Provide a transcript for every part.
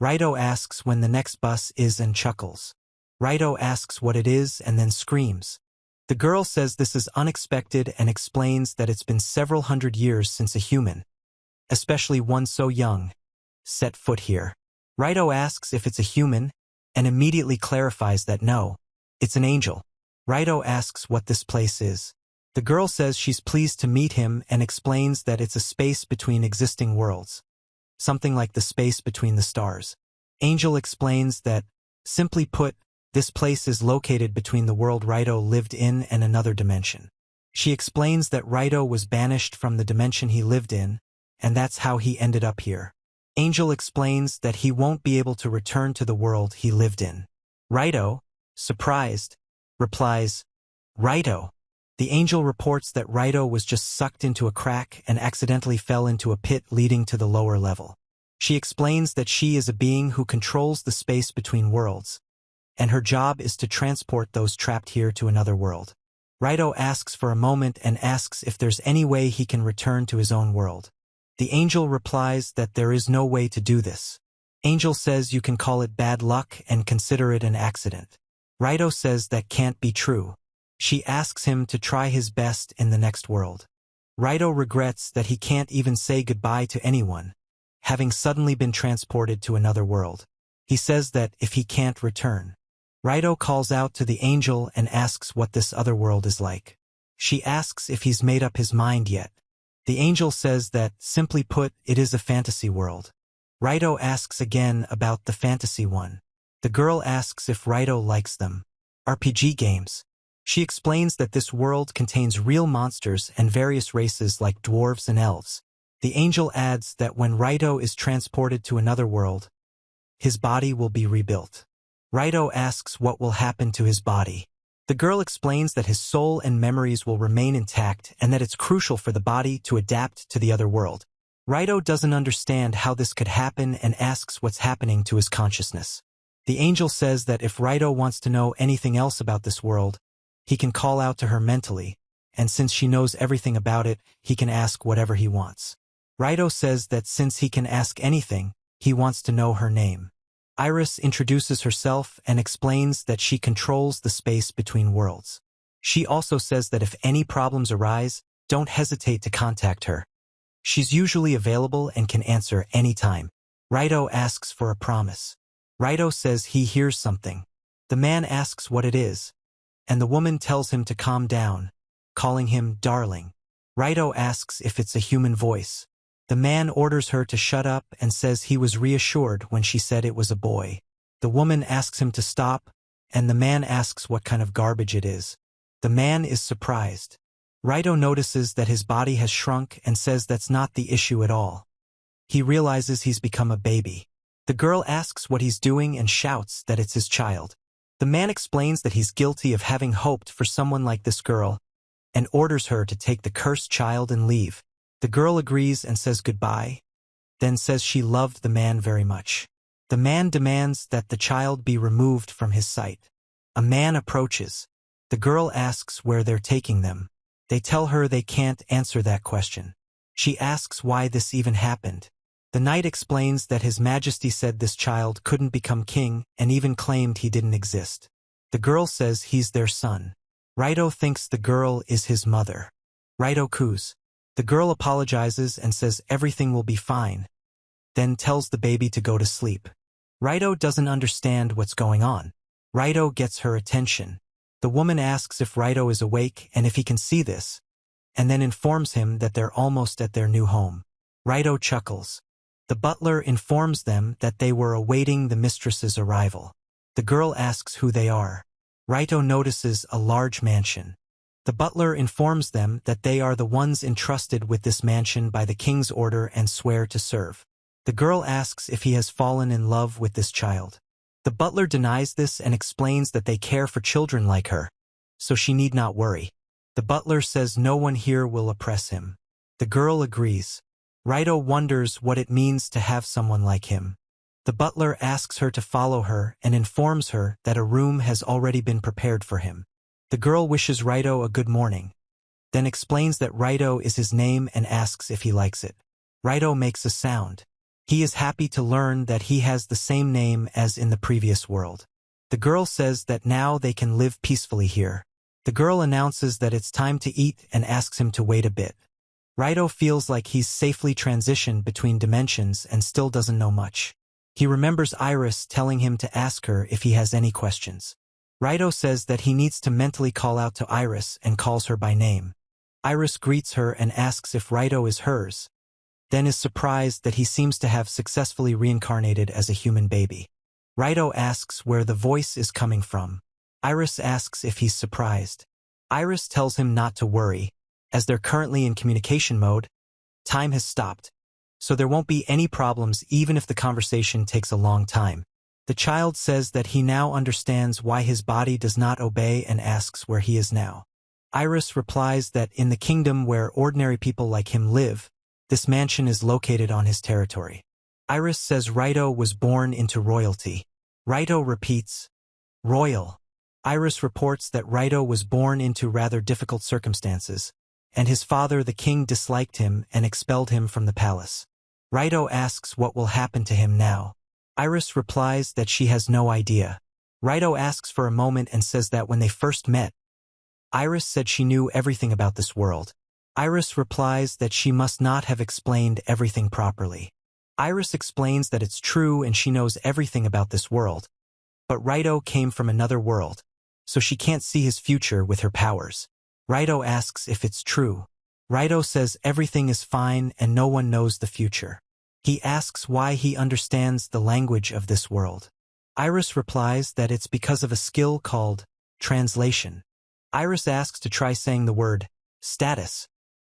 Raito asks when the next bus is and chuckles. Raito asks what it is and then screams. The girl says this is unexpected and explains that it's been several hundred years since a human, especially one so young, set foot here. Raito asks if it's a human, and immediately clarifies that no, it's an angel. Raito asks what this place is. The girl says she's pleased to meet him and explains that it's a space between existing worlds, something like the space between the stars. Angel explains that, simply put, this place is located between the world Raito lived in and another dimension. She explains that Raito was banished from the dimension he lived in, and that's how he ended up here. Angel explains that he won't be able to return to the world he lived in. Raito, surprised, replies, Raito. The angel reports that Raito was just sucked into a crack and accidentally fell into a pit leading to the lower level. She explains that she is a being who controls the space between worlds, and her job is to transport those trapped here to another world. Raito asks for a moment and asks if there's any way he can return to his own world. The angel replies that there is no way to do this. Angel says you can call it bad luck and consider it an accident. Raito says that can't be true. She asks him to try his best in the next world. Raito regrets that he can't even say goodbye to anyone, having suddenly been transported to another world. He says that if he can't return, Raito calls out to the angel and asks what this other world is like. She asks if he's made up his mind yet. The angel says that, simply put, it is a fantasy world. Raito asks again about the fantasy one. The girl asks if Raito likes them. RPG games. She explains that this world contains real monsters and various races like dwarves and elves. The angel adds that when Raito is transported to another world, his body will be rebuilt. Raito asks what will happen to his body. The girl explains that his soul and memories will remain intact and that it's crucial for the body to adapt to the other world. Raito doesn't understand how this could happen and asks what's happening to his consciousness. The angel says that if Raito wants to know anything else about this world, he can call out to her mentally, and since she knows everything about it, he can ask whatever he wants. Raito says that since he can ask anything, he wants to know her name. Iris introduces herself and explains that she controls the space between worlds. She also says that if any problems arise, don't hesitate to contact her. She's usually available and can answer anytime. Raito asks for a promise. Raito says he hears something. The man asks what it is, and the woman tells him to calm down, calling him darling. Raito asks if it's a human voice. The man orders her to shut up and says he was reassured when she said it was a boy. The woman asks him to stop, and the man asks what kind of garbage it is. The man is surprised. Raito notices that his body has shrunk and says that's not the issue at all. He realizes he's become a baby. The girl asks what he's doing and shouts that it's his child. The man explains that he's guilty of having hoped for someone like this girl, and orders her to take the cursed child and leave. The girl agrees and says goodbye, then says she loved the man very much. The man demands that the child be removed from his sight. A man approaches. The girl asks where they're taking them. They tell her they can't answer that question. She asks why this even happened. The knight explains that His Majesty said this child couldn't become king and even claimed he didn't exist. The girl says he's their son. Raito thinks the girl is his mother. Raito coos. The girl apologizes and says everything will be fine, then tells the baby to go to sleep. Raito doesn't understand what's going on. Raito gets her attention. The woman asks if Raito is awake and if he can see this, and then informs him that they're almost at their new home. Raito chuckles. The butler informs them that they were awaiting the mistress's arrival. The girl asks who they are. Raito notices a large mansion. The butler informs them that they are the ones entrusted with this mansion by the king's order and swear to serve. The girl asks if he has fallen in love with this child. The butler denies this and explains that they care for children like her, so she need not worry. The butler says no one here will oppress him. The girl agrees. Raito wonders what it means to have someone like him. The butler asks her to follow her and informs her that a room has already been prepared for him. The girl wishes Raito a good morning, then explains that Raito is his name and asks if he likes it. Raito makes a sound. He is happy to learn that he has the same name as in the previous world. The girl says that now they can live peacefully here. The girl announces that it's time to eat and asks him to wait a bit. Raito feels like he's safely transitioned between dimensions and still doesn't know much. He remembers Iris telling him to ask her if he has any questions. Raito says that he needs to mentally call out to Iris and calls her by name. Iris greets her and asks if Raito is hers, then is surprised that he seems to have successfully reincarnated as a human baby. Raito asks where the voice is coming from. Iris asks if he's surprised. Iris tells him not to worry, as they're currently in communication mode. Time has stopped, so there won't be any problems even if the conversation takes a long time. The child says that he now understands why his body does not obey and asks where he is now. Iris replies that in the kingdom where ordinary people like him live, this mansion is located on his territory. Iris says Raito was born into royalty. Raito repeats, royal. Iris reports that Raito was born into rather difficult circumstances, and his father the king disliked him and expelled him from the palace. Raito asks what will happen to him now. Iris replies that she has no idea. Raito asks for a moment and says that when they first met, Iris said she knew everything about this world. Iris replies that she must not have explained everything properly. Iris explains that it's true and she knows everything about this world, but Raito came from another world, so she can't see his future with her powers. Raito asks if it's true. Raito says everything is fine and no one knows the future. He asks why he understands the language of this world. Iris replies that it's because of a skill called translation. Iris asks to try saying the word status.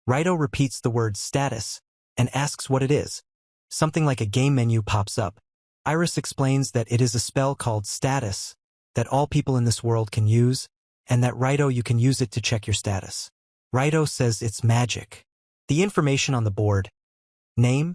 Raito repeats the word status and asks what it is. Something like a game menu pops up. Iris explains that it is a spell called status that all people in this world can use, and that Raito you can use it to check your status. Raito says it's magic. The information on the board: name,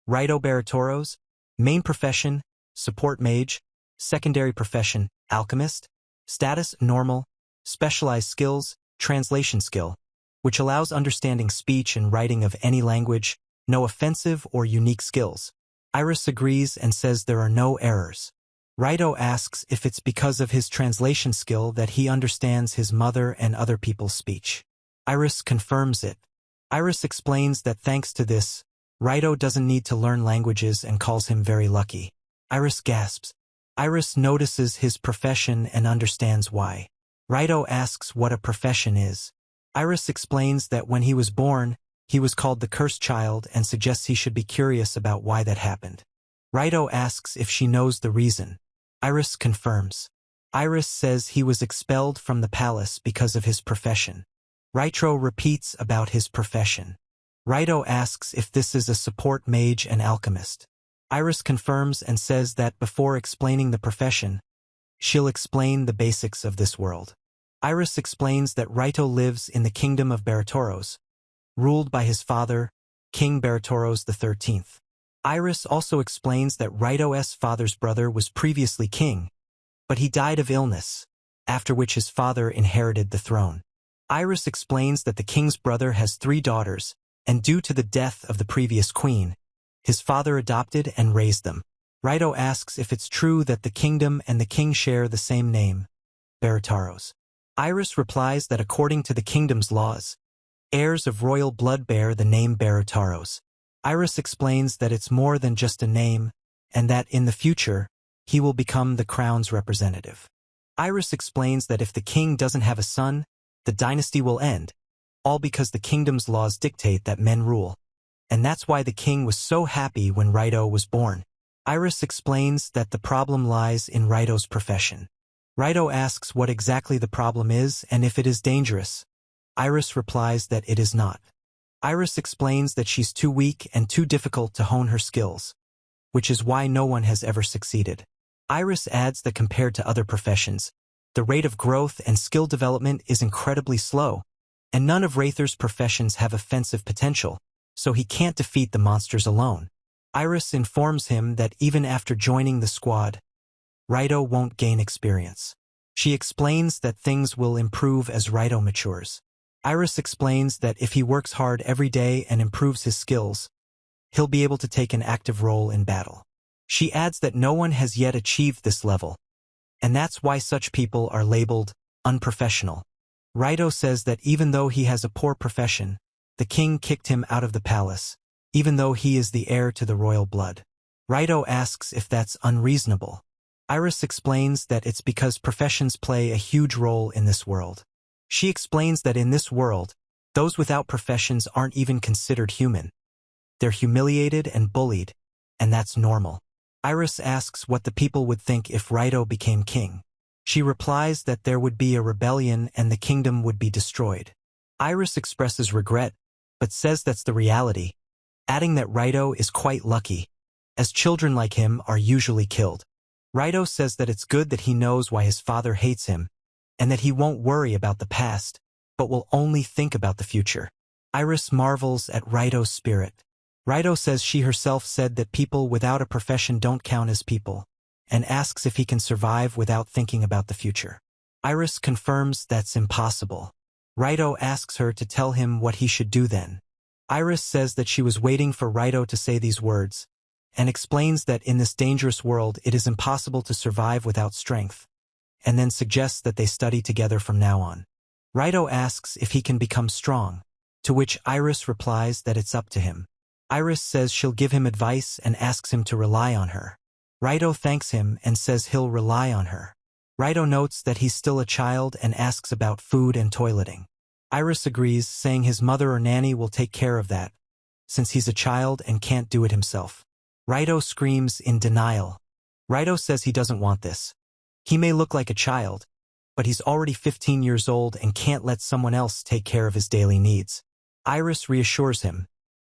Raito Baratoros, main profession, support mage, secondary profession, alchemist, status, normal, specialized skills, translation skill, which allows understanding speech and writing of any language, no offensive or unique skills. Iris agrees and says there are no errors. Raito asks if it's because of his translation skill that he understands his mother and other people's speech. Iris confirms it. Iris explains that thanks to this, Raito doesn't need to learn languages and calls him very lucky. Iris gasps. Iris notices his profession and understands why. Raito asks what a profession is. Iris explains that when he was born, he was called the cursed child and suggests he should be curious about why that happened. Raito asks if she knows the reason. Iris confirms. Iris says he was expelled from the palace because of his profession. Raito repeats about his profession. Raito asks if this is a support mage and alchemist. Iris confirms and says that before explaining the profession, she'll explain the basics of this world. Iris explains that Raito lives in the kingdom of Baratoros, ruled by his father, King Baratoros XIII. Iris also explains that Raito's father's brother was previously king, but he died of illness, after which his father inherited the throne. Iris explains that the king's brother has 3 daughters, and due to the death of the previous queen, his father adopted and raised them. Raito asks if it's true that the kingdom and the king share the same name, Baratoros. Iris replies that according to the kingdom's laws, heirs of royal blood bear the name Baratoros. Iris explains that it's more than just a name, and that in the future, he will become the crown's representative. Iris explains that if the king doesn't have a son, the dynasty will end, all because the kingdom's laws dictate that men rule. And that's why the king was so happy when Raito was born. Iris explains that the problem lies in Raito's profession. Raito asks what exactly the problem is and if it is dangerous. Iris replies that it is not. Iris explains that she's too weak and too difficult to hone her skills, which is why no one has ever succeeded. Iris adds that compared to other professions, the rate of growth and skill development is incredibly slow, and none of Raither's professions have offensive potential, so he can't defeat the monsters alone. Iris informs him that even after joining the squad, Raito won't gain experience. She explains that things will improve as Raito matures. Iris explains that if he works hard every day and improves his skills, he'll be able to take an active role in battle. She adds that no one has yet achieved this level, and that's why such people are labeled unprofessional. Raito says that even though he has a poor profession, the king kicked him out of the palace, even though he is the heir to the royal blood. Raito asks if that's unreasonable. Iris explains that it's because professions play a huge role in this world. She explains that in this world, those without professions aren't even considered human. They're humiliated and bullied, and that's normal. Iris asks what the people would think if Raito became king. She replies that there would be a rebellion and the kingdom would be destroyed. Iris expresses regret, but says that's the reality, adding that Raito is quite lucky, as children like him are usually killed. Raito says that it's good that he knows why his father hates him, and that he won't worry about the past, but will only think about the future. Iris marvels at Raito's spirit. Raito says she herself said that people without a profession don't count as people, and asks if he can survive without thinking about the future. Iris confirms that's impossible. Raito asks her to tell him what he should do then. Iris says that she was waiting for Raito to say these words, and explains that in this dangerous world it is impossible to survive without strength, and then suggests that they study together from now on. Raito asks if he can become strong, to which Iris replies that it's up to him. Iris says she'll give him advice and asks him to rely on her. Raito thanks him and says he'll rely on her. Raito notes that he's still a child and asks about food and toileting. Iris agrees, saying his mother or nanny will take care of that, since he's a child and can't do it himself. Raito screams in denial. Raito says he doesn't want this. He may look like a child, but he's already 15 years old and can't let someone else take care of his daily needs. Iris reassures him,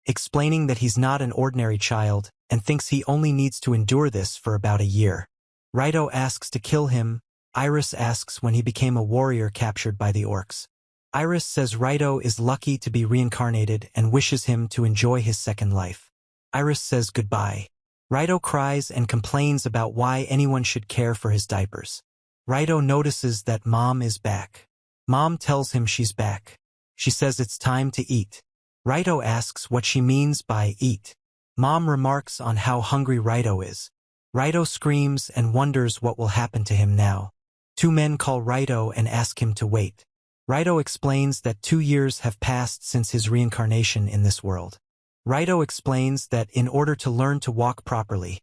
explaining that he's not an ordinary child and thinks he only needs to endure this for about a year. Raito asks to kill him. Iris asks when he became a warrior captured by the orcs. Iris says Raito is lucky to be reincarnated and wishes him to enjoy his second life. Iris says goodbye. Raito cries and complains about why anyone should care for his diapers. Raito notices that Mom is back. Mom tells him she's back. She says it's time to eat. Raito asks what she means by eat. Mom remarks on how hungry Raito is. Raito screams and wonders what will happen to him now. Two men call Raito and ask him to wait. Raito explains that 2 years have passed since his reincarnation in this world. Raito explains that in order to learn to walk properly,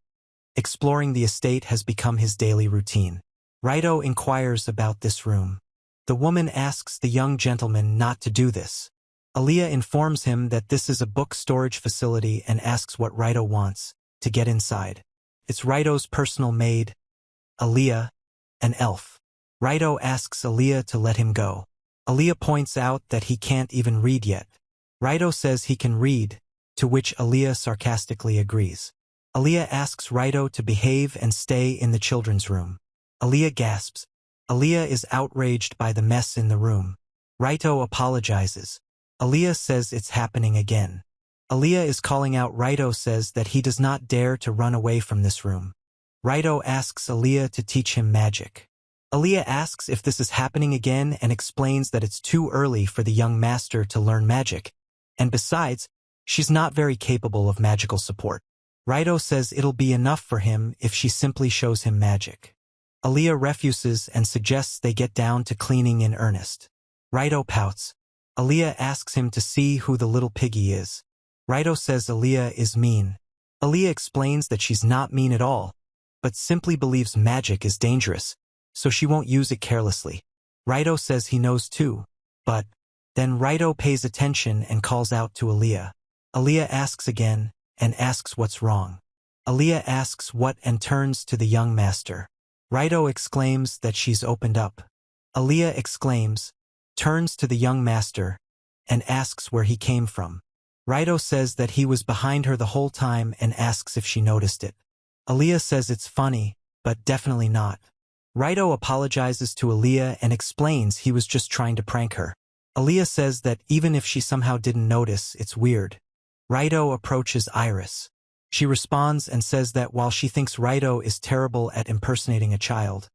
exploring the estate has become his daily routine. Raito inquires about this room. The woman asks the young gentleman not to do this. Aaliyah informs him that this is a book storage facility and asks what Raito wants to get inside. It's Raito's personal maid, Aaliyah, an elf. Raito asks Aaliyah to let him go. Aaliyah points out that he can't even read yet. Raito says he can read, to which Aaliyah sarcastically agrees. Aaliyah asks Raito to behave and stay in the children's room. Aaliyah gasps. Aaliyah is outraged by the mess in the room. Raito apologizes. Aaliyah says it's happening again. Aaliyah is calling out. Raito says that he does not dare to run away from this room. Raito asks Aaliyah to teach him magic. Aaliyah asks if this is happening again and explains that it's too early for the young master to learn magic, and besides, she's not very capable of magical support. Raito says it'll be enough for him if she simply shows him magic. Aaliyah refuses and suggests they get down to cleaning in earnest. Raito pouts. Aaliyah asks him to see who the little piggy is. Raito says Aaliyah is mean. Aaliyah explains that she's not mean at all, but simply believes magic is dangerous, so she won't use it carelessly. Raito says he knows too, but then Raito pays attention and calls out to Aaliyah. Aaliyah asks again, and asks what's wrong. Aaliyah asks what and turns to the young master. Raito exclaims that she's opened up. Aaliyah exclaims, turns to the young master, and asks where he came from. Raito says that he was behind her the whole time and asks if she noticed it. Aaliyah says it's funny, but definitely not. Raito apologizes to Aaliyah and explains he was just trying to prank her. Aaliyah says that even if she somehow didn't notice, it's weird. Raito approaches Iris. She responds and says that while she thinks Raito is terrible at impersonating a child,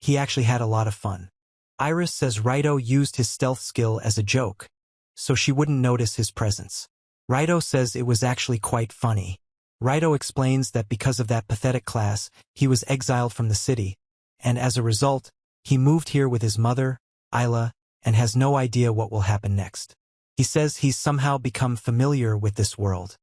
he actually had a lot of fun. Iris says Raito used his stealth skill as a joke, so she wouldn't notice his presence. Raito says it was actually quite funny. Raito explains that because of that pathetic class, he was exiled from the city, and as a result, he moved here with his mother, Isla, and has no idea what will happen next. He says he's somehow become familiar with this world.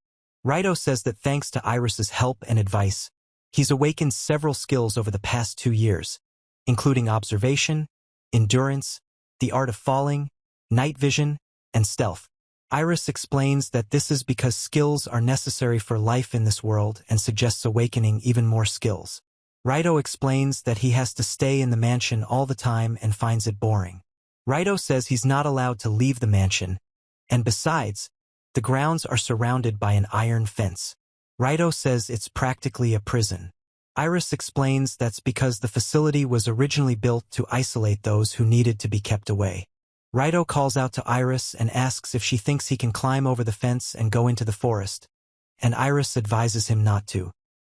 Raito says that thanks to Iris's help and advice, he's awakened several skills over the past 2 years, including observation, endurance, the art of falling, night vision, and stealth. Iris explains that this is because skills are necessary for life in this world and suggests awakening even more skills. Raito explains that he has to stay in the mansion all the time and finds it boring. Raito says he's not allowed to leave the mansion, and besides, the grounds are surrounded by an iron fence. Raito says it's practically a prison. Iris explains that's because the facility was originally built to isolate those who needed to be kept away. Raito calls out to Iris and asks if she thinks he can climb over the fence and go into the forest, and Iris advises him not to.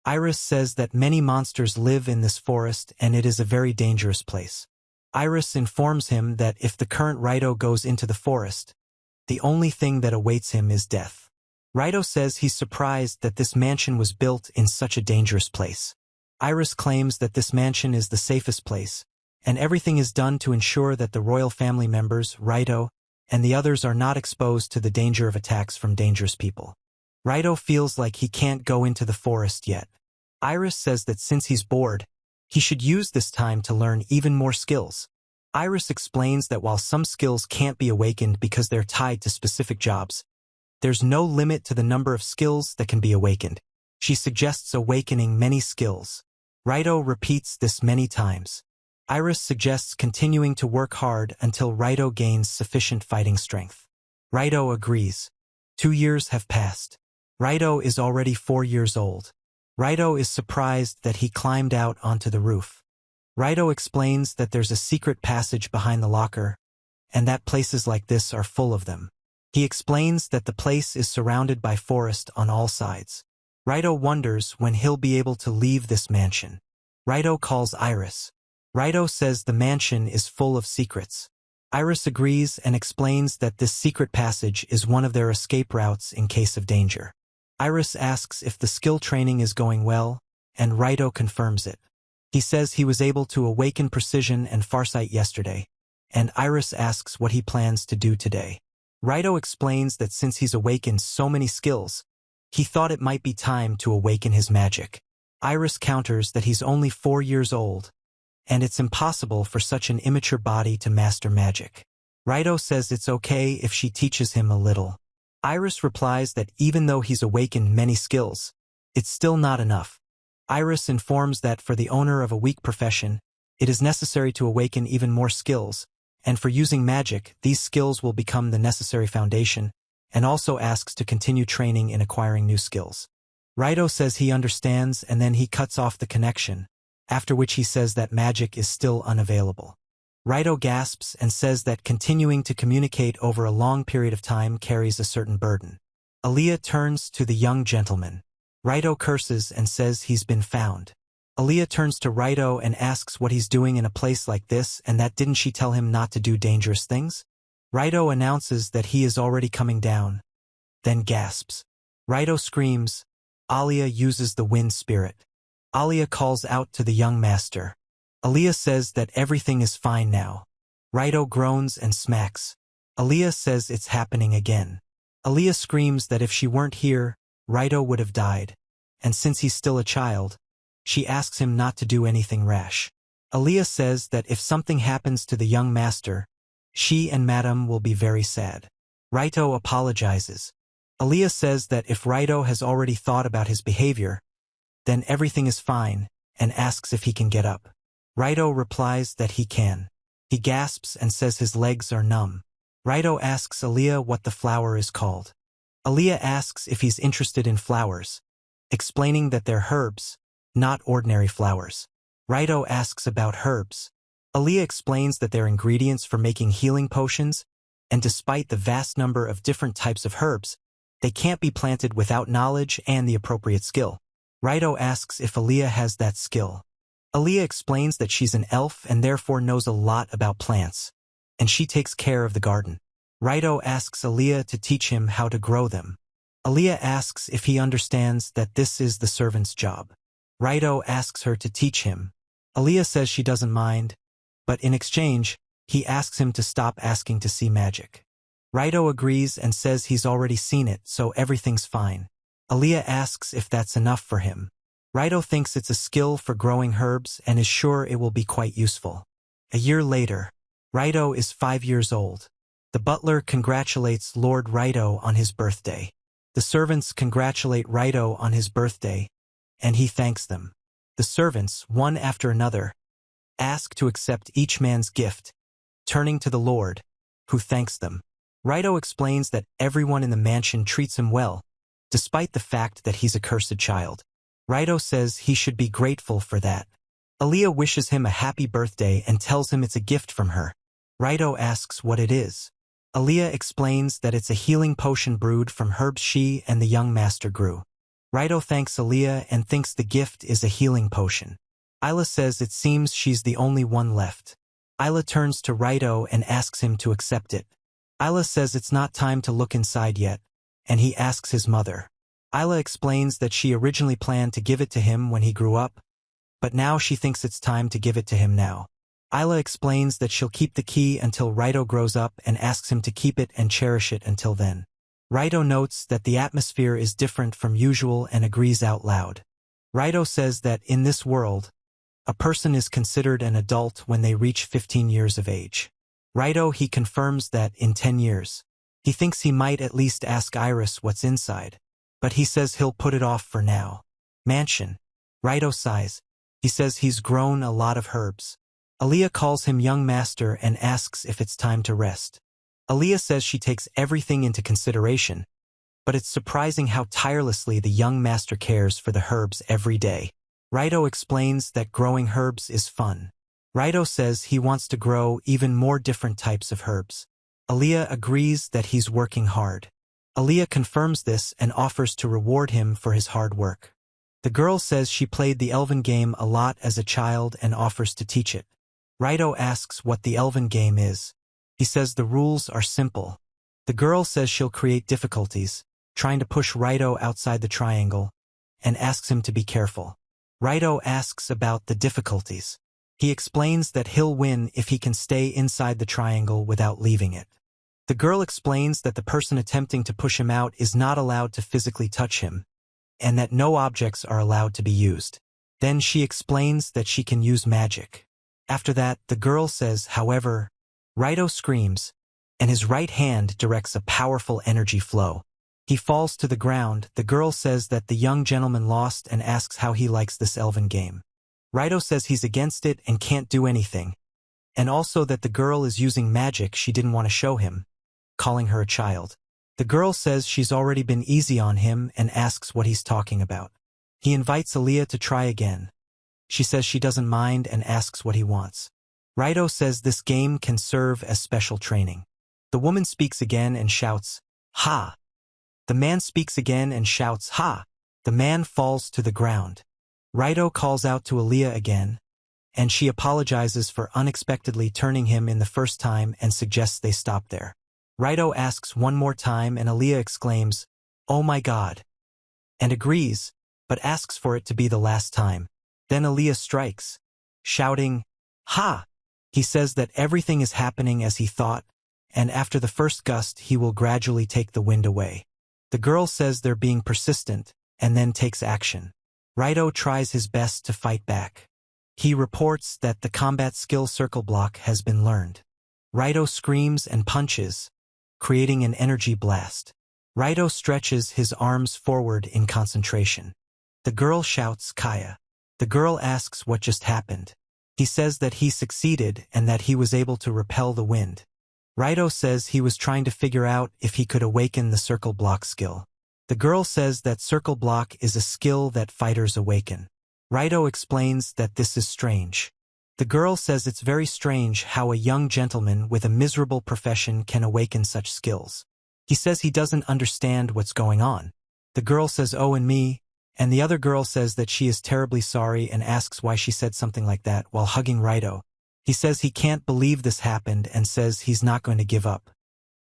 Iris says that many monsters live in this forest and it is a very dangerous place. Iris informs him that if the current Raito goes into the forest, the only thing that awaits him is death. Raito says he's surprised that this mansion was built in such a dangerous place. Iris claims that this mansion is the safest place, and everything is done to ensure that the royal family members, Raito, and the others are not exposed to the danger of attacks from dangerous people. Raito feels like he can't go into the forest yet. Iris says that since he's bored, he should use this time to learn even more skills. Iris explains that while some skills can't be awakened because they're tied to specific jobs, there's no limit to the number of skills that can be awakened. She suggests awakening many skills. Raito repeats this many times. Iris suggests continuing to work hard until Raito gains sufficient fighting strength. Raito agrees. 2 years have passed. Raito is already 4 years old. Raito is surprised that he climbed out onto the roof. Raito explains that there's a secret passage behind the locker, and that places like this are full of them. He explains that the place is surrounded by forest on all sides. Raito wonders when he'll be able to leave this mansion. Raito calls Iris. Raito says the mansion is full of secrets. Iris agrees and explains that this secret passage is one of their escape routes in case of danger. Iris asks if the skill training is going well, and Raito confirms it. He says he was able to awaken precision and farsight yesterday, and Iris asks what he plans to do today. Raito explains that since he's awakened so many skills, he thought it might be time to awaken his magic. Iris counters that he's only 4 years old, and it's impossible for such an immature body to master magic. Raito says it's okay if she teaches him a little. Iris replies that even though he's awakened many skills, it's still not enough. Iris informs that for the owner of a weak profession, it is necessary to awaken even more skills, and for using magic, these skills will become the necessary foundation, and also asks to continue training in acquiring new skills. Raito says he understands and then he cuts off the connection, after which he says that magic is still unavailable. Raito gasps and says that continuing to communicate over a long period of time carries a certain burden. Aaliyah turns to the young gentleman. Raito curses and says he's been found. Aaliyah turns to Raito and asks what he's doing in a place like this and that didn't she tell him not to do dangerous things? Raito announces that he is already coming down, then gasps. Raito screams. Aaliyah uses the wind spirit. Aaliyah calls out to the young master. Aaliyah says that everything is fine now. Raito groans and smacks. Aaliyah says it's happening again. Aaliyah screams that if she weren't here, Raito would have died, and since he's still a child, she asks him not to do anything rash. Aaliyah says that if something happens to the young master, she and Madam will be very sad. Raito apologizes. Aaliyah says that if Raito has already thought about his behavior, then everything is fine, and asks if he can get up. Raito replies that he can. He gasps and says his legs are numb. Raito asks Aaliyah what the flower is called. Aaliyah asks if he's interested in flowers, explaining that they're herbs, not ordinary flowers. Raito asks about herbs. Aaliyah explains that they're ingredients for making healing potions, and despite the vast number of different types of herbs, they can't be planted without knowledge and the appropriate skill. Raito asks if Aaliyah has that skill. Aaliyah explains that she's an elf and therefore knows a lot about plants, and she takes care of the garden. Raito asks Aaliyah to teach him how to grow them. Aaliyah asks if he understands that this is the servant's job. Raito asks her to teach him. Aaliyah says she doesn't mind, but in exchange, he asks him to stop asking to see magic. Raito agrees and says he's already seen it, so everything's fine. Aaliyah asks if that's enough for him. Raito thinks it's a skill for growing herbs and is sure it will be quite useful. A year later, Raito is 5 years old. The butler congratulates Lord Raito on his birthday. The servants congratulate Raito on his birthday, and he thanks them. The servants, one after another, ask to accept each man's gift, turning to the Lord, who thanks them. Raito explains that everyone in the mansion treats him well, despite the fact that he's a cursed child. Raito says he should be grateful for that. Aaliyah wishes him a happy birthday and tells him it's a gift from her. Raito asks what it is. Aaliyah explains that it's a healing potion brewed from herbs she and the young master grew. Raito thanks Aaliyah and thinks the gift is a healing potion. Isla says it seems she's the only one left. Isla turns to Raito and asks him to accept it. Isla says it's not time to look inside yet, and he asks his mother. Isla explains that she originally planned to give it to him when he grew up, but now she thinks it's time to give it to him now. Isla explains that she'll keep the key until Raito grows up and asks him to keep it and cherish it until then. Raito notes that the atmosphere is different from usual and agrees out loud. Raito says that in this world, a person is considered an adult when they reach 15 years of age. Raito he confirms that in 10 years. He thinks he might at least ask Iris what's inside, but he says he'll put it off for now. Mansion. Raito sighs. He says he's grown a lot of herbs. Aaliyah calls him young master and asks if it's time to rest. Aaliyah says she takes everything into consideration, but it's surprising how tirelessly the young master cares for the herbs every day. Raito explains that growing herbs is fun. Raito says he wants to grow even more different types of herbs. Aaliyah agrees that he's working hard. Aaliyah confirms this and offers to reward him for his hard work. The girl says she played the elven game a lot as a child and offers to teach it. Raito asks what the elven game is. He says the rules are simple. The girl says she'll create difficulties, trying to push Raito outside the triangle, and asks him to be careful. Raito asks about the difficulties. He explains that he'll win if he can stay inside the triangle without leaving it. The girl explains that the person attempting to push him out is not allowed to physically touch him, and that no objects are allowed to be used. Then she explains that she can use magic. After that, the girl says, however, Raito screams, and his right hand directs a powerful energy flow. He falls to the ground. The girl says that the young gentleman lost and asks how he likes this elven game. Raito says he's against it and can't do anything, and also that the girl is using magic she didn't want to show him, calling her a child. The girl says she's already been easy on him and asks what he's talking about. He invites Aaliyah to try again. She says she doesn't mind and asks what he wants. Raito says this game can serve as special training. The woman speaks again and shouts, "Ha!" The man speaks again and shouts, "Ha!" The man falls to the ground. Raito calls out to Aaliyah again, and she apologizes for unexpectedly turning him in the first time and suggests they stop there. Raito asks one more time and Aaliyah exclaims, "Oh my God," and agrees, but asks for it to be the last time. Then Aaliyah strikes, shouting, "Ha!" He says that everything is happening as he thought, and after the first gust he will gradually take the wind away. The girl says they're being persistent, and then takes action. Raito tries his best to fight back. He reports that the combat skill circle block has been learned. Raito screams and punches, creating an energy blast. Raito stretches his arms forward in concentration. The girl shouts, "Kaya." The girl asks what just happened. He says that he succeeded and that he was able to repel the wind. Raito says he was trying to figure out if he could awaken the circle block skill. The girl says that circle block is a skill that fighters awaken. Raito explains that this is strange. The girl says it's very strange how a young gentleman with a miserable profession can awaken such skills. He says he doesn't understand what's going on. The girl says, "Oh, and me," and the other girl says that she is terribly sorry and asks why she said something like that while hugging Raito. He says he can't believe this happened and says he's not going to give up.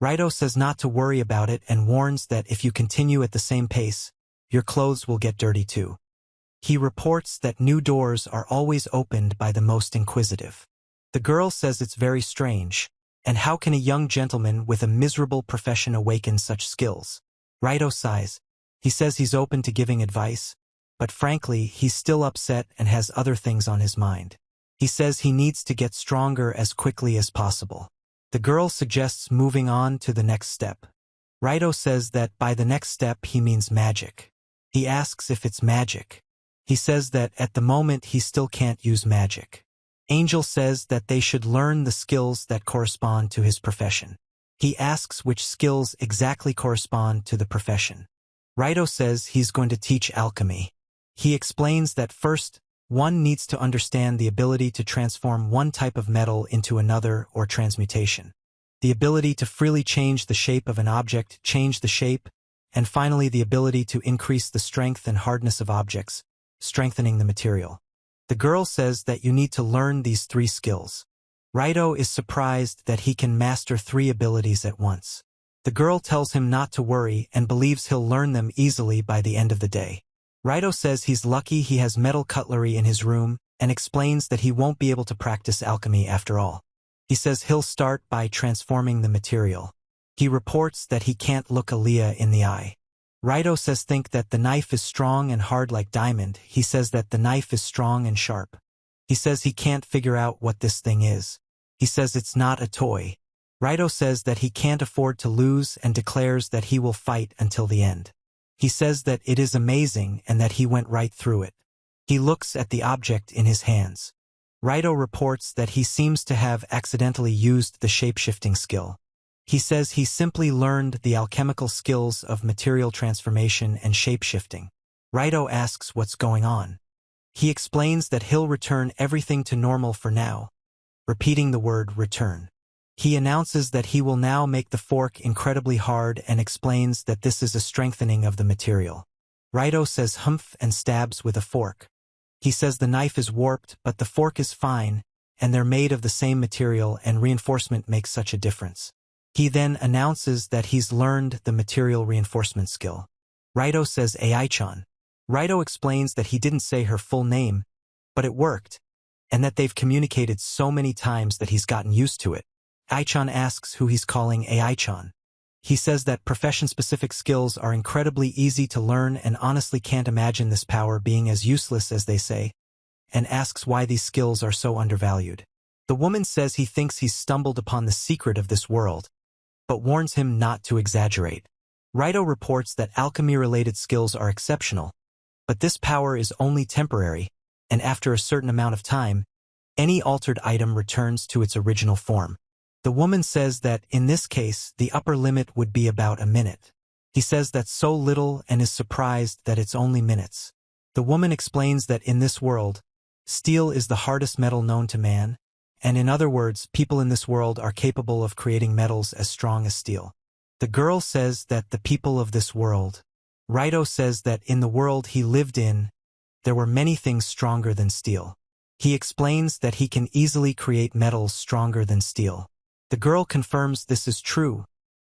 Raito says not to worry about it and warns that if you continue at the same pace, your clothes will get dirty too. He reports that new doors are always opened by the most inquisitive. The girl says it's very strange, and how can a young gentleman with a miserable profession awaken such skills? Raito sighs. He says he's open to giving advice, but frankly, he's still upset and has other things on his mind. He says he needs to get stronger as quickly as possible. The girl suggests moving on to the next step. Raito says that by the next step he means magic. He asks if it's magic. He says that at the moment he still can't use magic. Angel says that they should learn the skills that correspond to his profession. He asks which skills exactly correspond to the profession. Raito says he's going to teach alchemy. He explains that first, one needs to understand the ability to transform one type of metal into another or transmutation. The ability to freely change the shape of an object, change the shape, and finally the ability to increase the strength and hardness of objects, strengthening the material. The girl says that you need to learn these 3 skills. Raito is surprised that he can master 3 abilities at once. The girl tells him not to worry and believes he'll learn them easily by the end of the day. Raito says he's lucky he has metal cutlery in his room and explains that he won't be able to practice alchemy after all. He says he'll start by transforming the material. He reports that he can't look Aaliyah in the eye. Raito says think that the knife is strong and hard like diamond. He says that the knife is strong and sharp. He says he can't figure out what this thing is. He says it's not a toy. Raito says that he can't afford to lose and declares that he will fight until the end. He says that it is amazing and that he went right through it. He looks at the object in his hands. Raito reports that he seems to have accidentally used the shape-shifting skill. He says he simply learned the alchemical skills of material transformation and shape-shifting. Raito asks what's going on. He explains that he'll return everything to normal for now, repeating the word return. He announces that he will now make the fork incredibly hard and explains that this is a strengthening of the material. Raito says humph and stabs with a fork. He says the knife is warped but the fork is fine, and they're made of the same material and reinforcement makes such a difference. He then announces that he's learned the material reinforcement skill. Raito says Ai-chan. Raito explains that he didn't say her full name, but it worked, and that they've communicated so many times that he's gotten used to it. Ai-chan asks who he's calling Ai-chan. He says that profession-specific skills are incredibly easy to learn and honestly can't imagine this power being as useless as they say, and asks why these skills are so undervalued. The woman says he thinks he's stumbled upon the secret of this world, but warns him not to exaggerate. Raito reports that alchemy-related skills are exceptional, but this power is only temporary, and after a certain amount of time, any altered item returns to its original form. The woman says that, in this case, the upper limit would be about a minute. He says that's so little and is surprised that it's only minutes. The woman explains that in this world, steel is the hardest metal known to man, and in other words, people in this world are capable of creating metals as strong as steel. The girl says that the people of this world. Raito says that in the world he lived in, there were many things stronger than steel. He explains that he can easily create metals stronger than steel. The girl confirms this is true,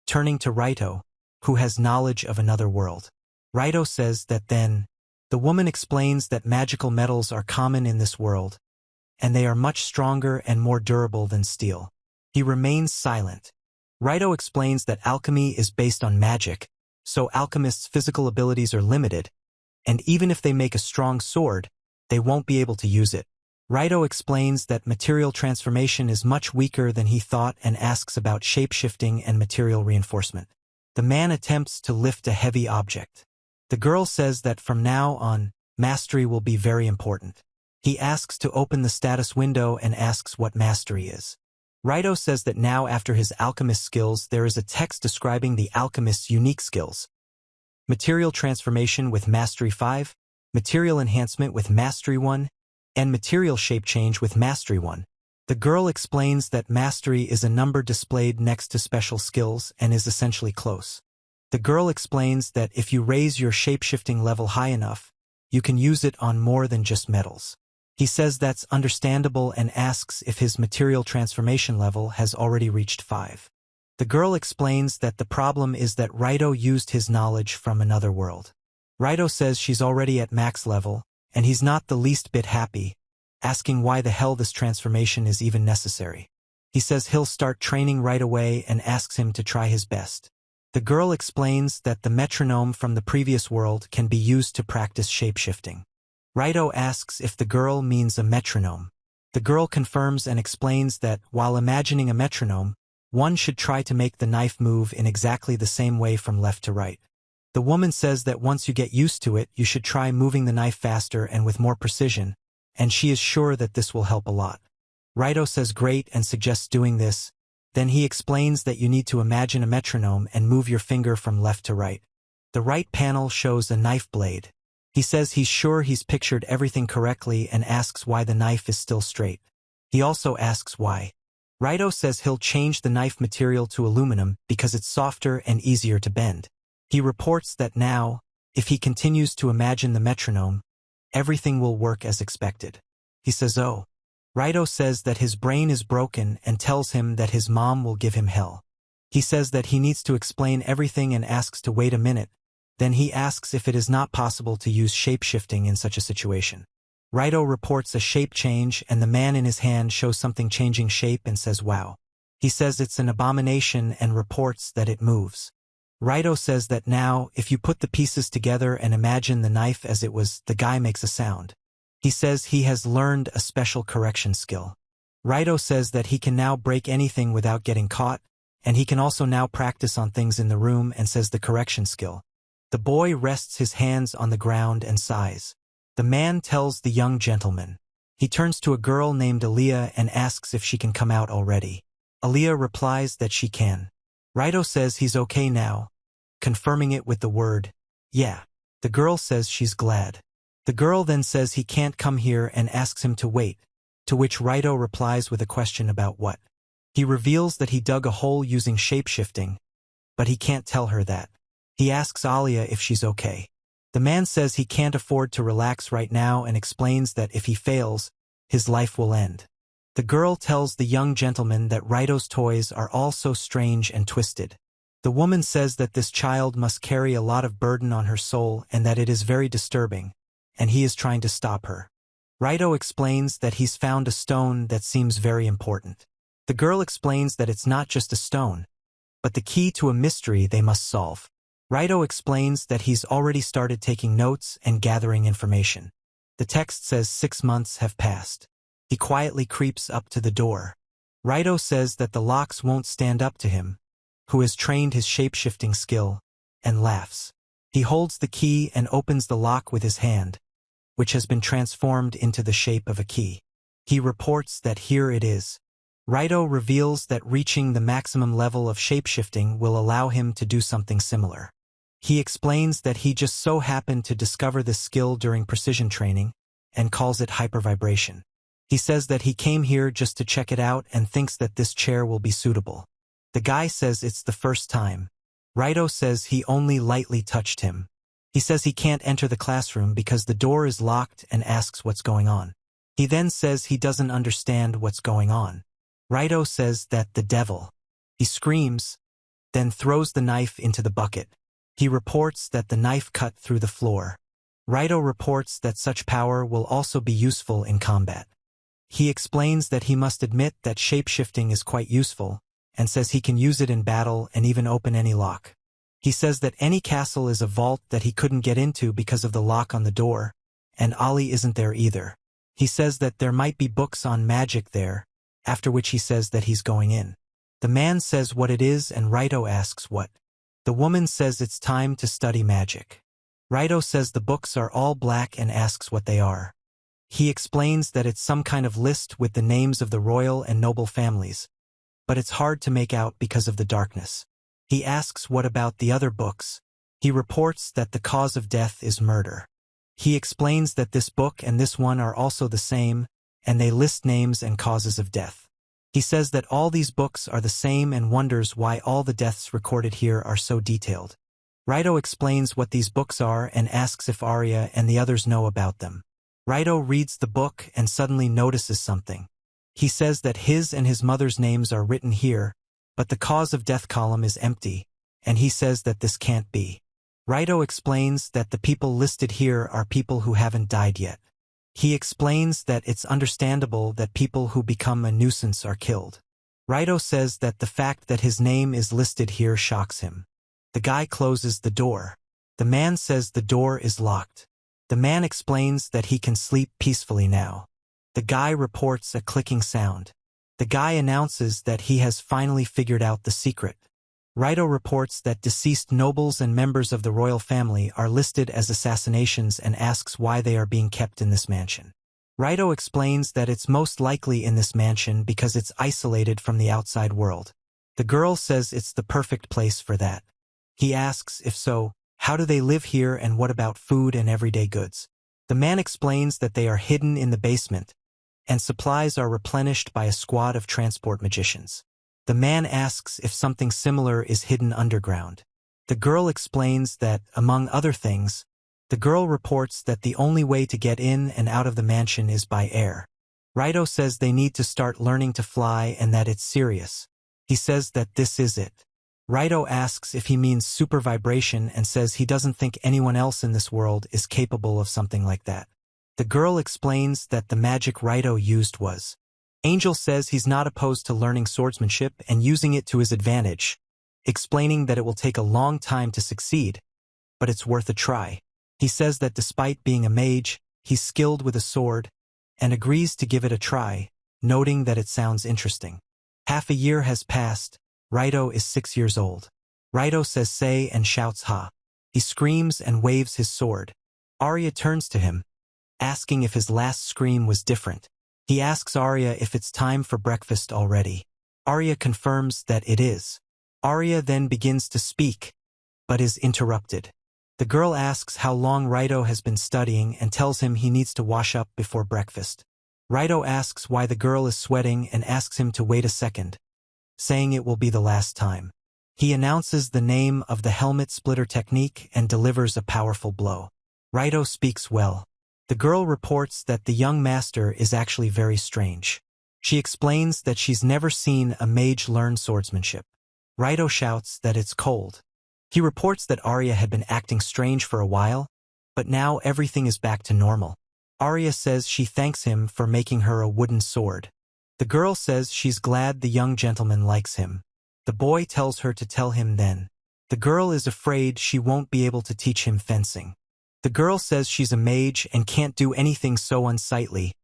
turning to Raito, who has knowledge of another world. Raito says that then, the woman explains that magical metals are common in this world, and they are much stronger and more durable than steel. He remains silent. Raito explains that alchemy is based on magic, so alchemists' physical abilities are limited, and even if they make a strong sword, they won't be able to use it. Raito explains that material transformation is much weaker than he thought and asks about shape-shifting and material reinforcement. The man attempts to lift a heavy object. The girl says that from now on, mastery will be very important. He asks to open the status window and asks what mastery is. Raito says that now after his alchemist skills there is a text describing the alchemist's unique skills. Material transformation with mastery 5, material enhancement with mastery 1, and material shape change with mastery 1. The girl explains that mastery is a number displayed next to special skills and is essentially close. The girl explains that if you raise your shape-shifting level high enough, you can use it on more than just metals. He says that's understandable and asks if his material transformation level has already reached 5. The girl explains that the problem is that Raito used his knowledge from another world. Raito says she's already at max level, and he's not the least bit happy, asking why the hell this transformation is even necessary. He says he'll start training right away and asks him to try his best. The girl explains that the metronome from the previous world can be used to practice shapeshifting. Raito asks if the girl means a metronome. The girl confirms and explains that, while imagining a metronome, one should try to make the knife move in exactly the same way from left to right. The woman says that once you get used to it, you should try moving the knife faster and with more precision, and she is sure that this will help a lot. Raito says great and suggests doing this. Then he explains that you need to imagine a metronome and move your finger from left to right. The right panel shows a knife blade. He says he's sure he's pictured everything correctly and asks why the knife is still straight. He also asks why. Raito says he'll change the knife material to aluminum because it's softer and easier to bend. He reports that now, if he continues to imagine the metronome, everything will work as expected. He says oh. Raito says that his brain is broken and tells him that his mom will give him hell. He says that he needs to explain everything and asks to wait a minute. Then he asks if it is not possible to use shape-shifting in such a situation. Raito reports a shape change and the man in his hand shows something changing shape and says wow. He says it's an abomination and reports that it moves. Raito says that now, if you put the pieces together and imagine the knife as it was, the guy makes a sound. He says he has learned a special correction skill. Raito says that he can now break anything without getting caught, and he can also now practice on things in the room and says the correction skill. The boy rests his hands on the ground and sighs. The man tells the young gentleman. He turns to a girl named Aliyah and asks if she can come out already. Aliyah replies that she can. Raito says he's okay now, confirming it with the word, yeah. The girl says she's glad. The girl then says he can't come here and asks him to wait, to which Raito replies with a question about what. He reveals that he dug a hole using shape-shifting, but he can't tell her that. He asks Aliyah if she's okay. The man says he can't afford to relax right now and explains that if he fails, his life will end. The girl tells the young gentleman that Raito's toys are all so strange and twisted. The woman says that this child must carry a lot of burden on her soul and that it is very disturbing, and he is trying to stop her. Raito explains that he's found a stone that seems very important. The girl explains that it's not just a stone, but the key to a mystery they must solve. Raito explains that he's already started taking notes and gathering information. The text says 6 months have passed. He quietly creeps up to the door. Raito says that the locks won't stand up to him, who has trained his shape-shifting skill, and laughs. He holds the key and opens the lock with his hand, which has been transformed into the shape of a key. He reports that here it is. Raito reveals that reaching the maximum level of shape-shifting will allow him to do something similar. He explains that he just so happened to discover this skill during precision training, and calls it hypervibration. He says that he came here just to check it out and thinks that this chair will be suitable. The guy says it's the first time. Raito says he only lightly touched him. He says he can't enter the classroom because the door is locked and asks what's going on. He then says he doesn't understand what's going on. Raito says that the devil. He screams, then throws the knife into the bucket. He reports that the knife cut through the floor. Raito reports that such power will also be useful in combat. He explains that he must admit that shape-shifting is quite useful, and says he can use it in battle and even open any lock. He says that any castle is a vault that he couldn't get into because of the lock on the door, and Ali isn't there either. He says that there might be books on magic there, after which he says that he's going in. The man says what it is and Raito asks what. The woman says it's time to study magic. Raito says the books are all black and asks what they are. He explains that it's some kind of list with the names of the royal and noble families, but it's hard to make out because of the darkness. He asks what about the other books. He reports that the cause of death is murder. He explains that this book and this one are also the same, and they list names and causes of death. He says that all these books are the same and wonders why all the deaths recorded here are so detailed. Raito explains what these books are and asks if Arya and the others know about them. Raito reads the book and suddenly notices something. He says that his and his mother's names are written here, but the cause of death column is empty, and he says that this can't be. Raito explains that the people listed here are people who haven't died yet. He explains that it's understandable that people who become a nuisance are killed. Raito says that the fact that his name is listed here shocks him. The guy closes the door. The man says the door is locked. The man explains that he can sleep peacefully now. The guy reports a clicking sound. The guy announces that he has finally figured out the secret. Raito reports that deceased nobles and members of the royal family are listed as assassinations and asks why they are being kept in this mansion. Raito explains that it's most likely in this mansion because it's isolated from the outside world. The girl says it's the perfect place for that. He asks, if so, how do they live here and what about food and everyday goods? The man explains that they are hidden in the basement, and supplies are replenished by a squad of transport magicians. The man asks if something similar is hidden underground. The girl explains that, among other things, the girl reports that the only way to get in and out of the mansion is by air. Raito says they need to start learning to fly and that it's serious. He says that this is it. Raito asks if he means super vibration and says he doesn't think anyone else in this world is capable of something like that. The girl explains that the magic Raito used was. Angel says he's not opposed to learning swordsmanship and using it to his advantage, explaining that it will take a long time to succeed, but it's worth a try. He says that despite being a mage, he's skilled with a sword, and agrees to give it a try, noting that it sounds interesting. Half a year has passed. Raito is 6 years old. Raito says say and shouts ha. He screams and waves his sword. Arya turns to him, asking if his last scream was different. He asks Arya if it's time for breakfast already. Arya confirms that it is. Arya then begins to speak, but is interrupted. The girl asks how long Raito has been studying and tells him he needs to wash up before breakfast. Raito asks why the girl is sweating and asks him to wait a second, saying it will be the last time. He announces the name of the helmet splitter technique and delivers a powerful blow. Raito speaks well. The girl reports that the young master is actually very strange. She explains that she's never seen a mage learn swordsmanship. Raito shouts that it's cold. He reports that Arya had been acting strange for a while, but now everything is back to normal. Arya says she thanks him for making her a wooden sword. The girl says she's glad the young gentleman likes him. The boy tells her to tell him then. The girl is afraid she won't be able to teach him fencing. The girl says she's a mage and can't do anything so unsightly,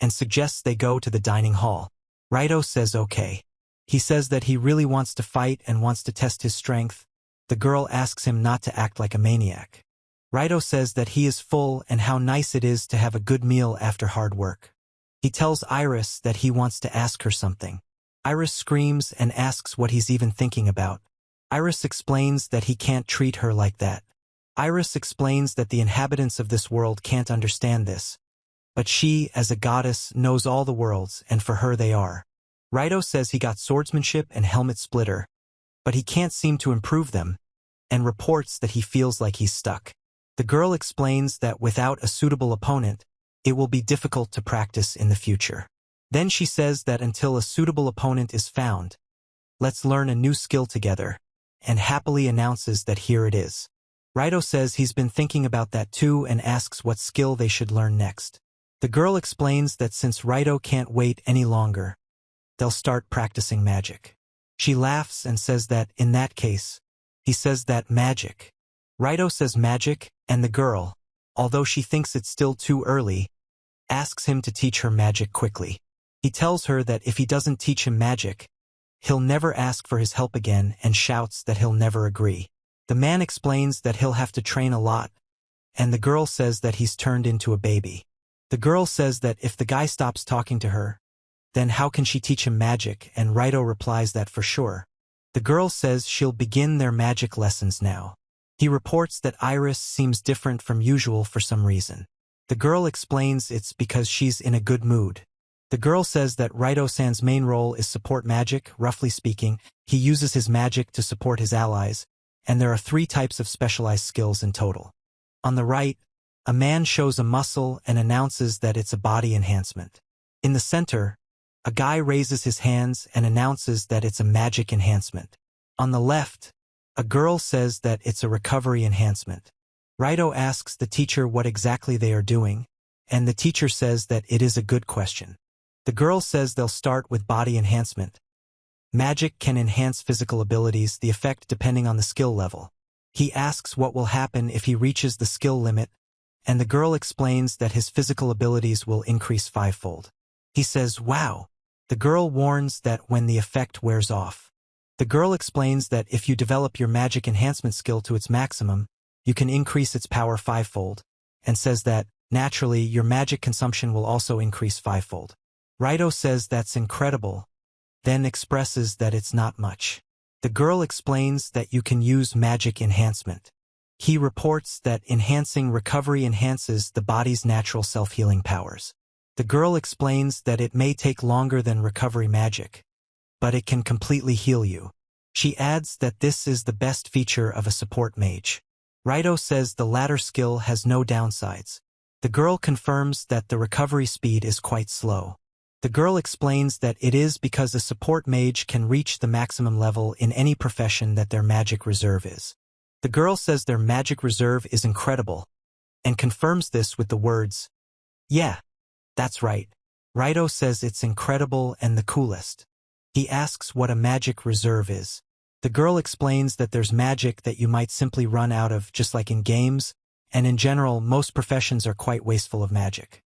and suggests they go to the dining hall. Raito says okay. He says that he really wants to fight and wants to test his strength. The girl asks him not to act like a maniac. Raito says that he is full and how nice it is to have a good meal after hard work. He tells Iris that he wants to ask her something. Iris screams and asks what he's even thinking about. Iris explains that he can't treat her like that. Iris explains that the inhabitants of this world can't understand this, but she, as a goddess, knows all the worlds, and for her they are. Raito says he got swordsmanship and helmet splitter, but he can't seem to improve them, and reports that he feels like he's stuck. The girl explains that without a suitable opponent, it will be difficult to practice in the future. Then she says that until a suitable opponent is found, let's learn a new skill together, and happily announces that here it is. Raito says he's been thinking about that too and asks what skill they should learn next. The girl explains that since Raito can't wait any longer, they'll start practicing magic. She laughs and says that, in that case, he says that magic. Raito says magic, and the girl, although she thinks it's still too early, asks him to teach her magic quickly. He tells her that if he doesn't teach him magic, he'll never ask for his help again and shouts that he'll never agree. The man explains that he'll have to train a lot, and the girl says that he's turned into a baby. The girl says that if the guy stops talking to her, then how can she teach him magic, and Raito replies that for sure. The girl says she'll begin their magic lessons now. He reports that Iris seems different from usual for some reason. The girl explains it's because she's in a good mood. The girl says that Raito-san's main role is support magic. Roughly speaking, he uses his magic to support his allies, and there are 3 types of specialized skills in total. On the right, a man shows a muscle and announces that it's a body enhancement. In the center, A guy raises his hands and announces that it's a magic enhancement. On the left, a girl says that it's a recovery enhancement. Raito asks the teacher what exactly they are doing, and the teacher says that it is a good question. The girl says they'll start with body enhancement. Magic can enhance physical abilities, the effect depending on the skill level. He asks what will happen if he reaches the skill limit, and the girl explains that his physical abilities will increase fivefold. He says, "Wow." The girl warns that when the effect wears off. The girl explains that if you develop your magic enhancement skill to its maximum, you can increase its power fivefold, and says that, naturally, your magic consumption will also increase fivefold. Raito says that's incredible, then expresses that it's not much. The girl explains that you can use magic enhancement. He reports that enhancing recovery enhances the body's natural self-healing powers. The girl explains that it may take longer than recovery magic, but it can completely heal you. She adds that this is the best feature of a support mage. Raito says the latter skill has no downsides. The girl confirms that the recovery speed is quite slow. The girl explains that it is because a support mage can reach the maximum level in any profession that their magic reserve is. The girl says their magic reserve is incredible, and confirms this with the words, "Yeah, that's right." Raito says it's incredible and the coolest. He asks what a magic reserve is. The girl explains that there's magic that you might simply run out of, just like in games, and in general, most professions are quite wasteful of magic.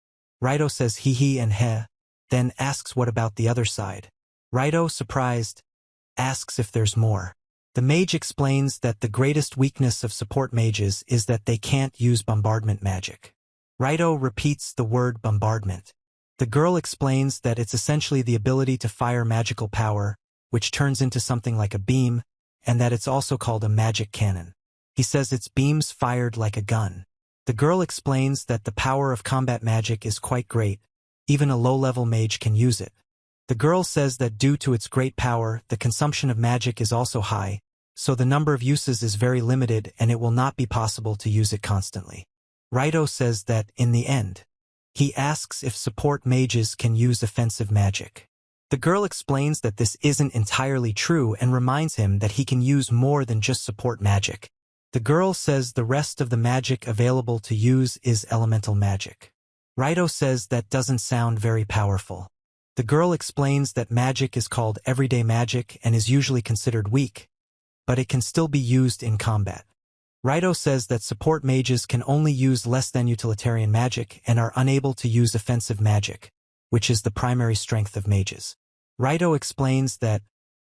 Raito says hee and heh, then asks what about the other side. Raito, surprised, asks if there's more. The mage explains that the greatest weakness of support mages is that they can't use bombardment magic. Raito repeats the word bombardment. The girl explains that it's essentially the ability to fire magical power, which turns into something like a beam, and that it's also called a magic cannon. He says it's beams fired like a gun. The girl explains that the power of combat magic is quite great. Even a low-level mage can use it. The girl says that due to its great power, the consumption of magic is also high, so the number of uses is very limited and it will not be possible to use it constantly. Raito says that, in the end, he asks if support mages can use offensive magic. The girl explains that this isn't entirely true and reminds him that he can use more than just support magic. The girl says the rest of the magic available to use is elemental magic. Raito says that doesn't sound very powerful. The girl explains that magic is called everyday magic and is usually considered weak, but it can still be used in combat. Raito says that support mages can only use less than utilitarian magic and are unable to use offensive magic, which is the primary strength of mages. Raito explains that,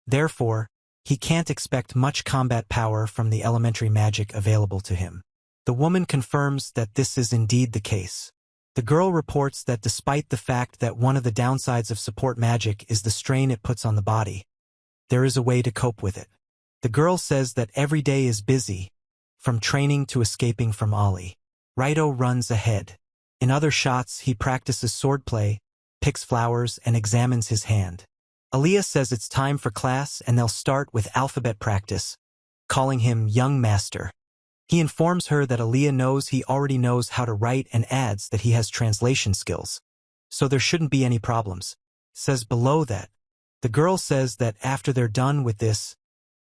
therefore, he can't expect much combat power from the elementary magic available to him. The woman confirms that this is indeed the case. The girl reports that despite the fact that one of the downsides of support magic is the strain it puts on the body, there is a way to cope with it. The girl says that every day is busy, from training to escaping from Ollie. Raito runs ahead. In other shots, he practices swordplay, picks flowers, and examines his hand. Aaliyah says it's time for class and they'll start with alphabet practice, calling him young master. He informs her that Aaliyah knows he already knows how to write and adds that he has translation skills, so there shouldn't be any problems. Says below that. The girl says that after they're done with this,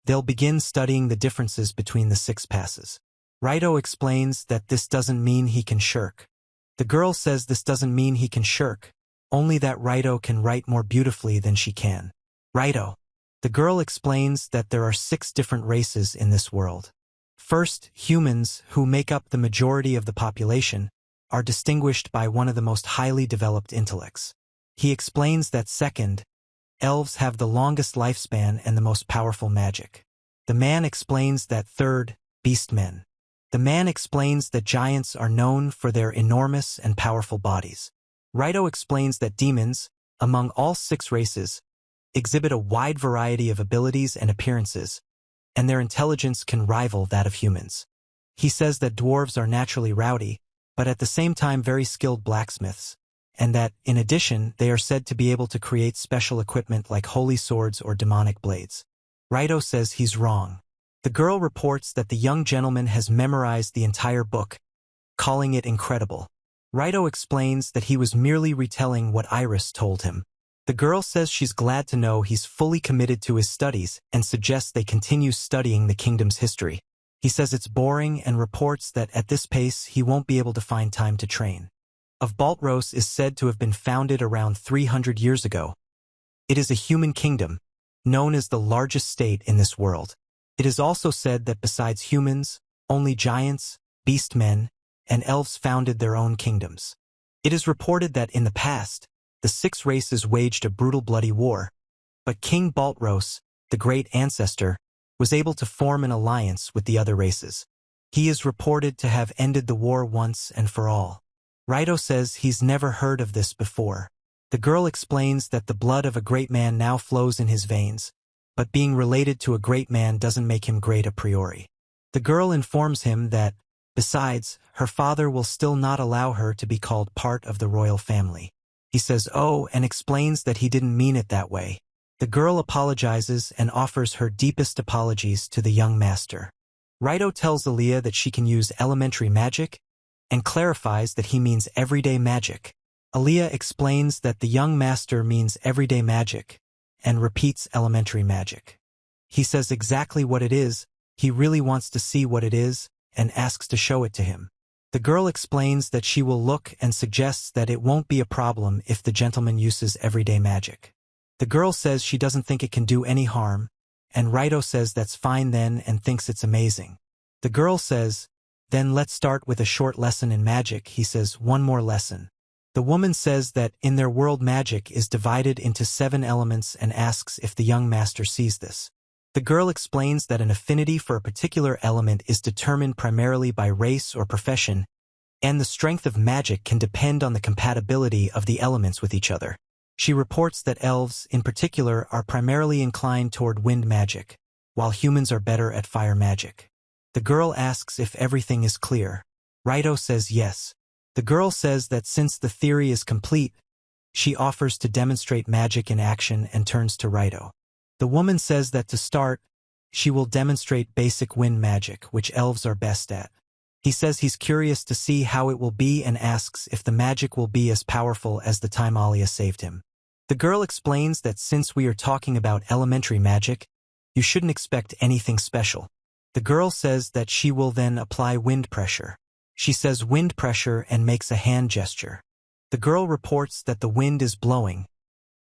they'll begin studying the differences between the 6 passes. Raito explains that this doesn't mean he can shirk. The girl says this doesn't mean he can shirk, only that Raito can write more beautifully than she can. Raito. The girl explains that there are 6 different races in this world. First, humans, who make up the majority of the population, are distinguished by one of the most highly developed intellects. He explains that second, elves have the longest lifespan and the most powerful magic. The man explains that third, beastmen. The man explains that giants are known for their enormous and powerful bodies. Raito explains that demons, among all 6 races, exhibit a wide variety of abilities and appearances, and their intelligence can rival that of humans. He says that dwarves are naturally rowdy, but at the same time very skilled blacksmiths, and that, in addition, they are said to be able to create special equipment like holy swords or demonic blades. Raito says he's wrong. The girl reports that the young gentleman has memorized the entire book, calling it incredible. Raito explains that he was merely retelling what Iris told him. The girl says she's glad to know he's fully committed to his studies and suggests they continue studying the kingdom's history. He says it's boring and reports that at this pace he won't be able to find time to train. Of Baltros is said to have been founded around 300 years ago. It is a human kingdom, known as the largest state in this world. It is also said that besides humans, only giants, beastmen, and elves founded their own kingdoms. It is reported that in the past, the 6 races waged a brutal bloody war, but King Baltros, the great ancestor, was able to form an alliance with the other races. He is reported to have ended the war once and for all. Raito says he's never heard of this before. The girl explains that the blood of a great man now flows in his veins, but being related to a great man doesn't make him great a priori. The girl informs him that, besides, her father will still not allow her to be called part of the royal family. He says oh and explains that he didn't mean it that way. The girl apologizes and offers her deepest apologies to the young master. Raito tells Aaliyah that she can use elementary magic and clarifies that he means everyday magic. Aaliyah explains that the young master means everyday magic and repeats elementary magic. He says exactly what it is, he really wants to see what it is, and asks to show it to him. The girl explains that she will look and suggests that it won't be a problem if the gentleman uses everyday magic. The girl says she doesn't think it can do any harm, and Raito says that's fine then and thinks it's amazing. The girl says, then let's start with a short lesson in magic. He says, one more lesson. The woman says that in their world magic is divided into 7 elements and asks if the young master sees this. The girl explains that an affinity for a particular element is determined primarily by race or profession, and the strength of magic can depend on the compatibility of the elements with each other. She reports that elves, in particular, are primarily inclined toward wind magic, while humans are better at fire magic. The girl asks if everything is clear. Raito says yes. The girl says that since the theory is complete, she offers to demonstrate magic in action and turns to Raito. The woman says that to start, she will demonstrate basic wind magic, which elves are best at. He says he's curious to see how it will be and asks if the magic will be as powerful as the time Alia saved him. The girl explains that since we are talking about elementary magic, you shouldn't expect anything special. The girl says that she will then apply wind pressure. She says wind pressure and makes a hand gesture. The girl reports that the wind is blowing,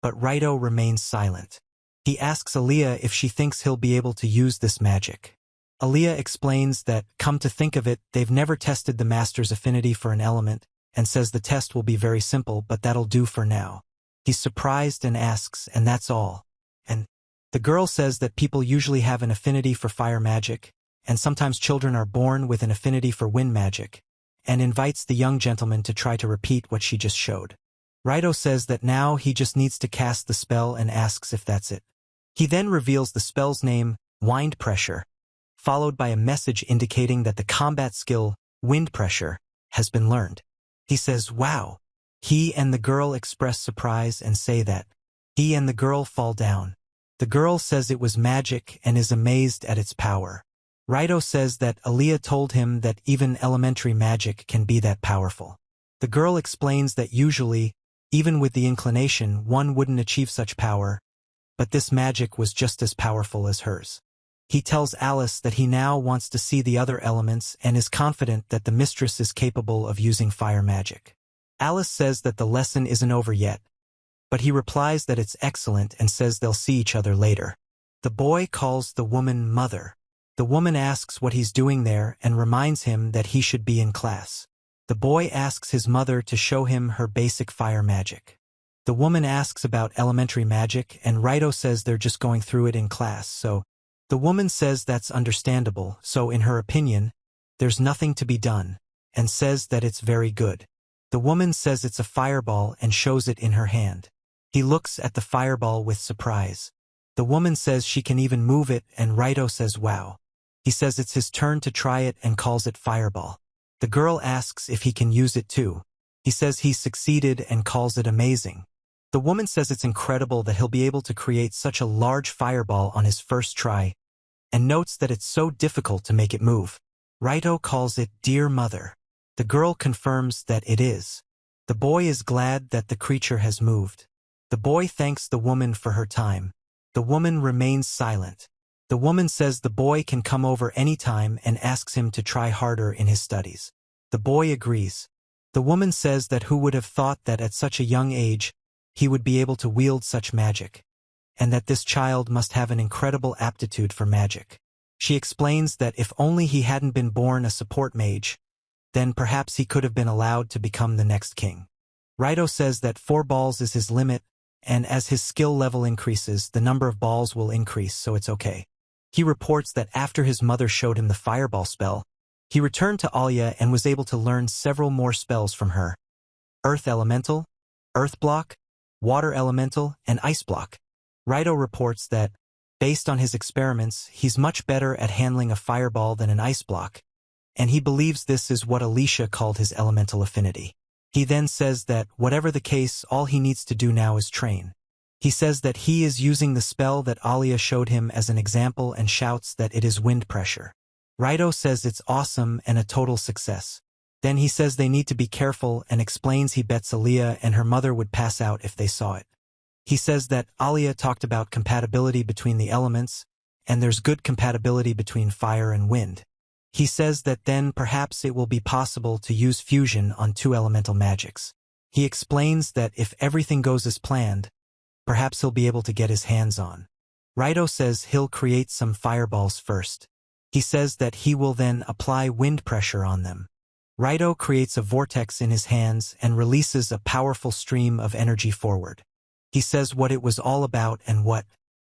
but Raito remains silent. He asks Aaliyah if she thinks he'll be able to use this magic. Aaliyah explains that, come to think of it, they've never tested the master's affinity for an element, and says the test will be very simple, but that'll do for now. He's surprised and asks, and that's all. And the girl says that people usually have an affinity for fire magic, and sometimes children are born with an affinity for wind magic, and invites the young gentleman to try to repeat what she just showed. Raito says that now he just needs to cast the spell and asks if that's it. He then reveals the spell's name, Wind Pressure, followed by a message indicating that the combat skill, Wind Pressure, has been learned. He says, wow. He and the girl express surprise and say that he and the girl fall down. The girl says it was magic and is amazed at its power. Raito says that Aaliyah told him that even elementary magic can be that powerful. The girl explains that usually, even with the inclination, one wouldn't achieve such power, but this magic was just as powerful as hers. He tells Alice that he now wants to see the other elements and is confident that the mistress is capable of using fire magic. Alice says that the lesson isn't over yet, but he replies that it's excellent and says they'll see each other later. The boy calls the woman mother. The woman asks what he's doing there and reminds him that he should be in class. The boy asks his mother to show him her basic fire magic. The woman asks about elementary magic and Raito says they're just going through it in class, so the woman says that's understandable, so in her opinion, there's nothing to be done, and says that it's very good. The woman says it's a fireball and shows it in her hand. He looks at the fireball with surprise. The woman says she can even move it and Raito says wow. He says it's his turn to try it and calls it fireball. The girl asks if he can use it too. He says he's succeeded and calls it amazing. The woman says it's incredible that he'll be able to create such a large fireball on his first try, and notes that it's so difficult to make it move. Raito calls it Dear Mother. The girl confirms that it is. The boy is glad that the creature has moved. The The boy thanks the woman for her time. The woman remains silent. The woman says the boy can come over anytime and asks him to try harder in his studies. The boy agrees. The woman says that who would have thought that at such a young age he would be able to wield such magic, and that this child must have an incredible aptitude for magic. She explains that if only he hadn't been born a support mage, then perhaps he could have been allowed to become the next king. Raito says that 4 balls is his limit, and as his skill level increases, the number of balls will increase, so it's okay. He reports that after his mother showed him the fireball spell, he returned to Alia and was able to learn several more spells from her. Earth Elemental, Earth Block, Water Elemental, and Ice Block. Raito reports that, based on his experiments, he's much better at handling a fireball than an ice block, and he believes this is what Alicia called his elemental affinity. He then says that, whatever the case, all he needs to do now is train. He says that he is using the spell that Alia showed him as an example and shouts that it is wind pressure. Raito says it's awesome and a total success. Then he says they need to be careful and explains he bets Alia and her mother would pass out if they saw it. He says that Alia talked about compatibility between the elements, and there's good compatibility between fire and wind. He says that then perhaps it will be possible to use fusion on 2 elemental magics. He explains that if everything goes as planned, perhaps he'll be able to get his hands on. Raito says he'll create some fireballs first. He says that he will then apply wind pressure on them. Raito creates a vortex in his hands and releases a powerful stream of energy forward. He says what it was all about and what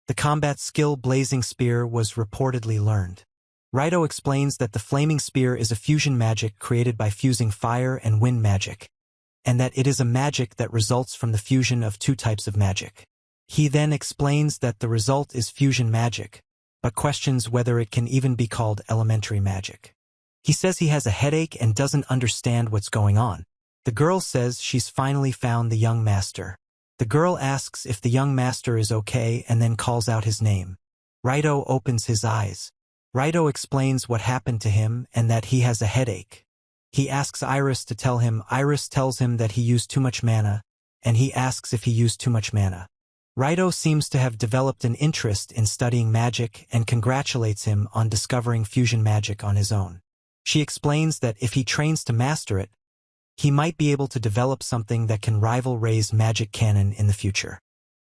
the combat skill Blazing Spear was reportedly learned. Raito explains that the Flaming Spear is a fusion magic created by fusing fire and wind magic, and that it is a magic that results from the fusion of 2 types of magic. He then explains that the result is fusion magic, but questions whether it can even be called elementary magic. He says he has a headache and doesn't understand what's going on. The girl says she's finally found the young master. The girl asks if the young master is okay and then calls out his name. Raito opens his eyes. Raito explains what happened to him and that he has a headache. He asks Iris to tell him. Iris tells him that he used too much mana, and he asks if he used too much mana. Raito seems to have developed an interest in studying magic and congratulates him on discovering fusion magic on his own. She explains that if he trains to master it, he might be able to develop something that can rival Rei's magic canon in the future.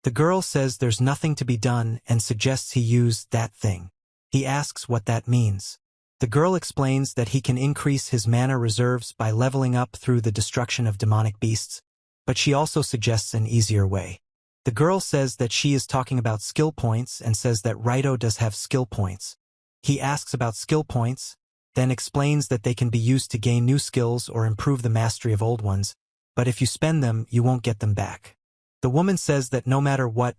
The girl says there's nothing to be done and suggests he use that thing. He asks what that means. The girl explains that he can increase his mana reserves by leveling up through the destruction of demonic beasts, but she also suggests an easier way. The girl says that she is talking about skill points and says that Raito does have skill points. He asks about skill points, then explains that they can be used to gain new skills or improve the mastery of old ones, but if you spend them, you won't get them back. The woman says that no matter what,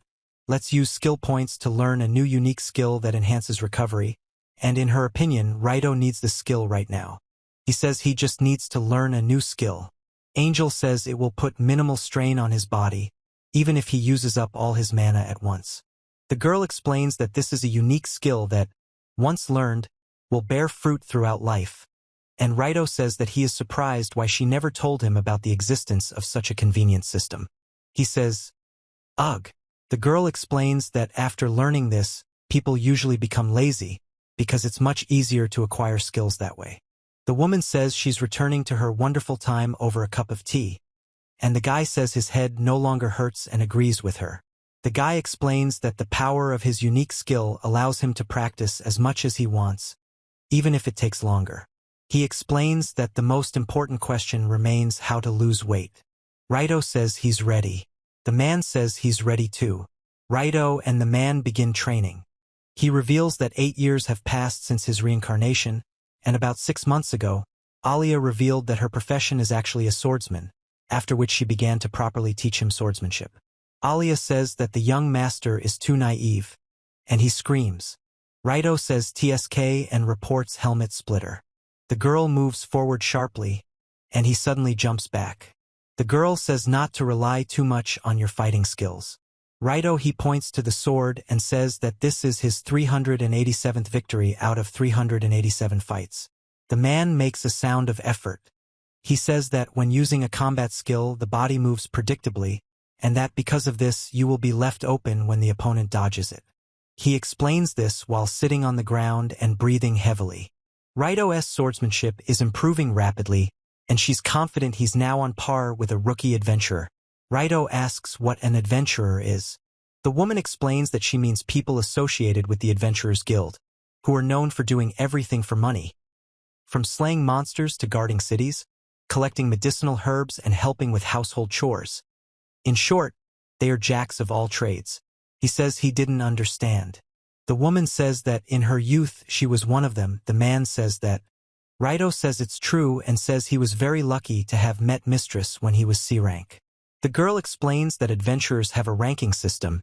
let's use skill points to learn a new unique skill that enhances recovery, and in her opinion, Raito needs the skill right now. He says he just needs to learn a new skill. Angel says it will put minimal strain on his body, even if he uses up all his mana at once. The girl explains that this is a unique skill that, once learned, will bear fruit throughout life. And Raito says that he is surprised why she never told him about the existence of such a convenient system. He says, "Ugh." The girl explains that after learning this, people usually become lazy, because it's much easier to acquire skills that way. The woman says she's returning to her wonderful time over a cup of tea, and the guy says his head no longer hurts and agrees with her. The guy explains that the power of his unique skill allows him to practice as much as he wants, even if it takes longer. He explains that the most important question remains how to lose weight. Raito says he's ready. The man says he's ready too. Raito and the man begin training. He reveals that 8 years have passed since his reincarnation, and about 6 months ago, Alia revealed that her profession is actually a swordsman, after which she began to properly teach him swordsmanship. Alia says that the young master is too naive, and he screams. Raito says TSK and reports helmet splitter. The girl moves forward sharply, and he suddenly jumps back. The girl says not to rely too much on your fighting skills. Raito he points to the sword and says that this is his 387th victory out of 387 fights. The man makes a sound of effort. He says that when using a combat skill the body moves predictably, and that because of this you will be left open when the opponent dodges it. He explains this while sitting on the ground and breathing heavily. Raito's swordsmanship is improving rapidly, and she's confident he's now on par with a rookie adventurer. Raito asks what an adventurer is. The woman explains that she means people associated with the Adventurers Guild, who are known for doing everything for money. From slaying monsters to guarding cities, collecting medicinal herbs and helping with household chores. In short, they are jacks of all trades. He says he didn't understand. The woman says that in her youth she was one of them. The man says that. Raito says it's true and says he was very lucky to have met Mistress when he was C rank. The girl explains that adventurers have a ranking system,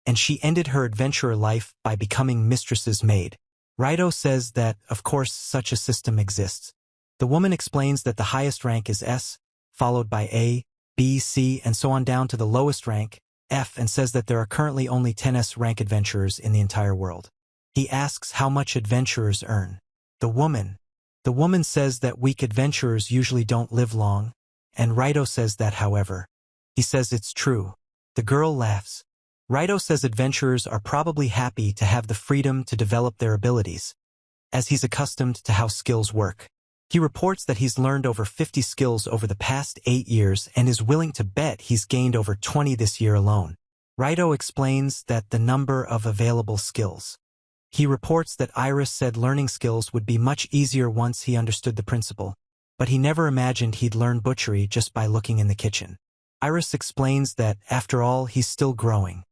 and she ended her adventurer life by becoming Mistress's maid. Raito says that, of course, such a system exists. The woman explains that the highest rank is S, followed by A, B, C, and so on down to the lowest rank, F, and says that there are currently only 10 S rank adventurers in the entire world. He asks how much adventurers earn. The woman says that weak adventurers usually don't live long, and Raito says that however. He says it's true. The girl laughs. Raito says adventurers are probably happy to have the freedom to develop their abilities, as he's accustomed to how skills work. He reports that he's learned over 50 skills over the past 8 years and is willing to bet he's gained over 20 this year alone. Raito explains that the number of available skills. He reports that Iris said learning skills would be much easier once he understood the principle, but he never imagined he'd learn butchery just by looking in the kitchen. Iris explains that, after all, he's still growing.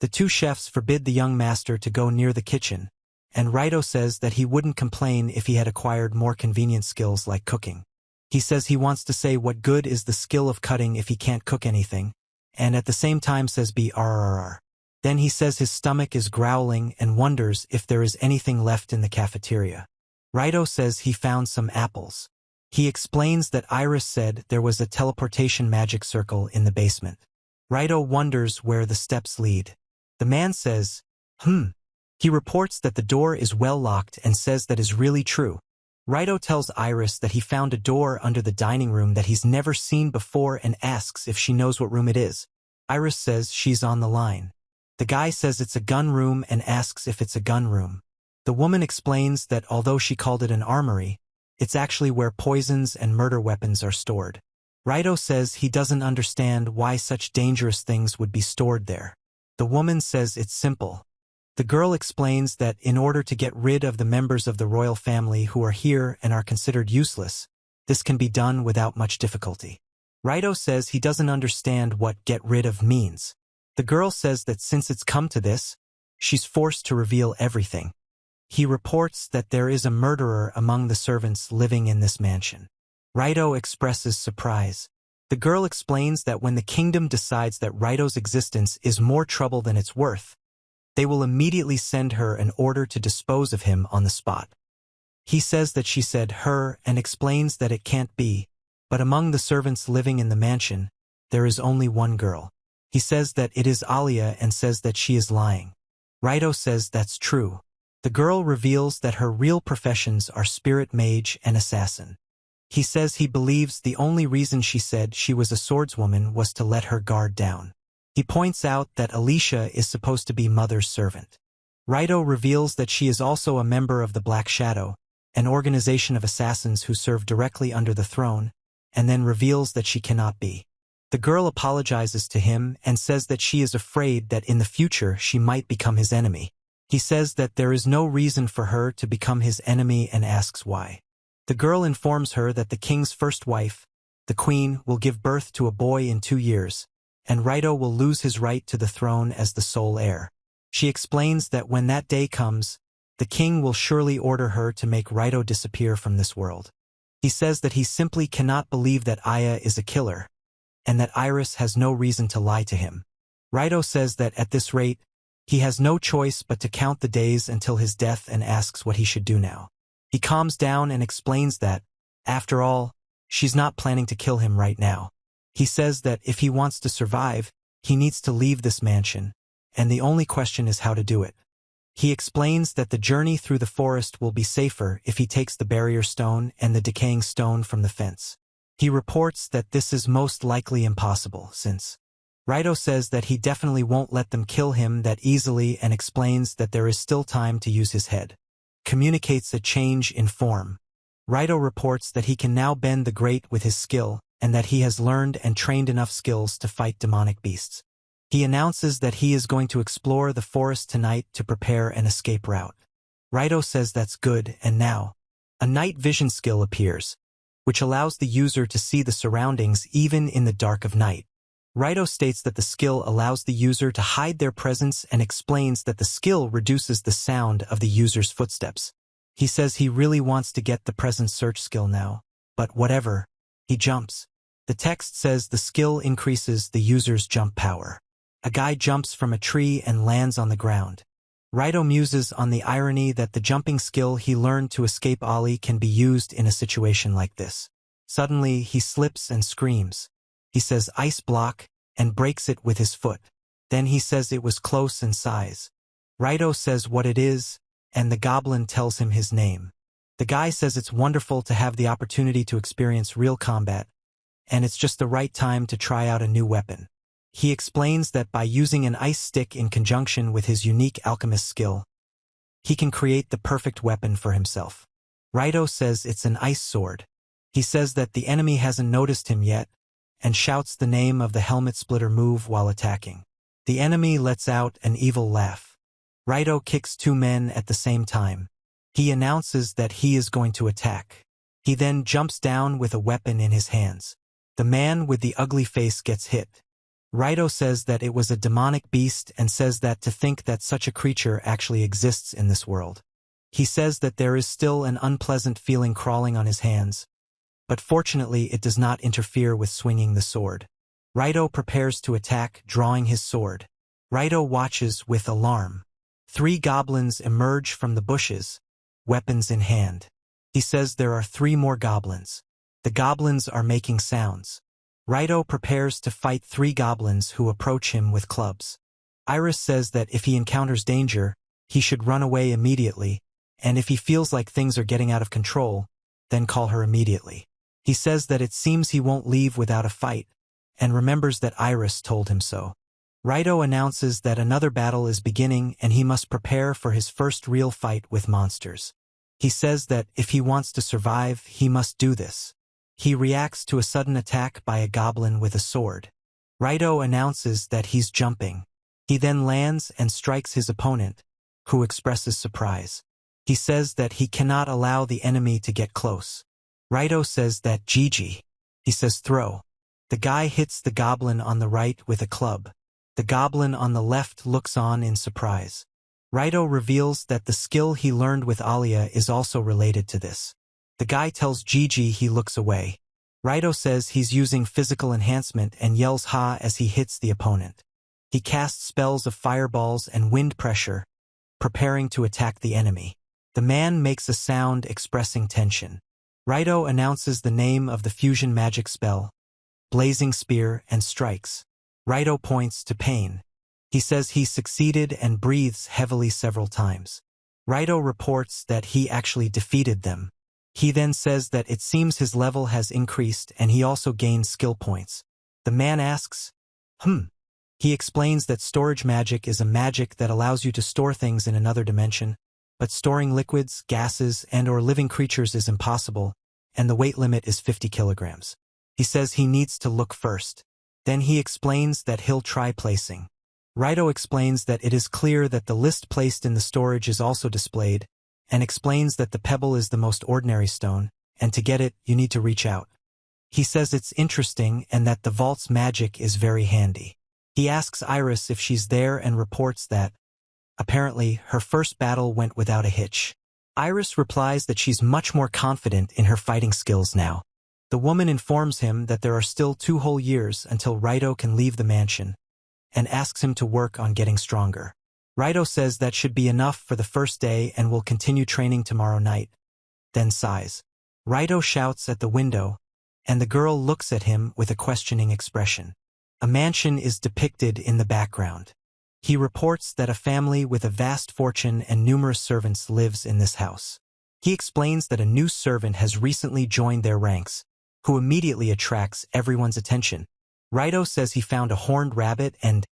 The two chefs forbid the young master to go near the kitchen, and Raito says that he wouldn't complain if he had acquired more convenient skills like cooking. He says he wants to say what good is the skill of cutting if he can't cook anything, and at the same time says brrrr. Then he says his stomach is growling and wonders if there is anything left in the cafeteria. Raito says he found some apples. He explains that Iris said there was a teleportation magic circle in the basement. Raito wonders where the steps lead. The man says, He reports that the door is well locked and says that is really true. Raito tells Iris that he found a door under the dining room that he's never seen before and asks if she knows what room it is. Iris says she's on the line. The guy says it's a gun room and asks if it's a gun room. The woman explains that although she called it an armory, it's actually where poisons and murder weapons are stored. Raito says he doesn't understand why such dangerous things would be stored there. The woman says it's simple. The girl explains that in order to get rid of the members of the royal family who are here and are considered useless, this can be done without much difficulty. Raito says he doesn't understand what get rid of means. The girl says that since it's come to this, she's forced to reveal everything. He reports that there is a murderer among the servants living in this mansion. Raito expresses surprise. The girl explains that when the kingdom decides that Raito's existence is more trouble than it's worth, they will immediately send her an order to dispose of him on the spot. He says that she said her and explains that it can't be, but among the servants living in the mansion, there is only one girl. He says that it is Alia and says that she is lying. Raito says that's true. The girl reveals that her real professions are spirit mage and assassin. He says he believes the only reason she said she was a swordswoman was to let her guard down. He points out that Alicia is supposed to be Mother's servant. Raito reveals that she is also a member of the Black Shadow, an organization of assassins who serve directly under the throne, and then reveals that she cannot be. The girl apologizes to him and says that she is afraid that in the future she might become his enemy. He says that there is no reason for her to become his enemy and asks why. The girl informs her that the king's first wife, the queen, will give birth to a boy in 2 years, and Raito will lose his right to the throne as the sole heir. She explains that when that day comes, the king will surely order her to make Raito disappear from this world. He says that he simply cannot believe that Aya is a killer, and that Iris has no reason to lie to him. Raito says that at this rate, he has no choice but to count the days until his death and asks what he should do now. He calms down and explains that, after all, she's not planning to kill him right now. He says that if he wants to survive, he needs to leave this mansion, and the only question is how to do it. He explains that the journey through the forest will be safer if he takes the barrier stone and the decaying stone from the fence. He reports that this is most likely impossible since Raito says that he definitely won't let them kill him that easily and explains that there is still time to use his head. Communicates a change in form. Raito reports that he can now bend the great with his skill, and that he has learned and trained enough skills to fight demonic beasts. He announces that he is going to explore the forest tonight to prepare an escape route. Raito says that's good, and now, a night vision skill appears, which allows the user to see the surroundings even in the dark of night. Raito states that the skill allows the user to hide their presence and explains that the skill reduces the sound of the user's footsteps. He says he really wants to get the presence search skill now, but whatever, he jumps. The text says the skill increases the user's jump power. A guy jumps from a tree and lands on the ground. Raito muses on the irony that the jumping skill he learned to escape Ali can be used in a situation like this. Suddenly, he slips and screams. He says ice block and breaks it with his foot. Then he says it was close in size. Raito says what it is, and the goblin tells him his name. The guy says it's wonderful to have the opportunity to experience real combat, and it's just the right time to try out a new weapon. He explains that by using an ice stick in conjunction with his unique alchemist skill, he can create the perfect weapon for himself. Raito says it's an ice sword. He says that the enemy hasn't noticed him yet, and shouts the name of the helmet splitter move while attacking. The enemy lets out an evil laugh. Raito kicks two men at the same time. He announces that he is going to attack. He then jumps down with a weapon in his hands. The man with the ugly face gets hit. Raito says that it was a demonic beast and says that to think that such a creature actually exists in this world. He says that there is still an unpleasant feeling crawling on his hands, but fortunately it does not interfere with swinging the sword. Raito prepares to attack, drawing his sword. Raito watches with alarm. 3 goblins emerge from the bushes, weapons in hand. He says there are 3 more goblins. The goblins are making sounds. Raito prepares to fight 3 goblins who approach him with clubs. Iris says that if he encounters danger, he should run away immediately, and if he feels like things are getting out of control, then call her immediately. He says that it seems he won't leave without a fight, and remembers that Iris told him so. Raito announces that another battle is beginning and he must prepare for his first real fight with monsters. He says that if he wants to survive, he must do this. He reacts to a sudden attack by a goblin with a sword. Raito announces that he's jumping. He then lands and strikes his opponent, who expresses surprise. He says that he cannot allow the enemy to get close. Raito says that GG. He says throw. The guy hits the goblin on the right with a club. The goblin on the left looks on in surprise. Raito reveals that the skill he learned with Alia is also related to this. The guy tells Gigi he looks away. Raito says he's using physical enhancement and yells ha as he hits the opponent. He casts spells of fireballs and wind pressure, preparing to attack the enemy. The man makes a sound expressing tension. Raito announces the name of the fusion magic spell, Blazing Spear, and strikes. Raito points to pain. He says he succeeded and breathes heavily several times. Raito reports that he actually defeated them. He then says that it seems his level has increased and he also gained skill points. The man asks, He explains that storage magic is a magic that allows you to store things in another dimension, but storing liquids, gases, and/or living creatures is impossible, and the weight limit is 50 kilograms. He says he needs to look first. Then he explains that he'll try placing. Raito explains that it is clear that the list placed in the storage is also displayed, and explains that the pebble is the most ordinary stone, and to get it, you need to reach out. He says it's interesting and that the vault's magic is very handy. He asks Iris if she's there and reports that, apparently, her first battle went without a hitch. Iris replies that she's much more confident in her fighting skills now. The woman informs him that there are still 2 whole years until Raito can leave the mansion, and asks him to work on getting stronger. Raito says that should be enough for the first day and will continue training tomorrow night, then sighs. Raito shouts at the window, and the girl looks at him with a questioning expression. A mansion is depicted in the background. He reports that a family with a vast fortune and numerous servants lives in this house. He explains that a new servant has recently joined their ranks, who immediately attracts everyone's attention. Raito says he found a horned rabbit and,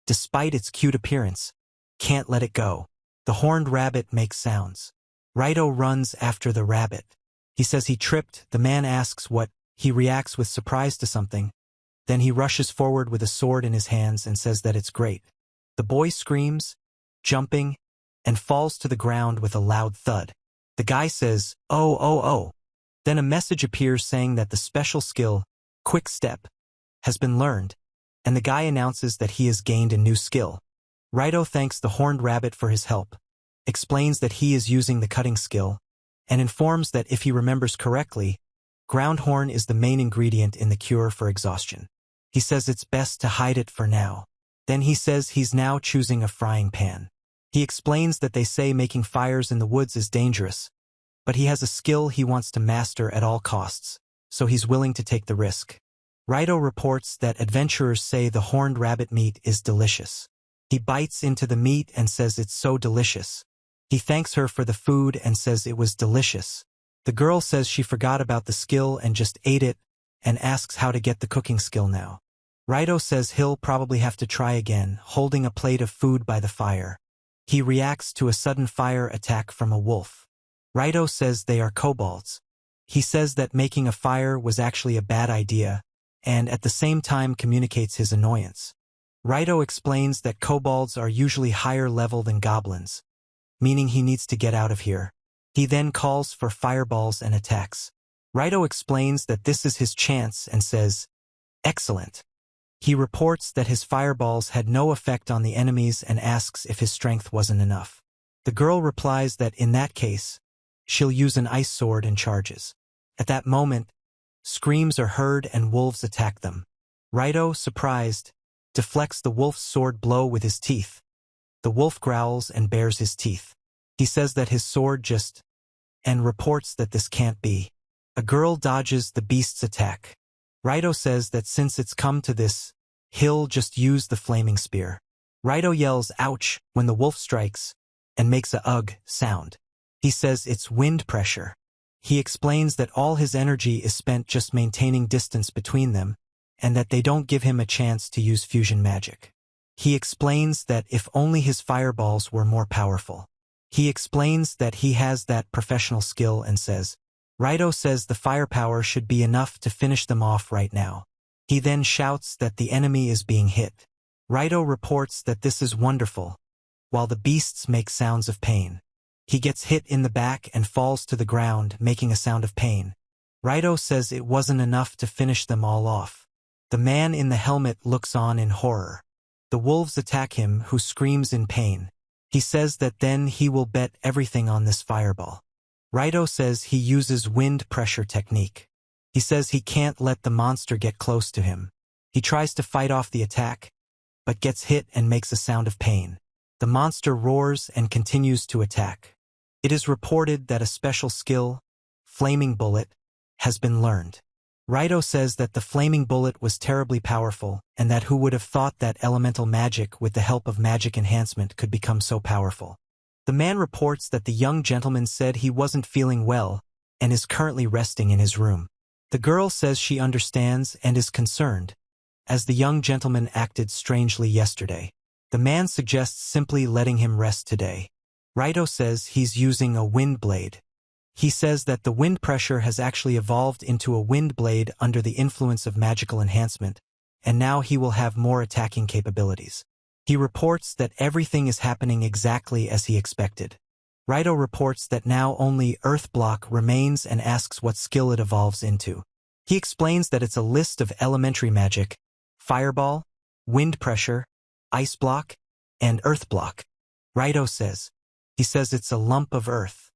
despite its cute appearance, can't let it go. The horned rabbit makes sounds. Raito runs after the rabbit. He says he tripped. The man asks what. He reacts with surprise to something. Then he rushes forward with a sword in his hands and says that it's great. The boy screams, jumping, and falls to the ground with a loud thud. The guy says, "Oh, oh, oh." Then a message appears saying that the special skill, Quick Step, has been learned, and the guy announces that he has gained a new skill. Raito thanks the horned rabbit for his help, explains that he is using the cutting skill, and informs that if he remembers correctly, ground horn is the main ingredient in the cure for exhaustion. He says it's best to hide it for now. Then he says he's now choosing a frying pan. He explains that they say making fires in the woods is dangerous, but he has a skill he wants to master at all costs, so he's willing to take the risk. Raito reports that adventurers say the horned rabbit meat is delicious. He bites into the meat and says it's so delicious. He thanks her for the food and says it was delicious. The girl says she forgot about the skill and just ate it, and asks how to get the cooking skill now. Raito says he'll probably have to try again, holding a plate of food by the fire. He reacts to a sudden fire attack from a wolf. Raito says they are kobolds. He says that making a fire was actually a bad idea, and at the same time communicates his annoyance. Raito explains that kobolds are usually higher level than goblins, meaning he needs to get out of here. He then calls for fireballs and attacks. Raito explains that this is his chance and says, "Excellent." He reports that his fireballs had no effect on the enemies and asks if his strength wasn't enough. The girl replies that in that case, she'll use an ice sword and charges. At that moment, screams are heard and wolves attack them. Raito, surprised, deflects the wolf's sword blow with his teeth. The wolf growls and bares his teeth. He says that his sword and reports that this can't be. A girl dodges the beast's attack. Raito says that since it's come to this, he'll just use the flaming spear. Raito yells ouch when the wolf strikes and makes a ugh sound. He says it's wind pressure. He explains that all his energy is spent just maintaining distance between them, and that they don't give him a chance to use fusion magic. He explains that if only his fireballs were more powerful. He explains that he has that professional skill and says, Raito says the firepower should be enough to finish them off right now. He then shouts that the enemy is being hit. Raito reports that this is wonderful, while the beasts make sounds of pain. He gets hit in the back and falls to the ground, making a sound of pain. Raito says it wasn't enough to finish them all off. The man in the helmet looks on in horror. The wolves attack him, who screams in pain. He says that then he will bet everything on this fireball. Raito says he uses wind pressure technique. He says he can't let the monster get close to him. He tries to fight off the attack, but gets hit and makes a sound of pain. The monster roars and continues to attack. It is reported that a special skill, Flaming Bullet, has been learned. Raito says that the Flaming Bullet was terribly powerful, and that who would have thought that elemental magic with the help of magic enhancement could become so powerful. The man reports that the young gentleman said he wasn't feeling well and is currently resting in his room. The girl says she understands and is concerned, as the young gentleman acted strangely yesterday. The man suggests simply letting him rest today. Raito says he's using a wind blade. He says that the wind pressure has actually evolved into a wind blade under the influence of magical enhancement, and now he will have more attacking capabilities. He reports that everything is happening exactly as he expected. Raito reports that now only Earth Block remains and asks what skill it evolves into. He explains that it's a list of elementary magic, Fireball, Wind Pressure, Ice Block, and Earth Block. Raito says. He says it's a lump of earth.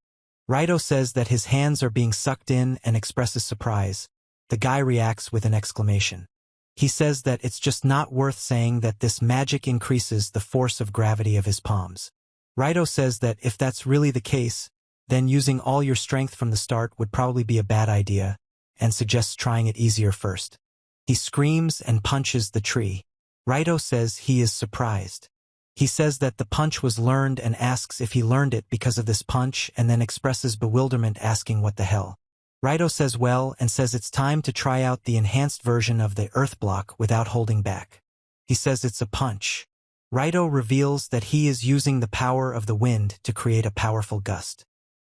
Raito says that his hands are being sucked in and expresses surprise. The guy reacts with an exclamation. He says that it's just not worth saying that this magic increases the force of gravity of his palms. Raito says that if that's really the case, then using all your strength from the start would probably be a bad idea, and suggests trying it easier first. He screams and punches the tree. Raito says he is surprised. He says that the punch was learned and asks if he learned it because of this punch, and then expresses bewilderment asking what the hell. Raito says well and says it's time to try out the enhanced version of the earth block without holding back. He says it's a punch. Raito reveals that he is using the power of the wind to create a powerful gust.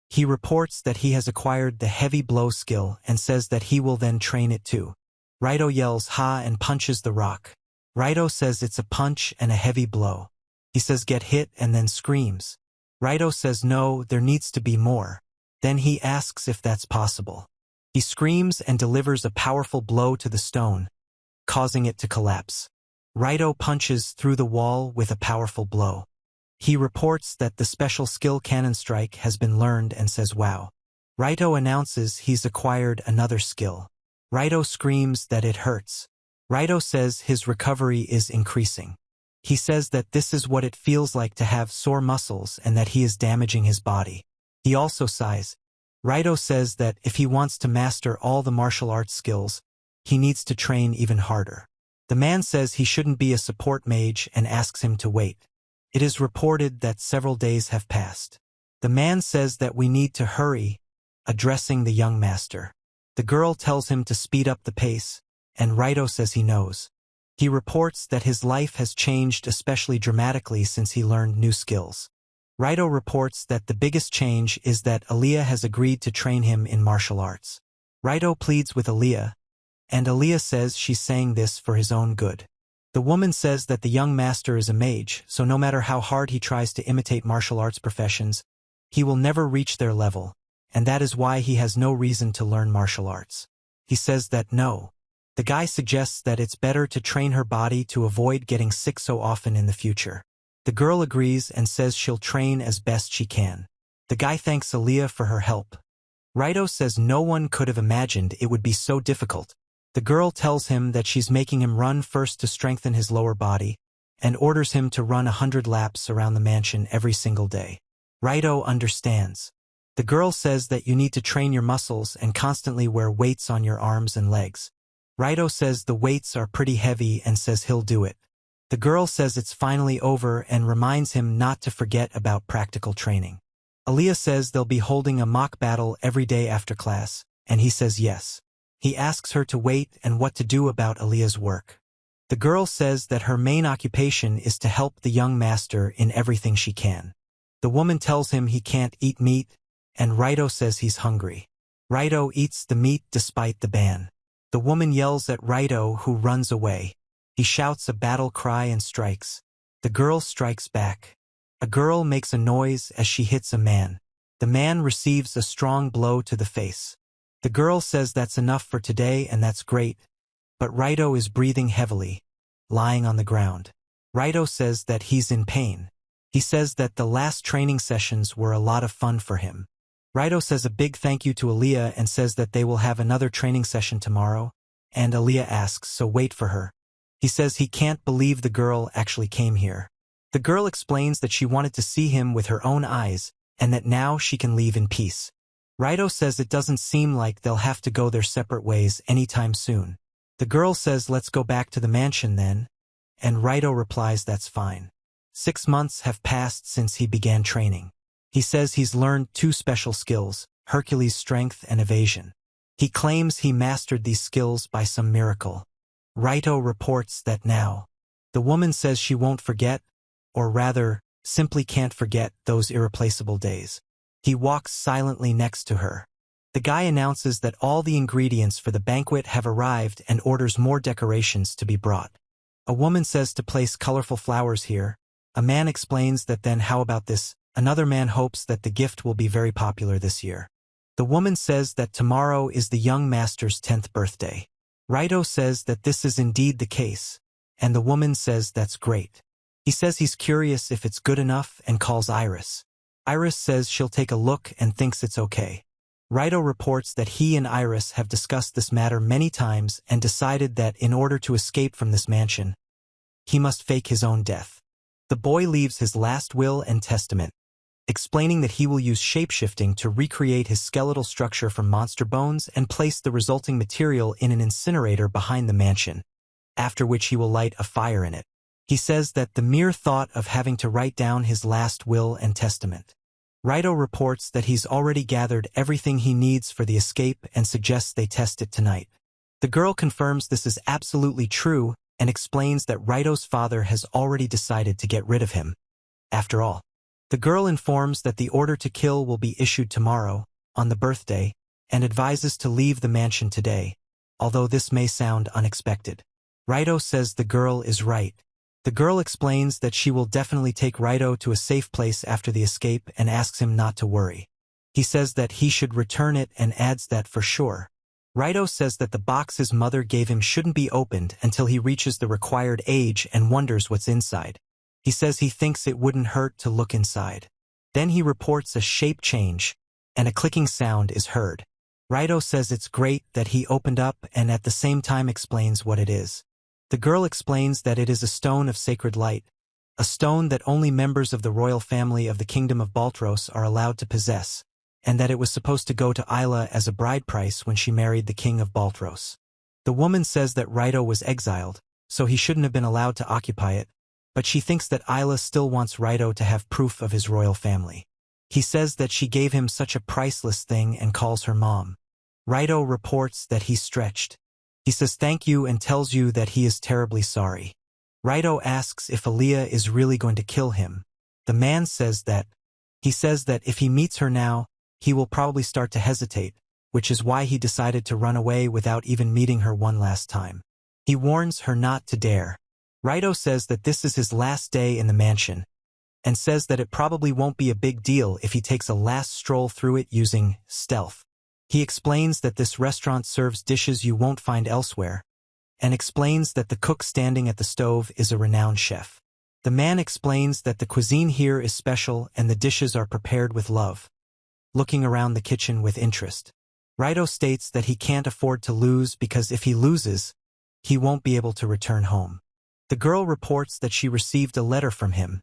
He reports that he has acquired the heavy blow skill and says that he will then train it too. Raito yells ha and punches the rock. Raito says it's a punch and a heavy blow. He says get hit and then screams. Raito says no, there needs to be more. Then he asks if that's possible. He screams and delivers a powerful blow to the stone, causing it to collapse. Raito punches through the wall with a powerful blow. He reports that the special skill cannon strike has been learned and says wow. Raito announces he's acquired another skill. Raito screams that it hurts. Raito says his recovery is increasing. He says that this is what it feels like to have sore muscles and that he is damaging his body. He also sighs. Raito says that if he wants to master all the martial arts skills, he needs to train even harder. The man says he shouldn't be a support mage and asks him to wait. It is reported that several days have passed. The man says that we need to hurry, addressing the young master. The girl tells him to speed up the pace, and Raito says he knows. He reports that his life has changed especially dramatically since he learned new skills. Raito reports that the biggest change is that Aaliyah has agreed to train him in martial arts. Raito pleads with Aaliyah, and Aaliyah says she's saying this for his own good. The woman says that the young master is a mage, so no matter how hard he tries to imitate martial arts professions, he will never reach their level, and that is why he has no reason to learn martial arts. He says that no. The guy suggests that it's better to train her body to avoid getting sick so often in the future. The girl agrees and says she'll train as best she can. The guy thanks Aaliyah for her help. Raito says no one could have imagined it would be so difficult. The girl tells him that she's making him run first to strengthen his lower body, and orders him to run 100 laps around the mansion every single day. Raito understands. The girl says that you need to train your muscles and constantly wear weights on your arms and legs. Raito says the weights are pretty heavy and says he'll do it. The girl says it's finally over and reminds him not to forget about practical training. Aaliyah says they'll be holding a mock battle every day after class, and he says yes. He asks her to wait and what to do about Aaliyah's work. The girl says that her main occupation is to help the young master in everything she can. The woman tells him he can't eat meat, and Raito says he's hungry. Raito eats the meat despite the ban. The woman yells at Raito, who runs away. He shouts a battle cry and strikes. The girl strikes back. A girl makes a noise as she hits a man. The man receives a strong blow to the face. The girl says that's enough for today and that's great, but Raito is breathing heavily, lying on the ground. Raito says that he's in pain. He says that the last training sessions were a lot of fun for him. Raito says a big thank you to Aaliyah and says that they will have another training session tomorrow, and Aaliyah asks, so wait for her. He says he can't believe the girl actually came here. The girl explains that she wanted to see him with her own eyes, and that now she can leave in peace. Raito says it doesn't seem like they'll have to go their separate ways anytime soon. The girl says let's go back to the mansion then, and Raito replies that's fine. 6 months have passed since he began training. He says he's learned 2 special skills, Hercules' strength and evasion. He claims he mastered these skills by some miracle. Raito reports that now. The woman says she won't forget, or rather, simply can't forget those irreplaceable days. He walks silently next to her. The guy announces that all the ingredients for the banquet have arrived and orders more decorations to be brought. A woman says to place colorful flowers here. A man explains that then how about this? Another man hopes that the gift will be very popular this year. The woman says that tomorrow is the young master's 10th birthday. Raito says that this is indeed the case, and the woman says that's great. He says he's curious if it's good enough and calls Iris. Iris says she'll take a look and thinks it's okay. Raito reports that he and Iris have discussed this matter many times and decided that in order to escape from this mansion, he must fake his own death. The boy leaves his last will and testament, explaining that he will use shapeshifting to recreate his skeletal structure from monster bones and place the resulting material in an incinerator behind the mansion, after which he will light a fire in it. He says that the mere thought of having to write down his last will and testament Raito reports that he's already gathered everything he needs for the escape and suggests they test it tonight. The girl confirms this is absolutely true and explains that Raito's father has already decided to get rid of him. After all, the girl informs that the order to kill will be issued tomorrow, on the birthday, and advises to leave the mansion today, although this may sound unexpected. Raito says the girl is right. The girl explains that she will definitely take Raito to a safe place after the escape and asks him not to worry. He says that he should return it and adds that for sure. Raito says that the box his mother gave him shouldn't be opened until he reaches the required age and wonders what's inside. He says he thinks it wouldn't hurt to look inside. Then he reports a shape change, and a clicking sound is heard. Raito says it's great that he opened up and at the same time explains what it is. The girl explains that it is a stone of sacred light, a stone that only members of the royal family of the kingdom of Baltros are allowed to possess, and that it was supposed to go to Isla as a bride price when she married the king of Baltros. The woman says that Raito was exiled, so he shouldn't have been allowed to occupy it, but she thinks that Isla still wants Raito to have proof of his royal family. He says that she gave him such a priceless thing and calls her mom. Raito reports that he's stretched. He says thank you and tells you that he is terribly sorry. Raito asks if Aaliyah is really going to kill him. The man says that. He says that if he meets her now, he will probably start to hesitate, which is why he decided to run away without even meeting her one last time. He warns her not to dare. Raito says that this is his last day in the mansion, and says that it probably won't be a big deal if he takes a last stroll through it using stealth. He explains that this restaurant serves dishes you won't find elsewhere, and explains that the cook standing at the stove is a renowned chef. The man explains that the cuisine here is special and the dishes are prepared with love. Looking around the kitchen with interest, Raito states that he can't afford to lose because if he loses, he won't be able to return home. The girl reports that she received a letter from him,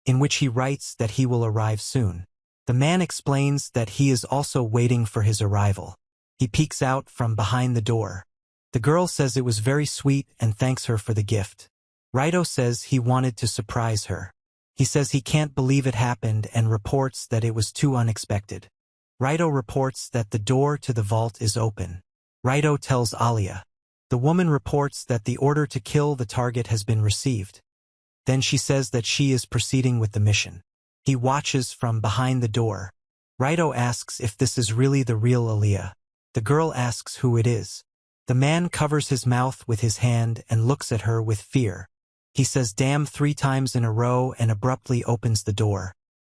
in which he writes that he will arrive soon. The man explains that he is also waiting for his arrival. He peeks out from behind the door. The girl says it was very sweet and thanks her for the gift. Raito says he wanted to surprise her. He says he can't believe it happened and reports that it was too unexpected. Raito reports that the door to the vault is open. Raito tells Alia. The woman reports that the order to kill the target has been received. Then she says that she is proceeding with the mission. He watches from behind the door. Raito asks if this is really the real Aaliyah. The girl asks who it is. The man covers his mouth with his hand and looks at her with fear. He says damn 3 times in a row and abruptly opens the door.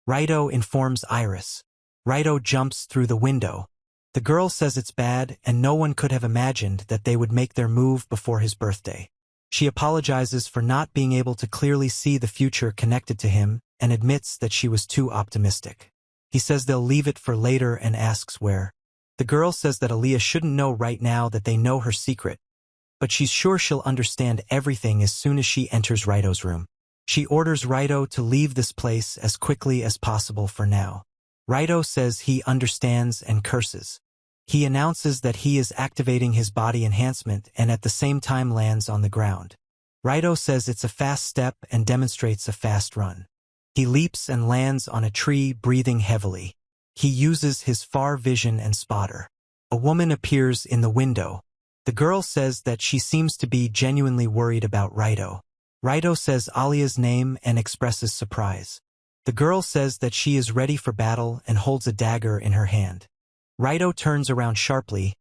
Raito informs Iris. Raito jumps through the window. The girl says it's bad and no one could have imagined that they would make their move before his birthday. She apologizes for not being able to clearly see the future connected to him and admits that she was too optimistic. He says they'll leave it for later and asks where. The girl says that Aaliyah shouldn't know right now that they know her secret, but she's sure she'll understand everything as soon as she enters Raito's room. She orders Raito to leave this place as quickly as possible for now. Raito says he understands and curses. He announces that he is activating his body enhancement and at the same time lands on the ground. Raito says it's a fast step and demonstrates a fast run. He leaps and lands on a tree, breathing heavily. He uses his far vision and spotter. A woman appears in the window. The girl says that she seems to be genuinely worried about Raito. Raito says Alia's name and expresses surprise. The girl says that she is ready for battle and holds a dagger in her hand. Raito turns around sharply,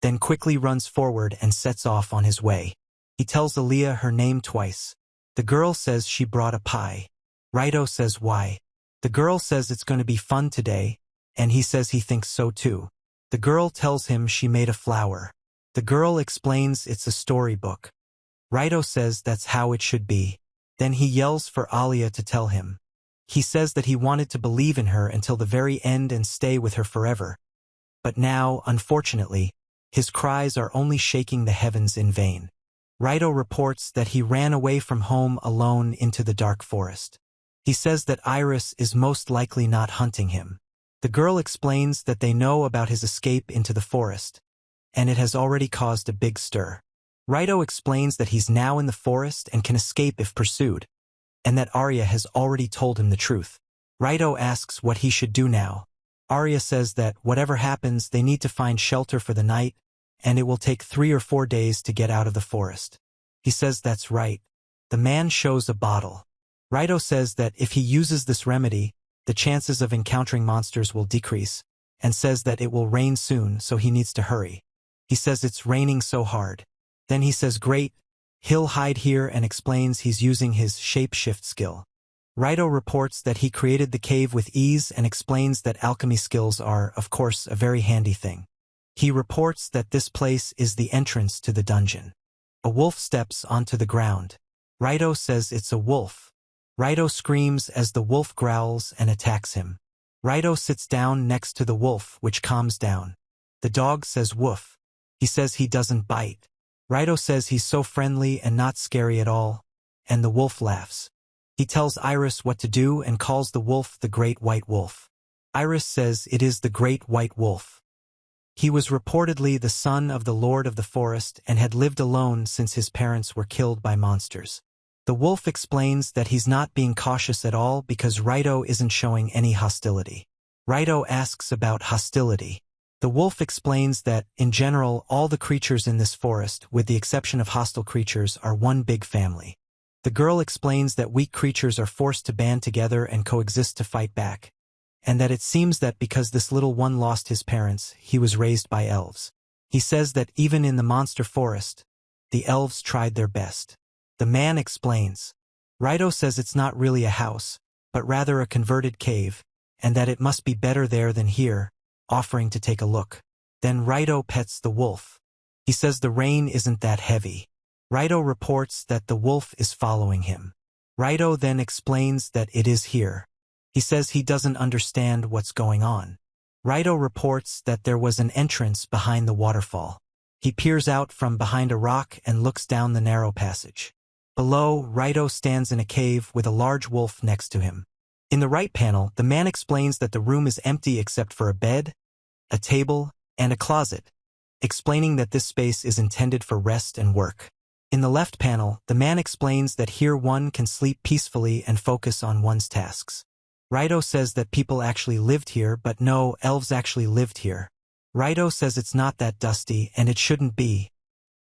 then quickly runs forward and sets off on his way. He tells Aaliyah her name twice. The girl says she brought a pie. Raito says why. The girl says it's going to be fun today, and he says he thinks so too. The girl tells him she made a flower. The girl explains it's a storybook. Raito says that's how it should be. Then he yells for Alia to tell him. He says that he wanted to believe in her until the very end and stay with her forever. But now, unfortunately, his cries are only shaking the heavens in vain. Raito reports that he ran away from home alone into the dark forest. He says that Iris is most likely not hunting him. The girl explains that they know about his escape into the forest, and it has already caused a big stir. Raito explains that he's now in the forest and can escape if pursued, and that Arya has already told him the truth. Raito asks what he should do now. Arya says that, whatever happens, they need to find shelter for the night, and it will take 3 or 4 days to get out of the forest. He says that's right. The man shows a bottle. Raito says that if he uses this remedy, the chances of encountering monsters will decrease, and says that it will rain soon, so he needs to hurry. He says it's raining so hard. Then he says great, he'll hide here, and explains he's using his shape-shift skill. Raito reports that he created the cave with ease and explains that alchemy skills are, of course, a very handy thing. He reports that this place is the entrance to the dungeon. A wolf steps onto the ground. Raito says it's a wolf. Raito screams as the wolf growls and attacks him. Raito sits down next to the wolf, which calms down. The dog says woof. He says he doesn't bite. Raito says he's so friendly and not scary at all, and the wolf laughs. He tells Iris what to do and calls the wolf the Great White Wolf. Iris says it is the Great White Wolf. He was reportedly the son of the Lord of the Forest and had lived alone since his parents were killed by monsters. The wolf explains that he's not being cautious at all because Raito isn't showing any hostility. Raito asks about hostility. The wolf explains that, in general, all the creatures in this forest, with the exception of hostile creatures, are one big family. The girl explains that weak creatures are forced to band together and coexist to fight back, and that it seems that because this little one lost his parents, he was raised by elves. He says that even in the monster forest, the elves tried their best. The man explains. Raito says it's not really a house, but rather a converted cave, and that it must be better there than here, offering to take a look. Then Raito pets the wolf. He says the rain isn't that heavy. Raito reports that the wolf is following him. Raito then explains that it is here. He says he doesn't understand what's going on. Raito reports that there was an entrance behind the waterfall. He peers out from behind a rock and looks down the narrow passage. Below, Raito stands in a cave with a large wolf next to him. In the right panel, the man explains that the room is empty except for a bed, a table, and a closet, explaining that this space is intended for rest and work. In the left panel, the man explains that here one can sleep peacefully and focus on one's tasks. Raito says that people actually lived here, but no, elves actually lived here. Raito says it's not that dusty, and it shouldn't be.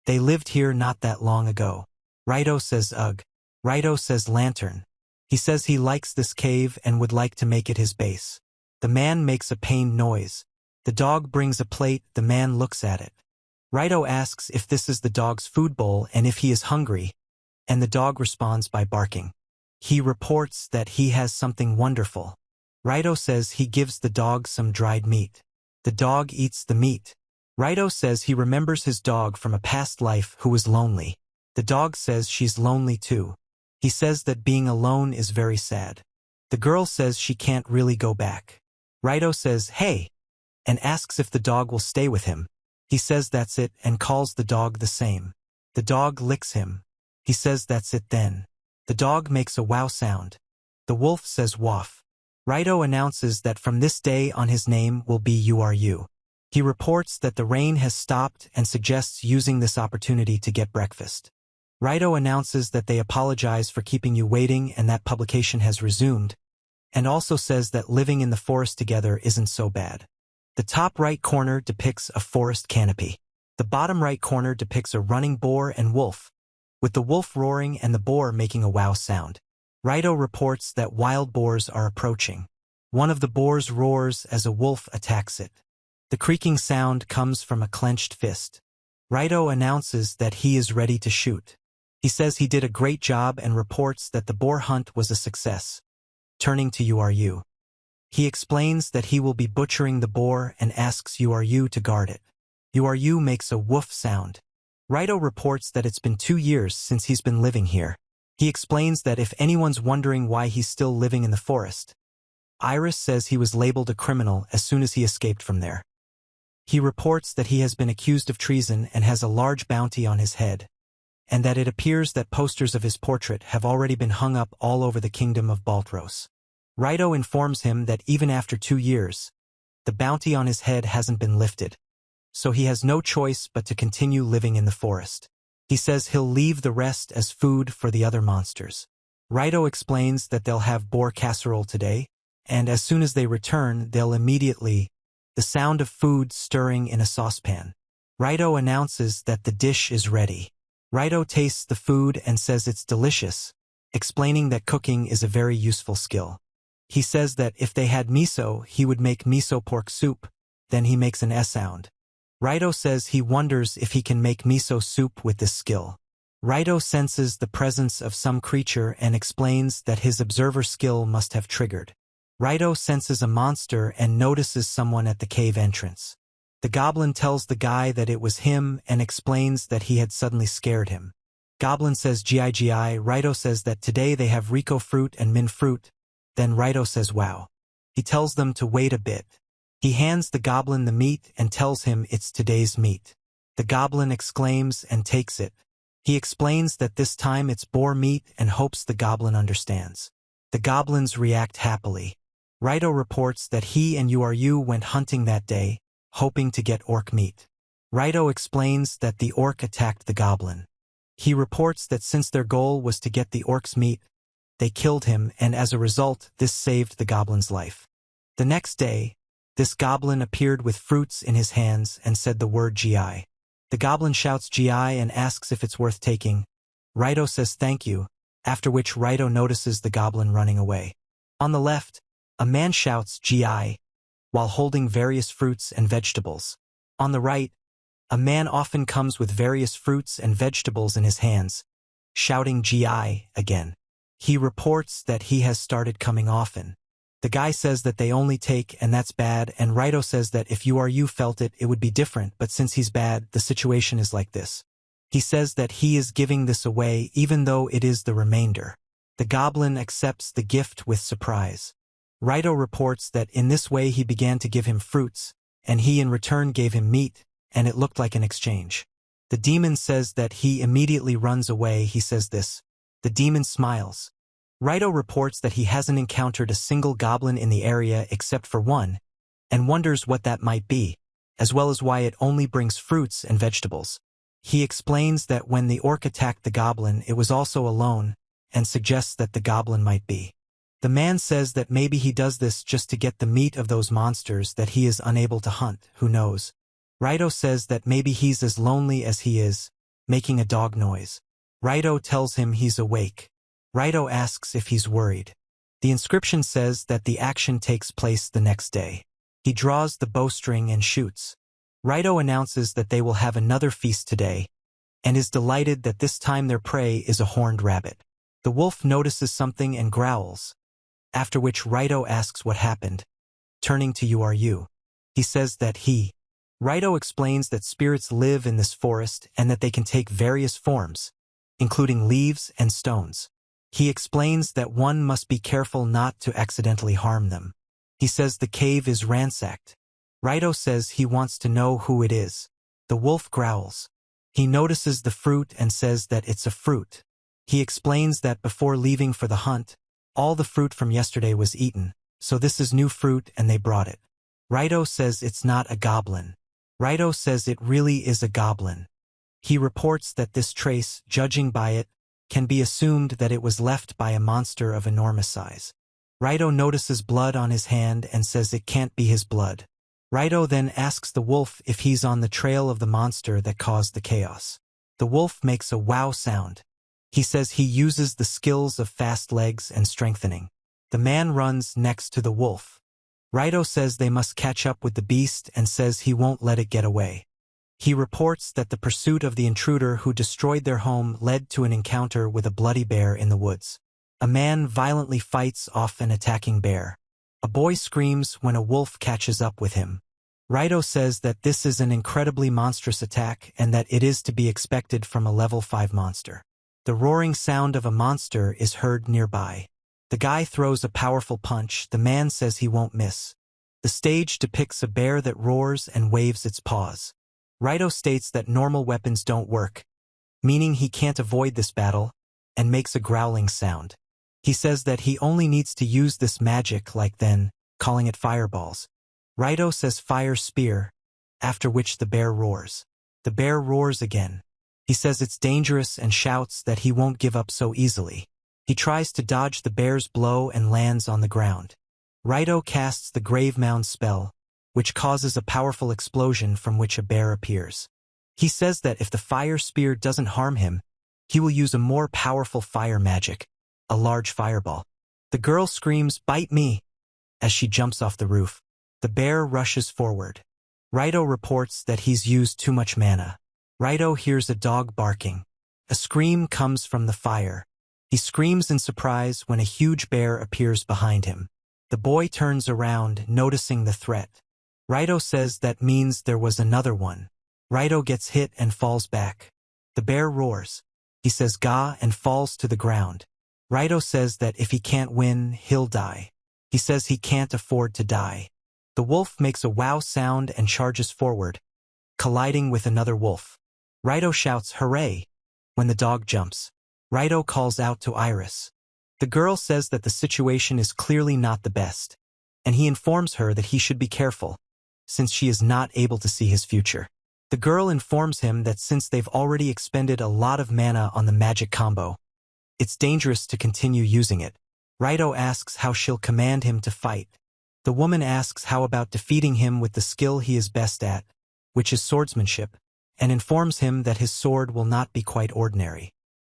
They lived here not that long ago. Raito says ugh. Raito says lantern. He says he likes this cave and would like to make it his base. The man makes a pained noise. The dog brings a plate, the man looks at it. Raito asks if this is the dog's food bowl and if he is hungry, and the dog responds by barking. He reports that he has something wonderful. Raito says he gives the dog some dried meat. The dog eats the meat. Raito says he remembers his dog from a past life who was lonely. The dog says she's lonely too. He says that being alone is very sad. The girl says she can't really go back. Raito says, hey, and asks if the dog will stay with him. He says that's it and calls the dog the same. The dog licks him. He says that's it then. The dog makes a wow sound. The wolf says waff. Raito announces that from this day on his name will be You Are You. He reports that the rain has stopped and suggests using this opportunity to get breakfast. Raito announces that they apologize for keeping you waiting and that publication has resumed, and also says that living in the forest together isn't so bad. The top right corner depicts a forest canopy. The bottom right corner depicts a running boar and wolf, with the wolf roaring and the boar making a wow sound. Raito reports that wild boars are approaching. One of the boars roars as a wolf attacks it. The creaking sound comes from a clenched fist. Raito announces that he is ready to shoot. He says he did a great job and reports that the boar hunt was a success. Turning to You Are You. He explains that he will be butchering the boar and asks You Are You to guard it. You Are You makes a woof sound. Raito reports that it's been 2 years since he's been living here. He explains that if anyone's wondering why he's still living in the forest, Iris says he was labeled a criminal as soon as he escaped from there. He reports that he has been accused of treason and has a large bounty on his head, and that it appears that posters of his portrait have already been hung up all over the kingdom of Baltros. Raito informs him that even after 2 years, the bounty on his head hasn't been lifted, so he has no choice but to continue living in the forest. He says he'll leave the rest as food for the other monsters. Raito explains that they'll have boar casserole today, and as soon as they return, they'll immediately, the sound of food stirring in a saucepan. Raito announces that the dish is ready. Raito tastes the food and says it's delicious, explaining that cooking is a very useful skill. He says that if they had miso, he would make miso pork soup, then he makes an S sound. Raito says he wonders if he can make miso soup with this skill. Raito senses the presence of some creature and explains that his observer skill must have triggered. Raito senses a monster and notices someone at the cave entrance. The goblin tells the guy that it was him and explains that he had suddenly scared him. Goblin says GI. Raito says that today they have Rico fruit and Min fruit. Then Raito says wow. He tells them to wait a bit. He hands the goblin the meat and tells him it's today's meat. The goblin exclaims and takes it. He explains that this time it's boar meat and hopes the goblin understands. The goblins react happily. Raito reports that he and Uru went hunting that day, hoping to get orc meat. Raito explains that the orc attacked the goblin. He reports that since their goal was to get the orc's meat, they killed him, and as a result, this saved the goblin's life. The next day, this goblin appeared with fruits in his hands and said the word GI. The goblin shouts GI and asks if it's worth taking. Raito says thank you, after which Raito notices the goblin running away. On the left, a man shouts GI, while holding various fruits and vegetables. On the right, a man often comes with various fruits and vegetables in his hands, shouting GI again. He reports that he has started coming often. The guy says that they only take and that's bad, and Raito says that if Uru felt it, it would be different, but since he's bad, the situation is like this. He says that he is giving this away even though it is the remainder. The goblin accepts the gift with surprise. Raito reports that in this way he began to give him fruits, and he in return gave him meat, and it looked like an exchange. The demon says that he immediately runs away. He says this. The demon smiles. Raito reports that he hasn't encountered a single goblin in the area except for one, and wonders what that might be, as well as why it only brings fruits and vegetables. He explains that when the orc attacked the goblin, it was also alone, and suggests that the goblin might be. The man says that maybe he does this just to get the meat of those monsters that he is unable to hunt, who knows. Raito says that maybe he's as lonely as he is, making a dog noise. Raito tells him he's awake. Raito asks if he's worried. The inscription says that the action takes place the next day. He draws the bowstring and shoots. Raito announces that they will have another feast today, and is delighted that this time their prey is a horned rabbit. The wolf notices something and growls, after which Raito asks what happened. Turning to Uru, he says that Raito explains that spirits live in this forest and that they can take various forms, including leaves and stones. He explains that one must be careful not to accidentally harm them. He says the cave is ransacked. Raito says he wants to know who it is. The wolf growls. He notices the fruit and says that it's a fruit. He explains that before leaving for the hunt, all the fruit from yesterday was eaten, so this is new fruit and they brought it. Raito says it's not a goblin. Raito says it really is a goblin. He reports that this trace, judging by it, can be assumed that it was left by a monster of enormous size. Raito notices blood on his hand and says it can't be his blood. Raito then asks the wolf if he's on the trail of the monster that caused the chaos. The wolf makes a wow sound. He says he uses the skills of fast legs and strengthening. The man runs next to the wolf. Raito says they must catch up with the beast and says he won't let it get away. He reports that the pursuit of the intruder who destroyed their home led to an encounter with a bloody bear in the woods. A man violently fights off an attacking bear. A boy screams when a wolf catches up with him. Raito says that this is an incredibly monstrous attack and that it is to be expected from a level 5 monster. The roaring sound of a monster is heard nearby. The guy throws a powerful punch. The man says he won't miss. The stage depicts a bear that roars and waves its paws. Raito states that normal weapons don't work, meaning he can't avoid this battle, and makes a growling sound. He says that he only needs to use this magic then, calling it fireballs. Raito says fire spear, after which the bear roars. The bear roars again. He says it's dangerous and shouts that he won't give up so easily. He tries to dodge the bear's blow and lands on the ground. Raito casts the Grave Mound spell, which causes a powerful explosion from which a bear appears. He says that if the fire spear doesn't harm him, he will use a more powerful fire magic, a large fireball. The girl screams, "Bite me!" as she jumps off the roof. The bear rushes forward. Raito reports that he's used too much mana. Raito hears a dog barking. A scream comes from the fire. He screams in surprise when a huge bear appears behind him. The boy turns around, noticing the threat. Raito says that means there was another one. Raito gets hit and falls back. The bear roars. He says "Ga" and falls to the ground. Raito says that if he can't win, he'll die. He says he can't afford to die. The wolf makes a wow sound and charges forward, colliding with another wolf. Raito shouts "Hooray!" when the dog jumps. Raito calls out to Iris. The girl says that the situation is clearly not the best, and he informs her that he should be careful, since she is not able to see his future. The girl informs him that since they've already expended a lot of mana on the magic combo, it's dangerous to continue using it. Raito asks how she'll command him to fight. The woman asks how about defeating him with the skill he is best at, which is swordsmanship, and informs him that his sword will not be quite ordinary.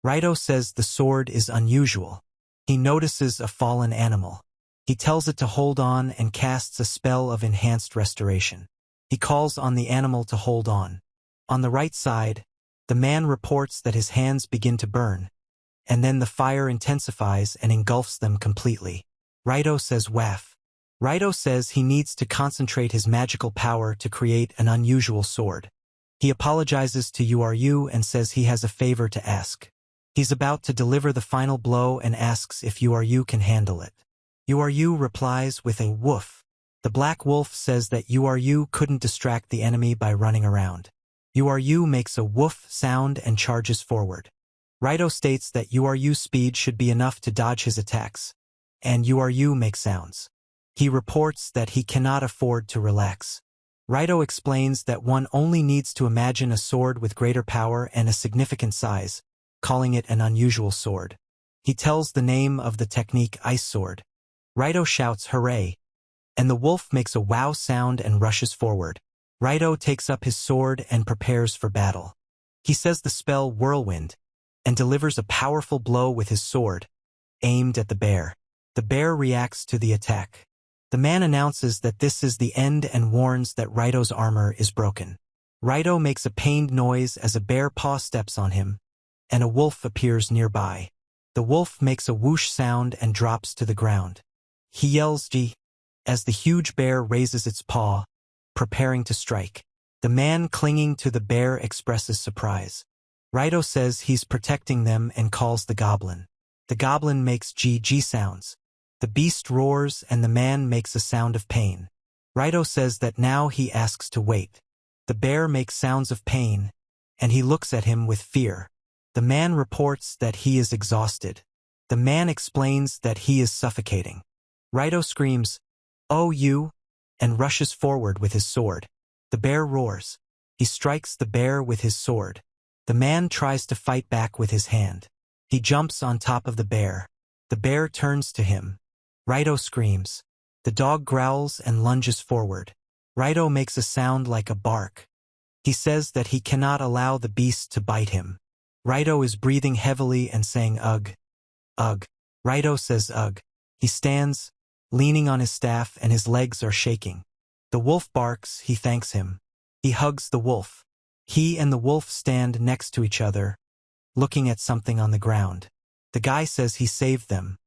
Raito says the sword is unusual. He notices a fallen animal. He tells it to hold on and casts a spell of enhanced restoration. He calls on the animal to hold on. On the right side, the man reports that his hands begin to burn, and then the fire intensifies and engulfs them completely. Raito says "Waff." Raito says he needs to concentrate his magical power to create an unusual sword. He apologizes to Uru and says he has a favor to ask. He's about to deliver the final blow and asks if Uru can handle it. Uru replies with a "woof." The black wolf says that Uru couldn't distract the enemy by running around. Uru makes a "woof" sound and charges forward. Raito states that Uru's speed should be enough to dodge his attacks, and Uru makes sounds. He reports that he cannot afford to relax. Raito explains that one only needs to imagine a sword with greater power and a significant size, calling it an unusual sword. He tells the name of the technique Ice Sword. Raito shouts "Hooray!" and the wolf makes a wow sound and rushes forward. Raito takes up his sword and prepares for battle. He says the spell Whirlwind, and delivers a powerful blow with his sword, aimed at the bear. The bear reacts to the attack. The man announces that this is the end and warns that Raito's armor is broken. Raito makes a pained noise as a bear paw steps on him, and a wolf appears nearby. The wolf makes a whoosh sound and drops to the ground. He yells "G" as the huge bear raises its paw, preparing to strike. The man clinging to the bear expresses surprise. Raito says he's protecting them and calls the goblin. The goblin makes "G" sounds. The beast roars and the man makes a sound of pain. Raito says that now he asks to wait. The bear makes sounds of pain, and he looks at him with fear. The man reports that he is exhausted. The man explains that he is suffocating. Raito screams, "Oh you!" and rushes forward with his sword. The bear roars. He strikes the bear with his sword. The man tries to fight back with his hand. He jumps on top of the bear. The bear turns to him. Raito screams. The dog growls and lunges forward. Raito makes a sound like a bark. He says that he cannot allow the beast to bite him. Raito is breathing heavily and saying "Ugh. Ugh." Raito says "Ugh." He stands, leaning on his staff, and his legs are shaking. The wolf barks. He thanks him. He hugs the wolf. He and the wolf stand next to each other, looking at something on the ground. The guy says he saved them.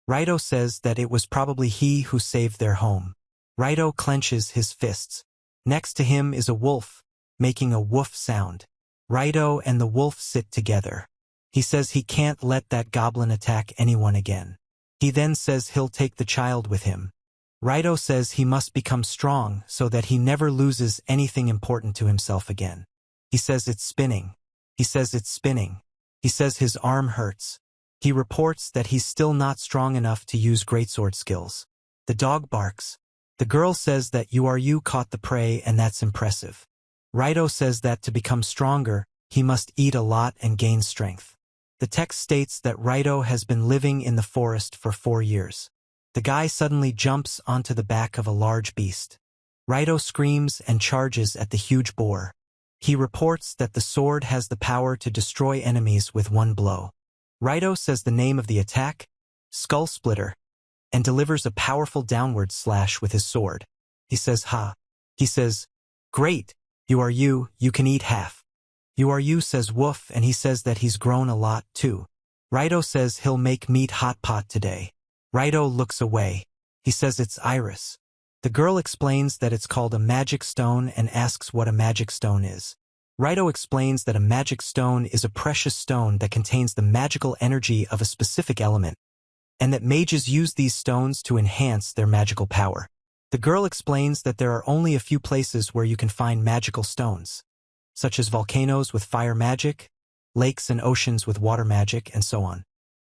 Raito says that it was probably he who saved their home. Raito clenches his fists. Next to him is a wolf, making a woof sound. Raito and the wolf sit together. He says he can't let that goblin attack anyone again. He then says he'll take the child with him. Raito says he must become strong so that he never loses anything important to himself again. He says it's spinning. He says it's spinning. He says his arm hurts. He reports that he's still not strong enough to use greatsword skills. The dog barks. The girl says that Uru caught the prey and that's impressive. Raito says that to become stronger, he must eat a lot and gain strength. The text states that Raito has been living in the forest for 4 years. The guy suddenly jumps onto the back of a large beast. Raito screams and charges at the huge boar. He reports that the sword has the power to destroy enemies with one blow. Raito says the name of the attack, Skull Splitter, and delivers a powerful downward slash with his sword. He says, "Ha." He says, "Great, you can eat half." You says woof, and he says that he's grown a lot too. Raito says he'll make meat hot pot today. Raito looks away. He says it's Iris. The girl explains that it's called a magic stone and asks what a magic stone is. Raito explains that a magic stone is a precious stone that contains the magical energy of a specific element, and that mages use these stones to enhance their magical power. The girl explains that there are only a few places where you can find magical stones, such as volcanoes with fire magic, lakes and oceans with water magic, and so on.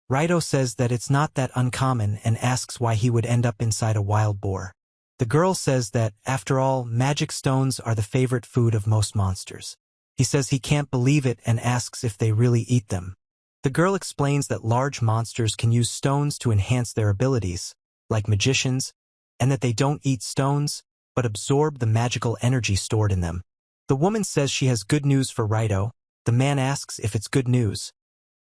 Raito says that it's not that uncommon and asks why he would end up inside a wild boar. The girl says that, after all, magic stones are the favorite food of most monsters. He says he can't believe it and asks if they really eat them. The girl explains that large monsters can use stones to enhance their abilities, like magicians, and that they don't eat stones, but absorb the magical energy stored in them. The woman says she has good news for Raito. The man asks if it's good news.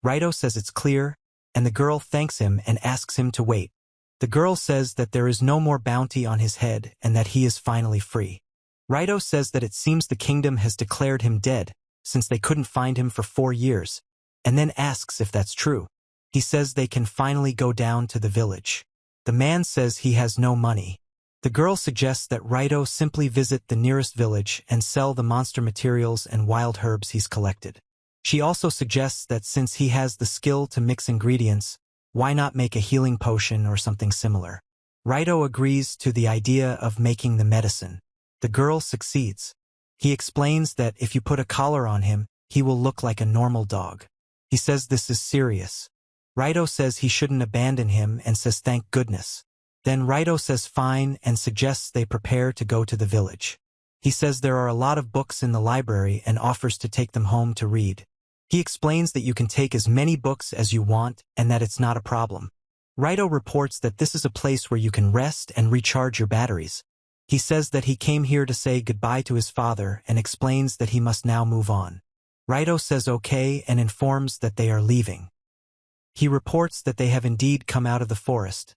Raito says it's clear, and the girl thanks him and asks him to wait. The girl says that there is no more bounty on his head and that he is finally free. Raito says that it seems the kingdom has declared him dead, since they couldn't find him for 4 years, and then asks if that's true. He says they can finally go down to the village. The man says he has no money. The girl suggests that Raito simply visit the nearest village and sell the monster materials and wild herbs he's collected. She also suggests that since he has the skill to mix ingredients, why not make a healing potion or something similar? Raito agrees to the idea of making the medicine. The girl succeeds. He explains that if you put a collar on him, he will look like a normal dog. He says this is serious. Raito says he shouldn't abandon him and says thank goodness. Then Raito says fine and suggests they prepare to go to the village. He says there are a lot of books in the library and offers to take them home to read. He explains that you can take as many books as you want and that it's not a problem. Raito reports that this is a place where you can rest and recharge your batteries. He says that he came here to say goodbye to his father and explains that he must now move on. Raito says okay and informs that they are leaving. He reports that they have indeed come out of the forest,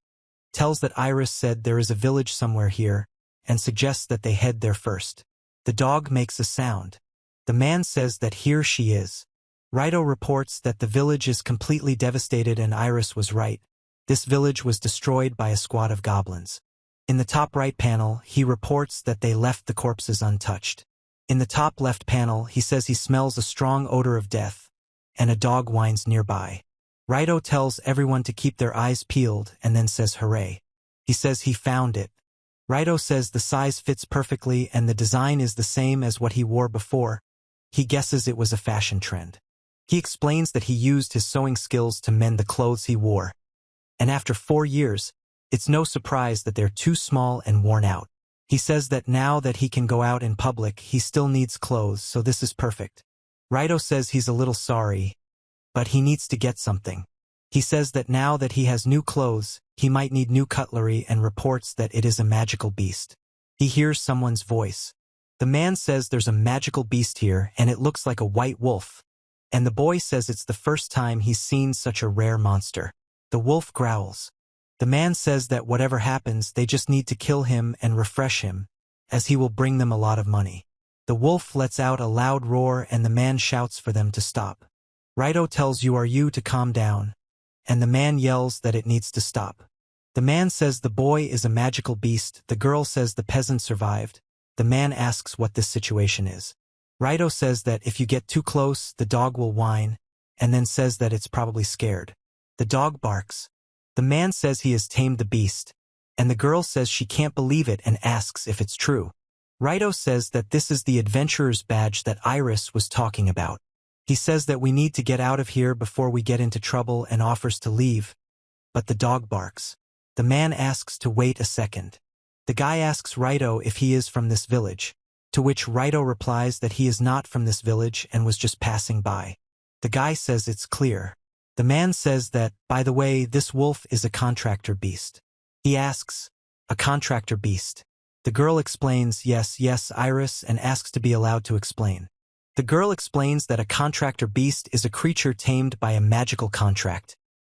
tells that Iris said there is a village somewhere here, and suggests that they head there first. The dog makes a sound. The man says that here she is. Raito reports that the village is completely devastated and Iris was right. This village was destroyed by a squad of goblins. In the top right panel, he reports that they left the corpses untouched. In the top left panel, he says he smells a strong odor of death, and a dog whines nearby. Raito tells everyone to keep their eyes peeled and then says hooray. He says he found it. Raito says the size fits perfectly and the design is the same as what he wore before. He guesses it was a fashion trend. He explains that he used his sewing skills to mend the clothes he wore. And after 4 years, it's no surprise that they're too small and worn out. He says that now that he can go out in public, he still needs clothes, so this is perfect. Raito says he's a little sorry, but he needs to get something. He says that now that he has new clothes, he might need new cutlery and reports that it is a magical beast. He hears someone's voice. The man says there's a magical beast here and it looks like a white wolf. And the boy says it's the first time he's seen such a rare monster. The wolf growls. The man says that whatever happens, they just need to kill him and refresh him, as he will bring them a lot of money. The wolf lets out a loud roar and the man shouts for them to stop. Raito tells you to calm down, and the man yells that it needs to stop. The man says the boy is a magical beast, the girl says the peasant survived. The man asks what this situation is. Raito says that if you get too close, the dog will whine, and then says that it's probably scared. The dog barks. The man says he has tamed the beast, and the girl says she can't believe it and asks if it's true. Raito says that this is the adventurer's badge that Iris was talking about. He says that we need to get out of here before we get into trouble and offers to leave, but the dog barks. The man asks to wait a second. The guy asks Raito if he is from this village, to which Raito replies that he is not from this village and was just passing by. The guy says it's clear. The man says that, by the way, this wolf is a contractor beast. He asks, "A contractor beast?" The girl explains, "Yes, yes, Iris," and asks to be allowed to explain. The girl explains that a contractor beast is a creature tamed by a magical contract,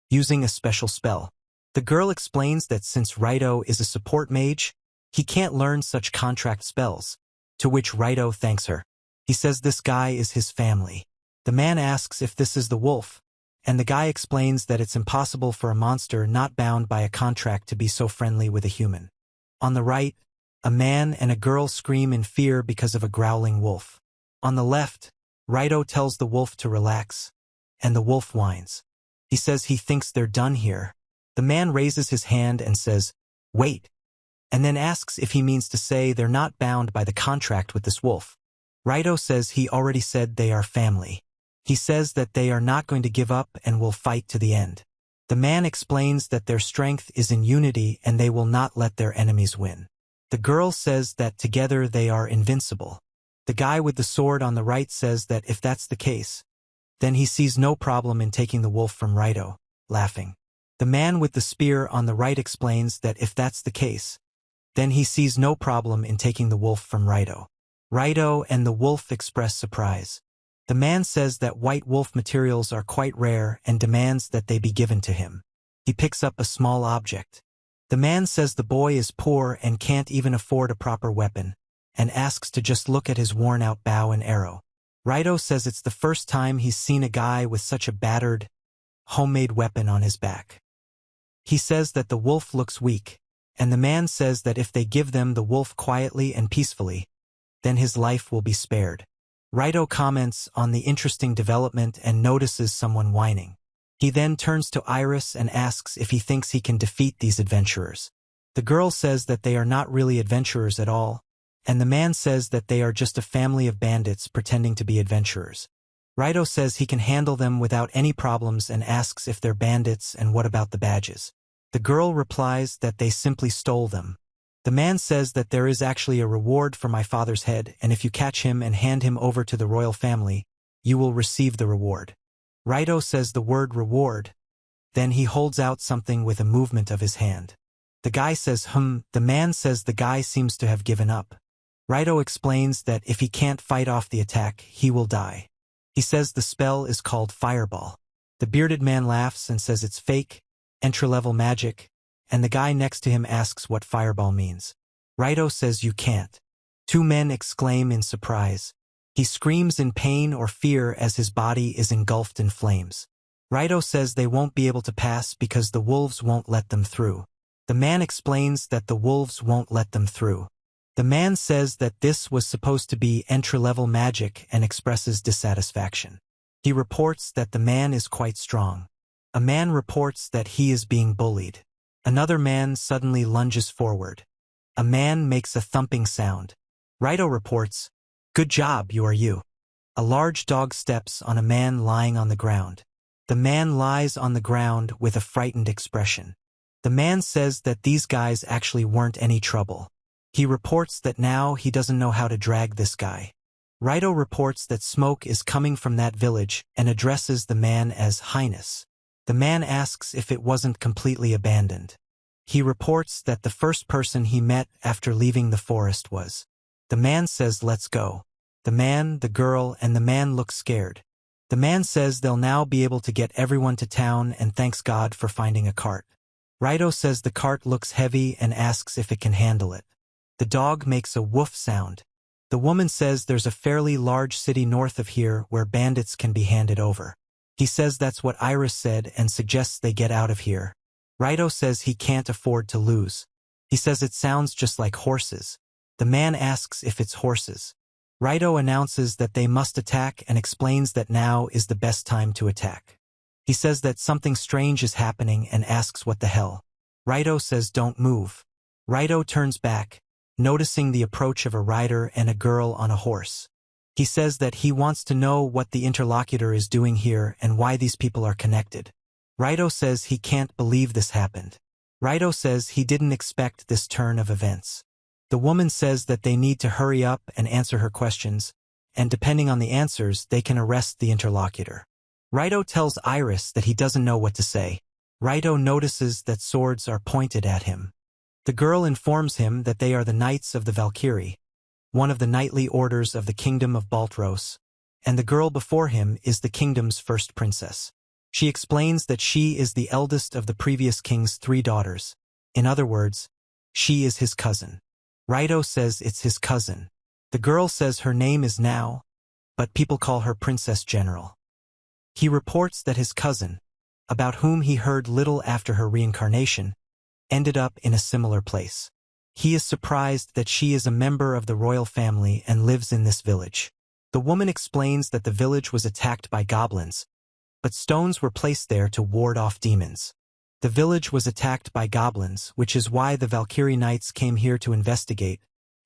using a special spell. The girl explains that since Raito is a support mage, he can't learn such contract spells, to which Raito thanks her. He says this guy is his family. The man asks if this is the wolf, and the guy explains that it's impossible for a monster not bound by a contract to be so friendly with a human. On the right, a man and a girl scream in fear because of a growling wolf. On the left, Raito tells the wolf to relax, and the wolf whines. He says he thinks they're done here. The man raises his hand and says, "Wait," and then asks if he means to say they're not bound by the contract with this wolf. Raito says he already said they are family. He says that they are not going to give up and will fight to the end. The man explains that their strength is in unity and they will not let their enemies win. The girl says that together they are invincible. The guy with the sword on the right says that if that's the case, then he sees no problem in taking the wolf from Raito, laughing. The man with the spear on the right explains that if that's the case, then he sees no problem in taking the wolf from Raito. Raito and the wolf express surprise. The man says that white wolf materials are quite rare and demands that they be given to him. He picks up a small object. The man says the boy is poor and can't even afford a proper weapon, and asks to just look at his worn-out bow and arrow. Raito says it's the first time he's seen a guy with such a battered, homemade weapon on his back. He says that the wolf looks weak, and the man says that if they give them the wolf quietly and peacefully, then his life will be spared. Raito comments on the interesting development and notices someone whining. He then turns to Iris and asks if he thinks he can defeat these adventurers. The girl says that they are not really adventurers at all, and the man says that they are just a family of bandits pretending to be adventurers. Raito says he can handle them without any problems and asks if they're bandits and what about the badges. The girl replies that they simply stole them. The man says that there is actually a reward for my father's head, and if you catch him and hand him over to the royal family, you will receive the reward. Raito says the word reward. Then he holds out something with a movement of his hand. The guy says The man says the guy seems to have given up. Raito explains that if he can't fight off the attack, he will die. He says the spell is called Fireball. The bearded man laughs and says it's fake, entry-level magic, and the guy next to him asks what Fireball means. Raito says you can't. Two men exclaim in surprise. He screams in pain or fear as his body is engulfed in flames. Raito says they won't be able to pass because the wolves won't let them through. The man explains that the wolves won't let them through. The man says that this was supposed to be entry-level magic and expresses dissatisfaction. He reports that the man is quite strong. A man reports that he is being bullied. Another man suddenly lunges forward. A man makes a thumping sound. Raito reports, "Good job, you are you." A large dog steps on a man lying on the ground. The man lies on the ground with a frightened expression. The man says that these guys actually weren't any trouble. He reports that now he doesn't know how to drag this guy. Raito reports that smoke is coming from that village and addresses the man as Highness. The man asks if it wasn't completely abandoned. He reports that the first person he met after leaving the forest was. The man says let's go. The man, the girl, and the man look scared. The man says they'll now be able to get everyone to town and thanks God for finding a cart. Raito says the cart looks heavy and asks if it can handle it. The dog makes a woof sound. The woman says there's a fairly large city north of here where bandits can be handed over. He says that's what Iris said and suggests they get out of here. Raito says he can't afford to lose. He says it sounds just like horses. The man asks if it's horses. Raito announces that they must attack and explains that now is the best time to attack. He says that something strange is happening and asks what the hell. Raito says don't move. Raito turns back, noticing the approach of a rider and a girl on a horse. He says that he wants to know what the interlocutor is doing here and why these people are connected. Raito says he can't believe this happened. Raito says he didn't expect this turn of events. The woman says that they need to hurry up and answer her questions, and depending on the answers, they can arrest the interlocutor. Raito tells Iris that he doesn't know what to say. Raito notices that swords are pointed at him. The girl informs him that they are the Knights of the Valkyrie, one of the knightly orders of the Kingdom of Baltros, and the girl before him is the kingdom's first princess. She explains that she is the eldest of the previous king's 3 daughters. In other words, she is his cousin. Raito says it's his cousin. The girl says her name is Now, but people call her Princess General. He reports that his cousin, about whom he heard little after her reincarnation, ended up in a similar place. He is surprised that she is a member of the royal family and lives in this village. The woman explains that the village was attacked by goblins, but stones were placed there to ward off demons. The village was attacked by goblins, which is why the Valkyrie Knights came here to investigate,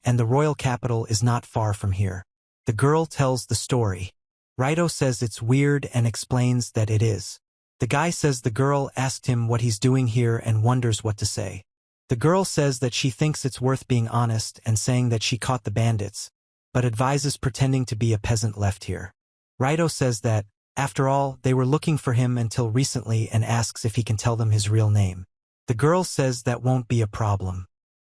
and the royal capital is not far from here. The girl tells the story. Raito says it's weird and explains that it is. The guy says the girl asked him what he's doing here and wonders what to say. The girl says that she thinks it's worth being honest and saying that she caught the bandits, but advises pretending to be a peasant left here. Raito says that, after all, they were looking for him until recently and asks if he can tell them his real name. The girl says that won't be a problem.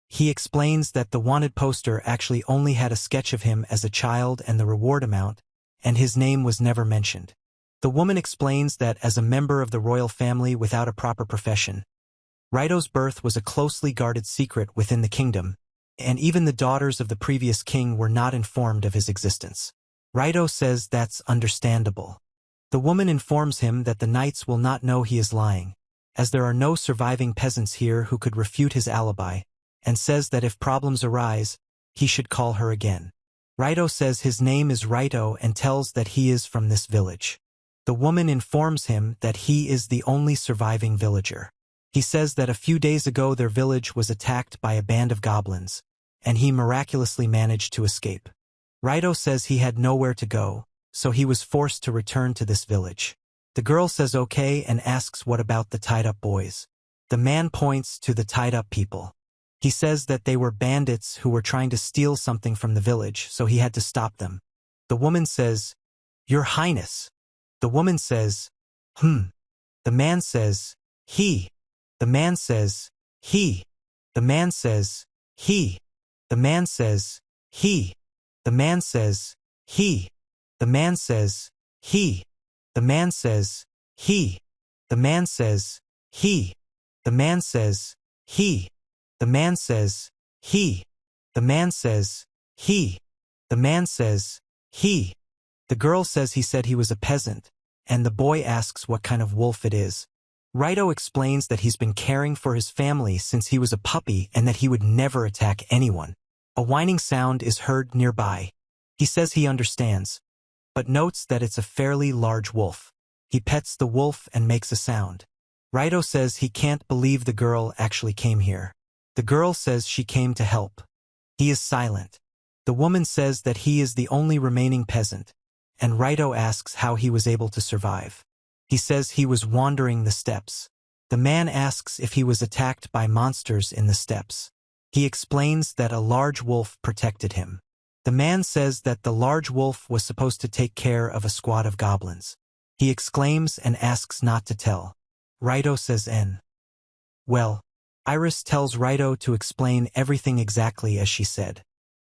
He explains that the wanted poster actually only had a sketch of him as a child and the reward amount, and his name was never mentioned. The woman explains that as a member of the royal family without a proper profession, Raito's birth was a closely guarded secret within the kingdom, and even the daughters of the previous king were not informed of his existence. Raito says that's understandable. The woman informs him that the knights will not know he is lying, as there are no surviving peasants here who could refute his alibi, and says that if problems arise, he should call her again. Raito says his name is Raito and tells that he is from this village. The woman informs him that he is the only surviving villager. He says that a few days ago their village was attacked by a band of goblins, and he miraculously managed to escape. Raito says he had nowhere to go, so he was forced to return to this village. The girl says okay and asks what about the tied-up boys. The man points to the tied-up people. He says that they were bandits who were trying to steal something from the village, so he had to stop them. The woman says, "Your Highness." The woman says, The man says, "He." The man says, "He." The man says, "He." The man says, "He." The man says, "He." The man says, "He." The man says, "He." The man says, "He." The man says, "He." The man says, "He." The man says, "He." The man says, "He." The girl says he said he was a peasant, and the boy asks what kind of wolf it is. Raito explains that he's been caring for his family since he was a puppy and that he would never attack anyone. A whining sound is heard nearby. He says he understands, but notes that it's a fairly large wolf. He pets the wolf and makes a sound. Raito says he can't believe the girl actually came here. The girl says she came to help. He is silent. The woman says that he is the only remaining peasant, and Raito asks how he was able to survive. He says he was wandering the steppes. The man asks if he was attacked by monsters in the steppes. He explains that a large wolf protected him. The man says that the large wolf was supposed to take care of a squad of goblins. He exclaims and asks not to tell. Raito says N. Well, Iris tells Raito to explain everything exactly as she said.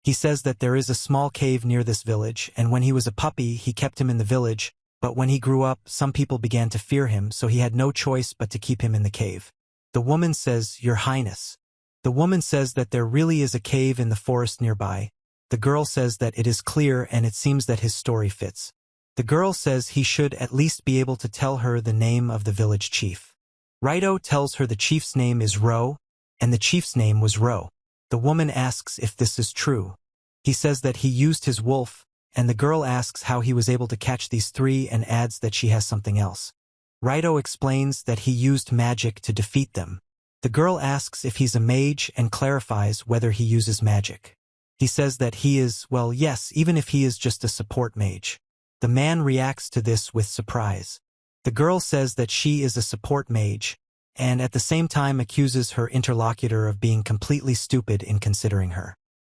He says that there is a small cave near this village, and when he was a puppy, he kept him in the village, but when he grew up, some people began to fear him, so he had no choice but to keep him in the cave. The woman says, "Your Highness." The woman says that there really is a cave in the forest nearby. The girl says that it is clear and it seems that his story fits. The girl says he should at least be able to tell her the name of the village chief. Raito tells her the chief's name is Ro, and the chief's name was Ro. The woman asks if this is true. He says that he used his wolf, and the girl asks how he was able to catch these 3 and adds that she has something else. Raito explains that he used magic to defeat them. The girl asks if he's a mage and clarifies whether he uses magic. He says that he is, well, yes, even if he is just a support mage. The man reacts to this with surprise. The girl says that she is a support mage, and at the same time accuses her interlocutor of being completely stupid in considering her.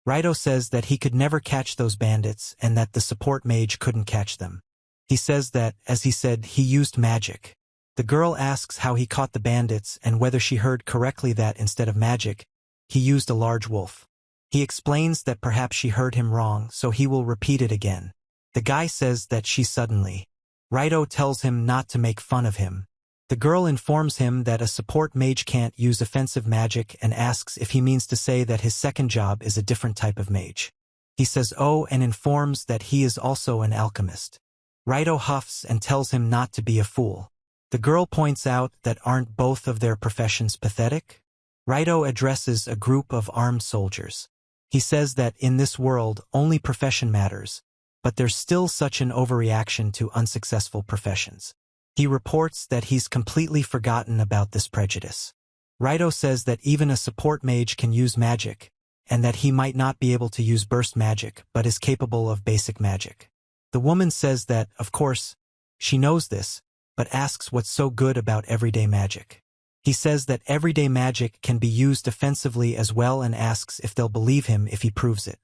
Raito says that he could never catch those bandits and that the support mage couldn't catch them. He says that, as he said, he used magic. The girl asks how he caught the bandits and whether she heard correctly that instead of magic, he used a large wolf. He explains that perhaps she heard him wrong, so he will repeat it again. The guy says that she suddenly. Raito tells him not to make fun of him. The girl informs him that a support mage can't use offensive magic and asks if he means to say that his second job is a different type of mage. He says oh and informs that he is also an alchemist. Raito huffs and tells him not to be a fool. The girl points out that aren't both of their professions pathetic? Raito addresses a group of armed soldiers. He says that in this world only profession matters, but there's still such an overreaction to unsuccessful professions. He reports that he's completely forgotten about this prejudice. Raito says that even a support mage can use magic, and that he might not be able to use burst magic but is capable of basic magic. The woman says that, of course, she knows this, but asks what's so good about everyday magic. He says that everyday magic can be used offensively as well and asks if they'll believe him if he proves it.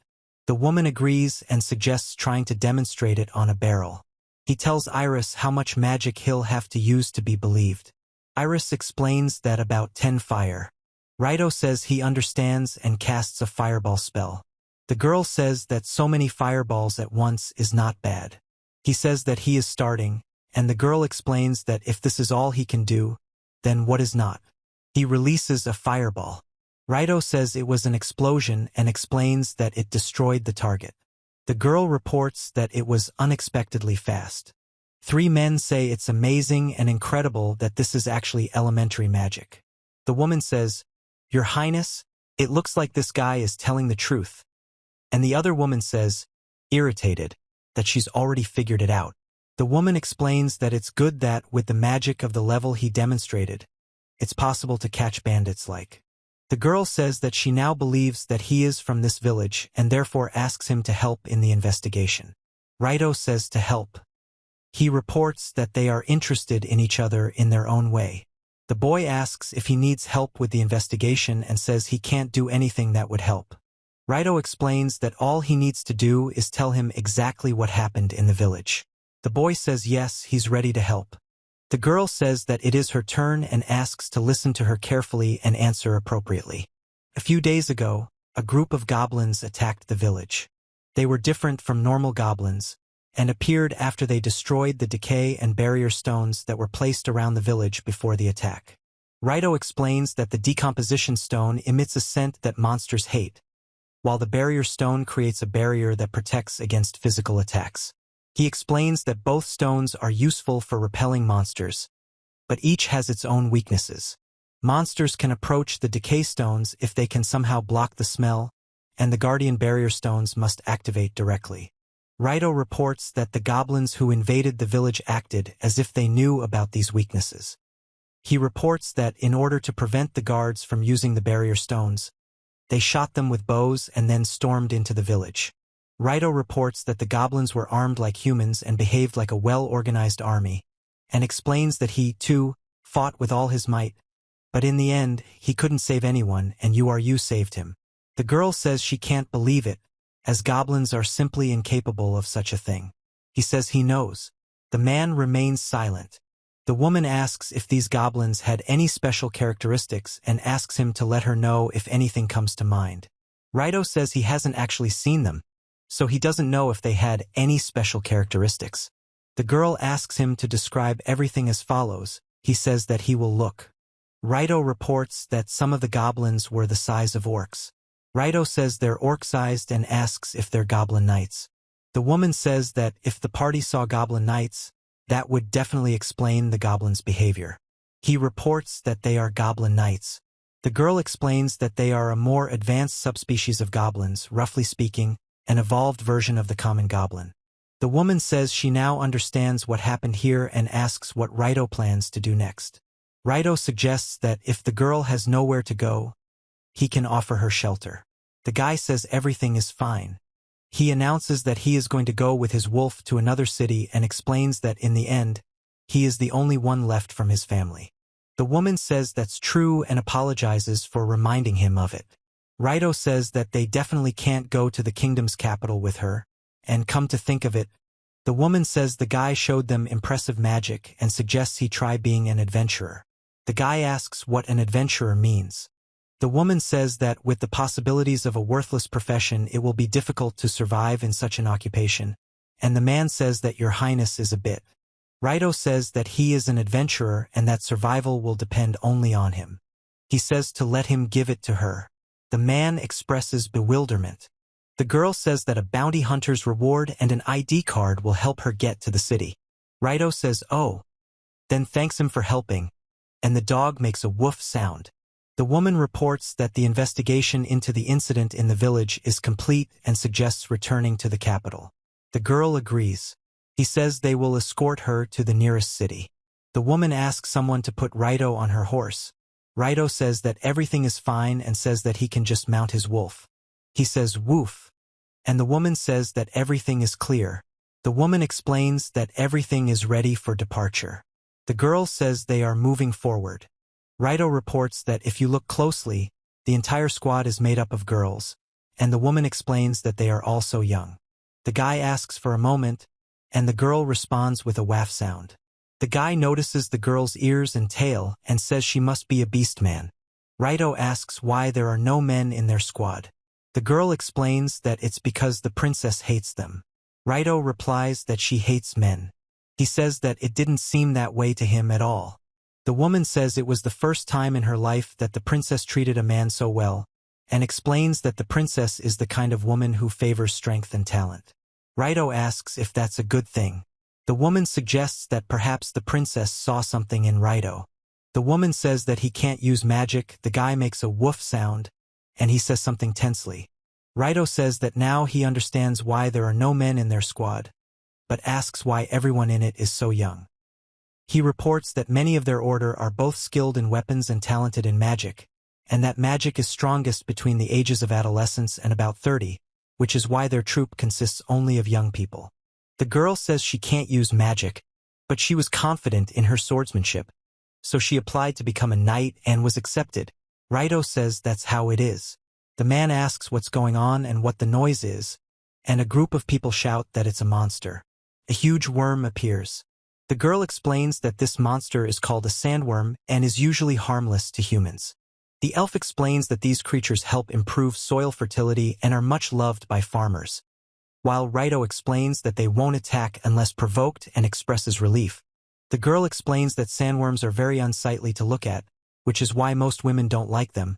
The woman agrees and suggests trying to demonstrate it on a barrel. He tells Iris how much magic he'll have to use to be believed. Iris explains that about 10 fire. Raito says he understands and casts a fireball spell. The girl says that so many fireballs at once is not bad. He says that he is starting, and the girl explains that if this is all he can do, then what is not? He releases a fireball. Raito says it was an explosion and explains that it destroyed the target. The girl reports that it was unexpectedly fast. 3 men say it's amazing and incredible that this is actually elementary magic. The woman says, "Your Highness, it looks like this guy is telling the truth." And the other woman says, irritated, that she's already figured it out. The woman explains that it's good that, with the magic of the level he demonstrated, it's possible to catch bandits like. The girl says that she now believes that he is from this village and therefore asks him to help in the investigation. Raito says to help. He reports that they are interested in each other in their own way. The boy asks if he needs help with the investigation and says he can't do anything that would help. Raito explains that all he needs to do is tell him exactly what happened in the village. The boy says yes, he's ready to help. The girl says that it is her turn and asks to listen to her carefully and answer appropriately. A few days ago, a group of goblins attacked the village. They were different from normal goblins, and appeared after they destroyed the decay and barrier stones that were placed around the village before the attack. Raito explains that the decomposition stone emits a scent that monsters hate, while the barrier stone creates a barrier that protects against physical attacks. He explains that both stones are useful for repelling monsters, but each has its own weaknesses. Monsters can approach the decay stones if they can somehow block the smell, and the guardian barrier stones must activate directly. Raito reports that the goblins who invaded the village acted as if they knew about these weaknesses. He reports that in order to prevent the guards from using the barrier stones, they shot them with bows and then stormed into the village. Raito reports that the goblins were armed like humans and behaved like a well-organized army, and explains that he, too, fought with all his might, but in the end, he couldn't save anyone and you saved him. The girl says she can't believe it, as goblins are simply incapable of such a thing. He says he knows. The man remains silent. The woman asks if these goblins had any special characteristics and asks him to let her know if anything comes to mind. Raito says he hasn't actually seen them, so he doesn't know if they had any special characteristics. The girl asks him to describe everything as follows. He says that he will look. Raito reports that some of the goblins were the size of orcs. Raito says they're orc-sized and asks if they're goblin knights. The woman says that if the party saw goblin knights, that would definitely explain the goblins' behavior. He reports that they are goblin knights. The girl explains that they are a more advanced subspecies of goblins, roughly speaking, an evolved version of the common goblin. The woman says she now understands what happened here and asks what Raito plans to do next. Raito suggests that if the girl has nowhere to go, he can offer her shelter. The guy says everything is fine. He announces that he is going to go with his wolf to another city and explains that in the end, he is the only one left from his family. The woman says that's true and apologizes for reminding him of it. Raito says that they definitely can't go to the kingdom's capital with her, and come to think of it, The woman says the guy showed them impressive magic and suggests he try being an adventurer. The guy asks what an adventurer means. The woman says that with the possibilities of a worthless profession it will be difficult to survive in such an occupation, and the man says that Your Highness is a bit. Raito says that he is an adventurer and that survival will depend only on him. He says to let him give it to her. The man expresses bewilderment. The girl says that a bounty hunter's reward and an ID card will help her get to the city. Raito says oh, then thanks him for helping, and the dog makes a woof sound. The woman reports that the investigation into the incident in the village is complete and suggests returning to the capital. The girl agrees. He says they will escort her to the nearest city. The woman asks someone to put Raito on her horse. Raito says that everything is fine and says that he can just mount his wolf. He says woof, and the woman says that everything is clear. The woman explains that everything is ready for departure. The girl says they are moving forward. Raito reports that if you look closely, the entire squad is made up of girls, and the woman explains that they are also young. The guy asks for a moment, and the girl responds with a waff sound. The guy notices the girl's ears and tail and says she must be a beast man. Raito asks why there are no men in their squad. The girl explains that it's because the princess hates them. Raito replies that she hates men. He says that it didn't seem that way to him at all. The woman says it was the first time in her life that the princess treated a man so well, and explains that the princess is the kind of woman who favors strength and talent. Raito asks if that's a good thing. The woman suggests that perhaps the princess saw something in Raito. The woman says that he can't use magic. The guy makes a woof sound, and he says something tensely. Raito says that now he understands why there are no men in their squad, but asks why everyone in it is so young. He reports that many of their order are both skilled in weapons and talented in magic, and that magic is strongest between the ages of adolescence and about 30, which is why their troop consists only of young people. The girl says she can't use magic, but she was confident in her swordsmanship, so she applied to become a knight and was accepted. Raito says that's how it is. The man asks what's going on and what the noise is, and a group of people shout that it's a monster. A huge worm appears. The girl explains that this monster is called a sandworm and is usually harmless to humans. The elf explains that these creatures help improve soil fertility and are much loved by farmers, while Raito explains that they won't attack unless provoked and expresses relief. The girl explains that sandworms are very unsightly to look at, which is why most women don't like them,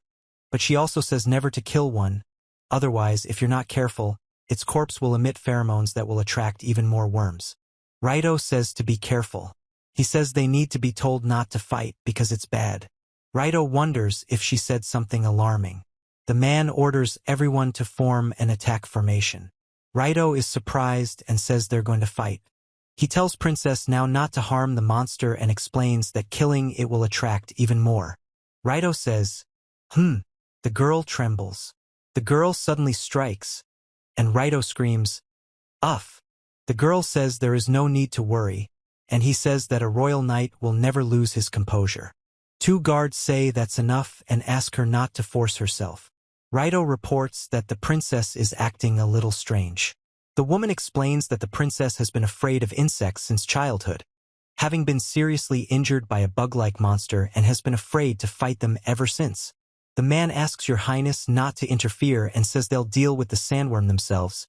but she also says never to kill one, otherwise if you're not careful, its corpse will emit pheromones that will attract even more worms. Raito says to be careful. He says they need to be told not to fight because it's bad. Raito wonders if she said something alarming. The man orders everyone to form an attack formation. Raito is surprised and says they're going to fight. He tells Princess now not to harm the monster and explains that killing it will attract even more. Raito says, The girl trembles. The girl suddenly strikes, and Raito screams, Uff. The girl says there is no need to worry, and he says that a royal knight will never lose his composure. Two guards say that's enough and ask her not to force herself. Raito reports that the princess is acting a little strange. The woman explains that the princess has been afraid of insects since childhood, having been seriously injured by a bug-like monster and has been afraid to fight them ever since. The man asks Your Highness not to interfere and says they'll deal with the sandworm themselves,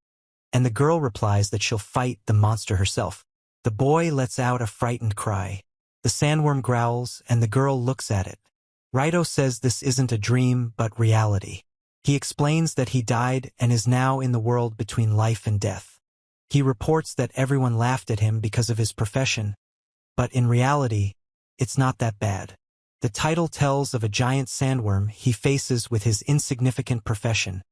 and the girl replies that she'll fight the monster herself. The boy lets out a frightened cry. The sandworm growls and the girl looks at it. Raito says this isn't a dream but reality. He explains that he died and is now in the world between life and death. He reports that everyone laughed at him because of his profession, but in reality, it's not that bad. The title tells of a giant sandworm he faces with his insignificant profession,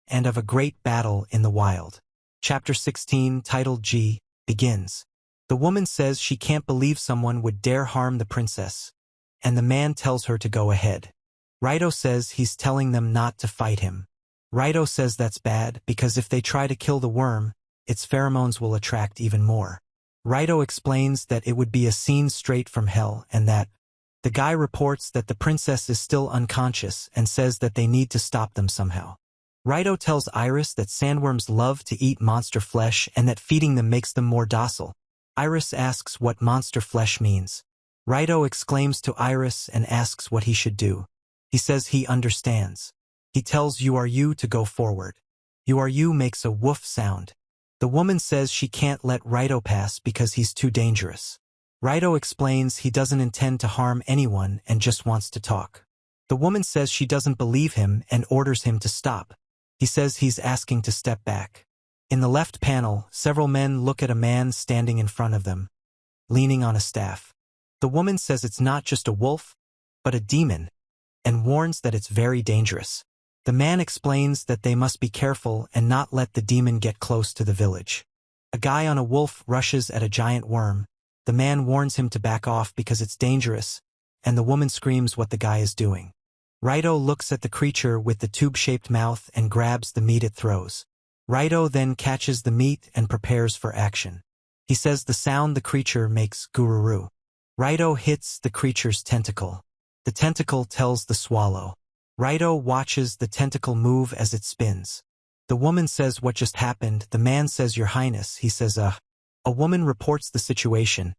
and of a great battle in the wild. Chapter 16, titled G, begins. The woman says she can't believe someone would dare harm the princess, and the man tells her to go ahead. Raito says he's telling them not to fight him. Raito says that's bad because if they try to kill the worm, its pheromones will attract even more. Raito explains that it would be a scene straight from hell and that the guy reports that the princess is still unconscious and says that they need to stop them somehow. Raito tells Iris that sandworms love to eat monster flesh and that feeding them makes them more docile. Iris asks what monster flesh means. Raito exclaims to Iris and asks what he should do. He says he understands. He tells You Are You to go forward. You Are You makes a woof sound. The woman says she can't let Raito pass because he's too dangerous. Raito explains he doesn't intend to harm anyone and just wants to talk. The woman says she doesn't believe him and orders him to stop. He says he's asking to step back. In the left panel, several men look at a man standing in front of them, leaning on a staff. The woman says it's not just a wolf, but a demon, and warns that it's very dangerous. The man explains that they must be careful and not let the demon get close to the village. A guy on a wolf rushes at a giant worm. The man warns him to back off because it's dangerous, and the woman screams what the guy is doing. Raito looks at the creature with the tube-shaped mouth and grabs the meat it throws. Raito then catches the meat and prepares for action. He says the sound the creature makes, gururu. Raito hits the creature's tentacle. The tentacle tells the swallow. Raito watches the tentacle move as it spins. The woman says what just happened. The man says Your Highness. He says A woman reports the situation.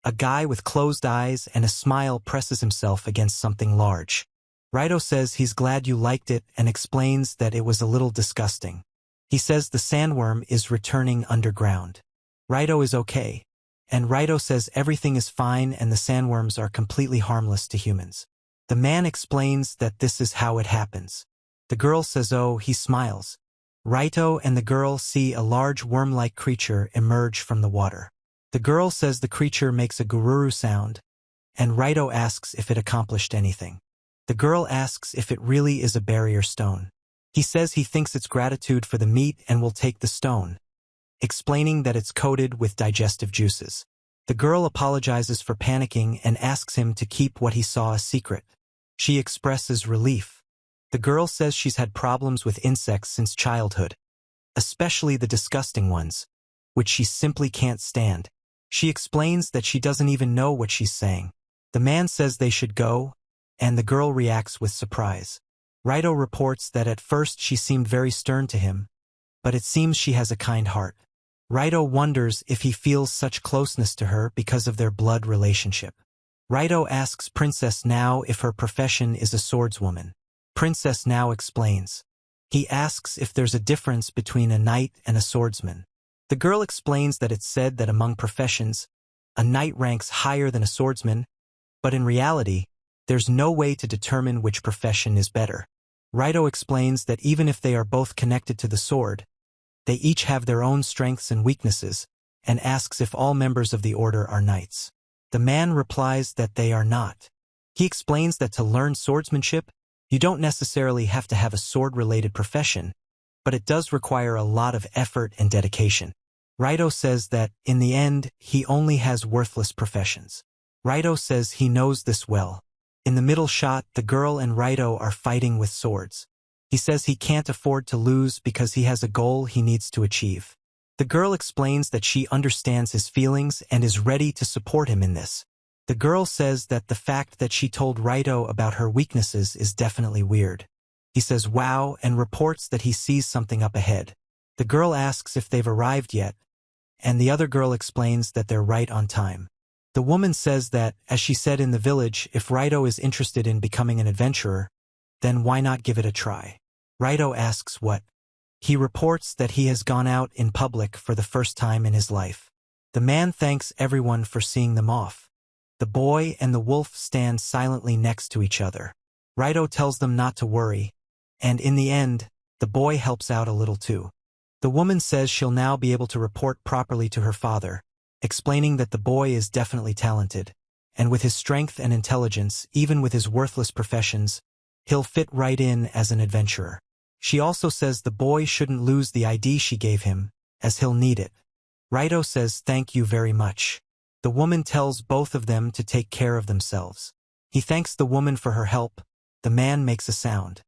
A guy with closed eyes and a smile presses himself against something large. Raito says he's glad you liked it and explains that it was a little disgusting. He says the sandworm is returning underground. Raito is okay. And Raito says everything is fine and the sandworms are completely harmless to humans. The man explains that this is how it happens. The girl says oh, he smiles. Raito and the girl see a large worm-like creature emerge from the water. The girl says the creature makes a gururu sound, and Raito asks if it accomplished anything. The girl asks if it really is a barrier stone. He says he thinks it's gratitude for the meat and will take the stone, explaining that it's coated with digestive juices. The girl apologizes for panicking and asks him to keep what he saw a secret. She expresses relief. The girl says she's had problems with insects since childhood, especially the disgusting ones, which she simply can't stand. She explains that she doesn't even know what she's saying. The man says they should go, and the girl reacts with surprise. Raito reports that at first she seemed very stern to him, but it seems she has a kind heart. Raito wonders if he feels such closeness to her because of their blood relationship. Raito asks Princess Now if her profession is a swordswoman. Princess Now explains. He asks if there's a difference between a knight and a swordsman. The girl explains that it's said that among professions, a knight ranks higher than a swordsman, but in reality, there's no way to determine which profession is better. Raito explains that even if they are both connected to the sword, they each have their own strengths and weaknesses, and asks if all members of the order are knights. The man replies that they are not. He explains that to learn swordsmanship, you don't necessarily have to have a sword-related profession, but it does require a lot of effort and dedication. Raito says that, in the end, he only has worthless professions. Raito says he knows this well. In the middle shot, the girl and Raito are fighting with swords. He says he can't afford to lose because he has a goal he needs to achieve. The girl explains that she understands his feelings and is ready to support him in this. The girl says that the fact that she told Raito about her weaknesses is definitely weird. He says wow and reports that he sees something up ahead. The girl asks if they've arrived yet, and the other girl explains that they're right on time. The woman says that, as she said in the village, if Raito is interested in becoming an adventurer, then why not give it a try? Raito asks what. He reports that he has gone out in public for the first time in his life. The man thanks everyone for seeing them off. The boy and the wolf stand silently next to each other. Raito tells them not to worry, and in the end, the boy helps out a little too. The woman says she'll now be able to report properly to her father, explaining that the boy is definitely talented, and with his strength and intelligence, even with his worthless professions, he'll fit right in as an adventurer. She also says the boy shouldn't lose the ID she gave him, as he'll need it. Raito says thank you very much. The woman tells both of them to take care of themselves. He thanks the woman for her help. The man makes a sound.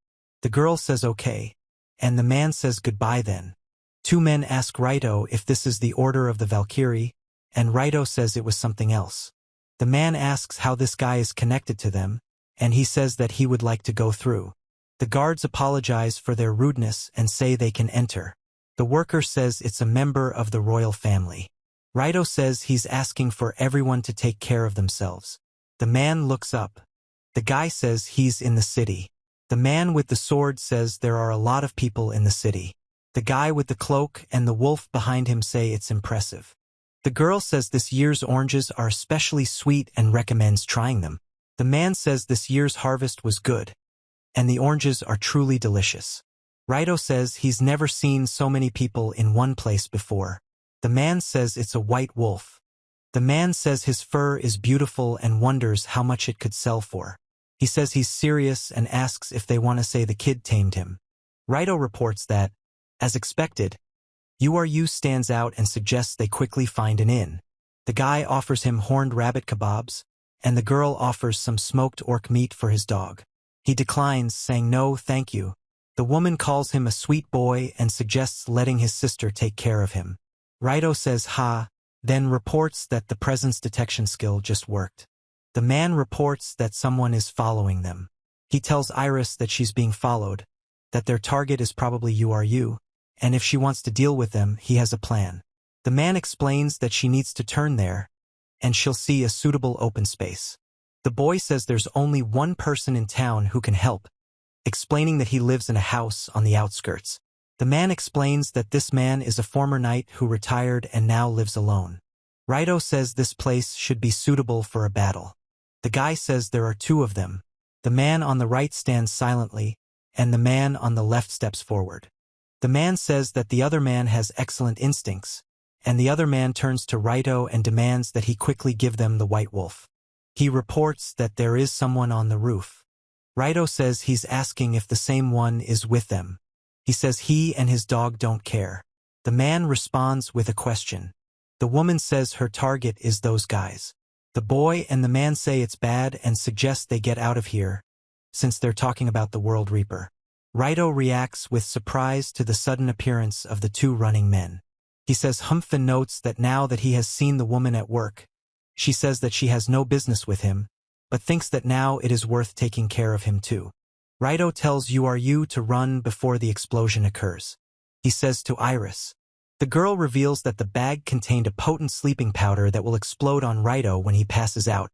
The girl says okay, and the man says goodbye then. Two men ask Raito if this is the Order of the Valkyrie, and Raito says it was something else. The man asks how this guy is connected to them, and he says that he would like to go through. The guards apologize for their rudeness and say they can enter. The worker says it's a member of the royal family. Raito says he's asking for everyone to take care of themselves. The man looks up. The guy says he's in the city. The man with the sword says there are a lot of people in the city. The guy with the cloak and the wolf behind him say it's impressive. The girl says this year's oranges are especially sweet and recommends trying them. The man says this year's harvest was good, and the oranges are truly delicious. Raito says he's never seen so many people in one place before. The man says it's a white wolf. The man says his fur is beautiful and wonders how much it could sell for. He says he's serious and asks if they want to say the kid tamed him. Raito reports that, as expected, URU stands out and suggests they quickly find an inn. The guy offers him horned rabbit kebabs, and the girl offers some smoked orc meat for his dog. He declines, saying no, thank you. The woman calls him a sweet boy and suggests letting his sister take care of him. Raito says ha, then reports that the presence detection skill just worked. The man reports that someone is following them. He tells Iris that she's being followed, that their target is probably URU, and if she wants to deal with them, he has a plan. The man explains that she needs to turn there, and she'll see a suitable open space. The boy says there's only one person in town who can help, explaining that he lives in a house on the outskirts. The man explains that this man is a former knight who retired and now lives alone. Raito says this place should be suitable for a battle. The guy says there are two of them. The man on the right stands silently, and the man on the left steps forward. The man says that the other man has excellent instincts, and the other man turns to Raito and demands that he quickly give them the white wolf. He reports that there is someone on the roof. Raito says he's asking if the same one is with them. He says he and his dog don't care. The man responds with a question. The woman says her target is those guys. The boy and the man say it's bad and suggest they get out of here, since they're talking about the World Reaper. Raito reacts with surprise to the sudden appearance of the two running men. He says Humphin notes that now that he has seen the woman at work, she says that she has no business with him, but thinks that now it is worth taking care of him too. Raito tells URU to run before the explosion occurs. He says to Iris. The girl reveals that the bag contained a potent sleeping powder that will explode on Raito when he passes out,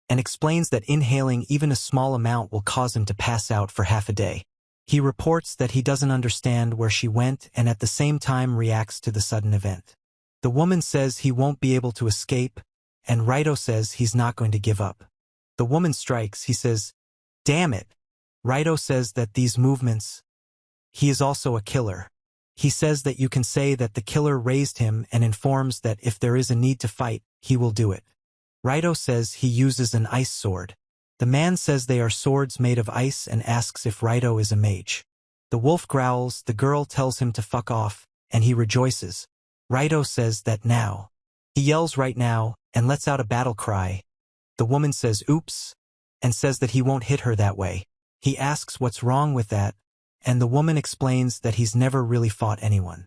and explains that inhaling even a small amount will cause him to pass out for half a day. He reports that he doesn't understand where she went and at the same time reacts to the sudden event. The woman says he won't be able to escape, and Raito says he's not going to give up. The woman strikes. He says, "Damn it." Raito says that these movements, he is also a killer. He says that you can say that the killer raised him and informs that if there is a need to fight, he will do it. Raito says he uses an ice sword. The man says they are swords made of ice and asks if Raito is a mage. The wolf growls, the girl tells him to fuck off, and he rejoices. Raito says that now. He yells right now, and lets out a battle cry. The woman says oops, and says that he won't hit her that way. He asks what's wrong with that, and the woman explains that he's never really fought anyone.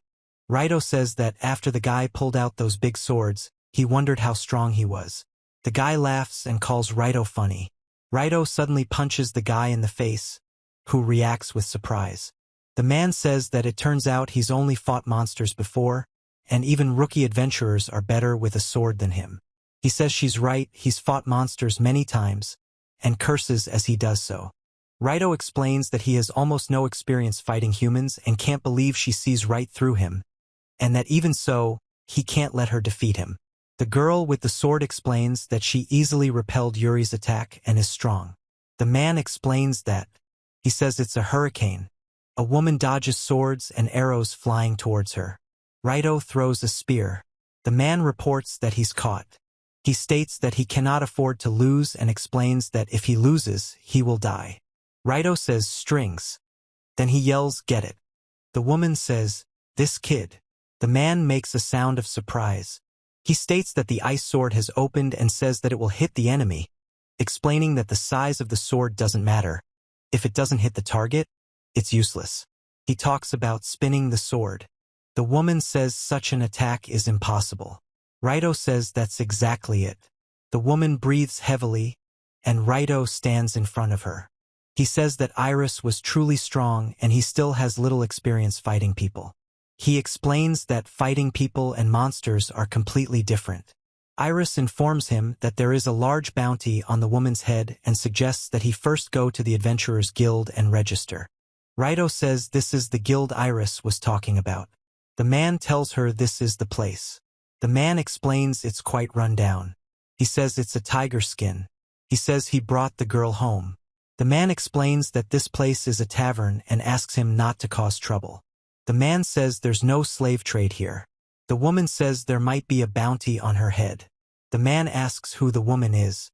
Raito says that after the guy pulled out those big swords, he wondered how strong he was. The guy laughs and calls Raito funny. Raito suddenly punches the guy in the face, who reacts with surprise. The man says that it turns out he's only fought monsters before, and even rookie adventurers are better with a sword than him. He says she's right, he's fought monsters many times, and curses as he does so. Raito explains that he has almost no experience fighting humans and can't believe she sees right through him, and that even so, he can't let her defeat him. The girl with the sword explains that she easily repelled Yuri's attack and is strong. The man explains that. He says it's a hurricane. A woman dodges swords and arrows flying towards her. Raito throws a spear. The man reports that he's caught. He states that he cannot afford to lose and explains that if he loses, he will die. Raito says strings. Then he yells, "Get it." The woman says, "This kid." The man makes a sound of surprise. He states that the ice sword has opened and says that it will hit the enemy, explaining that the size of the sword doesn't matter. If it doesn't hit the target, it's useless. He talks about spinning the sword. The woman says such an attack is impossible. Raito says that's exactly it. The woman breathes heavily, and Raito stands in front of her. He says that Iris was truly strong and he still has little experience fighting people. He explains that fighting people and monsters are completely different. Iris informs him that there is a large bounty on the woman's head and suggests that he first go to the Adventurers Guild and register. Raito says this is the guild Iris was talking about. The man tells her this is the place. The man explains it's quite run down. He says it's a tiger skin. He says he brought the girl home. The man explains that this place is a tavern and asks him not to cause trouble. The man says there's no slave trade here. The woman says there might be a bounty on her head. The man asks who the woman is.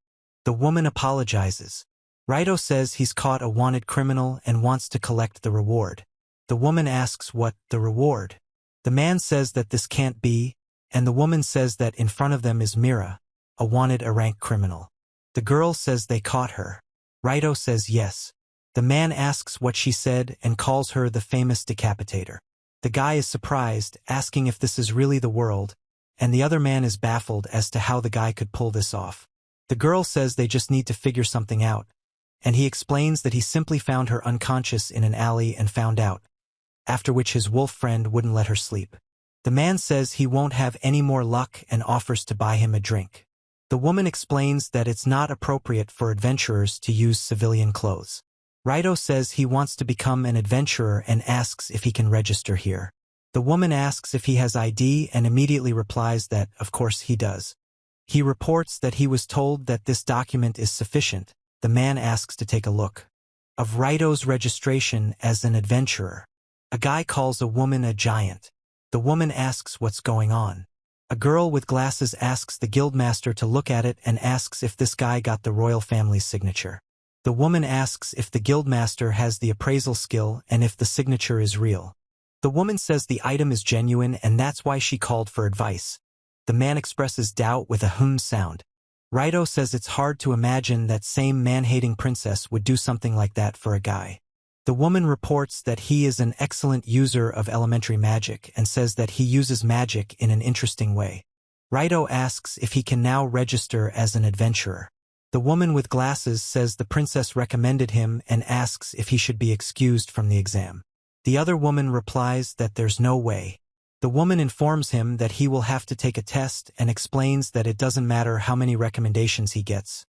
The woman apologizes. Raito says he's caught a wanted criminal and wants to collect the reward. The woman asks what the reward. The man says that this can't be, and the woman says that in front of them is Mira, a wanted rank criminal. The girl says they caught her. Raito says yes. The man asks what she said and calls her the famous decapitator. The guy is surprised, asking if this is really the world, and the other man is baffled as to how the guy could pull this off. The girl says they just need to figure something out, and he explains that he simply found her unconscious in an alley and found out, after which his wolf friend wouldn't let her sleep. The man says he won't have any more luck and offers to buy him a drink. The woman explains that it's not appropriate for adventurers to use civilian clothes. Raito says he wants to become an adventurer and asks if he can register here. The woman asks if he has ID and immediately replies that, of course, he does. He reports that he was told that this document is sufficient. The man asks to take a look of Raito's registration as an adventurer. A guy calls a woman a giant. The woman asks what's going on. A girl with glasses asks the guildmaster to look at it and asks if this guy got the royal family's signature. The woman asks if the guildmaster has the appraisal skill and if the signature is real. The woman says the item is genuine and that's why she called for advice. The man expresses doubt with a sound. Raito says it's hard to imagine that same man-hating princess would do something like that for a guy. The woman reports that he is an excellent user of elementary magic and says that he uses magic in an interesting way. Raito asks if he can now register as an adventurer. The woman with glasses says the princess recommended him and asks if he should be excused from the exam. The other woman replies that there's no way. The woman informs him that he will have to take a test and explains that it doesn't matter how many recommendations he gets.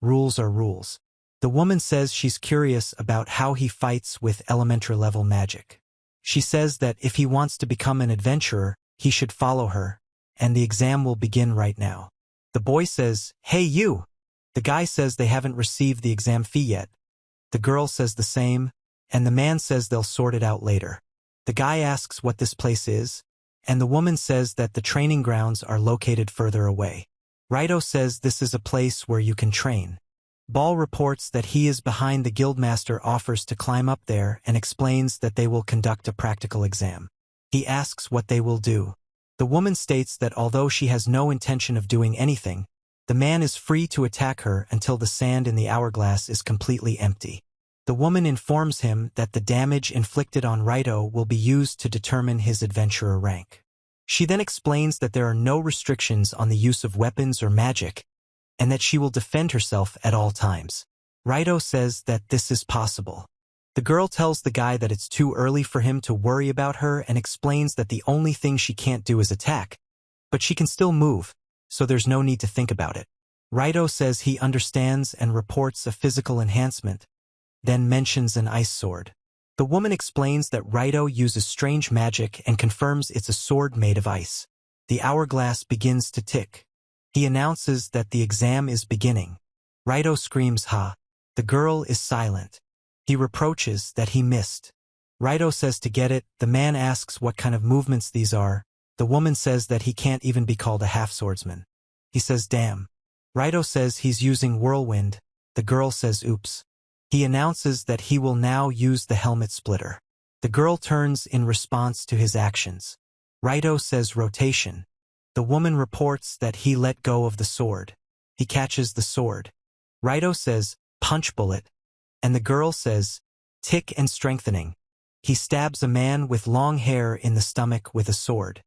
Rules are rules. The woman says she's curious about how he fights with elementary level magic. She says that if he wants to become an adventurer, he should follow her, and the exam will begin right now. The boy says, "Hey you!" The guy says they haven't received the exam fee yet. The girl says the same, and the man says they'll sort it out later. The guy asks what this place is, and the woman says that the training grounds are located further away. Raito says this is a place where you can train. Ball reports that he is behind the guildmaster offers to climb up there and explains that they will conduct a practical exam. He asks what they will do. The woman states that although she has no intention of doing anything, the man is free to attack her until the sand in the hourglass is completely empty. The woman informs him that the damage inflicted on Raito will be used to determine his adventurer rank. She then explains that there are no restrictions on the use of weapons or magic, and that she will defend herself at all times. Raito says that this is possible. The girl tells the guy that it's too early for him to worry about her and explains that the only thing she can't do is attack, but she can still move, so there's no need to think about it. Raito says he understands and reports a physical enhancement, then mentions an ice sword. The woman explains that Raito uses strange magic and confirms it's a sword made of ice. The hourglass begins to tick. He announces that the exam is beginning. Raito screams ha. The girl is silent. He reproaches that he missed. Raito says to get it. The man asks what kind of movements these are. The woman says that he can't even be called a half-swordsman. He says damn. Raito says he's using whirlwind. The girl says oops. He announces that he will now use the helmet splitter. The girl turns in response to his actions. Raito says rotation. The woman reports that he let go of the sword. He catches the sword. Raito says, punch bullet. And the girl says, tick and strengthening. He stabs a man with long hair in the stomach with a sword.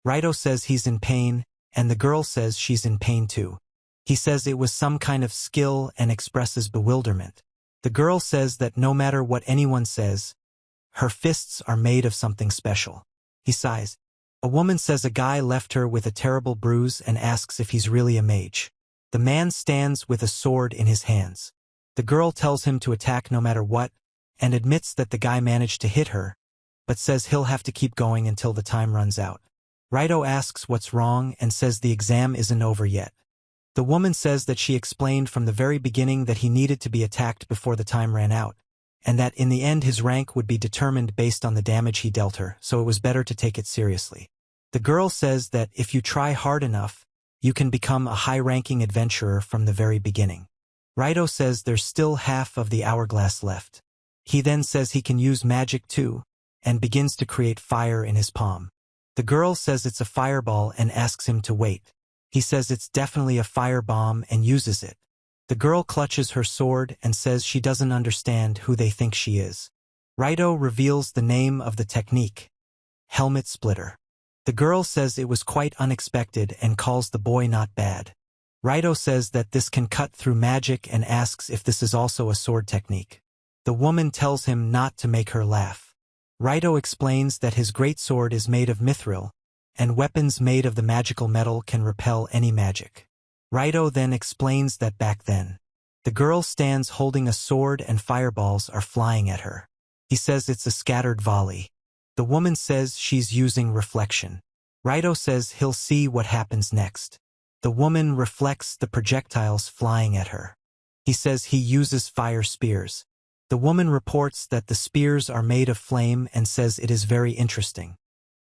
Raito says he's in pain, and the girl says she's in pain too. He says it was some kind of skill and expresses bewilderment. The girl says that no matter what anyone says, her fists are made of something special. He sighs. A woman says a guy left her with a terrible bruise and asks if he's really a mage. The man stands with a sword in his hands. The girl tells him to attack no matter what, and admits that the guy managed to hit her, but says he'll have to keep going until the time runs out. Raito asks what's wrong and says the exam isn't over yet. The woman says that she explained from the very beginning that he needed to be attacked before the time ran out, and that in the end his rank would be determined based on the damage he dealt her, so it was better to take it seriously. The girl says that if you try hard enough, you can become a high-ranking adventurer from the very beginning. Raito says there's still half of the hourglass left. He then says he can use magic too, and begins to create fire in his palm. The girl says it's a fireball and asks him to wait. He says it's definitely a firebomb and uses it. The girl clutches her sword and says she doesn't understand who they think she is. Raito reveals the name of the technique, helmet splitter. The girl says it was quite unexpected and calls the boy not bad. Raito says that this can cut through magic and asks if this is also a sword technique. The woman tells him not to make her laugh. Raito explains that his great sword is made of mithril, and weapons made of the magical metal can repel any magic. Raito then explains that back then, the girl stands holding a sword and fireballs are flying at her. He says it's a scattered volley. The woman says she's using reflection. Raito says he'll see what happens next. The woman reflects the projectiles flying at her. He says he uses fire spears. The woman reports that the spears are made of flame and says it is very interesting.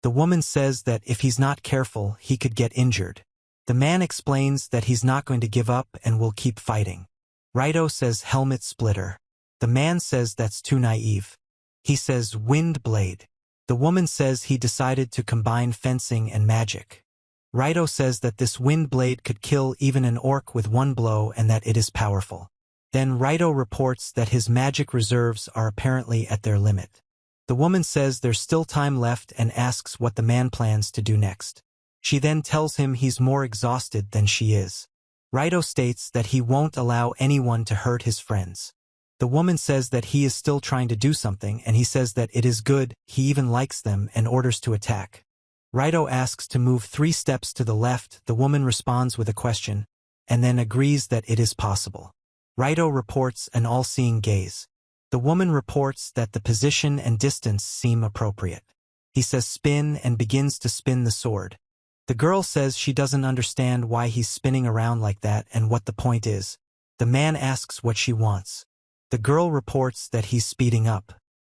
The woman says that if he's not careful, he could get injured. The man explains that he's not going to give up and will keep fighting. Raito says helmet splitter. The man says that's too naive. He says wind blade. The woman says he decided to combine fencing and magic. Raito says that this wind blade could kill even an orc with one blow and that it is powerful. Then Raito reports that his magic reserves are apparently at their limit. The woman says there's still time left and asks what the man plans to do next. She then tells him he's more exhausted than she is. Raito states that he won't allow anyone to hurt his friends. The woman says that he is still trying to do something and he says that it is good, he even likes them and orders to attack. Raito asks to move 3 steps to the left. The woman responds with a question, and then agrees that it is possible. Raito reports an all-seeing gaze. The woman reports that the position and distance seem appropriate. He says spin and begins to spin the sword. The girl says she doesn't understand why he's spinning around like that and what the point is. The man asks what she wants. The girl reports that he's speeding up.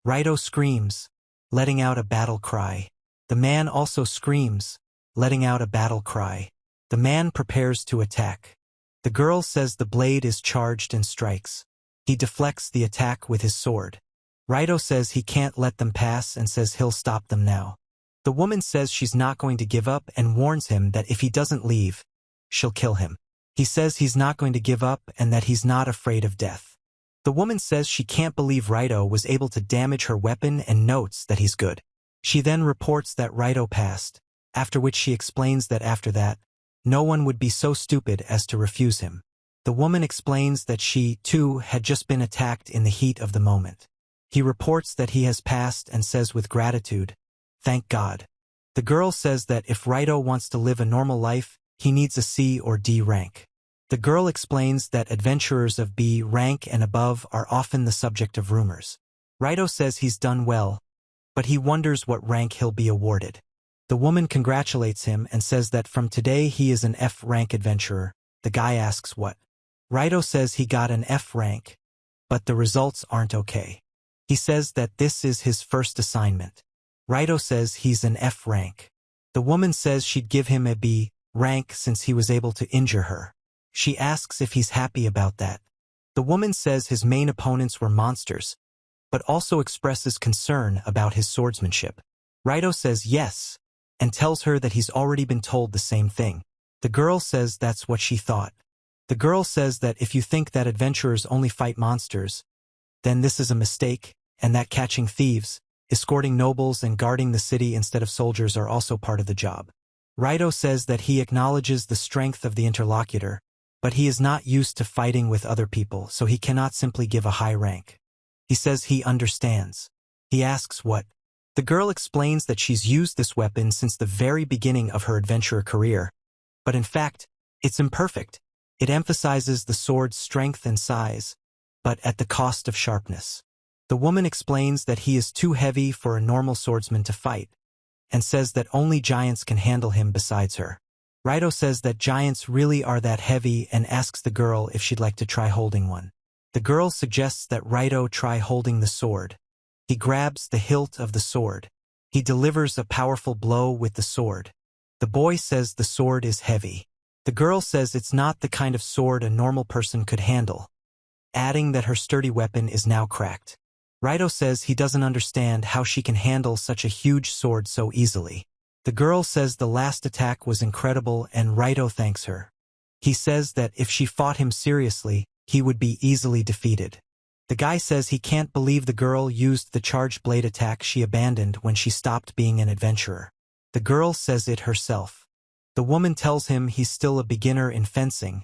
Raito screams, letting out a battle cry. The man also screams, letting out a battle cry. The man prepares to attack. The girl says the blade is charged and strikes. He deflects the attack with his sword. Raito says he can't let them pass and says he'll stop them now. The woman says she's not going to give up and warns him that if he doesn't leave, she'll kill him. He says he's not going to give up and that he's not afraid of death. The woman says she can't believe Raito was able to damage her weapon and notes that he's good. She then reports that Raito passed, after which she explains that after that, no one would be so stupid as to refuse him. The woman explains that she, too, had just been attacked in the heat of the moment. He reports that he has passed and says with gratitude, "Thank God." The girl says that if Raito wants to live a normal life, he needs a C or D rank. The girl explains that adventurers of B rank and above are often the subject of rumors. Raito says he's done well, but he wonders what rank he'll be awarded. The woman congratulates him and says that from today he is an F rank adventurer. The guy asks what. Raito says he got an F rank, but the results aren't okay. He says that this is his first assignment. Raito says he's an F rank. The woman says she'd give him a B rank since he was able to injure her. She asks if he's happy about that. The woman says his main opponents were monsters, but also expresses concern about his swordsmanship. Raito says yes, and tells her that he's already been told the same thing. The girl says that's what she thought. The girl says that if you think that adventurers only fight monsters, then this is a mistake, and that catching thieves, escorting nobles and guarding the city instead of soldiers are also part of the job. Raito says that he acknowledges the strength of the interlocutor, but he is not used to fighting with other people, so he cannot simply give a high rank. He says he understands. He asks what. The girl explains that she's used this weapon since the very beginning of her adventurer career, but in fact, it's imperfect. It emphasizes the sword's strength and size, but at the cost of sharpness. The woman explains that he is too heavy for a normal swordsman to fight, and says that only giants can handle him besides her. Raito says that giants really are that heavy and asks the girl if she'd like to try holding one. The girl suggests that Raito try holding the sword. He grabs the hilt of the sword. He delivers a powerful blow with the sword. The boy says the sword is heavy. The girl says it's not the kind of sword a normal person could handle, adding that her sturdy weapon is now cracked. Raito says he doesn't understand how she can handle such a huge sword so easily. The girl says the last attack was incredible and Raito thanks her. He says that if she fought him seriously, he would be easily defeated. The guy says he can't believe the girl used the charged blade attack she abandoned when she stopped being an adventurer. The girl says it herself. The woman tells him he's still a beginner in fencing,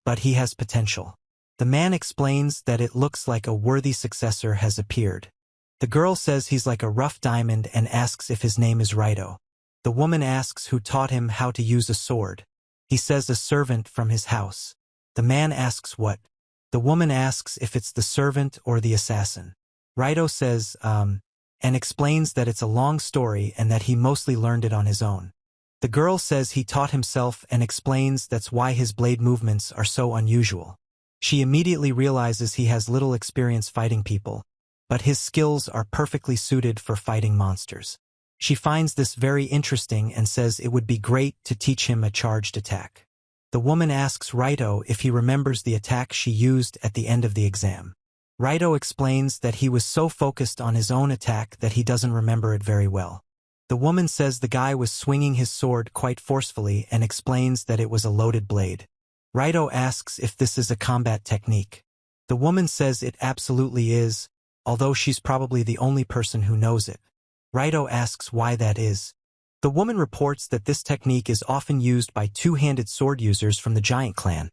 but he has potential. The man explains that it looks like a worthy successor has appeared. The girl says he's like a rough diamond and asks if his name is Raito. The woman asks who taught him how to use a sword. He says a servant from his house. The man asks what. The woman asks if it's the servant or the assassin. Raito says, and explains that it's a long story and that he mostly learned it on his own. The girl says he taught himself and explains that's why his blade movements are so unusual. She immediately realizes he has little experience fighting people, but his skills are perfectly suited for fighting monsters. She finds this very interesting and says it would be great to teach him a charged attack. The woman asks Raito if he remembers the attack she used at the end of the exam. Raito explains that he was so focused on his own attack that he doesn't remember it very well. The woman says the guy was swinging his sword quite forcefully and explains that it was a loaded blade. Raito asks if this is a combat technique. The woman says it absolutely is, although she's probably the only person who knows it. Raito asks why that is. The woman reports that this technique is often used by two-handed sword users from the giant clan.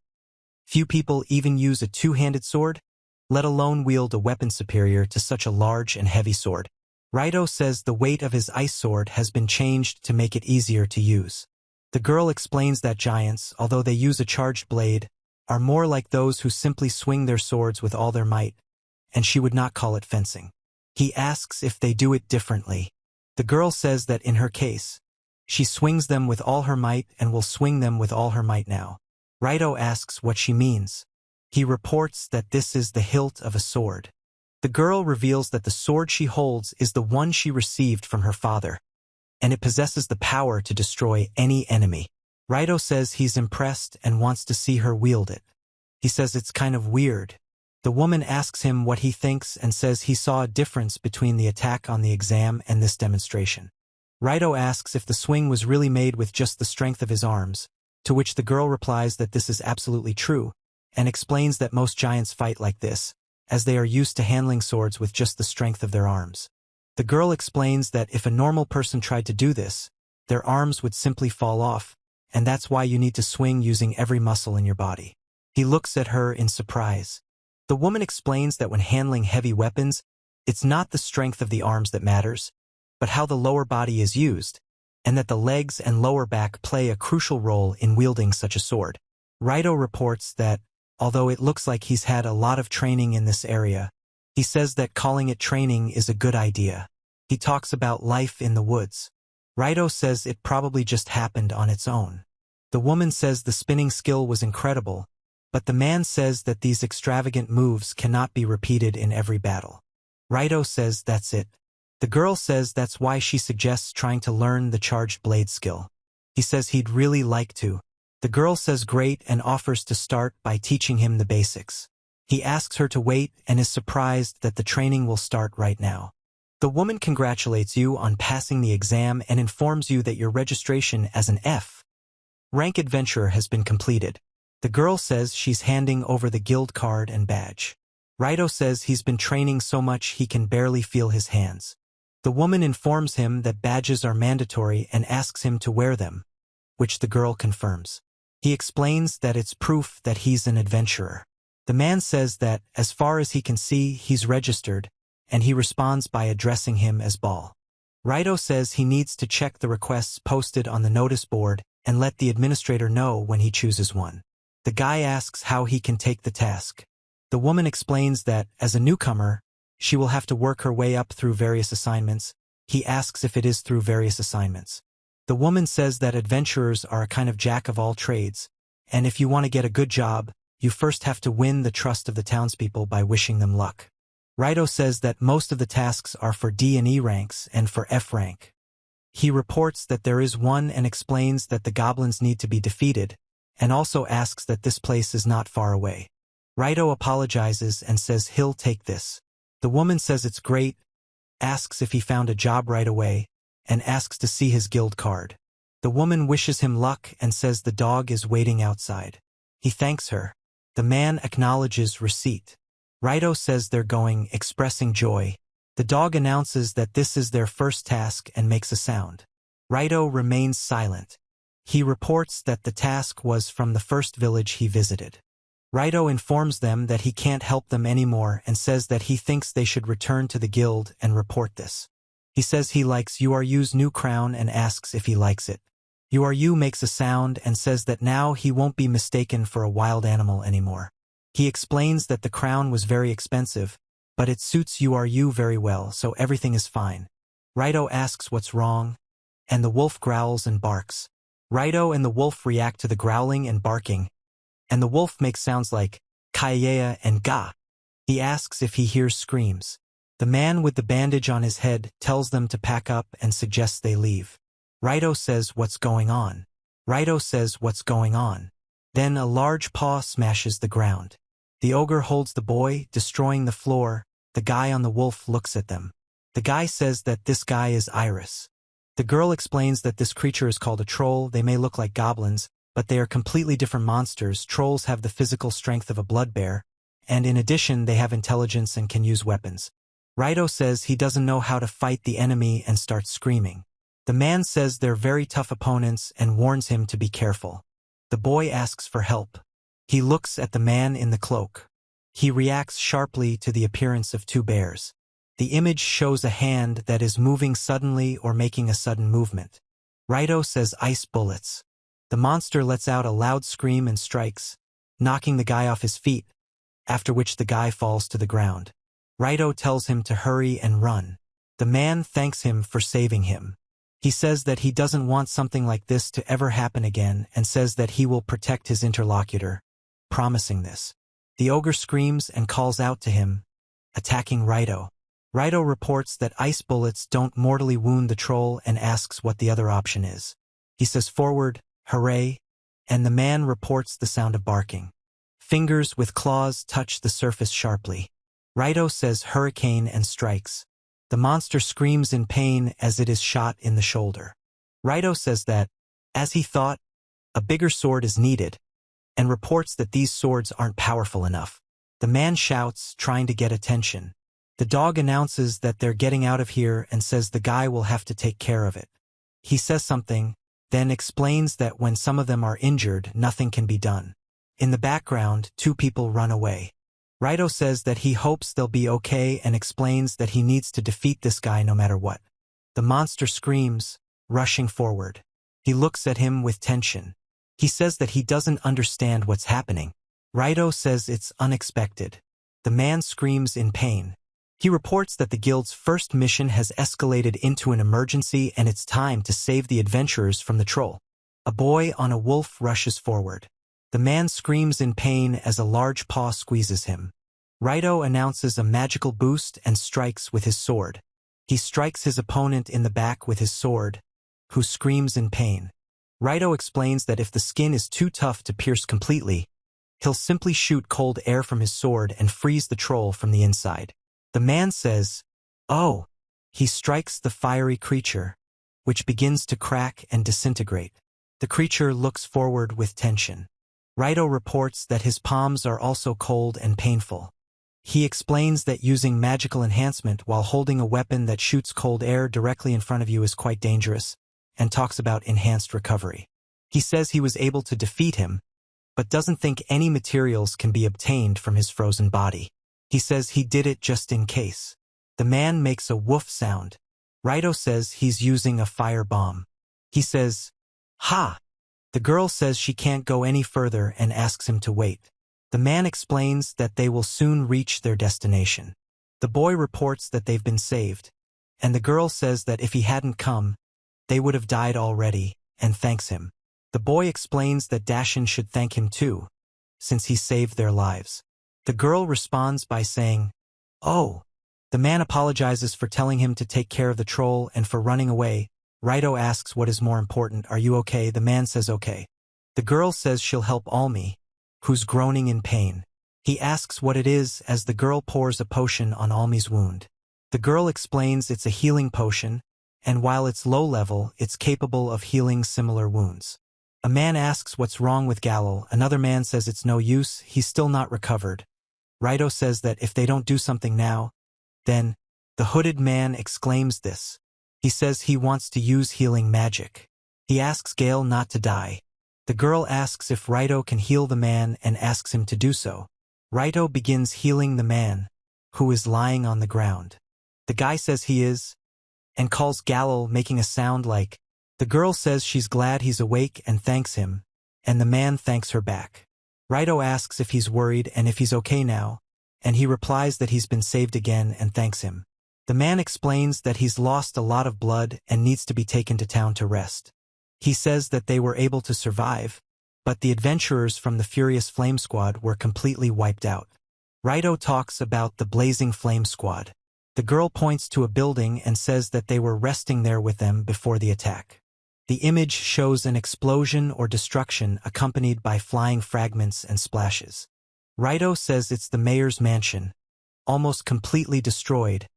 Few people even use a two-handed sword, let alone wield a weapon superior to such a large and heavy sword. Raito says the weight of his ice sword has been changed to make it easier to use. The girl explains that giants, although they use a charged blade, are more like those who simply swing their swords with all their might, and she would not call it fencing. He asks if they do it differently. The girl says that in her case, she swings them with all her might and will swing them with all her might now. Raito asks what she means. He reports that this is the hilt of a sword. The girl reveals that the sword she holds is the one she received from her father, and it possesses the power to destroy any enemy. Raito says he's impressed and wants to see her wield it. He says it's kind of weird. The woman asks him what he thinks and says he saw a difference between the attack on the exam and this demonstration. Raito asks if the swing was really made with just the strength of his arms, to which the girl replies that this is absolutely true, and explains that most giants fight like this, as they are used to handling swords with just the strength of their arms. The girl explains that if a normal person tried to do this, their arms would simply fall off, and that's why you need to swing using every muscle in your body. He looks at her in surprise. The woman explains that when handling heavy weapons, it's not the strength of the arms that matters, but how the lower body is used, and that the legs and lower back play a crucial role in wielding such a sword. Raito reports that, although it looks like he's had a lot of training in this area, he says that calling it training is a good idea. He talks about life in the woods. Raito says it probably just happened on its own. The woman says the spinning skill was incredible, but the man says that these extravagant moves cannot be repeated in every battle. Raito says that's it. The girl says that's why she suggests trying to learn the charged blade skill. He says he'd really like to. The girl says great and offers to start by teaching him the basics. He asks her to wait and is surprised that the training will start right now. The woman congratulates you on passing the exam and informs you that your registration as an F-rank adventurer has been completed. The girl says she's handing over the guild card and badge. Raito says he's been training so much he can barely feel his hands. The woman informs him that badges are mandatory and asks him to wear them, which the girl confirms. He explains that it's proof that he's an adventurer. The man says that, as far as he can see, he's registered, and he responds by addressing him as Ball. Raito says he needs to check the requests posted on the notice board and let the administrator know when he chooses one. The guy asks how he can take the task. The woman explains that, as a newcomer, she will have to work her way up through various assignments. He asks if it is through various assignments. The woman says that adventurers are a kind of jack of all trades, and if you want to get a good job, you first have to win the trust of the townspeople by wishing them luck. Raito says that most of the tasks are for D and E ranks and for F rank. He reports that there is one and explains that the goblins need to be defeated, and also asks that this place is not far away. Raito apologizes and says he'll take this. The woman says it's great, asks if he found a job right away, and asks to see his guild card. The woman wishes him luck and says the dog is waiting outside. He thanks her. The man acknowledges receipt. Raito says they're going, expressing joy. The dog announces that this is their first task and makes a sound. Raito remains silent. He reports that the task was from the first village he visited. Raito informs them that he can't help them anymore and says that he thinks they should return to the guild and report this. He says he likes URU's new crown and asks if he likes it. URU makes a sound and says that now he won't be mistaken for a wild animal anymore. He explains that the crown was very expensive, but it suits URU very well, so everything is fine. Raito asks what's wrong, and the wolf growls and barks. Raito and the wolf react to the growling and barking, and the wolf makes sounds like Kayea and Ga. He asks if he hears screams. The man with the bandage on his head tells them to pack up and suggests they leave. Raito says what's going on. Raito says what's going on. Then a large paw smashes the ground. The ogre holds the boy, destroying the floor. The guy on the wolf looks at them. The guy says that this guy is Iris. The girl explains that this creature is called a troll. They may look like goblins, but they are completely different monsters. Trolls have the physical strength of a blood bear, and in addition they have intelligence and can use weapons. Raito says he doesn't know how to fight the enemy and starts screaming. The man says they're very tough opponents and warns him to be careful. The boy asks for help. He looks at the man in the cloak. He reacts sharply to the appearance of two bears. The image shows a hand that is moving suddenly or making a sudden movement. Raito says ice bullets. The monster lets out a loud scream and strikes, knocking the guy off his feet, after which the guy falls to the ground. Raito tells him to hurry and run. The man thanks him for saving him. He says that he doesn't want something like this to ever happen again and says that he will protect his interlocutor, promising this. The ogre screams and calls out to him, attacking Raito. Raito reports that ice bullets don't mortally wound the troll and asks what the other option is. He says forward, hooray, and the man reports the sound of barking. Fingers with claws touch the surface sharply. Raito says hurricane and strikes. The monster screams in pain as it is shot in the shoulder. Raito says that, as he thought, a bigger sword is needed, and reports that these swords aren't powerful enough. The man shouts, trying to get attention. The dog announces that they're getting out of here and says the guy will have to take care of it. He says something, then explains that when some of them are injured, nothing can be done. In the background, two people run away. Raito says that he hopes they'll be okay and explains that he needs to defeat this guy no matter what. The monster screams, rushing forward. He looks at him with tension. He says that he doesn't understand what's happening. Raito says it's unexpected. The man screams in pain. He reports that the guild's first mission has escalated into an emergency and it's time to save the adventurers from the troll. A boy on a wolf rushes forward. The man screams in pain as a large paw squeezes him. Raito announces a magical boost and strikes with his sword. He strikes his opponent in the back with his sword, who screams in pain. Raito explains that if the skin is too tough to pierce completely, he'll simply shoot cold air from his sword and freeze the troll from the inside. The man says, "Oh." He strikes the fiery creature, which begins to crack and disintegrate. The creature looks forward with tension. Raito reports that his palms are also cold and painful. He explains that using magical enhancement while holding a weapon that shoots cold air directly in front of you is quite dangerous, and talks about enhanced recovery. He says he was able to defeat him, but doesn't think any materials can be obtained from his frozen body. He says he did it just in case. The man makes a woof sound. Raito says he's using a fire bomb. He says, "Ha!" The girl says she can't go any further and asks him to wait. The man explains that they will soon reach their destination. The boy reports that they've been saved, and the girl says that if he hadn't come, they would have died already, and thanks him. The boy explains that Dashin should thank him too, since he saved their lives. The girl responds by saying, "Oh." The man apologizes for telling him to take care of the troll and for running away. Raito asks what is more important, "Are you okay?" The man says okay. The girl says she'll help Almi, who's groaning in pain. He asks what it is as the girl pours a potion on Almi's wound. The girl explains it's a healing potion, and while it's low level, it's capable of healing similar wounds. A man asks what's wrong with Galil. Another man says it's no use, he's still not recovered. Raito says that if they don't do something now, then the hooded man exclaims this. He says he wants to use healing magic. He asks Gale not to die. The girl asks if Raito can heal the man and asks him to do so. Raito begins healing the man, who is lying on the ground. The guy says he is, and calls Galil, making a sound like. The girl says she's glad he's awake and thanks him, and the man thanks her back. Raito asks if he's worried and if he's okay now, and he replies that he's been saved again and thanks him. The man explains that he's lost a lot of blood and needs to be taken to town to rest. He says that they were able to survive, but the adventurers from the Furious Flame Squad were completely wiped out. Raito talks about the Blazing Flame Squad. The girl points to a building and says that they were resting there with them before the attack. The image shows an explosion or destruction accompanied by flying fragments and splashes. Raito says it's the mayor's mansion, almost completely destroyed,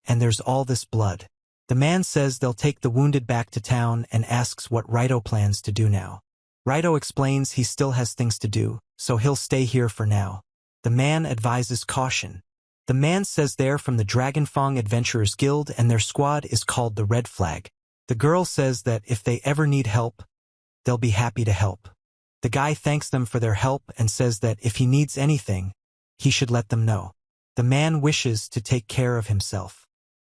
and there's all this blood. The man says they'll take the wounded back to town and asks what Raito plans to do now. Raito explains he still has things to do, so he'll stay here for now. The man advises caution. The man says they're from the Dragonfang Adventurers Guild and their squad is called the Red Flag. The girl says that if they ever need help, they'll be happy to help. The guy thanks them for their help and says that if he needs anything, he should let them know. The man wishes to take care of himself.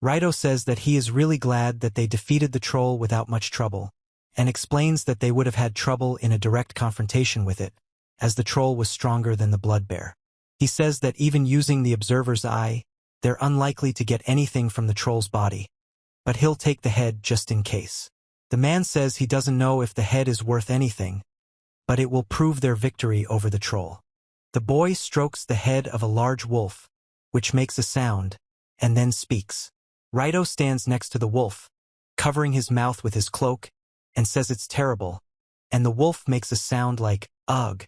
Raito says that he is really glad that they defeated the troll without much trouble, and explains that they would have had trouble in a direct confrontation with it, as the troll was stronger than the blood bear. He says that even using the observer's eye, they're unlikely to get anything from the troll's body, but he'll take the head just in case. The man says he doesn't know if the head is worth anything, but it will prove their victory over the troll. The boy strokes the head of a large wolf, which makes a sound, and then speaks. Raito stands next to the wolf, covering his mouth with his cloak, and says it's terrible, and the wolf makes a sound like, ugh.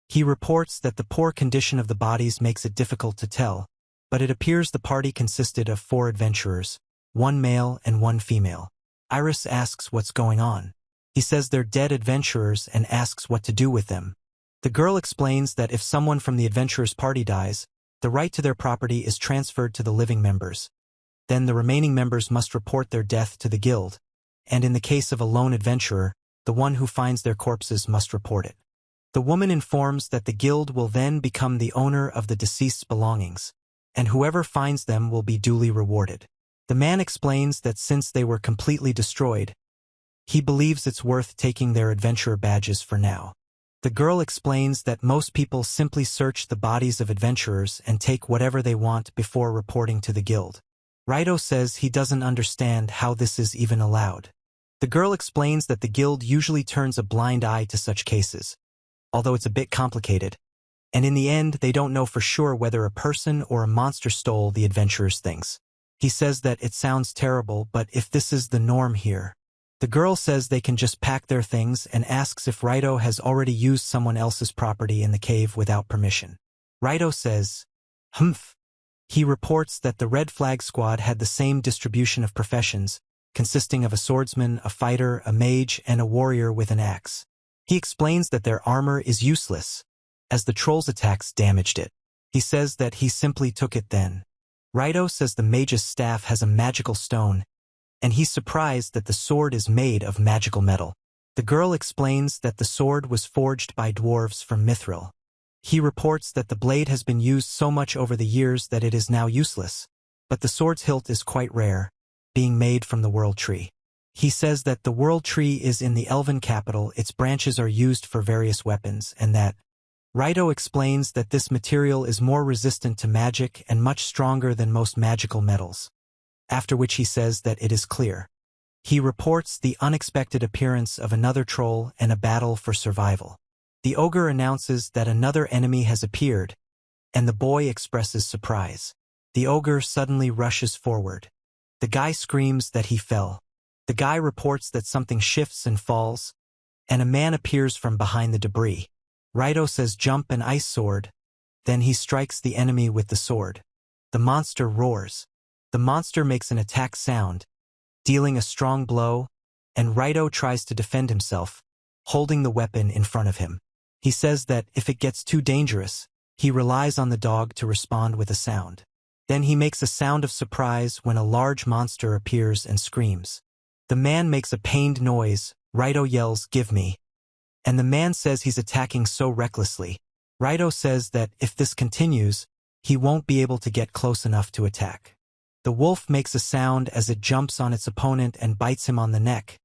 He reports that the poor condition of the bodies makes it difficult to tell, but it appears the party consisted of 4 adventurers, 1 male and 1 female. Iris asks what's going on. He says they're dead adventurers and asks what to do with them. The girl explains that if someone from the adventurers' party dies, the right to their property is transferred to the living members. Then the remaining members must report their death to the guild, and in the case of a lone adventurer, the one who finds their corpses must report it. The woman informs that the guild will then become the owner of the deceased's belongings, and whoever finds them will be duly rewarded. The man explains that since they were completely destroyed, he believes it's worth taking their adventurer badges for now. The girl explains that most people simply search the bodies of adventurers and take whatever they want before reporting to the guild. Raito says he doesn't understand how this is even allowed. The girl explains that the guild usually turns a blind eye to such cases, although it's a bit complicated, and in the end they don't know for sure whether a person or a monster stole the adventurers' things. He says that it sounds terrible, but if this is the norm here. The girl says they can just pack their things and asks if Raito has already used someone else's property in the cave without permission. Raito says, humph. He reports that the Red Flag Squad had the same distribution of professions, consisting of a swordsman, a fighter, a mage, and a warrior with an axe. He explains that their armor is useless, as the troll's attacks damaged it. He says that he simply took it then. Raito says the mage's staff has a magical stone, and he's surprised that the sword is made of magical metal. The girl explains that the sword was forged by dwarves from Mithril. He reports that the blade has been used so much over the years that it is now useless, but the sword's hilt is quite rare, being made from the world tree. He says that the world tree is in the elven capital, its branches are used for various weapons, and that Raito explains that this material is more resistant to magic and much stronger than most magical metals, after which he says that it is clear. He reports the unexpected appearance of another troll and a battle for survival. The ogre announces that another enemy has appeared, and the boy expresses surprise. The ogre suddenly rushes forward. The guy screams that he fell. The guy reports that something shifts and falls, and a man appears from behind the debris. Raito says jump and ice sword, then he strikes the enemy with the sword. The monster roars. The monster makes an attack sound, dealing a strong blow, and Raito tries to defend himself, holding the weapon in front of him. He says that if it gets too dangerous, he relies on the dog to respond with a sound. Then he makes a sound of surprise when a large monster appears and screams. The man makes a pained noise. Raito yells, "Give me." And the man says he's attacking so recklessly. Raito says that if this continues, he won't be able to get close enough to attack. The wolf makes a sound as it jumps on its opponent and bites him on the neck,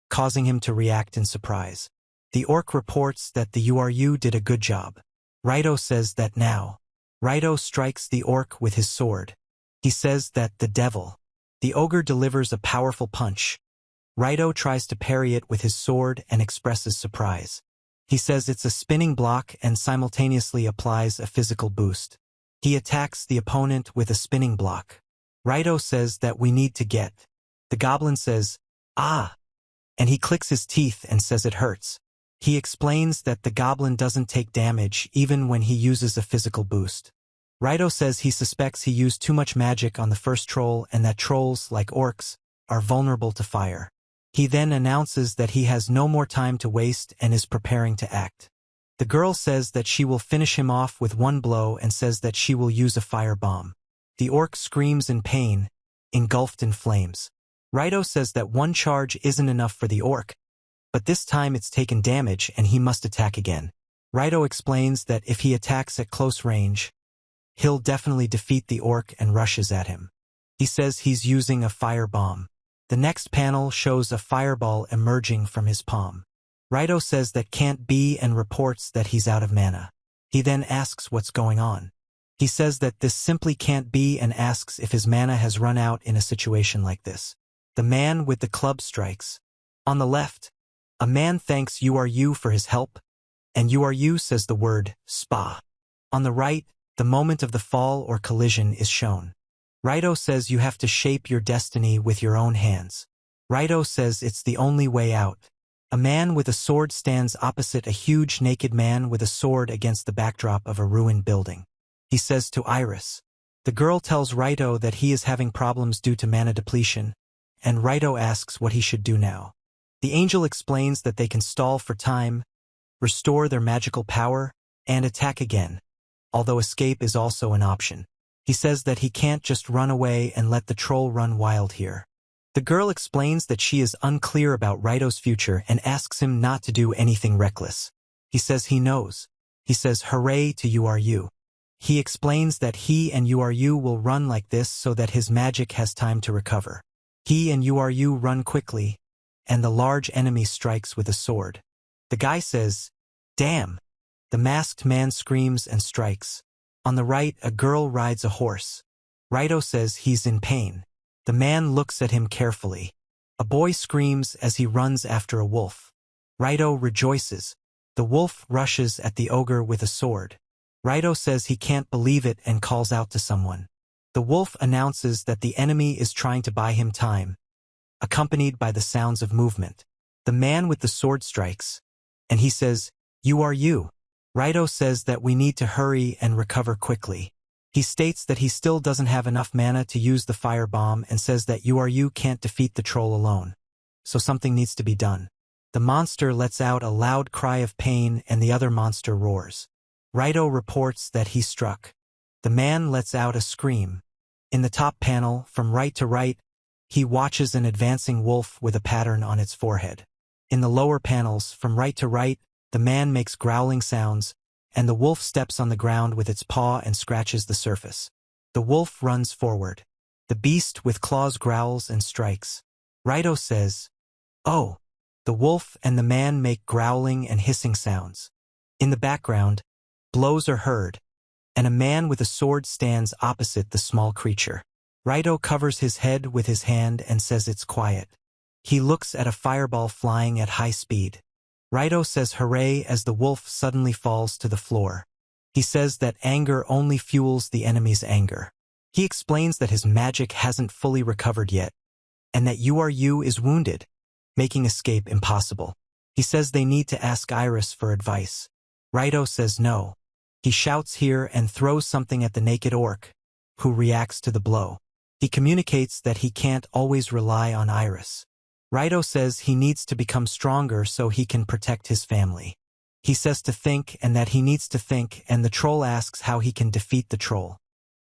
causing him to react in surprise. The orc reports that the URU did a good job. Raito says that now. Raito strikes the orc with his sword. He says that the devil. The ogre delivers a powerful punch. Raito tries to parry it with his sword and expresses surprise. He says it's a spinning block and simultaneously applies a physical boost. He attacks the opponent with a spinning block. Raito says that we need to get. The goblin says, "Ah," and he clicks his teeth and says it hurts. He explains that the goblin doesn't take damage even when he uses a physical boost. Raito says he suspects he used too much magic on the first troll and that trolls, like orcs, are vulnerable to fire. He then announces that he has no more time to waste and is preparing to act. The girl says that she will finish him off with one blow and says that she will use a fire bomb. The orc screams in pain, engulfed in flames. Raito says that one charge isn't enough for the orc, but this time it's taken damage and he must attack again. Raito explains that if he attacks at close range, he'll definitely defeat the orc and rushes at him. He says he's using a fire bomb. The next panel shows a fireball emerging from his palm. Raito says that can't be and reports that he's out of mana. He then asks what's going on. He says that this simply can't be and asks if his mana has run out in a situation like this. The man with the club strikes. On the left, a man thanks URU for his help, and URU says the word spa. On the right, the moment of the fall or collision is shown. Raito says you have to shape your destiny with your own hands. Raito says it's the only way out. A man with a sword stands opposite a huge naked man with a sword against the backdrop of a ruined building. He says to Iris. The girl tells Raito that he is having problems due to mana depletion, and Raito asks what he should do now. The angel explains that they can stall for time, restore their magical power, and attack again, although escape is also an option. He says that he can't just run away and let the troll run wild here. The girl explains that she is unclear about Raito's future and asks him not to do anything reckless. He says he knows. He says hooray to URU. He explains that he and URU will run like this so that his magic has time to recover. He and URU run quickly, and the large enemy strikes with a sword. The guy says, "Damn!" The masked man screams and strikes. On the right, a girl rides a horse. Raito says he's in pain. The man looks at him carefully. A boy screams as he runs after a wolf. Raito rejoices. The wolf rushes at the ogre with a sword. Raito says he can't believe it and calls out to someone. The wolf announces that the enemy is trying to buy him time, accompanied by the sounds of movement. The man with the sword strikes, and he says, "URU." Raito says that we need to hurry and recover quickly. He states that he still doesn't have enough mana to use the fire bomb and says that URU can't defeat the troll alone, so something needs to be done. The monster lets out a loud cry of pain and the other monster roars. Raito reports that he's struck. The man lets out a scream. In the top panel, from right to right, he watches an advancing wolf with a pattern on its forehead. In the lower panels, from right to right, the man makes growling sounds, and the wolf steps on the ground with its paw and scratches the surface. The wolf runs forward. The beast with claws growls and strikes. Raito says, "Oh!" The wolf and the man make growling and hissing sounds. In the background, blows are heard, and a man with a sword stands opposite the small creature. Raito covers his head with his hand and says it's quiet. He looks at a fireball flying at high speed. Raito says hooray as the wolf suddenly falls to the floor. He says that anger only fuels the enemy's anger. He explains that his magic hasn't fully recovered yet, and that you is wounded, making escape impossible. He says they need to ask Iris for advice. Raito says no. He shouts here and throws something at the naked orc, who reacts to the blow. He communicates that he can't always rely on Iris. Raito says he needs to become stronger so he can protect his family. He says to think and that he needs to think, and the troll asks how he can defeat the troll.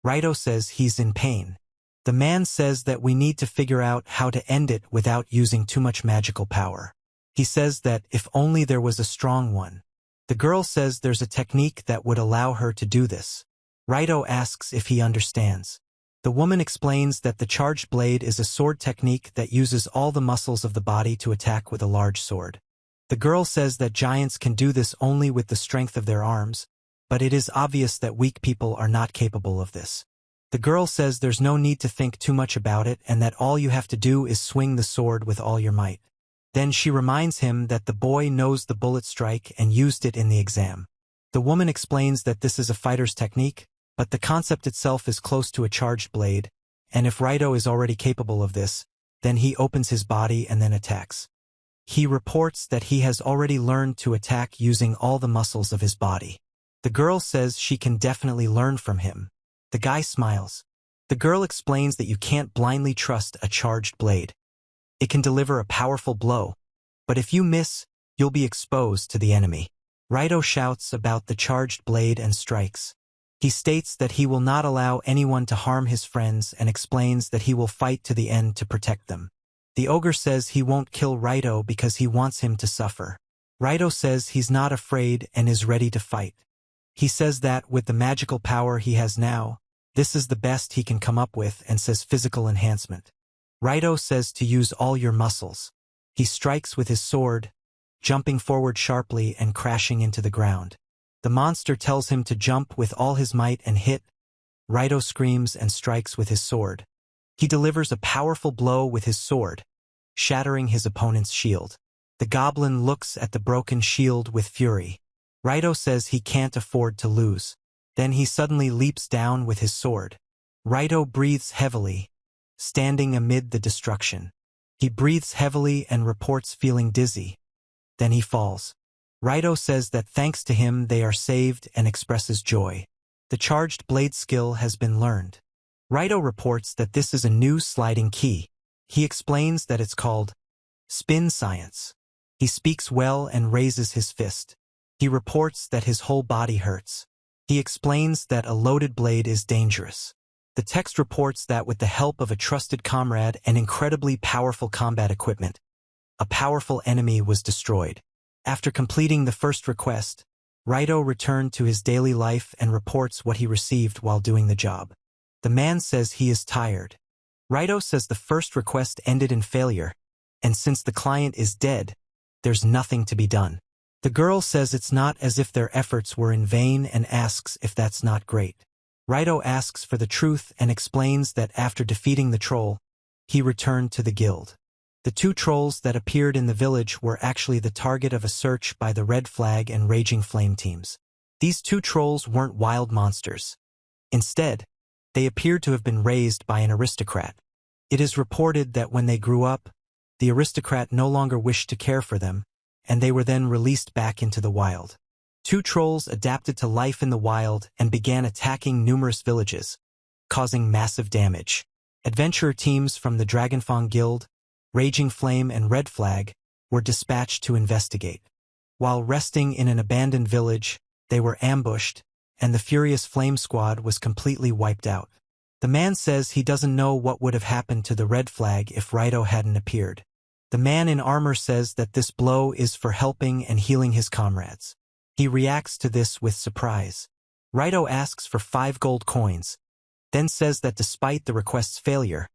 Raito says he's in pain. The man says that we need to figure out how to end it without using too much magical power. He says that if only there was a strong one. The girl says there's a technique that would allow her to do this. Raito asks if he understands. The woman explains that the charged blade is a sword technique that uses all the muscles of the body to attack with a large sword. The girl says that giants can do this only with the strength of their arms, but it is obvious that weak people are not capable of this. The girl says there's no need to think too much about it and that all you have to do is swing the sword with all your might. Then she reminds him that the boy knows the bullet strike and used it in the exam. The woman explains that this is a fighter's technique, but the concept itself is close to a charged blade, and if Raito is already capable of this, then he opens his body and then attacks. He reports that he has already learned to attack using all the muscles of his body. The girl says she can definitely learn from him. The guy smiles. The girl explains that you can't blindly trust a charged blade. It can deliver a powerful blow, but if you miss, you'll be exposed to the enemy. Raito shouts about the charged blade and strikes. He states that he will not allow anyone to harm his friends and explains that he will fight to the end to protect them. The ogre says he won't kill Raito because he wants him to suffer. Raito says he's not afraid and is ready to fight. He says that with the magical power he has now, this is the best he can come up with and says physical enhancement. Raito says to use all your muscles. He strikes with his sword, jumping forward sharply and crashing into the ground. The monster tells him to jump with all his might and hit. Raito screams and strikes with his sword. He delivers a powerful blow with his sword, shattering his opponent's shield. The goblin looks at the broken shield with fury. Raito says he can't afford to lose. Then he suddenly leaps down with his sword. Raito breathes heavily, standing amid the destruction. He breathes heavily and reports feeling dizzy. Then he falls. Raito says that thanks to him they are saved and expresses joy. The charged blade skill has been learned. Raito reports that this is a new sliding key. He explains that it's called spin science. He speaks well and raises his fist. He reports that his whole body hurts. He explains that a loaded blade is dangerous. The text reports that with the help of a trusted comrade and incredibly powerful combat equipment, a powerful enemy was destroyed. After completing the first request, Raito returned to his daily life and reports what he received while doing the job. The man says he is tired. Raito says the first request ended in failure, and since the client is dead, there's nothing to be done. The girl says it's not as if their efforts were in vain and asks if that's not great. Raito asks for the truth and explains that after defeating the troll, he returned to the guild. The two trolls that appeared in the village were actually the target of a search by the Red Flag and Raging Flame teams. These two trolls weren't wild monsters. Instead, they appeared to have been raised by an aristocrat. It is reported that when they grew up, the aristocrat no longer wished to care for them, and they were then released back into the wild. Two trolls adapted to life in the wild and began attacking numerous villages, causing massive damage. Adventurer teams from the Dragonfang Guild, Raging Flame and Red Flag were dispatched to investigate. While resting in an abandoned village, they were ambushed, and the Furious Flame Squad was completely wiped out. The man says he doesn't know what would have happened to the Red Flag if Raito hadn't appeared. The man in armor says that this blow is for helping and healing his comrades. He reacts to this with surprise. Raito asks for 5 gold coins, then says that despite the request's failure,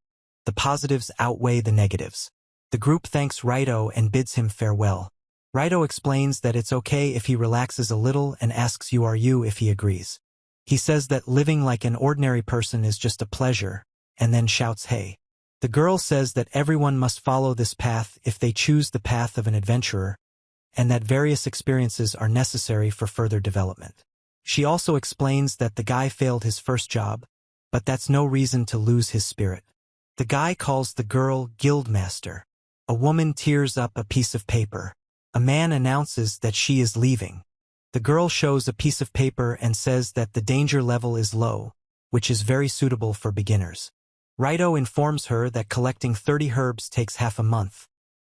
the positives outweigh the negatives. The group thanks Raito and bids him farewell. Raito explains that it's okay if he relaxes a little and asks you if he agrees. He says that living like an ordinary person is just a pleasure, and then shouts hey. The girl says that everyone must follow this path if they choose the path of an adventurer, and that various experiences are necessary for further development. She also explains that the guy failed his first job, but that's no reason to lose his spirit. The guy calls the girl Guildmaster. A woman tears up a piece of paper. A man announces that she is leaving. The girl shows a piece of paper and says that the danger level is low, which is very suitable for beginners. Raito informs her that collecting 30 herbs takes half a month,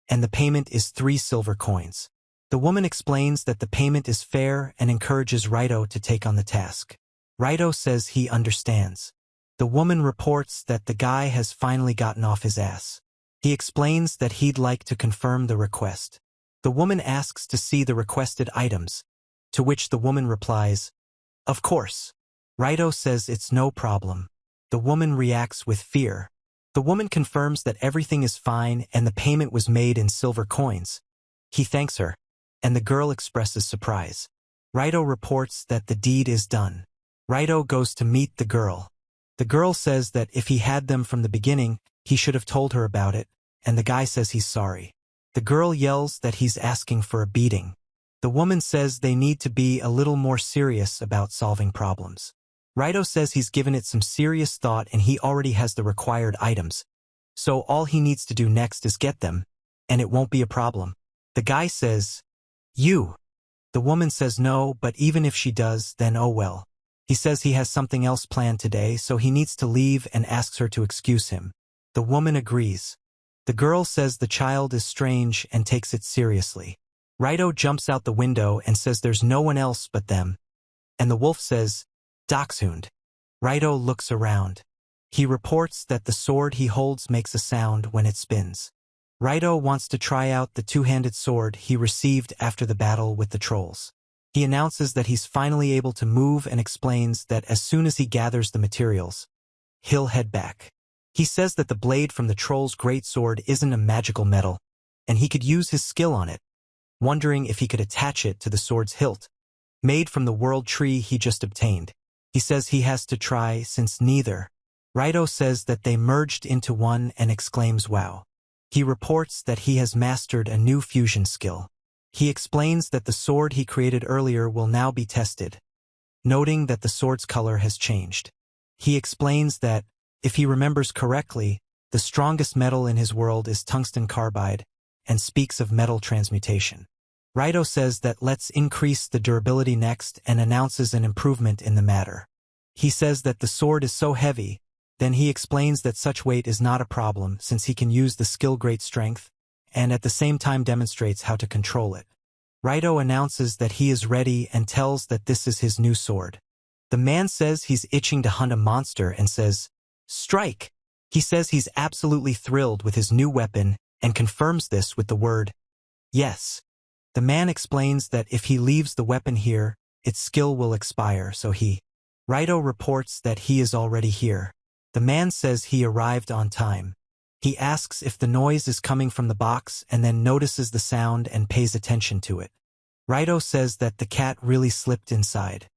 and the payment is 3 silver coins. The woman explains that the payment is fair and encourages Raito to take on the task. Raito says he understands. The woman reports that the guy has finally gotten off his ass. He explains that he'd like to confirm the request. The woman asks to see the requested items, to which the woman replies, "Of course." Raito says it's no problem. The woman reacts with fear. The woman confirms that everything is fine and the payment was made in silver coins. He thanks her, and the girl expresses surprise. Raito reports that the deed is done. Raito goes to meet the girl. The girl says that if he had them from the beginning, he should have told her about it, and the guy says he's sorry. The girl yells that he's asking for a beating. The woman says they need to be a little more serious about solving problems. Raito says he's given it some serious thought and he already has the required items, so all he needs to do next is get them, and it won't be a problem. The guy says, "You." The woman says no, but even if she does, then oh well. He says he has something else planned today, so he needs to leave and asks her to excuse him. The woman agrees. The girl says the child is strange and takes it seriously. Raito jumps out the window and says there's no one else but them. And the wolf says, "Dachshund." Raito looks around. He reports that the sword he holds makes a sound when it spins. Raito wants to try out the two-handed sword he received after the battle with the trolls. He announces that he's finally able to move and explains that as soon as he gathers the materials, he'll head back. He says that the blade from the troll's great sword isn't a magical metal, and he could use his skill on it, wondering if he could attach it to the sword's hilt, made from the world tree he just obtained. He says he has to try since neither. Raito says that they merged into one and exclaims wow. He reports that he has mastered a new fusion skill. He explains that the sword he created earlier will now be tested, noting that the sword's color has changed. He explains that, if he remembers correctly, the strongest metal in his world is tungsten carbide, and speaks of metal transmutation. Raito says that let's increase the durability next and announces an improvement in the matter. He says that the sword is so heavy, then he explains that such weight is not a problem since he can use the skill great strength, and at the same time demonstrates how to control it. Raito announces that he is ready and tells that this is his new sword. The man says he's itching to hunt a monster and says, "Strike!" He says he's absolutely thrilled with his new weapon and confirms this with the word, "Yes." The man explains that if he leaves the weapon here, its skill will expire, so Raito reports that he is already here. The man says he arrived on time. He asks if the noise is coming from the box and then notices the sound and pays attention to it. Raito says that the cat really slipped inside.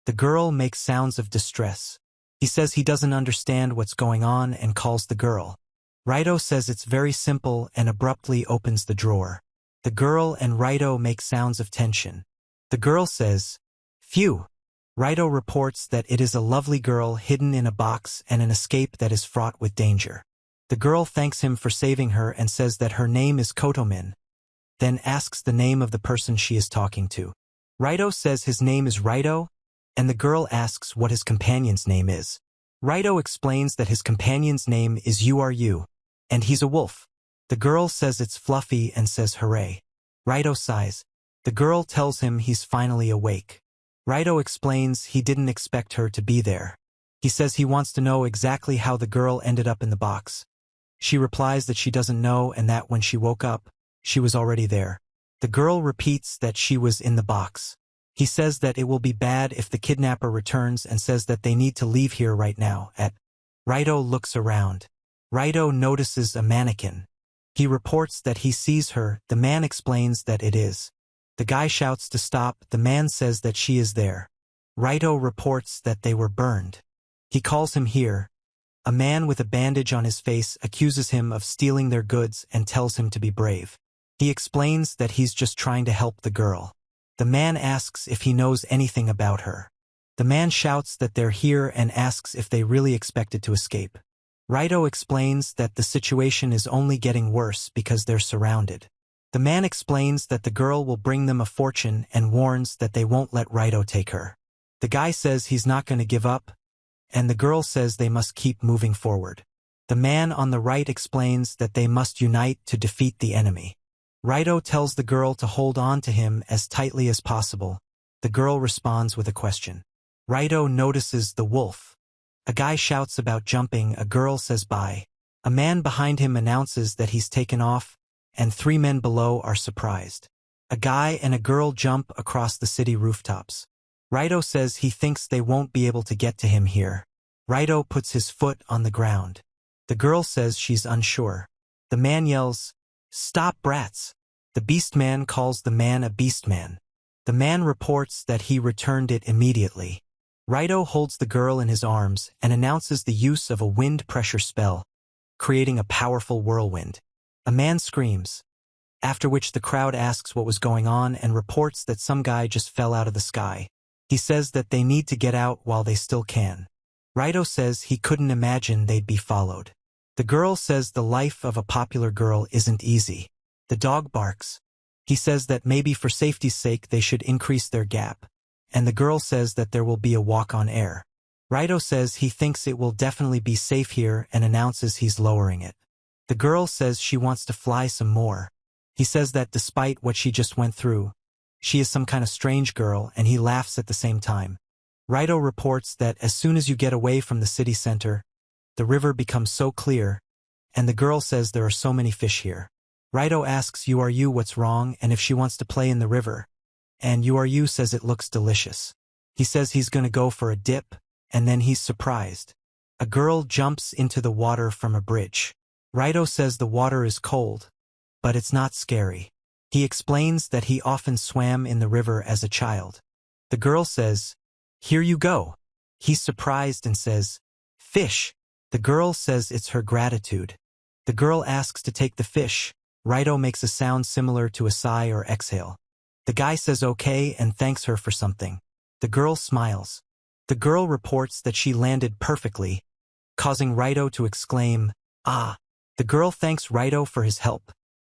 The girl makes sounds of distress. He says he doesn't understand what's going on and calls the girl. Raito says it's very simple and abruptly opens the drawer. The girl and Raito make sounds of tension. The girl says, "Phew." Raito reports that it is a lovely girl hidden in a box and an escape that is fraught with danger. The girl thanks him for saving her and says that her name is Kotomin, then asks the name of the person she is talking to. Raito says his name is Raito, and the girl asks what his companion's name is. Raito explains that his companion's name is You, and he's a wolf. The girl says it's fluffy and says hooray. Raito sighs. The girl tells him he's finally awake. Raito explains he didn't expect her to be there. He says he wants to know exactly how the girl ended up in the box. She replies that she doesn't know and that when she woke up, she was already there. The girl repeats that she was in the box. He says that it will be bad if the kidnapper returns and says that they need to leave here right now. Raito looks around. Raito notices a mannequin. He reports that he sees her. The man explains that it is. The guy shouts to stop. The man says that she is there. Raito reports that they were burned. He calls him here. A man with a bandage on his face accuses him of stealing their goods and tells him to be brave. He explains that he's just trying to help the girl. The man asks if he knows anything about her. The man shouts that they're here and asks if they really expected to escape. Raito explains that the situation is only getting worse because they're surrounded. The man explains that the girl will bring them a fortune and warns that they won't let Raito take her. The guy says he's not going to give up, and the girl says they must keep moving forward. The man on the right explains that they must unite to defeat the enemy. Raito tells the girl to hold on to him as tightly as possible. The girl responds with a question. Raito notices the wolf. A guy shouts about jumping. A girl says bye. A man behind him announces that he's taken off, and 3 men below are surprised. A guy and a girl jump across the city rooftops. Raito says he thinks they won't be able to get to him here. Raito puts his foot on the ground. The girl says she's unsure. The man yells, "Stop, brats!" The beast man calls the man a beast man. The man reports that he returned it immediately. Raito holds the girl in his arms and announces the use of a wind pressure spell, creating a powerful whirlwind. A man screams, after which the crowd asks what was going on and reports that some guy just fell out of the sky. He says that they need to get out while they still can. Raito says he couldn't imagine they'd be followed. The girl says the life of a popular girl isn't easy. The dog barks. He says that maybe for safety's sake they should increase their gap. And the girl says that there will be a walk on air. Raito says he thinks it will definitely be safe here and announces he's lowering it. The girl says she wants to fly some more. He says that despite what she just went through, she is some kind of strange girl, and he laughs at the same time. Raito reports that as soon as you get away from the city center, the river becomes so clear, and the girl says there are so many fish here. Raito asks you what's wrong and if she wants to play in the river, and you says it looks delicious. He says he's gonna go for a dip, and then he's surprised. A girl jumps into the water from a bridge. Raito says the water is cold, but it's not scary. He explains that he often swam in the river as a child. The girl says, "Here you go." He's surprised and says, "Fish." The girl says it's her gratitude. The girl asks to take the fish. Raito makes a sound similar to a sigh or exhale. The guy says okay and thanks her for something. The girl smiles. The girl reports that she landed perfectly, causing Raito to exclaim, "Ah!" The girl thanks Raito for his help,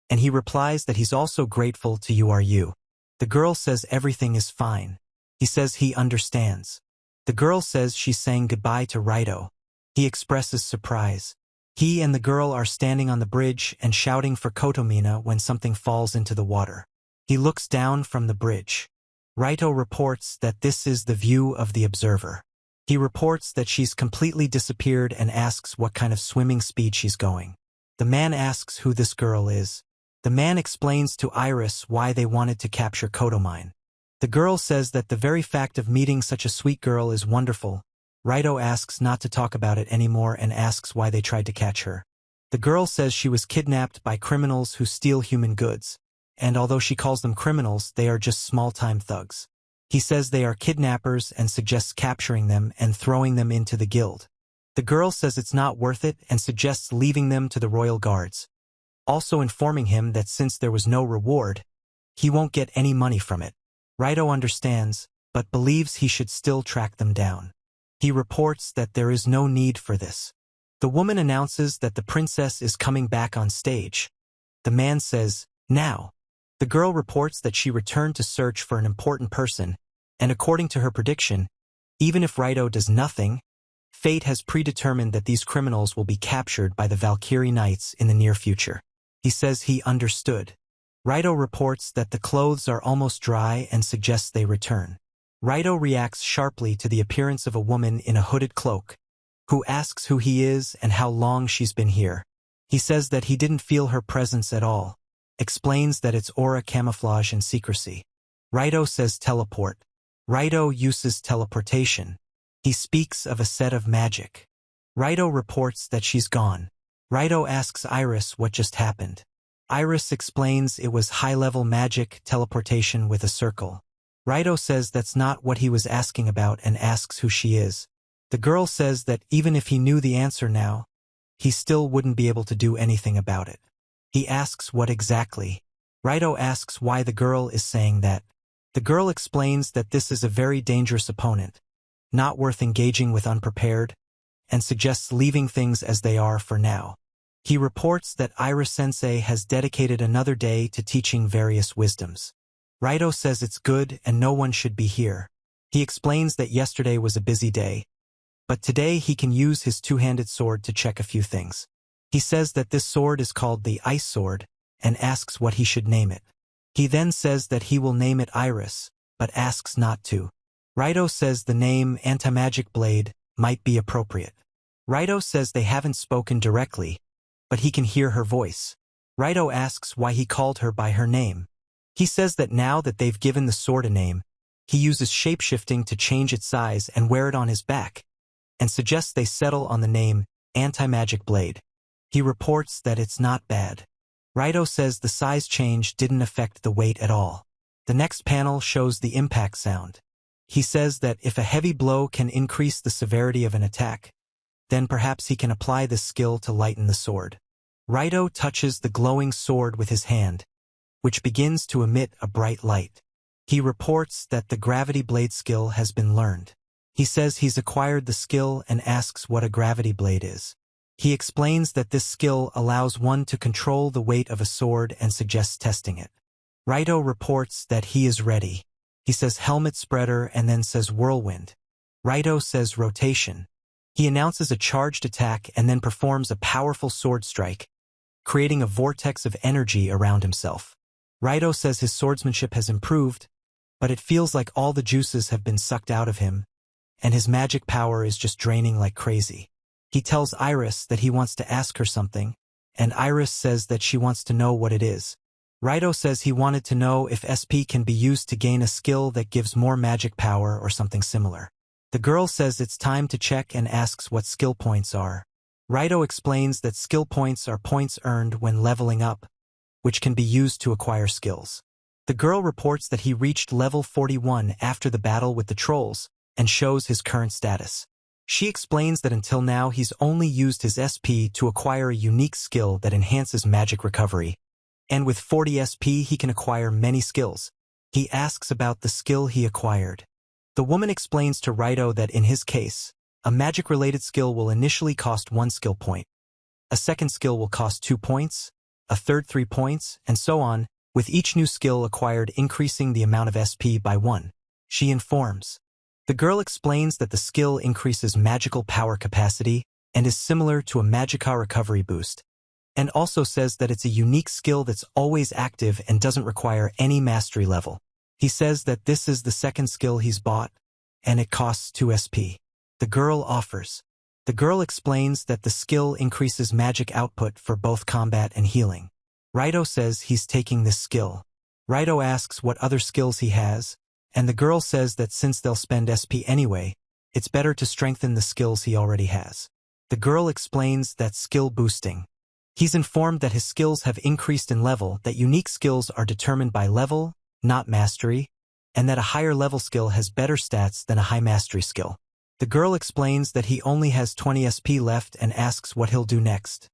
and he replies that he's also grateful to you. The girl says everything is fine. He says he understands. The girl says she's saying goodbye to Raito. He expresses surprise. He and the girl are standing on the bridge and shouting for Kotomina when something falls into the water. He looks down from the bridge. Raito reports that this is the view of the observer. He reports that she's completely disappeared and asks what kind of swimming speed she's going. The man asks who this girl is. The man explains to Iris why they wanted to capture Kotomine. The girl says that the very fact of meeting such a sweet girl is wonderful. Raito asks not to talk about it anymore and asks why they tried to catch her. The girl says she was kidnapped by criminals who steal human goods, and although she calls them criminals, they are just small-time thugs. He says they are kidnappers and suggests capturing them and throwing them into the guild. The girl says it's not worth it and suggests leaving them to the royal guards, also informing him that since there was no reward, he won't get any money from it. Raito understands, but believes he should still track them down. He reports that there is no need for this. The woman announces that the princess is coming back on stage. The man says, "Now." The girl reports that she returned to search for an important person, and according to her prediction, even if Raito does nothing, fate has predetermined that these criminals will be captured by the Valkyrie Knights in the near future. He says he understood. Raito reports that the clothes are almost dry and suggests they return. Raito reacts sharply to the appearance of a woman in a hooded cloak, who asks who he is and how long she's been here. He says that he didn't feel her presence at all, explains that it's aura camouflage and secrecy. Raito says teleport. Raito uses teleportation. He speaks of a set of magic. Raito reports that she's gone. Raito asks Iris what just happened. Iris explains it was high-level magic teleportation with a circle. Raito says that's not what he was asking about and asks who she is. The girl says that even if he knew the answer now, he still wouldn't be able to do anything about it. He asks what exactly. Raito asks why the girl is saying that. The girl explains that this is a very dangerous opponent, not worth engaging with unprepared, and suggests leaving things as they are for now. He reports that Iris-sensei has dedicated another day to teaching various wisdoms. Raito says it's good and no one should be here. He explains that yesterday was a busy day, but today he can use his two-handed sword to check a few things. He says that this sword is called the Ice Sword and asks what he should name it. He then says that he will name it Iris, but asks not to. Raito says the name Anti-Magic Blade might be appropriate. Raito says they haven't spoken directly, but he can hear her voice. Raito asks why he called her by her name. He says that now that they've given the sword a name, he uses shapeshifting to change its size and wear it on his back, and suggests they settle on the name Anti-Magic Blade. He reports that it's not bad. Raito says the size change didn't affect the weight at all. The next panel shows the impact sound. He says that if a heavy blow can increase the severity of an attack, then perhaps he can apply this skill to lighten the sword. Raito touches the glowing sword with his hand, which begins to emit a bright light. He reports that the gravity blade skill has been learned. He says he's acquired the skill and asks what a gravity blade is. He explains that this skill allows one to control the weight of a sword and suggests testing it. Raito reports that he is ready. He says helmet spreader and then says whirlwind. Raito says rotation. He announces a charged attack and then performs a powerful sword strike, creating a vortex of energy around himself. Raito says his swordsmanship has improved, but it feels like all the juices have been sucked out of him, and his magic power is just draining like crazy. He tells Iris that he wants to ask her something, and Iris says that she wants to know what it is. Raito says he wanted to know if SP can be used to gain a skill that gives more magic power or something similar. The girl says it's time to check and asks what skill points are. Raito explains that skill points are points earned when leveling up, which can be used to acquire skills. The girl reports that he reached level 41 after the battle with the trolls, and shows his current status. She explains that until now he's only used his SP to acquire a unique skill that enhances magic recovery, and with 40 SP he can acquire many skills. He asks about the skill he acquired. The woman explains to Raito that in his case, a magic-related skill will initially cost 1 skill point. A second skill will cost 2 points, a third 3 points, and so on, with each new skill acquired increasing the amount of SP by 1. She informs. The girl explains that the skill increases magical power capacity and is similar to a magica recovery boost, and also says that it's a unique skill that's always active and doesn't require any mastery level. He says that this is the second skill he's bought, and it costs 2 SP. The girl offers. The girl explains that the skill increases magic output for both combat and healing. Raito says he's taking this skill. Raito asks what other skills he has, and the girl says that since they'll spend SP anyway, it's better to strengthen the skills he already has. The girl explains that skill boosting. He's informed that his skills have increased in level, that unique skills are determined by level, not mastery, and that a higher level skill has better stats than a high mastery skill. The girl explains that he only has 20 SP left and asks what he'll do next.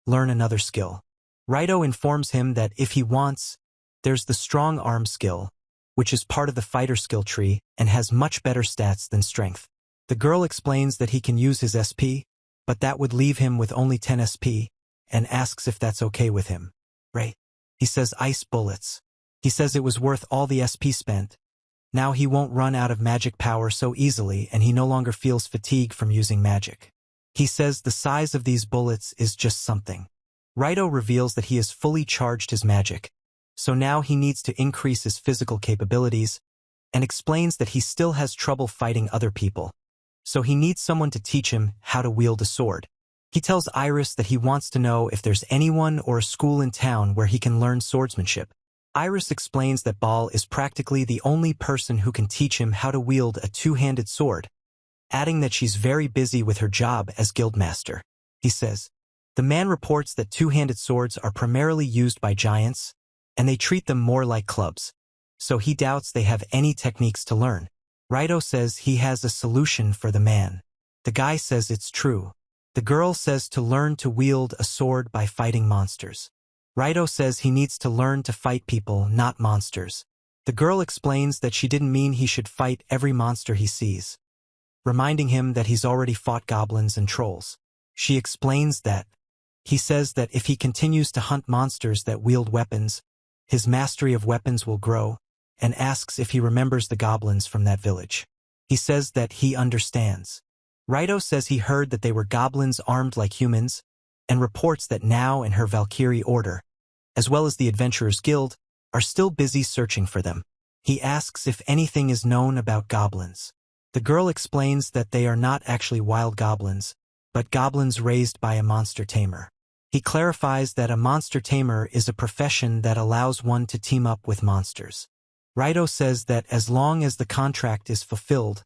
Learn another skill. Raito informs him that if he wants, there's the strong arm skill, which is part of the fighter skill tree and has much better stats than strength. The girl explains that he can use his SP, but that would leave him with only 10 SP, and asks if that's okay with him. Right? He says ice bullets. He says it was worth all the SP spent. Now he won't run out of magic power so easily and he no longer feels fatigue from using magic. He says the size of these bullets is just something. Raito reveals that he has fully charged his magic, so now he needs to increase his physical capabilities, and explains that he still has trouble fighting other people, so he needs someone to teach him how to wield a sword. He tells Iris that he wants to know if there's anyone or a school in town where he can learn swordsmanship. Iris explains that Baal is practically the only person who can teach him how to wield a two-handed sword, adding that she's very busy with her job as guildmaster. He says, the man reports that two-handed swords are primarily used by giants, and they treat them more like clubs, so he doubts they have any techniques to learn. Raito says he has a solution for the man. The guy says it's true. The girl says to learn to wield a sword by fighting monsters. Raito says he needs to learn to fight people, not monsters. The girl explains that she didn't mean he should fight every monster he sees, reminding him that he's already fought goblins and trolls. She explains that he says that if he continues to hunt monsters that wield weapons, his mastery of weapons will grow, and asks if he remembers the goblins from that village. He says that he understands. Raito says he heard that they were goblins armed like humans, and reports that now and her Valkyrie Order, as well as the Adventurers Guild, are still busy searching for them. He asks if anything is known about goblins. The girl explains that they are not actually wild goblins, but goblins raised by a monster tamer. He clarifies that a monster tamer is a profession that allows one to team up with monsters. Raito says that as long as the contract is fulfilled,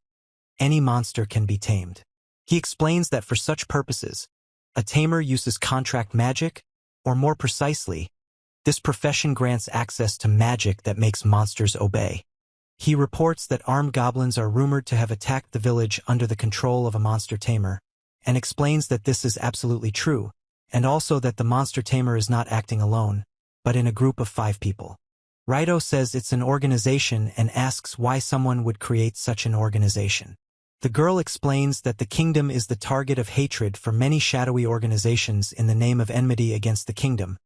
any monster can be tamed. He explains that for such purposes, a tamer uses contract magic, or more precisely, this profession grants access to magic that makes monsters obey. He reports that armed goblins are rumored to have attacked the village under the control of a monster tamer, and explains that this is absolutely true, and also that the monster tamer is not acting alone, but in a group of 5 people. Raito says it's an organization and asks why someone would create such an organization. The girl explains that the kingdom is the target of hatred for many shadowy organizations in the name of enmity against the kingdom,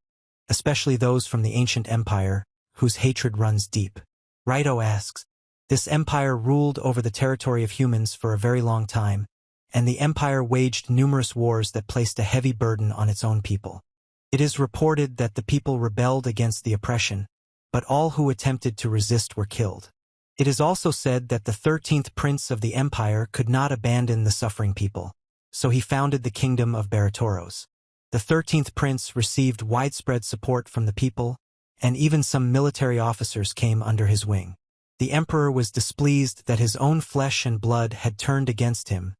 especially those from the ancient empire, whose hatred runs deep. Raito asks, this empire ruled over the territory of humans for a very long time, and the empire waged numerous wars that placed a heavy burden on its own people. It is reported that the people rebelled against the oppression, but all who attempted to resist were killed. It is also said that the 13th prince of the empire could not abandon the suffering people, so he founded the kingdom of Baratoros. The 13th prince received widespread support from the people, and even some military officers came under his wing. The emperor was displeased that his own flesh and blood had turned against him,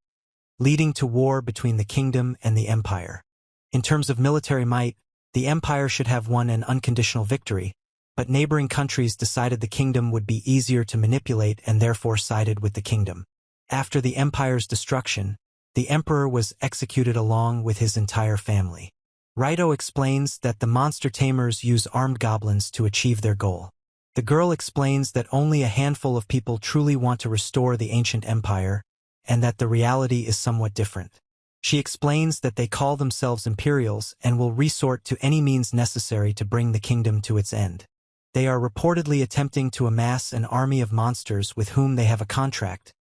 leading to war between the kingdom and the empire. In terms of military might, the empire should have won an unconditional victory, but neighboring countries decided the kingdom would be easier to manipulate and therefore sided with the kingdom. After the empire's destruction, the emperor was executed along with his entire family. Raito explains that the monster tamers use armed goblins to achieve their goal. The girl explains that only a handful of people truly want to restore the ancient empire, and that the reality is somewhat different. She explains that they call themselves Imperials and will resort to any means necessary to bring the kingdom to its end. They are reportedly attempting to amass an army of monsters with whom they have a contract,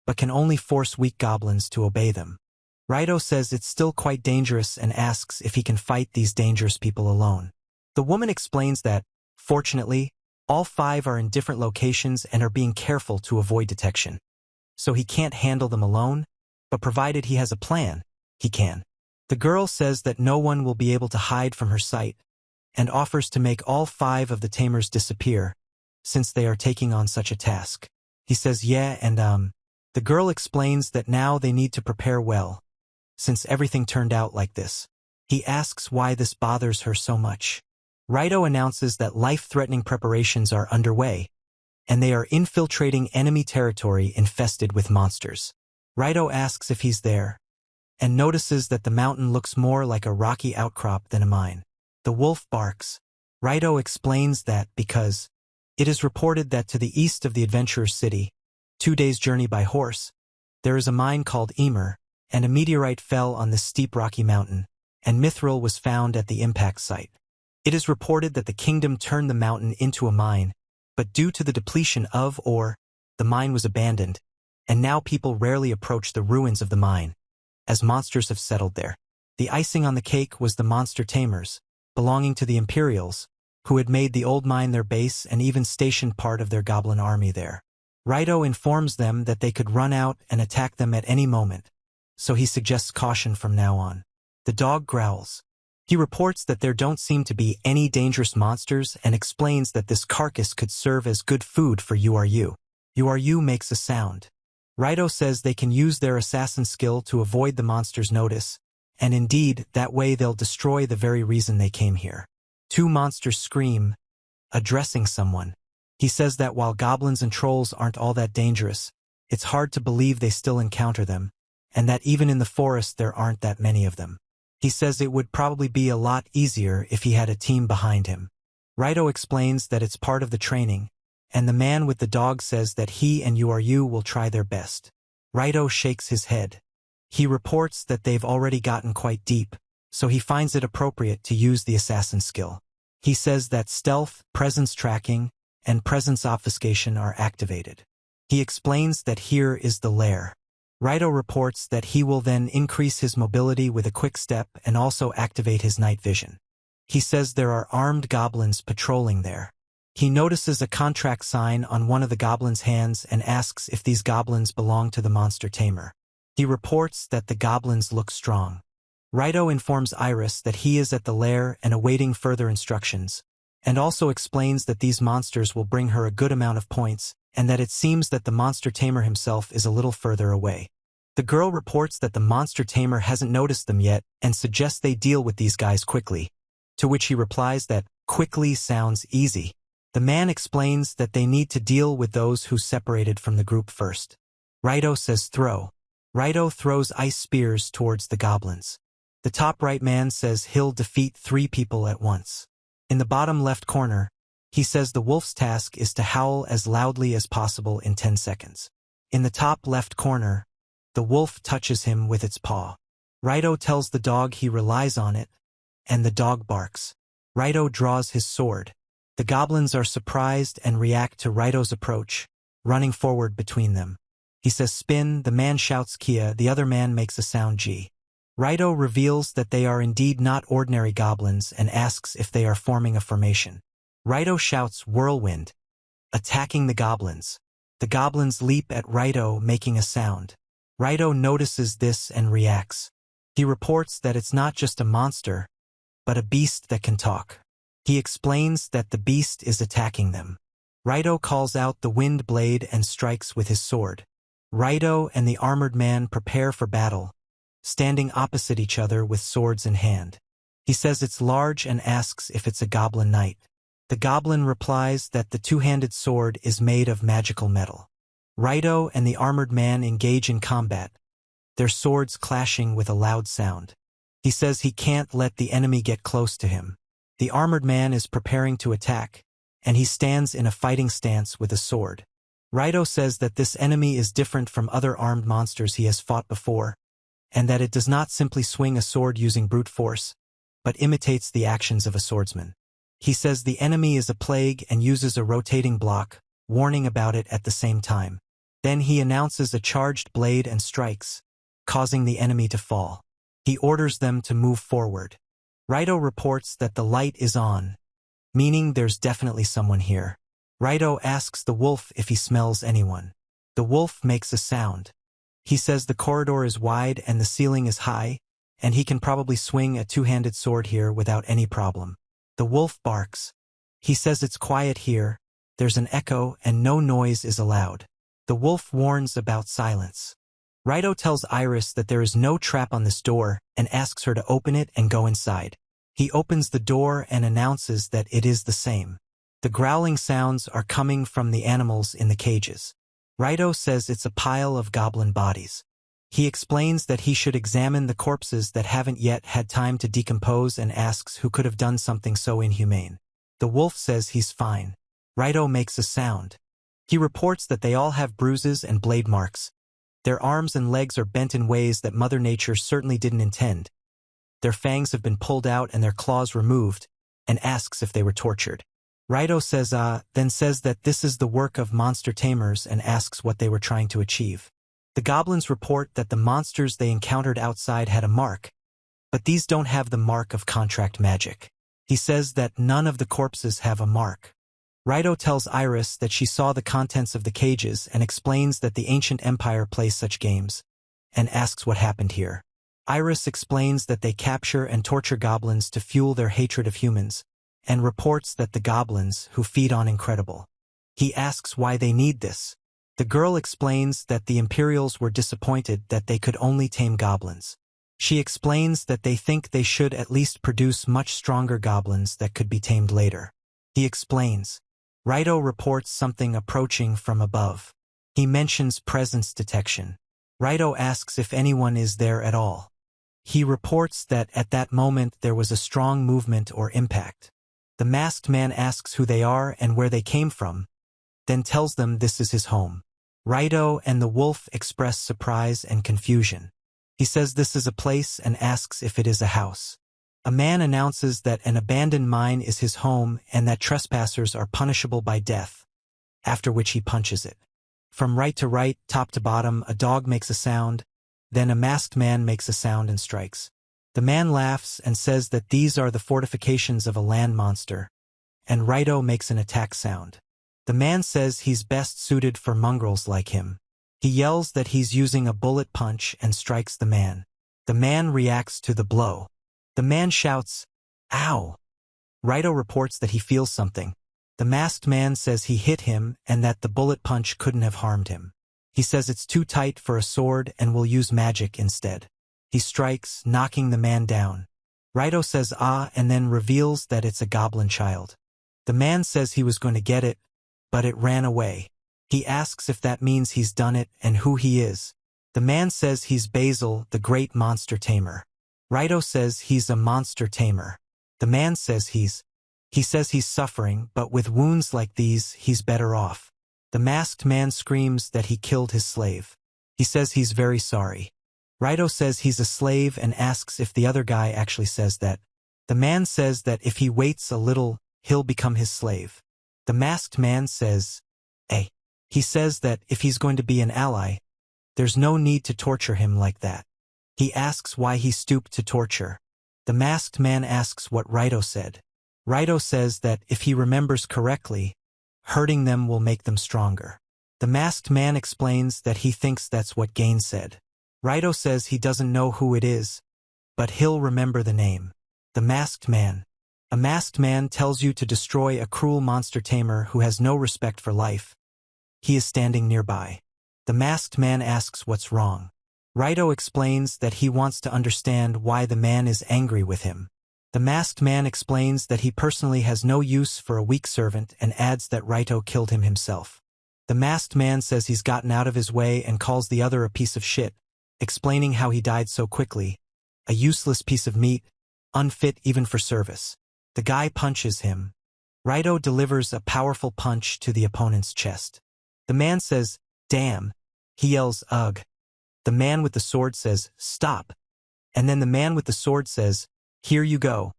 but can only force weak goblins to obey them. Raito says it's still quite dangerous and asks if he can fight these dangerous people alone. The woman explains that, fortunately, all 5 are in different locations and are being careful to avoid detection. So he can't handle them alone, but provided he has a plan, he can. The girl says that no one will be able to hide from her sight, and offers to make all 5 of the tamers disappear, since they are taking on such a task. He says yeah and The girl explains that now they need to prepare well, since everything turned out like this. He asks why this bothers her so much. Raito announces that life-threatening preparations are underway, and they are infiltrating enemy territory infested with monsters. Raito asks if he's there, and notices that the mountain looks more like a rocky outcrop than a mine. The wolf barks. Raito explains that because it is reported that to the east of the Adventurers City, 2 days' journey by horse, there is a mine called Emer, and a meteorite fell on this steep rocky mountain, and mithril was found at the impact site. It is reported that the kingdom turned the mountain into a mine, but due to the depletion of ore, the mine was abandoned, and now people rarely approach the ruins of the mine, as monsters have settled there. The icing on the cake was the monster tamers, belonging to the Imperials, who had made the old mine their base and even stationed part of their goblin army there. Raito informs them that they could run out and attack them at any moment, so he suggests caution from now on. The dog growls. He reports that there don't seem to be any dangerous monsters and explains that this carcass could serve as good food for URU. URU makes a sound. Raito says they can use their assassin skill to avoid the monster's notice, and indeed, that way they'll destroy the very reason they came here. Two monsters scream, addressing someone. He says that while goblins and trolls aren't all that dangerous, it's hard to believe they still encounter them, and that even in the forest there aren't that many of them. He says it would probably be a lot easier if he had a team behind him. Raito explains that it's part of the training, and the man with the dog says that he and URU will try their best. Raito shakes his head. He reports that they've already gotten quite deep, so he finds it appropriate to use the assassin skill. He says that stealth, presence tracking, and presence obfuscation are activated. He explains that here is the lair. Raito reports that he will then increase his mobility with a quick step and also activate his night vision. He says there are armed goblins patrolling there. He notices a contract sign on one of the goblins' hands and asks if these goblins belong to the monster tamer. He reports that the goblins look strong. Raito informs Iris that he is at the lair and awaiting further instructions, and also explains that these monsters will bring her a good amount of points, and that it seems that the monster tamer himself is a little further away. The girl reports that the monster tamer hasn't noticed them yet and suggests they deal with these guys quickly, to which he replies that quickly sounds easy. The man explains that they need to deal with those who separated from the group first. Raito says throw. Raito throws ice spears towards the goblins. The top right man says he'll defeat 3 people at once. In the bottom left corner, he says the wolf's task is to howl as loudly as possible in 10 seconds. In the top left corner, the wolf touches him with its paw. Raito tells the dog he relies on it, and the dog barks. Raito draws his sword. The goblins are surprised and react to Raito's approach, running forward between them. He says spin, the man shouts Kia, the other man makes a sound G. Raito reveals that they are indeed not ordinary goblins and asks if they are forming a formation. Raito shouts whirlwind, attacking the goblins. The goblins leap at Raito, making a sound. Raito notices this and reacts. He reports that it's not just a monster, but a beast that can talk. He explains that the beast is attacking them. Raito calls out the wind blade and strikes with his sword. Raito and the armored man prepare for battle, standing opposite each other with swords in hand. He says it's large and asks if it's a goblin knight. The goblin replies that the two-handed sword is made of magical metal. Raito and the armored man engage in combat, their swords clashing with a loud sound. He says he can't let the enemy get close to him. The armored man is preparing to attack, and he stands in a fighting stance with a sword. Raito says that this enemy is different from other armed monsters he has fought before, and that it does not simply swing a sword using brute force, but imitates the actions of a swordsman. He says the enemy is a plague and uses a rotating block, warning about it at the same time. Then he announces a charged blade and strikes, causing the enemy to fall. He orders them to move forward. Raito reports that the light is on, meaning there's definitely someone here. Raito asks the wolf if he smells anyone. The wolf makes a sound. He says the corridor is wide and the ceiling is high, and he can probably swing a two-handed sword here without any problem. The wolf barks. He says it's quiet here, there's an echo and no noise is allowed. The wolf warns about silence. Raito tells Iris that there is no trap on this door and asks her to open it and go inside. He opens the door and announces that it is the same. The growling sounds are coming from the animals in the cages. Raito says it's a pile of goblin bodies. He explains that he should examine the corpses that haven't yet had time to decompose and asks who could have done something so inhumane. The wolf says he's fine. Raito makes a sound. He reports that they all have bruises and blade marks. Their arms and legs are bent in ways that Mother Nature certainly didn't intend. Their fangs have been pulled out and their claws removed, and asks if they were tortured. Raito says then says that this is the work of monster tamers and asks what they were trying to achieve. The goblins report that the monsters they encountered outside had a mark, but these don't have the mark of contract magic. He says that none of the corpses have a mark. Raito tells Iris that she saw the contents of the cages and explains that the ancient empire plays such games, and asks what happened here. Iris explains that they capture and torture goblins to fuel their hatred of humans, and reports that the goblins who feed on incredible. He asks why they need this. The girl explains that the Imperials were disappointed that they could only tame goblins. She explains that they think they should at least produce much stronger goblins that could be tamed later. He explains. Raito reports something approaching from above. He mentions presence detection. Raito asks if anyone is there at all. He reports that at that moment there was a strong movement or impact. The masked man asks who they are and where they came from, then tells them this is his home. Raito and the wolf express surprise and confusion. He says this is a place and asks if it is a house. A man announces that an abandoned mine is his home and that trespassers are punishable by death, after which he punches it. From right to right, top to bottom, a dog makes a sound, then a masked man makes a sound and strikes. The man laughs and says that these are the fortifications of a land monster, and Raito makes an attack sound. The man says he's best suited for mongrels like him. He yells that he's using a bullet punch and strikes the man. The man reacts to the blow. The man shouts, "Ow!" Raito reports that he feels something. The masked man says he hit him and that the bullet punch couldn't have harmed him. He says it's too tight for a sword and will use magic instead. He strikes, knocking the man down. Raito says ah and then reveals that it's a goblin child. The man says he was going to get it, but it ran away. He asks if that means he's done it and who he is. The man says he's Basil, the great monster tamer. Raito says he's a monster tamer. The man says he's suffering, but with wounds like these, he's better off. The masked man screams that he killed his slave. He says he's very sorry. Raito says he's a slave and asks if the other guy actually says that. The man says that if he waits a little, he'll become his slave. The masked man says, "Eh." He says that if he's going to be an ally, there's no need to torture him like that. He asks why he stooped to torture. The masked man asks what Raito said. Raito says that if he remembers correctly, hurting them will make them stronger. The masked man explains that he thinks that's what Gain said. Raito says he doesn't know who it is, but he'll remember the name. The masked man. A masked man tells you to destroy a cruel monster tamer who has no respect for life. He is standing nearby. The masked man asks what's wrong. Raito explains that he wants to understand why the man is angry with him. The masked man explains that he personally has no use for a weak servant and adds that Raito killed him himself. The masked man says he's gotten out of his way and calls the other a piece of shit, explaining how he died so quickly. A useless piece of meat, unfit even for service. The guy punches him. Raito delivers a powerful punch to the opponent's chest. The man says, "Damn." He yells, "Ugh." The man with the sword says, "Stop." And then the man with the sword says, "Here you go."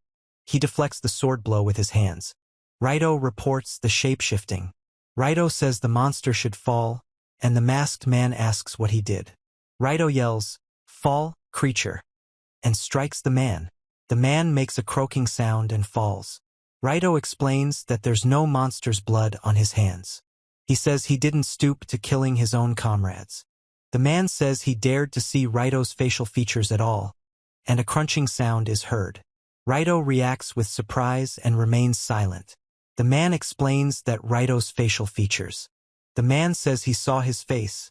He deflects the sword blow with his hands. Raito reports the shape-shifting. Raito says the monster should fall, and the masked man asks what he did. Raito yells, "Fall, creature," and strikes the man. The man makes a croaking sound and falls. Raito explains that there's no monster's blood on his hands. He says he didn't stoop to killing his own comrades. The man says he dared to see Raito's facial features at all, and a crunching sound is heard. Raito reacts with surprise and remains silent. The man explains that Raito's facial features. The man says he saw his face.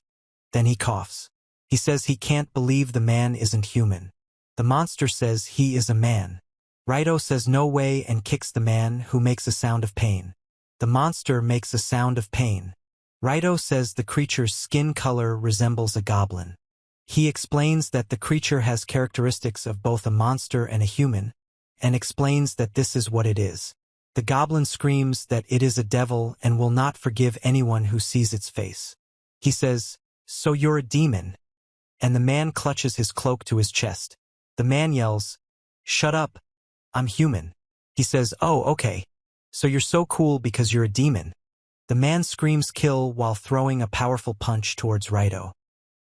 Then he coughs. He says he can't believe the man isn't human. The monster says he is a man. Raito says no way and kicks the man, who makes a sound of pain. The monster makes a sound of pain. Raito says the creature's skin color resembles a goblin. He explains that the creature has characteristics of both a monster and a human, and explains that this is what it is. The goblin screams that it is a devil and will not forgive anyone who sees its face. He says, "So you're a demon?" And the man clutches his cloak to his chest. The man yells, "Shut up. I'm human." He says, "Oh, okay. So you're so cool because you're a demon." The man screams kill while throwing a powerful punch towards Raito.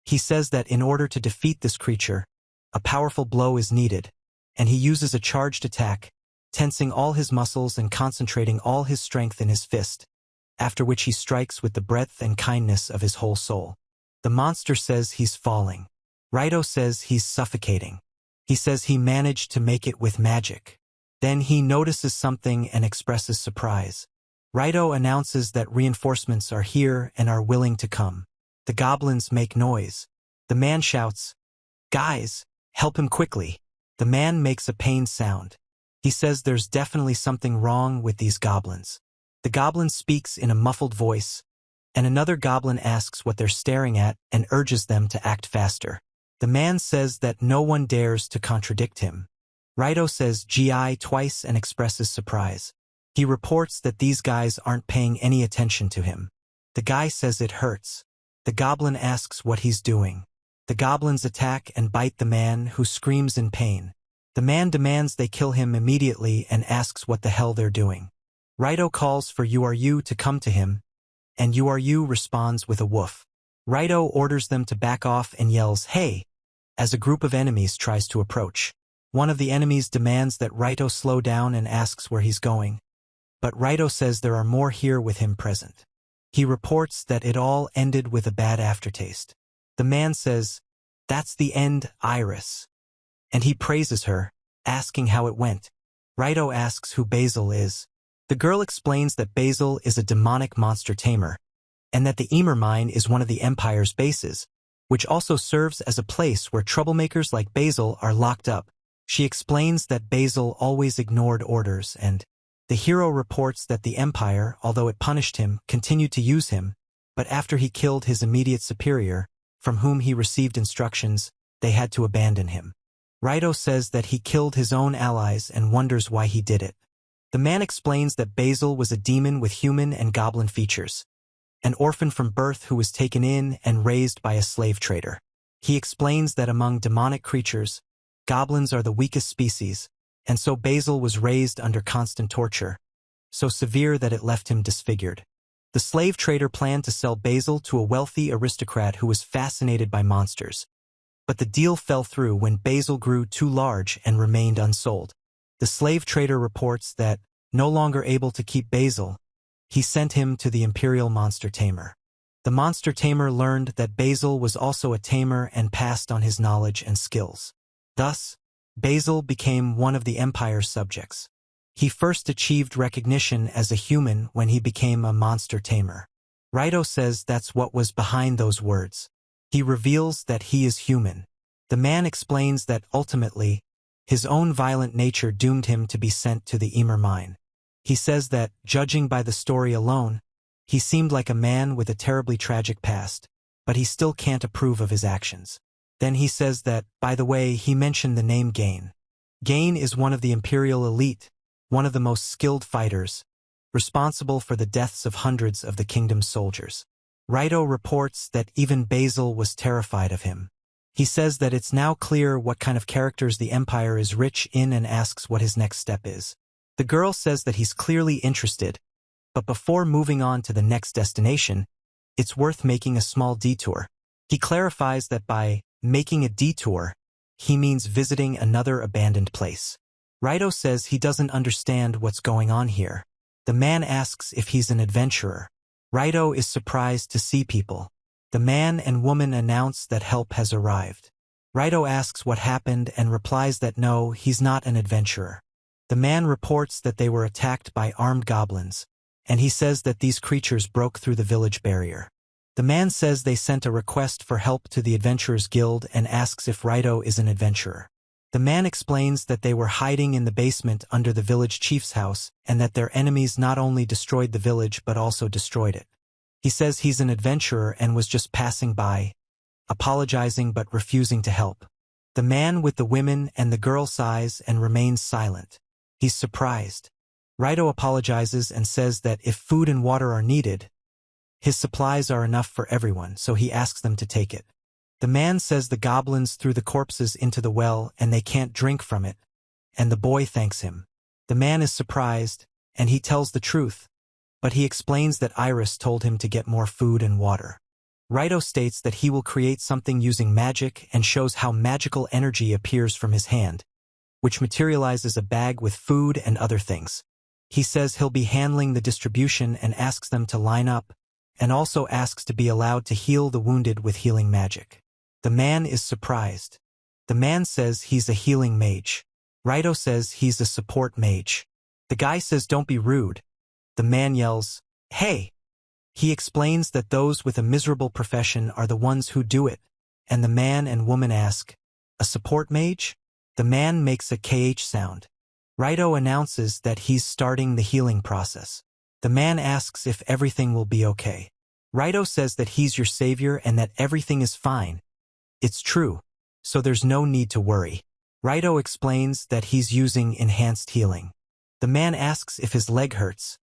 He says that in order to defeat this creature, a powerful blow is needed, and he uses a charged attack, tensing all his muscles and concentrating all his strength in his fist, after which he strikes with the breadth and kindness of his whole soul. The monster says he's falling. Raito says he's suffocating. He says he managed to make it with magic. Then he notices something and expresses surprise. Raito announces that reinforcements are here and are willing to come. The goblins make noise. The man shouts, "Guys, help him quickly." The man makes a pained sound. He says there's definitely something wrong with these goblins. The goblin speaks in a muffled voice, and another goblin asks what they're staring at and urges them to act faster. The man says that no one dares to contradict him. Raito says "GI" twice and expresses surprise. He reports that these guys aren't paying any attention to him. The guy says it hurts. The goblin asks what he's doing. The goblins attack and bite the man, who screams in pain. The man demands they kill him immediately and asks what the hell they're doing. Raito calls for URU to come to him, and URU responds with a woof. Raito orders them to back off and yells "Hey!" as a group of enemies tries to approach. One of the enemies demands that Raito slow down and asks where he's going. But Raito says there are more here with him present. He reports that it all ended with a bad aftertaste. The man says, "That's the end, Iris." And he praises her, asking how it went. Raito asks who Basil is. The girl explains that Basil is a demonic monster tamer, and that the Emer mine is one of the Empire's bases, which also serves as a place where troublemakers like Basil are locked up. She explains that Basil always ignored orders, and the hero reports that the Empire, although it punished him, continued to use him, but after he killed his immediate superior, from whom he received instructions, they had to abandon him. Raito says that he killed his own allies and wonders why he did it. The man explains that Basil was a demon with human and goblin features, an orphan from birth who was taken in and raised by a slave trader. He explains that among demonic creatures, goblins are the weakest species, and so Basil was raised under constant torture, so severe that it left him disfigured. The slave trader planned to sell Basil to a wealthy aristocrat who was fascinated by monsters, but the deal fell through when Basil grew too large and remained unsold. The slave trader reports that, no longer able to keep Basil, he sent him to the Imperial Monster Tamer. The Monster Tamer learned that Basil was also a tamer and passed on his knowledge and skills. Thus, Basil became one of the Empire's subjects. He first achieved recognition as a human when he became a monster tamer. Raito says that's what was behind those words. He reveals that he is human. The man explains that ultimately, his own violent nature doomed him to be sent to the Emer mine. He says that, judging by the story alone, he seemed like a man with a terribly tragic past, but he still can't approve of his actions. Then he says that, by the way, he mentioned the name Gain. Gain is one of the Imperial elite, one of the most skilled fighters, responsible for the deaths of hundreds of the kingdom's soldiers. Raito reports that even Basil was terrified of him. He says that it's now clear what kind of characters the Empire is rich in and asks what his next step is. The girl says that he's clearly interested, but before moving on to the next destination, it's worth making a small detour. He clarifies that by making a detour, he means visiting another abandoned place. Raito says he doesn't understand what's going on here. The man asks if he's an adventurer. Raito is surprised to see people. The man and woman announce that help has arrived. Raito asks what happened and replies that no, he's not an adventurer. The man reports that they were attacked by armed goblins, and he says that these creatures broke through the village barrier. The man says they sent a request for help to the Adventurers Guild and asks if Raito is an adventurer. The man explains that they were hiding in the basement under the village chief's house and that their enemies not only destroyed the village but also destroyed it. He says he's an adventurer and was just passing by, apologizing but refusing to help. The man with the women and the girl sighs and remains silent. He's surprised. Raito apologizes and says that if food and water are needed, his supplies are enough for everyone, so he asks them to take it. The man says the goblins threw the corpses into the well and they can't drink from it, and the boy thanks him. The man is surprised, and he tells the truth, but he explains that Iris told him to get more food and water. Raito states that he will create something using magic and shows how magical energy appears from his hand, which materializes a bag with food and other things. He says he'll be handling the distribution and asks them to line up, and also asks to be allowed to heal the wounded with healing magic. The man is surprised. The man says he's a healing mage. Raito says he's a support mage. The guy says don't be rude. The man yells, "Hey!" He explains that those with a miserable profession are the ones who do it, and the man and woman ask, "A support mage?" The man makes a KH sound. Raito announces that he's starting the healing process. The man asks if everything will be okay. Raito says that he's your savior and that everything is fine. It's true, so there's no need to worry. Raito explains that he's using enhanced healing. The man asks if his leg hurts.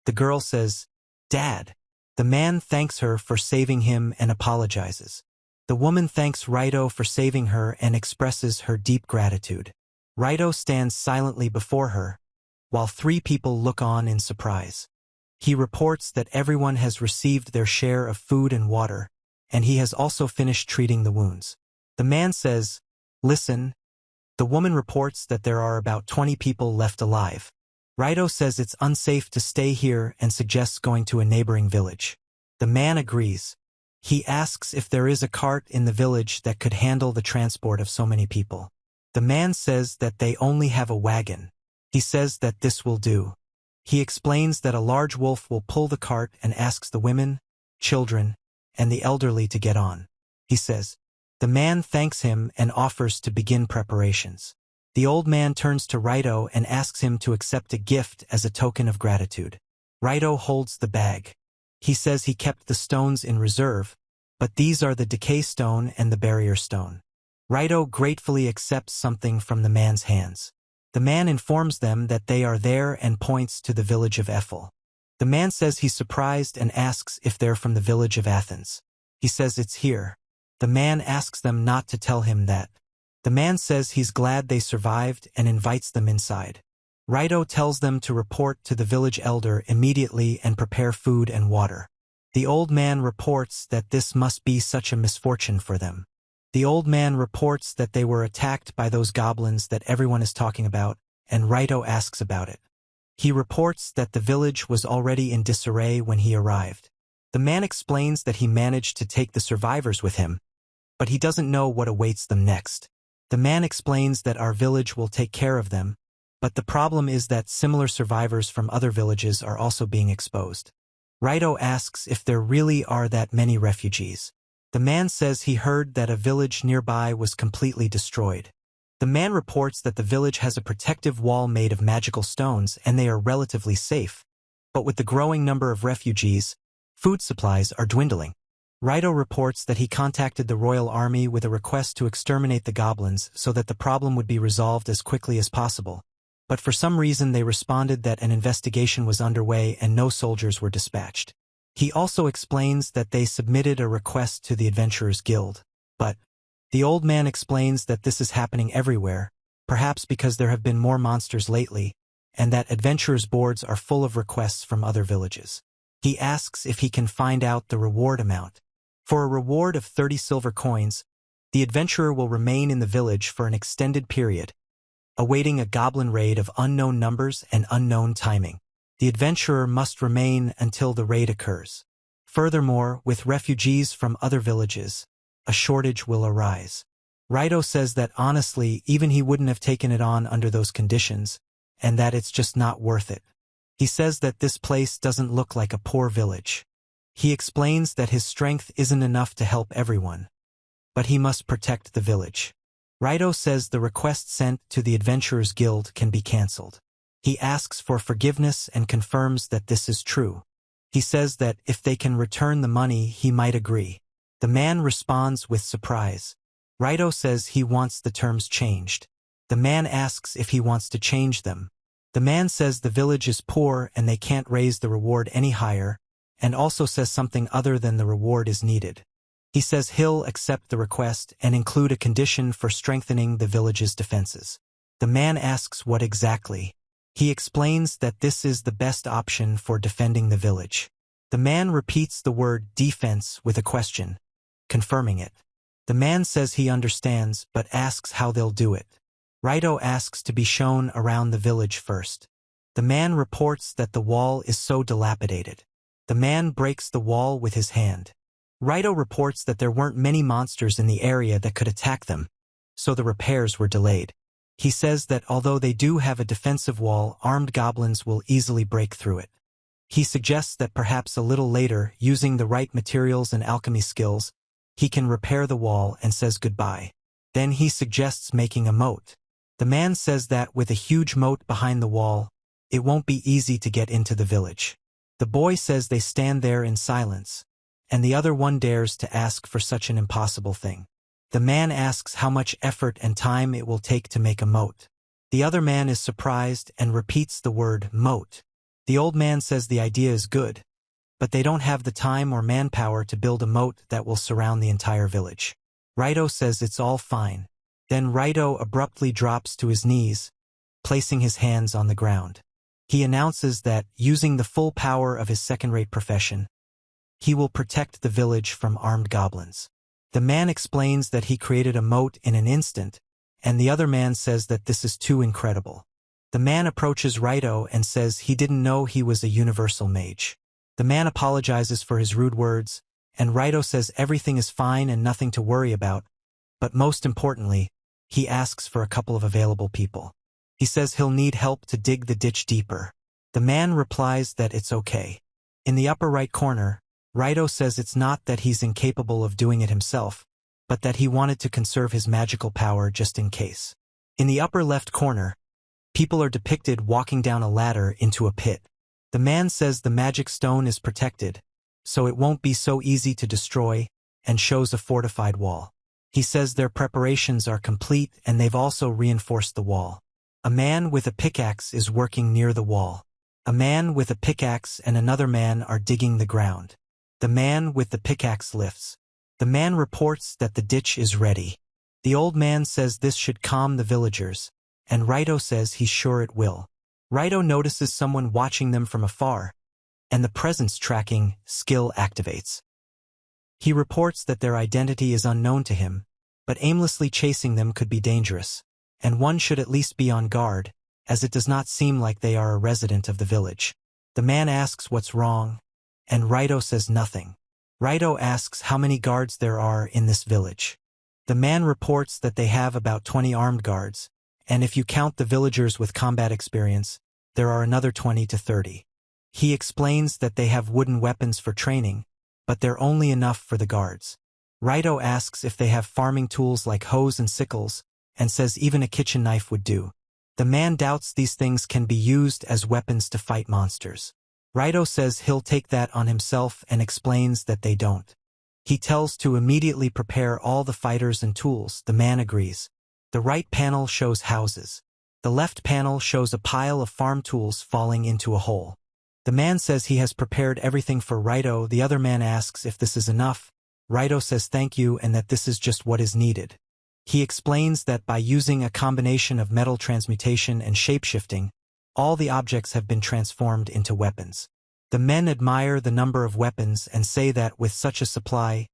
The girl says, "Dad." The man thanks her for saving him and apologizes. The woman thanks Raito for saving her and expresses her deep gratitude. Raito stands silently before her, while 3 people look on in surprise. He reports that everyone has received their share of food and water, and he has also finished treating the wounds. The man says, "Listen." The woman reports that there are about 20 people left alive. Raito says it's unsafe to stay here and suggests going to a neighboring village. The man agrees. He asks if there is a cart in the village that could handle the transport of so many people. The man says that they only have a wagon. He says that this will do. He explains that a large wolf will pull the cart and asks the women, children, and the elderly to get on. He says. The man thanks him and offers to begin preparations. The old man turns to Raito and asks him to accept a gift as a token of gratitude. Raito holds the bag. He says he kept the stones in reserve, but these are the decay stone and the barrier stone. Raito gratefully accepts something from the man's hands. The man informs them that they are there and points to the village of Eiffel. The man says he's surprised and asks if they're from the village of Athens. He says it's here. The man asks them not to tell him that. The man says he's glad they survived and invites them inside. Raito tells them to report to the village elder immediately and prepare food and water. The old man reports that this must be such a misfortune for them. The old man reports that they were attacked by those goblins that everyone is talking about, and Raito asks about it. He reports that the village was already in disarray when he arrived. The man explains that he managed to take the survivors with him, but he doesn't know what awaits them next. The man explains that our village will take care of them, but the problem is that similar survivors from other villages are also being exposed. Raito asks if there really are that many refugees. The man says he heard that a village nearby was completely destroyed. The man reports that the village has a protective wall made of magical stones and they are relatively safe, but with the growing number of refugees, food supplies are dwindling. Raito reports that he contacted the royal army with a request to exterminate the goblins so that the problem would be resolved as quickly as possible. But for some reason they responded that an investigation was underway and no soldiers were dispatched. He also explains that they submitted a request to the Adventurers Guild. But the old man explains that this is happening everywhere, perhaps because there have been more monsters lately, and that adventurers' boards are full of requests from other villages. He asks if he can find out the reward amount. For a reward of 30 silver coins, the adventurer will remain in the village for an extended period, awaiting a goblin raid of unknown numbers and unknown timing. The adventurer must remain until the raid occurs. Furthermore, with refugees from other villages, a shortage will arise. Raito says that honestly, even he wouldn't have taken it on under those conditions, and that it's just not worth it. He says that this place doesn't look like a poor village. He explains that his strength isn't enough to help everyone, but he must protect the village. Raito says the request sent to the Adventurers Guild can be cancelled. He asks for forgiveness and confirms that this is true. He says that if they can return the money, he might agree. The man responds with surprise. Raito says he wants the terms changed. The man asks if he wants to change them. The man says the village is poor and they can't raise the reward any higher, and also says something other than the reward is needed. He says he'll accept the request and include a condition for strengthening the village's defenses. The man asks what exactly. He explains that this is the best option for defending the village. The man repeats the word defense with a question, confirming it. The man says he understands but asks how they'll do it. Raito asks to be shown around the village first. The man reports that the wall is so dilapidated. The man breaks the wall with his hand. Raito reports that there weren't many monsters in the area that could attack them, so the repairs were delayed. He says that although they do have a defensive wall, armed goblins will easily break through it. He suggests that perhaps a little later, using the right materials and alchemy skills, he can repair the wall and says goodbye. Then he suggests making a moat. The man says that with a huge moat behind the wall, it won't be easy to get into the village. The boy says they stand there in silence, and the other one dares to ask for such an impossible thing. The man asks how much effort and time it will take to make a moat. The other man is surprised and repeats the word moat. The old man says the idea is good, but they don't have the time or manpower to build a moat that will surround the entire village. Raito says it's all fine. Then Raito abruptly drops to his knees, placing his hands on the ground. He announces that, using the full power of his second-rate profession, he will protect the village from armed goblins. The man explains that he created a moat in an instant, and the other man says that this is too incredible. The man approaches Raito and says he didn't know he was a universal mage. The man apologizes for his rude words, and Raito says everything is fine and nothing to worry about, but most importantly, he asks for a couple of available people. He says he'll need help to dig the ditch deeper. The man replies that it's okay. In the upper right corner, Raito says it's not that he's incapable of doing it himself, but that he wanted to conserve his magical power just in case. In the upper left corner, people are depicted walking down a ladder into a pit. The man says the magic stone is protected, so it won't be so easy to destroy, and shows a fortified wall. He says their preparations are complete and they've also reinforced the wall. A man with a pickaxe is working near the wall. A man with a pickaxe and another man are digging the ground. The man with the pickaxe lifts. The man reports that the ditch is ready. The old man says this should calm the villagers, and Raito says he's sure it will. Raito notices someone watching them from afar, and the presence tracking skill activates. He reports that their identity is unknown to him, but aimlessly chasing them could be dangerous, and one should at least be on guard, as it does not seem like they are a resident of the village. The man asks what's wrong, and Raito says nothing. Raito asks how many guards there are in this village. The man reports that they have about 20 armed guards, and if you count the villagers with combat experience, there are another 20 to 30. He explains that they have wooden weapons for training, but they're only enough for the guards. Raito asks if they have farming tools like hoes and sickles, and says even a kitchen knife would do. The man doubts these things can be used as weapons to fight monsters. Raito says he'll take that on himself and explains that they don't. He tells to immediately prepare all the fighters and tools. The man agrees. The right panel shows houses. The left panel shows a pile of farm tools falling into a hole. The man says he has prepared everything for Raito. The other man asks if this is enough. Raito says thank you and that this is just what is needed. He explains that by using a combination of metal transmutation and shapeshifting, all the objects have been transformed into weapons. The men admire the number of weapons and say that with such a supply,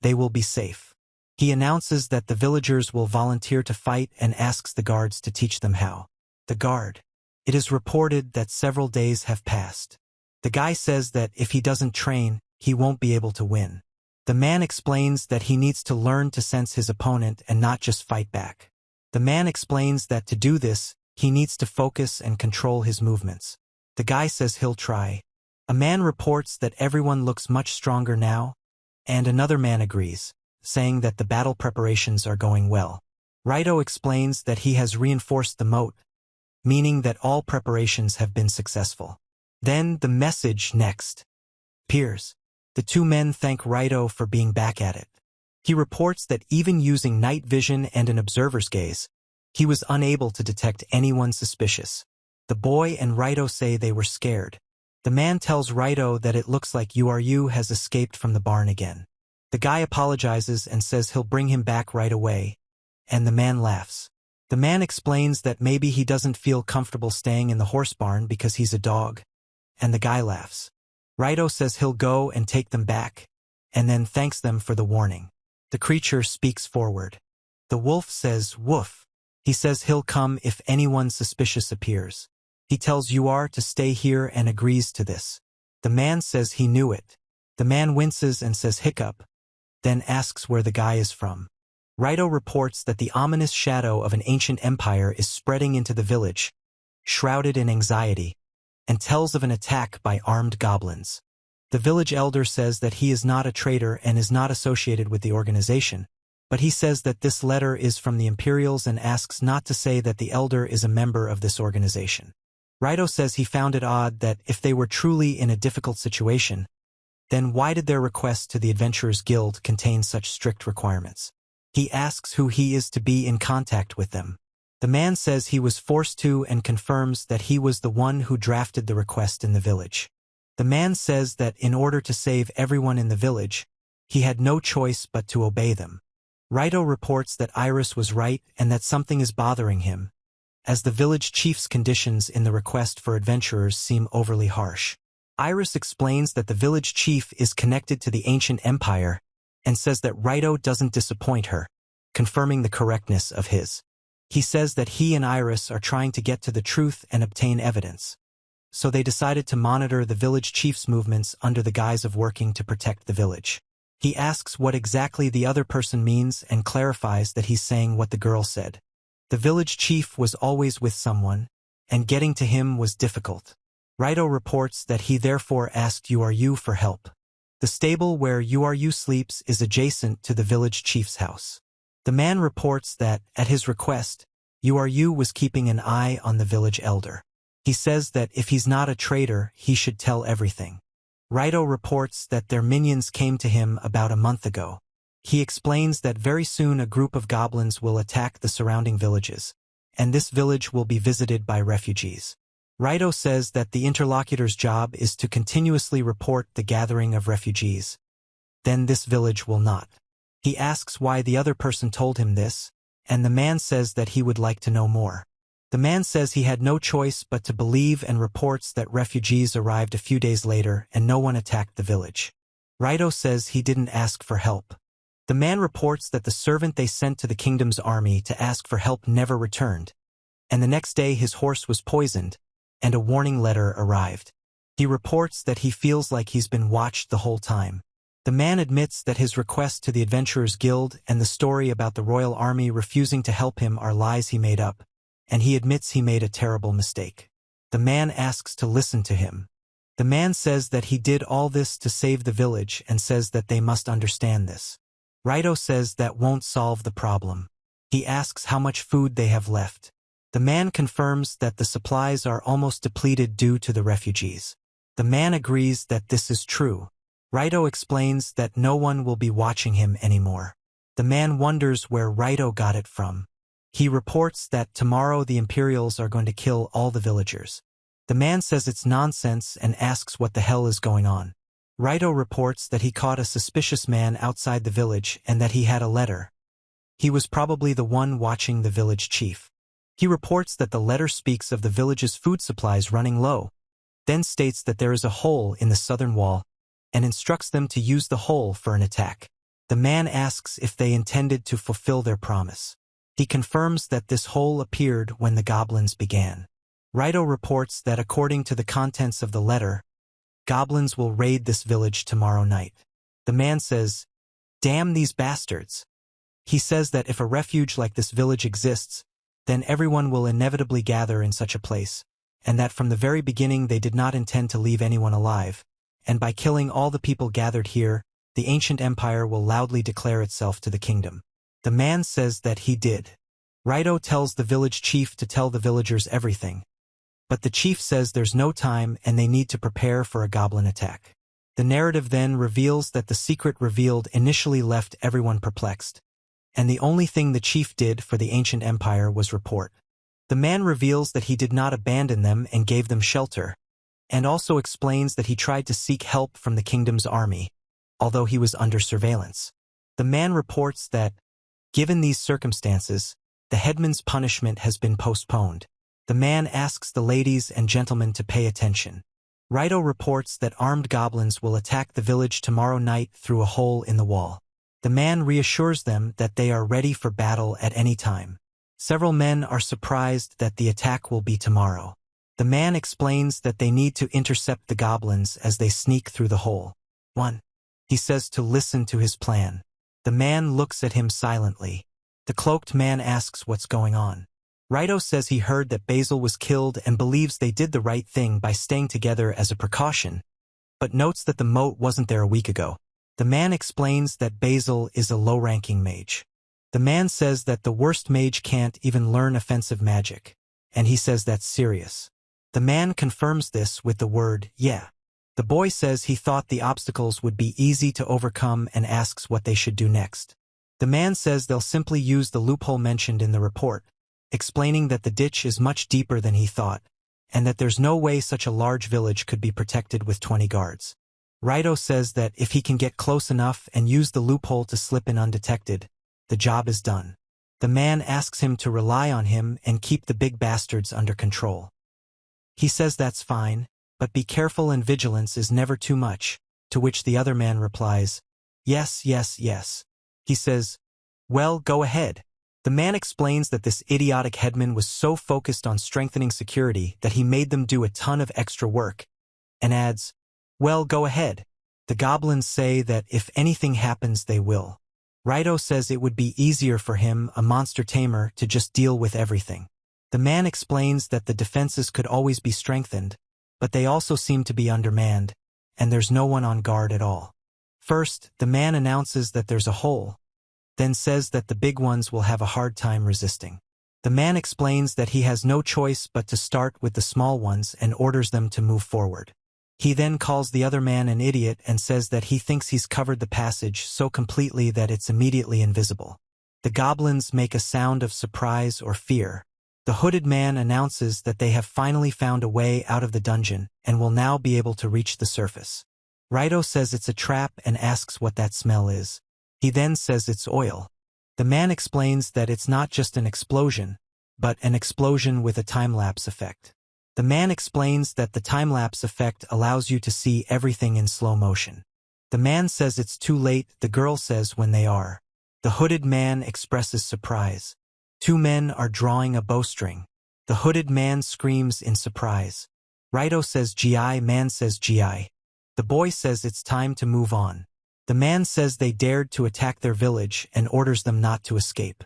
they will be safe. He announces that the villagers will volunteer to fight and asks the guards to teach them how. The guard. It is reported that several days have passed. The guy says that if he doesn't train, he won't be able to win. The man explains that he needs to learn to sense his opponent and not just fight back. The man explains that to do this, he needs to focus and control his movements. The guy says he'll try. A man reports that everyone looks much stronger now, and another man agrees, saying that the battle preparations are going well. Raito explains that he has reinforced the moat, meaning that all preparations have been successful. Then the message next appears. The two men thank Raito for being back at it. He reports that even using night vision and an observer's gaze, he was unable to detect anyone suspicious. The boy and Raito say they were scared. The man tells Raito that it looks like URU has escaped from the barn again. The guy apologizes and says he'll bring him back right away, and the man laughs. The man explains that maybe he doesn't feel comfortable staying in the horse barn because he's a dog, and the guy laughs. Raito says he'll go and take them back, and then thanks them for the warning. The creature speaks forward. The wolf says, woof. He says he'll come if anyone suspicious appears. He tells Uar to stay here and agrees to this. The man says he knew it. The man winces and says hiccup, then asks where the guy is from. Raito reports that the ominous shadow of an ancient empire is spreading into the village, shrouded in anxiety, and tells of an attack by armed goblins. The village elder says that he is not a traitor and is not associated with the organization, but he says that this letter is from the Imperials and asks not to say that the elder is a member of this organization. Raito says he found it odd that if they were truly in a difficult situation, then why did their request to the Adventurers Guild contain such strict requirements? He asks who he is to be in contact with them. The man says he was forced to and confirms that he was the one who drafted the request in the village. The man says that in order to save everyone in the village, he had no choice but to obey them. Raito reports that Iris was right and that something is bothering him, as the village chief's conditions in the request for adventurers seem overly harsh. Iris explains that the village chief is connected to the ancient empire and says that Raito doesn't disappoint her, confirming the correctness of his. He says that he and Iris are trying to get to the truth and obtain evidence, so they decided to monitor the village chief's movements under the guise of working to protect the village. He asks what exactly the other person means and clarifies that he's saying what the girl said. The village chief was always with someone, and getting to him was difficult. Raito reports that he therefore asked URU for help. The stable where URU sleeps is adjacent to the village chief's house. The man reports that, at his request, URU was keeping an eye on the village elder. He says that if he's not a traitor, he should tell everything. Raito reports that their minions came to him about a month ago. He explains that very soon a group of goblins will attack the surrounding villages, and this village will be visited by refugees. Raito says that the interlocutor's job is to continuously report the gathering of refugees. Then this village will not. He asks why the other person told him this, and the man says that he would like to know more. The man says he had no choice but to believe and reports that refugees arrived a few days later and no one attacked the village. Raito says he didn't ask for help. The man reports that the servant they sent to the kingdom's army to ask for help never returned, and the next day his horse was poisoned, and a warning letter arrived. He reports that he feels like he's been watched the whole time. The man admits that his request to the Adventurers Guild and the story about the royal army refusing to help him are lies he made up, and he admits he made a terrible mistake. The man asks to listen to him. The man says that he did all this to save the village and says that they must understand this. Raito says that won't solve the problem. He asks how much food they have left. The man confirms that the supplies are almost depleted due to the refugees. The man agrees that this is true. Raito explains that no one will be watching him anymore. The man wonders where Raito got it from. He reports that tomorrow the Imperials are going to kill all the villagers. The man says it's nonsense and asks what the hell is going on. Raito reports that he caught a suspicious man outside the village and that he had a letter. He was probably the one watching the village chief. He reports that the letter speaks of the village's food supplies running low, then states that there is a hole in the southern wall, and instructs them to use the hole for an attack. The man asks if they intended to fulfill their promise. He confirms that this hole appeared when the goblins began. Raito reports that according to the contents of the letter, goblins will raid this village tomorrow night. The man says, "Damn these bastards." He says that if a refuge like this village exists, then everyone will inevitably gather in such a place, and that from the very beginning they did not intend to leave anyone alive, and by killing all the people gathered here, the ancient empire will loudly declare itself to the kingdom. The man says that he did. Raito tells the village chief to tell the villagers everything, but the chief says there's no time and they need to prepare for a goblin attack. The narrative then reveals that the secret revealed initially left everyone perplexed, and the only thing the chief did for the ancient empire was report. The man reveals that he did not abandon them and gave them shelter, and also explains that he tried to seek help from the kingdom's army, although he was under surveillance. The man reports that, given these circumstances, the headman's punishment has been postponed. The man asks the ladies and gentlemen to pay attention. Raito reports that armed goblins will attack the village tomorrow night through a hole in the wall. The man reassures them that they are ready for battle at any time. Several men are surprised that the attack will be tomorrow. The man explains that they need to intercept the goblins as they sneak through the hole. 1. He says to listen to his plan. The man looks at him silently. The cloaked man asks what's going on. Raito says he heard that Basil was killed and believes they did the right thing by staying together as a precaution, but notes that the moat wasn't there a week ago. The man explains that Basil is a low-ranking mage. The man says that the worst mage can't even learn offensive magic, and he says that's serious. The man confirms this with the word, yeah. The boy says he thought the obstacles would be easy to overcome and asks what they should do next. The man says they'll simply use the loophole mentioned in the report, explaining that the ditch is much deeper than he thought, and that there's no way such a large village could be protected with 20 guards. Raito says that if he can get close enough and use the loophole to slip in undetected, the job is done. The man asks him to rely on him and keep the big bastards under control. He says that's fine, but be careful and vigilance is never too much, to which the other man replies, yes, yes, yes. He says, well, go ahead. The man explains that this idiotic headman was so focused on strengthening security that he made them do a ton of extra work, and adds, well, go ahead. The goblins say that if anything happens they will. Raito says it would be easier for him, a monster tamer, to just deal with everything. The man explains that the defenses could always be strengthened, but they also seem to be undermanned, and there's no one on guard at all. First, the man announces that there's a hole, then says that the big ones will have a hard time resisting. The man explains that he has no choice but to start with the small ones and orders them to move forward. He then calls the other man an idiot and says that he thinks he's covered the passage so completely that it's immediately invisible. The goblins make a sound of surprise or fear. The hooded man announces that they have finally found a way out of the dungeon and will now be able to reach the surface. Raito says it's a trap and asks what that smell is. He then says it's oil. The man explains that it's not just an explosion, but an explosion with a time-lapse effect. The man explains that the time-lapse effect allows you to see everything in slow motion. The man says it's too late, the girl says when they are. The hooded man expresses surprise. Two men are drawing a bowstring. The hooded man screams in surprise. Raito says GI, man says GI. The boy says it's time to move on. The man says they dared to attack their village and orders them not to escape.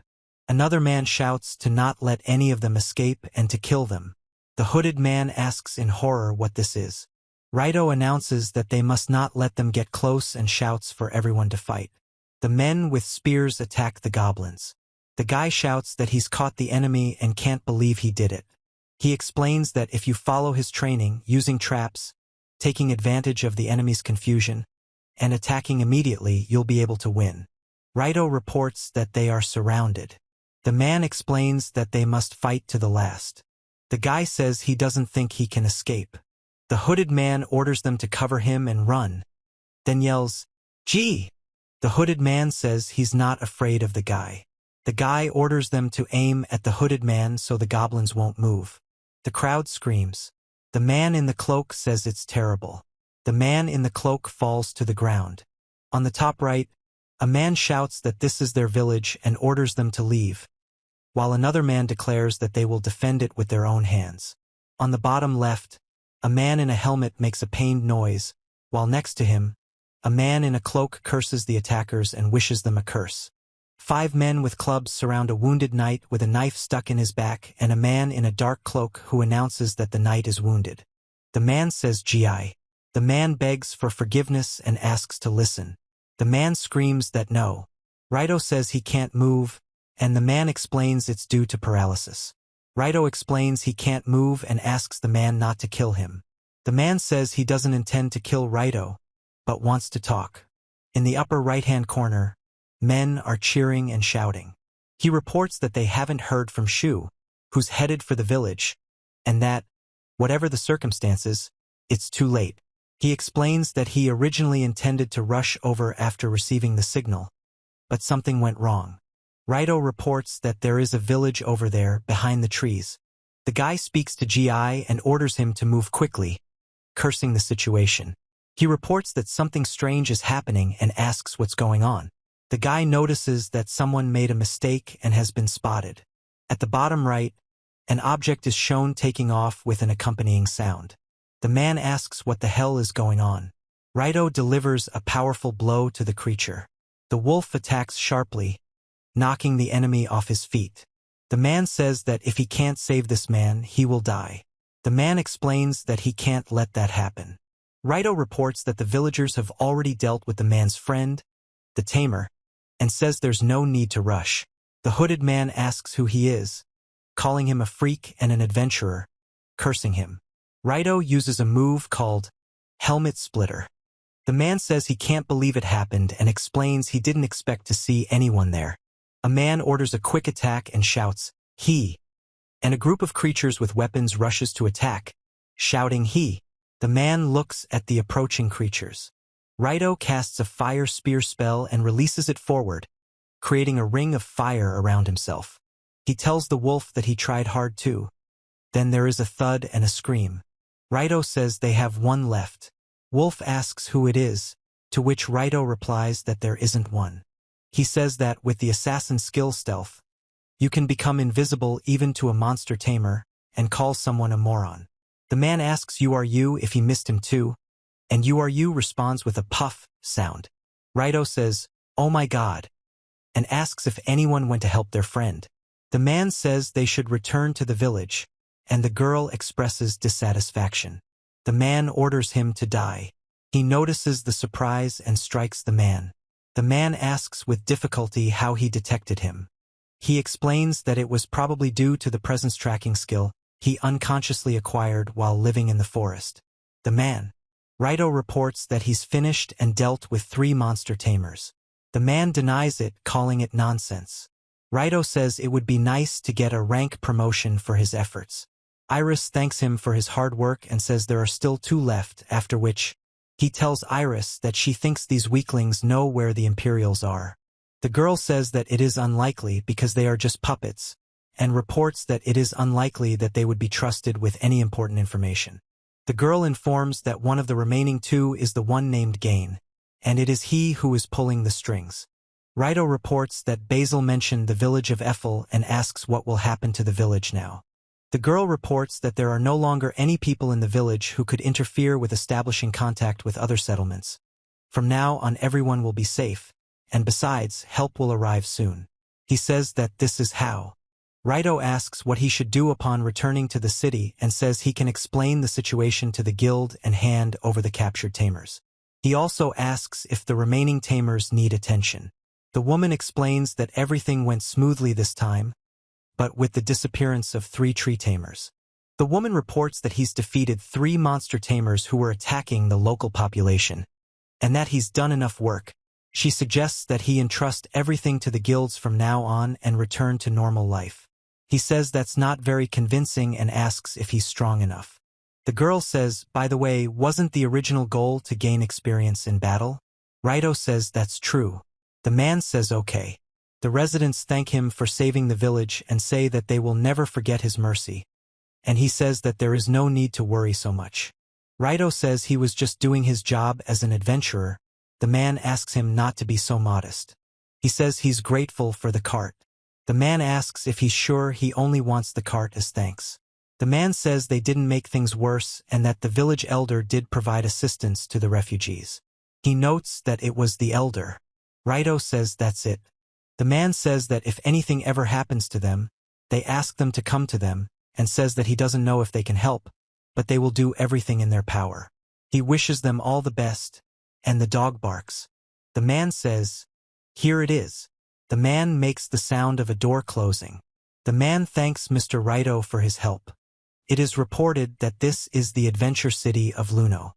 Another man shouts to not let any of them escape and to kill them. The hooded man asks in horror what this is. Raito announces that they must not let them get close and shouts for everyone to fight. The men with spears attack the goblins. The guy shouts that he's caught the enemy and can't believe he did it. He explains that if you follow his training, using traps, taking advantage of the enemy's confusion, and attacking immediately, you'll be able to win. Raito reports that they are surrounded. The man explains that they must fight to the last. The guy says he doesn't think he can escape. The hooded man orders them to cover him and run, then yells, "Gee!" The hooded man says he's not afraid of the guy. The guy orders them to aim at the hooded man so the goblins won't move. The crowd screams. The man in the cloak says it's terrible. The man in the cloak falls to the ground. On the top right, a man shouts that this is their village and orders them to leave, while another man declares that they will defend it with their own hands. On the bottom left, a man in a helmet makes a pained noise, while next to him, a man in a cloak curses the attackers and wishes them a curse. 5 men with clubs surround a wounded knight with a knife stuck in his back and a man in a dark cloak who announces that the knight is wounded. The man says GI. The man begs for forgiveness and asks to listen. The man screams that no. Raito says he can't move, and the man explains it's due to paralysis. Raito explains he can't move and asks the man not to kill him. The man says he doesn't intend to kill Raito, but wants to talk. In the upper right-hand corner, men are cheering and shouting. He reports that they haven't heard from Shu, who's headed for the village, and that, whatever the circumstances, it's too late. He explains that he originally intended to rush over after receiving the signal, but something went wrong. Raito reports that there is a village over there behind the trees. The guy speaks to GI and orders him to move quickly, cursing the situation. He reports that something strange is happening and asks what's going on. The guy notices that someone made a mistake and has been spotted. At the bottom right, an object is shown taking off with an accompanying sound. The man asks what the hell is going on. Raito delivers a powerful blow to the creature. The wolf attacks sharply, knocking the enemy off his feet. The man says that if he can't save this man, he will die. The man explains that he can't let that happen. Raito reports that the villagers have already dealt with the man's friend, the tamer, and says there's no need to rush. The hooded man asks who he is, calling him a freak and an adventurer, cursing him. Raito uses a move called Helmet Splitter. The man says he can't believe it happened and explains he didn't expect to see anyone there. A man orders a quick attack and shouts, "He!" And a group of creatures with weapons rushes to attack, shouting, "He!" The man looks at the approaching creatures. Raito casts a fire spear spell and releases it forward, creating a ring of fire around himself. He tells the wolf that he tried hard too. Then there is a thud and a scream. Raito says they have one left. Wolf asks who it is, to which Raito replies that there isn't one. He says that with the assassin skill stealth, you can become invisible even to a monster tamer and call someone a moron. The man asks "You are you" if he missed him too, and "You are you" responds with a puff sound. Raito says, "Oh my god," and asks if anyone went to help their friend. The man says they should return to the village, and the girl expresses dissatisfaction. The man orders him to die. He notices the surprise and strikes the man. The man asks with difficulty how he detected him. He explains that it was probably due to the presence tracking skill he unconsciously acquired while living in the forest. The man. Raito reports that he's finished and dealt with 3 monster tamers. The man denies it, calling it nonsense. Raito says it would be nice to get a rank promotion for his efforts. Iris thanks him for his hard work and says there are still 2 left, after which he tells Iris that she thinks these weaklings know where the Imperials are. The girl says that it is unlikely because they are just puppets, and reports that it is unlikely that they would be trusted with any important information. The girl informs that one of the remaining 2 is the one named Gain, and it is he who is pulling the strings. Raito reports that Basil mentioned the village of Eiffel and asks what will happen to the village now. The girl reports that there are no longer any people in the village who could interfere with establishing contact with other settlements. From now on everyone will be safe, and besides, help will arrive soon. He says that this is how. Raito asks what he should do upon returning to the city and says he can explain the situation to the guild and hand over the captured tamers. He also asks if the remaining tamers need attention. The woman explains that everything went smoothly this time, but with the disappearance of 3 tree tamers. The woman reports that he's defeated 3 monster tamers who were attacking the local population, and that he's done enough work. She suggests that he entrust everything to the guilds from now on and return to normal life. He says that's not very convincing and asks if he's strong enough. The girl says, by the way, wasn't the original goal to gain experience in battle? Raito says that's true. The man says okay. The residents thank him for saving the village and say that they will never forget his mercy. And he says that there is no need to worry so much. Raito says he was just doing his job as an adventurer. The man asks him not to be so modest. He says he's grateful for the cart. The man asks if he's sure he only wants the cart as thanks. The man says they didn't make things worse and that the village elder did provide assistance to the refugees. He notes that it was the elder. Raito says that's it. The man says that if anything ever happens to them, they ask them to come to them, and says that he doesn't know if they can help, but they will do everything in their power. He wishes them all the best, and the dog barks. The man says, "Here it is." The man makes the sound of a door closing. The man thanks Mr. Raito for his help. It is reported that this is the adventure city of Luno.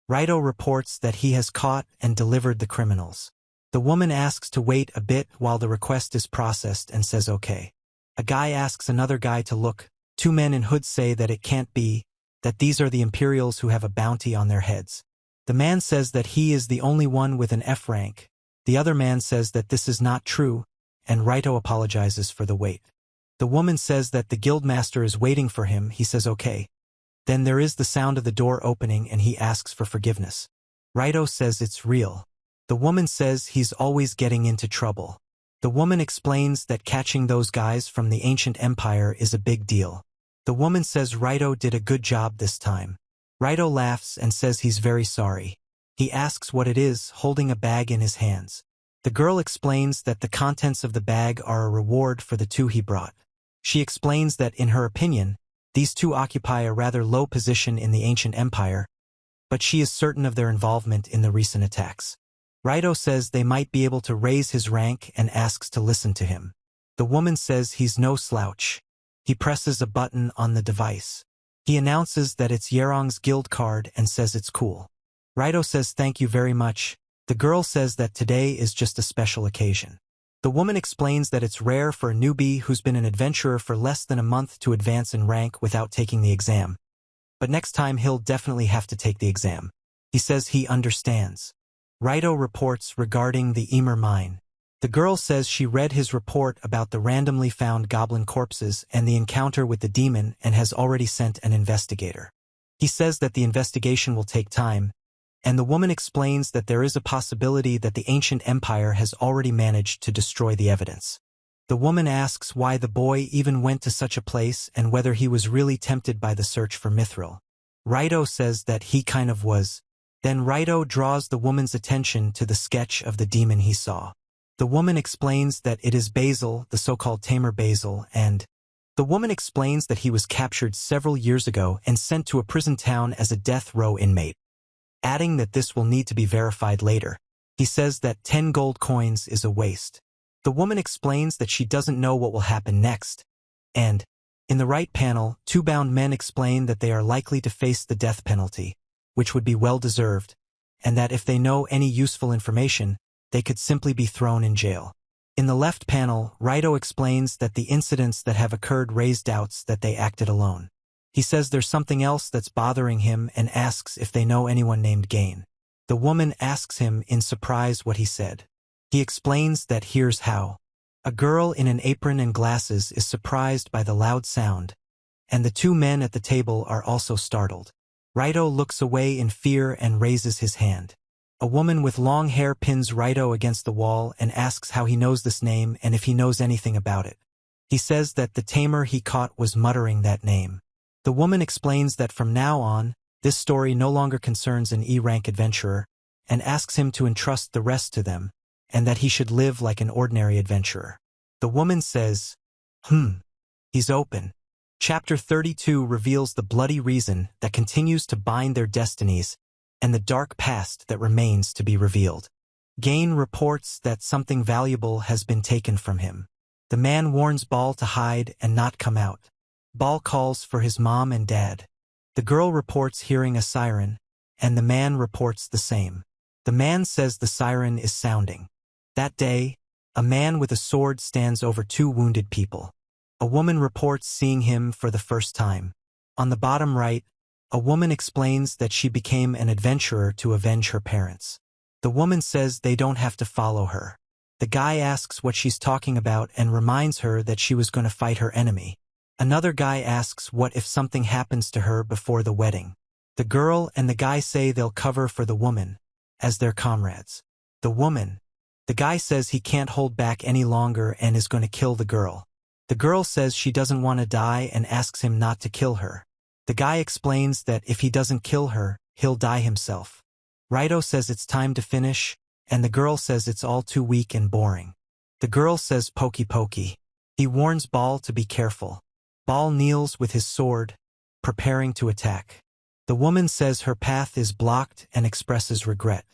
Raito reports that he has caught and delivered the criminals. The woman asks to wait a bit while the request is processed and says okay. A guy asks another guy to look. 2 men in hoods say that it can't be, that these are the Imperials who have a bounty on their heads. The man says that he is the only one with an F rank. The other man says that this is not true, and Raito apologizes for the wait. The woman says that the guildmaster is waiting for him. He says okay. Then there is the sound of the door opening and he asks for forgiveness. Raito says it's real. The woman says he's always getting into trouble. The woman explains that catching those guys from the ancient empire is a big deal. The woman says Raito did a good job this time. Raito laughs and says he's very sorry. He asks what it is, holding a bag in his hands. The girl explains that the contents of the bag are a reward for the two he brought. She explains that, in her opinion, these two occupy a rather low position in the ancient empire, but she is certain of their involvement in the recent attacks. Raito says they might be able to raise his rank and asks to listen to him. The woman says he's no slouch. He presses a button on the device. He announces that it's Yerong's guild card and says it's cool. Raito says thank you very much. The girl says that today is just a special occasion. The woman explains that it's rare for a newbie who's been an adventurer for less than a month to advance in rank without taking the exam. But next time he'll definitely have to take the exam. He says he understands. Raito reports regarding the Emer mine. The girl says she read his report about the randomly found goblin corpses and the encounter with the demon and has already sent an investigator. He says that the investigation will take time, and the woman explains that there is a possibility that the ancient empire has already managed to destroy the evidence. The woman asks why the boy even went to such a place and whether he was really tempted by the search for Mithril. Raito says that he kind of was. Then Raito draws the woman's attention to the sketch of the demon he saw. The woman explains that it is Basil, the so-called tamer Basil, and the woman explains that he was captured several years ago and sent to a prison town as a death row inmate, adding that this will need to be verified later. He says that 10 gold coins is a waste. The woman explains that she doesn't know what will happen next, and, in the right panel, two bound men explain that they are likely to face the death penalty, which would be well-deserved, and that if they know any useful information, they could simply be thrown in jail. In the left panel, Raito explains that the incidents that have occurred raise doubts that they acted alone. He says there's something else that's bothering him and asks if they know anyone named Gain. The woman asks him in surprise what he said. He explains that here's how. A girl in an apron and glasses is surprised by the loud sound, and the two men at the table are also startled. Raito looks away in fear and raises his hand. A woman with long hair pins Raito against the wall and asks how he knows this name and if he knows anything about it. He says that the tamer he caught was muttering that name. The woman explains that from now on, this story no longer concerns an E-rank adventurer, and asks him to entrust the rest to them, and that he should live like an ordinary adventurer. The woman says, he's open. Chapter 32 reveals the bloody reason that continues to bind their destinies and the dark past that remains to be revealed. Gain reports that something valuable has been taken from him. The man warns Ball to hide and not come out. Ball calls for his mom and dad. The girl reports hearing a siren, and the man reports the same. The man says the siren is sounding. That day, a man with a sword stands over two wounded people. A woman reports seeing him for the first time. On the bottom right, a woman explains that she became an adventurer to avenge her parents. The woman says they don't have to follow her. The guy asks what she's talking about and reminds her that she was going to fight her enemy. Another guy asks what if something happens to her before the wedding. The girl and the guy say they'll cover for the woman, as their comrades. The guy says he can't hold back any longer and is going to kill the girl. The girl says she doesn't want to die and asks him not to kill her. The guy explains that if he doesn't kill her, he'll die himself. Raito says it's time to finish, and the girl says it's all too weak and boring. The girl says pokey pokey. He warns Ball to be careful. Ball kneels with his sword, preparing to attack. The woman says her path is blocked and expresses regret.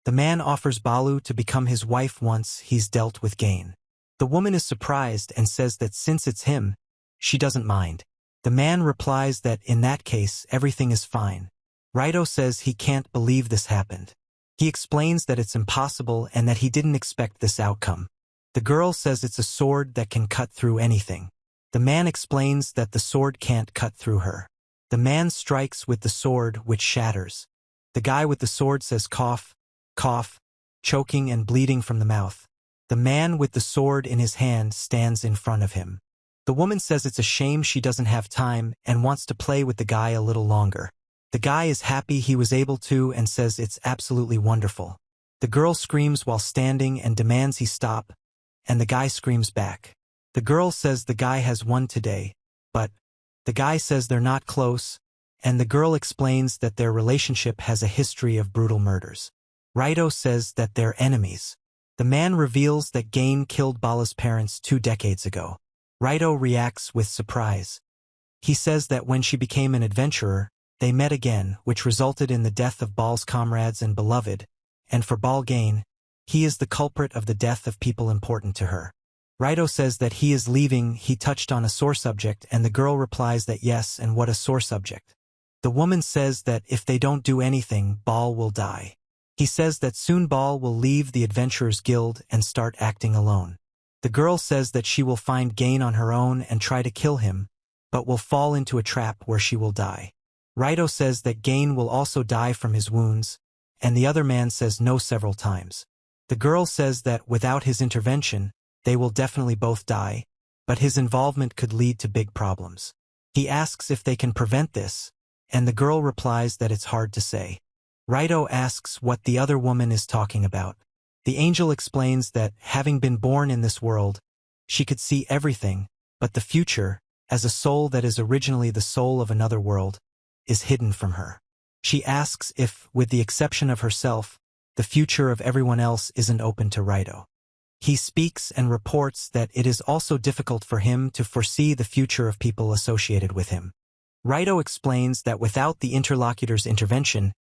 The man offers Balu to become his wife once he's dealt with Gain. The woman is surprised and says that since it's him, she doesn't mind. The man replies that in that case everything is fine. Raito says he can't believe this happened. He explains that it's impossible and that he didn't expect this outcome. The girl says it's a sword that can cut through anything. The man explains that the sword can't cut through her. The man strikes with the sword, which shatters. The guy with the sword says cough, cough, choking and bleeding from the mouth. The man with the sword in his hand stands in front of him. The woman says it's a shame she doesn't have time and wants to play with the guy a little longer. The guy is happy he was able to and says it's absolutely wonderful. The girl screams while standing and demands he stop, and the guy screams back. The girl says the guy has won today, but the guy says they're not close, and the girl explains that their relationship has a history of brutal murders. Raito says that they're enemies. The man reveals that Gain killed Bala's parents 2 decades ago. Raito reacts with surprise. He says that when she became an adventurer, they met again, which resulted in the death of Bal's comrades and beloved, and for Bal Gain, he is the culprit of the death of people important to her. Raito says that he is leaving. He touched on a sore subject, and the girl replies that yes, and what a sore subject. The woman says that if they don't do anything, Bal will die. He says that soon Bal will leave the Adventurers Guild and start acting alone. The girl says that she will find Gain on her own and try to kill him, but will fall into a trap where she will die. Raito says that Gain will also die from his wounds, and the other man says no several times. The girl says that without his intervention, they will definitely both die, but his involvement could lead to big problems. He asks if they can prevent this, and the girl replies that it's hard to say. Raito asks what the other woman is talking about. The angel explains that, having been born in this world, she could see everything, but the future, as a soul that is originally the soul of another world, is hidden from her. She asks if, with the exception of herself, the future of everyone else isn't open to Raito. He speaks and reports that it is also difficult for him to foresee the future of people associated with him. Raito explains that without the interlocutor's intervention,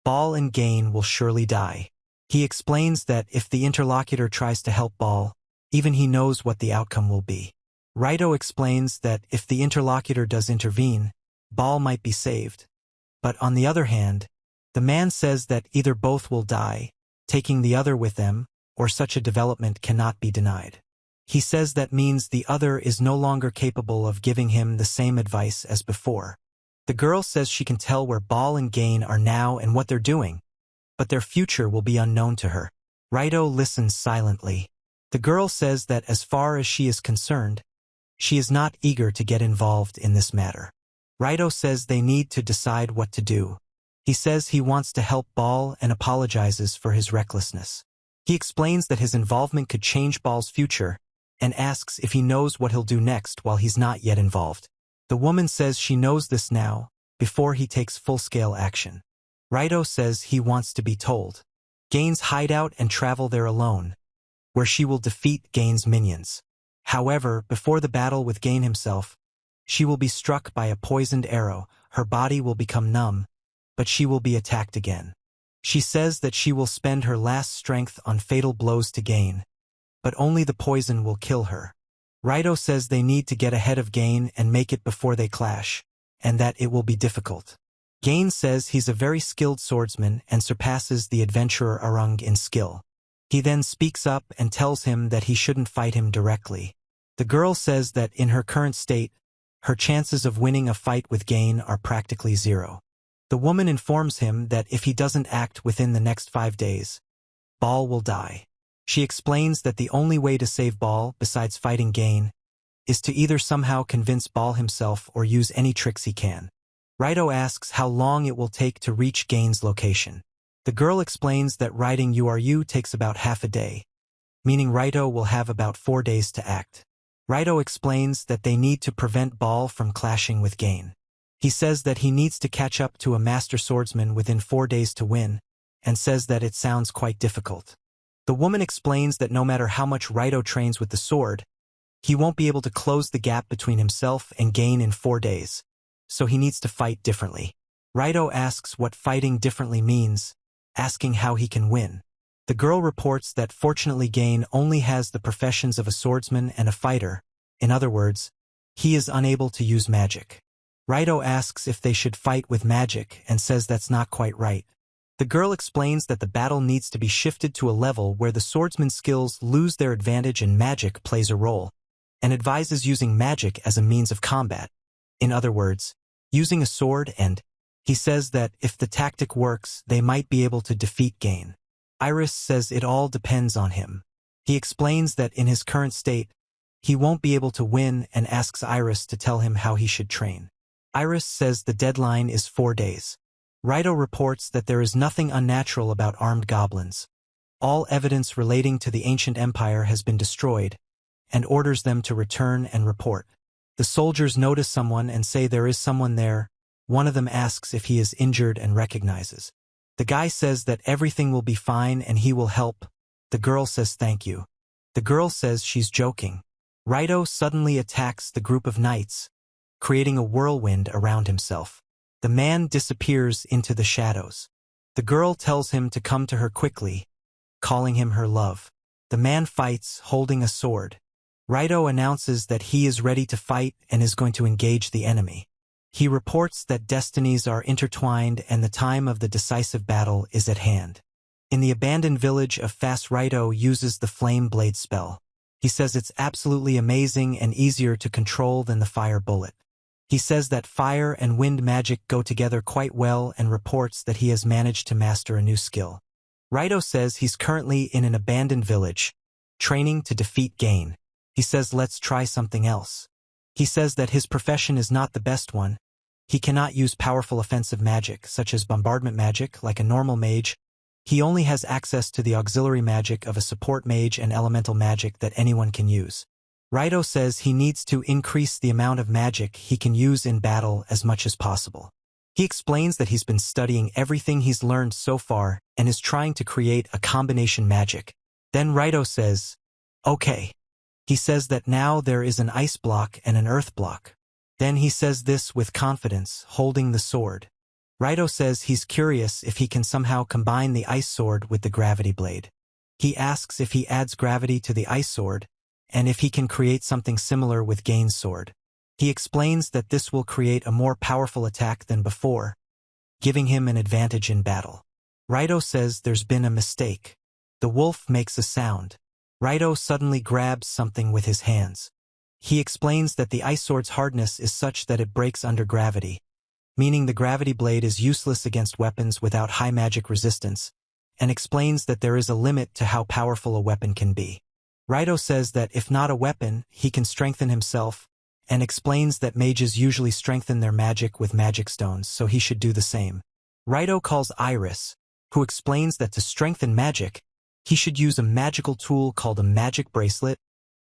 Bal and Gain will surely die. He explains that if the interlocutor tries to help Bal, even he knows what the outcome will be. Raito explains that if the interlocutor does intervene, Bal might be saved. But on the other hand, the man says that either both will die, taking the other with them, or such a development cannot be denied. He says that means the other is no longer capable of giving him the same advice as before. The girl says she can tell where Bal and Gain are now and what they're doing, but their future will be unknown to her. Raito listens silently. The girl says that as far as she is concerned, she is not eager to get involved in this matter. Raito says they need to decide what to do. He says he wants to help Bal and apologizes for his recklessness. He explains that his involvement could change Bal's future, and asks if he knows what he'll do next while he's not yet involved. The woman says she knows this now, before he takes full-scale action. Raito says he wants to be told. Gain's hideout and travel there alone, where she will defeat Gain's minions. However, before the battle with Gain himself, she will be struck by a poisoned arrow, her body will become numb, but she will be attacked again. She says that she will spend her last strength on fatal blows to Gain, but only the poison will kill her. Raito says they need to get ahead of Gain and make it before they clash, and that it will be difficult. Gain says he's a very skilled swordsman and surpasses the adventurer Arung in skill. He then speaks up and tells him that he shouldn't fight him directly. The girl says that in her current state, her chances of winning a fight with Gain are practically zero. The woman informs him that if he doesn't act within the next 5 days, Bal will die. She explains that the only way to save Bal, besides fighting Gain, is to either somehow convince Bal himself or use any tricks he can. Raito asks how long it will take to reach Gain's location. The girl explains that riding URU takes about half a day, meaning Raito will have about 4 days to act. Raito explains that they need to prevent Bal from clashing with Gain. He says that he needs to catch up to a master swordsman within 4 days to win, and says that it sounds quite difficult. The woman explains that no matter how much Raito trains with the sword, he won't be able to close the gap between himself and Gain in 4 days, so he needs to fight differently. Raito asks what fighting differently means, asking how he can win. The girl reports that fortunately Gain only has the professions of a swordsman and a fighter. In other words, he is unable to use magic. Raito asks if they should fight with magic and says that's not quite right. The girl explains that the battle needs to be shifted to a level where the swordsman's skills lose their advantage and magic plays a role, and advises using magic as a means of combat. In other words, using a sword, and he says that if the tactic works, they might be able to defeat Gain. Iris says it all depends on him. He explains that in his current state, he won't be able to win and asks Iris to tell him how he should train. Iris says the deadline is 4 days. Raito reports that there is nothing unnatural about armed goblins. All evidence relating to the ancient empire has been destroyed, and orders them to return and report. The soldiers notice someone and say there is someone there. One of them asks if he is injured and recognizes. The guy says that everything will be fine and he will help. The girl says thank you. The girl says she's joking. Raito suddenly attacks the group of knights, creating a whirlwind around himself. The man disappears into the shadows. The girl tells him to come to her quickly, calling him her love. The man fights, holding a sword. Raito announces that he is ready to fight and is going to engage the enemy. He reports that destinies are intertwined and the time of the decisive battle is at hand. In the abandoned village of Fast, Raito uses the flame blade spell. He says it's absolutely amazing and easier to control than the fire bullet. He says that fire and wind magic go together quite well and reports that he has managed to master a new skill. Raito says he's currently in an abandoned village, training to defeat Gain. He says let's try something else. He says that his profession is not the best one. He cannot use powerful offensive magic, such as bombardment magic, like a normal mage. He only has access to the auxiliary magic of a support mage and elemental magic that anyone can use. Raito says he needs to increase the amount of magic he can use in battle as much as possible. He explains that he's been studying everything he's learned so far and is trying to create a combination magic. Then Raito says, okay. He says that now there is an ice block and an earth block. Then he says this with confidence, holding the sword. Raito says he's curious if he can somehow combine the ice sword with the gravity blade. He asks if he adds gravity to the ice sword, and if he can create something similar with Gain's sword. He explains that this will create a more powerful attack than before, giving him an advantage in battle. Raito says there's been a mistake. The wolf makes a sound. Raito suddenly grabs something with his hands. He explains that the ice sword's hardness is such that it breaks under gravity, meaning the gravity blade is useless against weapons without high magic resistance, and explains that there is a limit to how powerful a weapon can be. Raito says that if not a weapon, he can strengthen himself, and explains that mages usually strengthen their magic with magic stones, so he should do the same. Raito calls Iris, who explains that to strengthen magic, he should use a magical tool called a magic bracelet,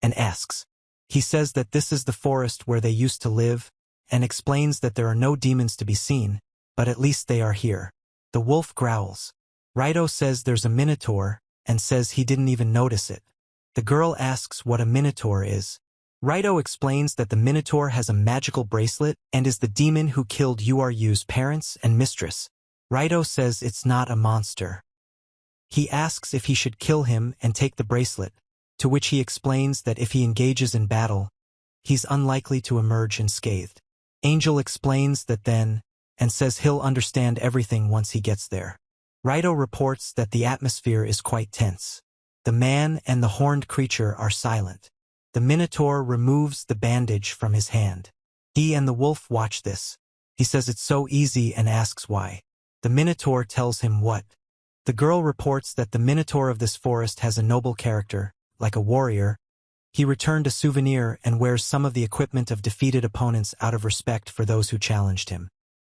and asks. He says that this is the forest where they used to live, and explains that there are no demons to be seen, but at least they are here. The wolf growls. Raito says there's a minotaur, and says he didn't even notice it. The girl asks what a minotaur is. Raito explains that the minotaur has a magical bracelet and is the demon who killed Uru's parents and mistress. Raito says it's not a monster. He asks if he should kill him and take the bracelet, to which he explains that if he engages in battle, he's unlikely to emerge unscathed. Angel explains that then, and says he'll understand everything once he gets there. Raito reports that the atmosphere is quite tense. The man and the horned creature are silent. The minotaur removes the bandage from his hand. He and the wolf watch this. He says it's so easy and asks why. The minotaur tells him what. The girl reports that the minotaur of this forest has a noble character, like a warrior. He returned a souvenir and wears some of the equipment of defeated opponents out of respect for those who challenged him.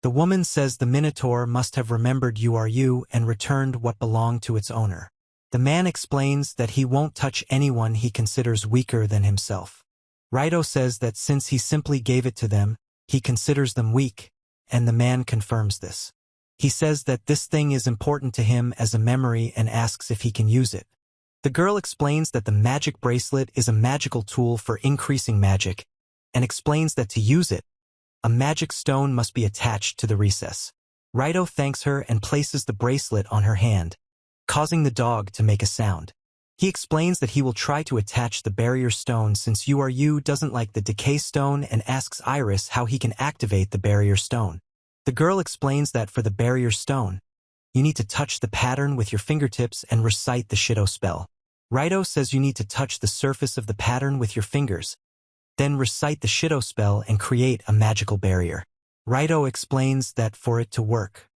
The woman says the minotaur must have remembered Uru and returned what belonged to its owner. The man explains that he won't touch anyone he considers weaker than himself. Raito says that since he simply gave it to them, he considers them weak, and the man confirms this. He says that this thing is important to him as a memory and asks if he can use it. The girl explains that the magic bracelet is a magical tool for increasing magic, and explains that to use it, a magic stone must be attached to the recess. Raito thanks her and places the bracelet on her hand, causing the dog to make a sound. He explains that he will try to attach the barrier stone since Uru doesn't like the decay stone and asks Iris how he can activate the barrier stone. The girl explains that for the barrier stone, you need to touch the pattern with your fingertips and recite the Shido spell. Raito says you need to touch the surface of the pattern with your fingers, then recite the Shido spell and create a magical barrier. Raito explains that for it to work,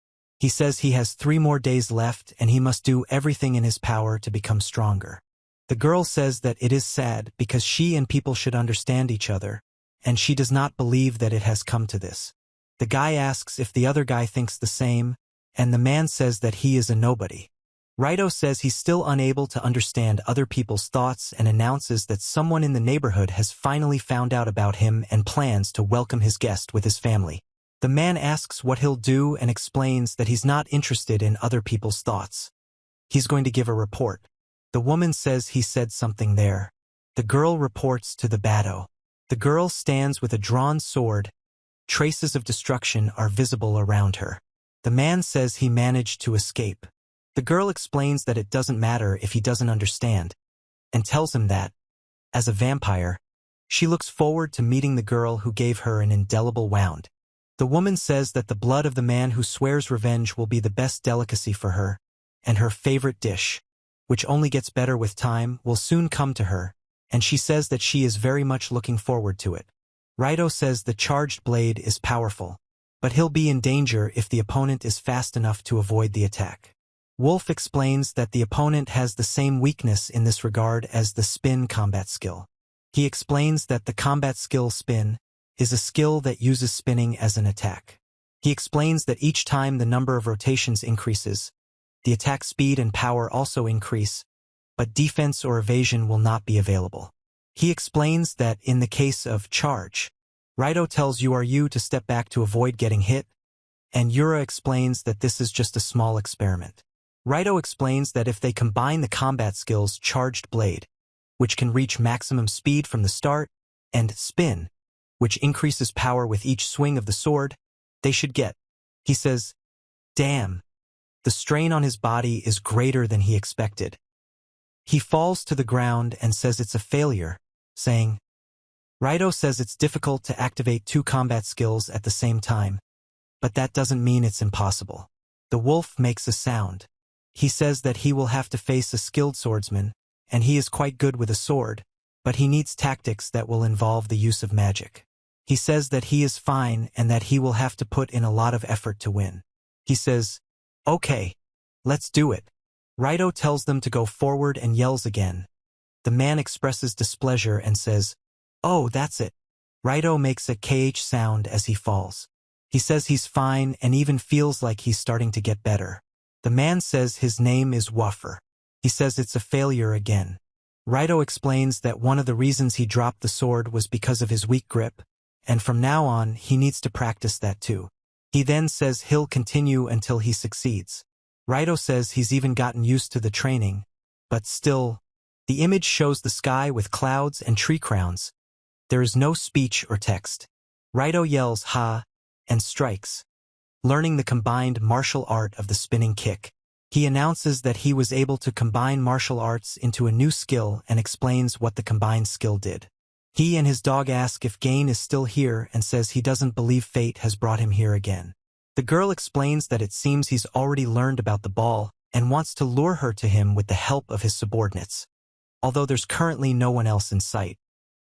he says he has 3 more days left and he must do everything in his power to become stronger. The girl says that it is sad because she and people should understand each other, and she does not believe that it has come to this. The guy asks if the other guy thinks the same, and the man says that he is a nobody. Raito says he's still unable to understand other people's thoughts and announces that someone in the neighborhood has finally found out about him and plans to welcome his guest with his family. The man asks what he'll do and explains that he's not interested in other people's thoughts. He's going to give a report. The woman says he said something there. The girl reports to the Bado. The girl stands with a drawn sword. Traces of destruction are visible around her. The man says he managed to escape. The girl explains that it doesn't matter if he doesn't understand, and tells him that, as a vampire, she looks forward to meeting the girl who gave her an indelible wound. The woman says that the blood of the man who swears revenge will be the best delicacy for her, and her favorite dish, which only gets better with time, will soon come to her, and she says that she is very much looking forward to it. Raito says the charged blade is powerful, but he'll be in danger if the opponent is fast enough to avoid the attack. Wolf explains that the opponent has the same weakness in this regard as the spin combat skill. He explains that the combat skill spin is a skill that uses spinning as an attack. He explains that each time the number of rotations increases, the attack speed and power also increase, but defense or evasion will not be available. He explains that in the case of charge, Raito tells Uru to step back to avoid getting hit, and Yura explains that this is just a small experiment. Raito explains that if they combine the combat skills Charged Blade, which can reach maximum speed from the start, and Spin, which increases power with each swing of the sword, they should get. He says, "Damn." The strain on his body is greater than he expected. He falls to the ground and says it's a failure, saying, Raito says it's difficult to activate two combat skills at the same time, but that doesn't mean it's impossible. The wolf makes a sound. He says that he will have to face a skilled swordsman, and he is quite good with a sword, but he needs tactics that will involve the use of magic. He says that he is fine and that he will have to put in a lot of effort to win. He says, "Okay, let's do it." Raito tells them to go forward and yells again. The man expresses displeasure and says, "Oh, that's it." Raito makes a KH sound as he falls. He says he's fine and even feels like he's starting to get better. The man says his name is Wuffer. He says it's a failure again. Raito explains that one of the reasons he dropped the sword was because of his weak grip, and from now on he needs to practice that too. He then says he'll continue until he succeeds. Raito says he's even gotten used to the training, but still, the image shows the sky with clouds and tree crowns. There is no speech or text. Raito yells "Ha!" and strikes, learning the combined martial art of the spinning kick. He announces that he was able to combine martial arts into a new skill and explains what the combined skill did. He and his dog ask if Gain is still here and says he doesn't believe fate has brought him here again. The girl explains that it seems he's already learned about the ball and wants to lure her to him with the help of his subordinates, although there's currently no one else in sight.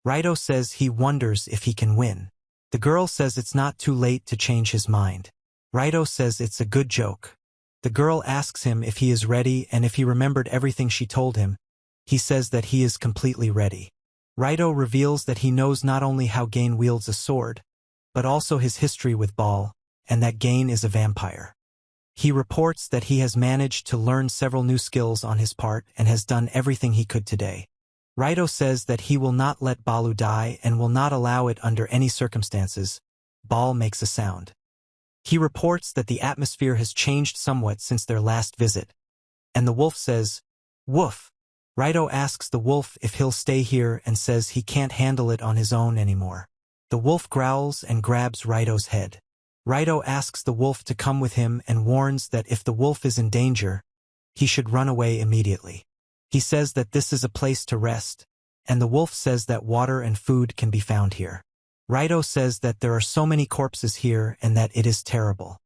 Raito says he wonders if he can win. The girl says it's not too late to change his mind. Raito says it's a good joke. The girl asks him if he is ready and if he remembered everything she told him. He says that he is completely ready. Raito reveals that he knows not only how Gain wields a sword, but also his history with Ball, and that Gain is a vampire. He reports that he has managed to learn several new skills on his part and has done everything he could today. Raito says that he will not let Balu die and will not allow it under any circumstances. Ball makes a sound. He reports that the atmosphere has changed somewhat since their last visit, and the wolf says, "Woof." Raito asks the wolf if he'll stay here and says he can't handle it on his own anymore. The wolf growls and grabs Raito's head. Raito asks the wolf to come with him and warns that if the wolf is in danger, he should run away immediately. He says that this is a place to rest, and the wolf says that water and food can be found here. Raito says that there are so many corpses here and that it is terrible.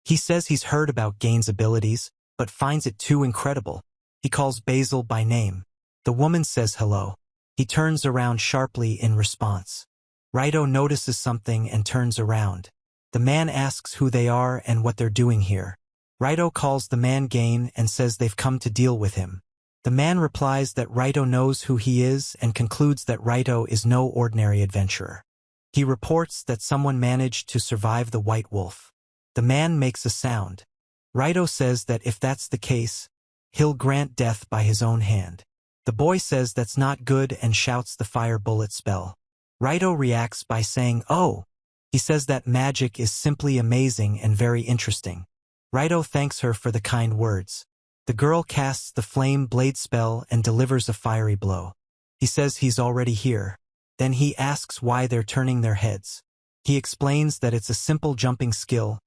He says he's heard about Gain's abilities, but finds it too incredible. He calls Basil by name. The woman says hello. He turns around sharply in response. Raito notices something and turns around. The man asks who they are and what they're doing here. Raito calls the man Gain and says they've come to deal with him. The man replies that Raito knows who he is and concludes that Raito is no ordinary adventurer. He reports that someone managed to survive the white wolf. The man makes a sound. Raito says that if that's the case, he'll grant death by his own hand. The boy says that's not good and shouts the fire bullet spell. Raito reacts by saying, "Oh!" He says that magic is simply amazing and very interesting. Raito thanks her for the kind words. The girl casts the flame blade spell and delivers a fiery blow. He says he's already here. Then he asks why they're turning their heads. He explains that it's a simple jumping skill,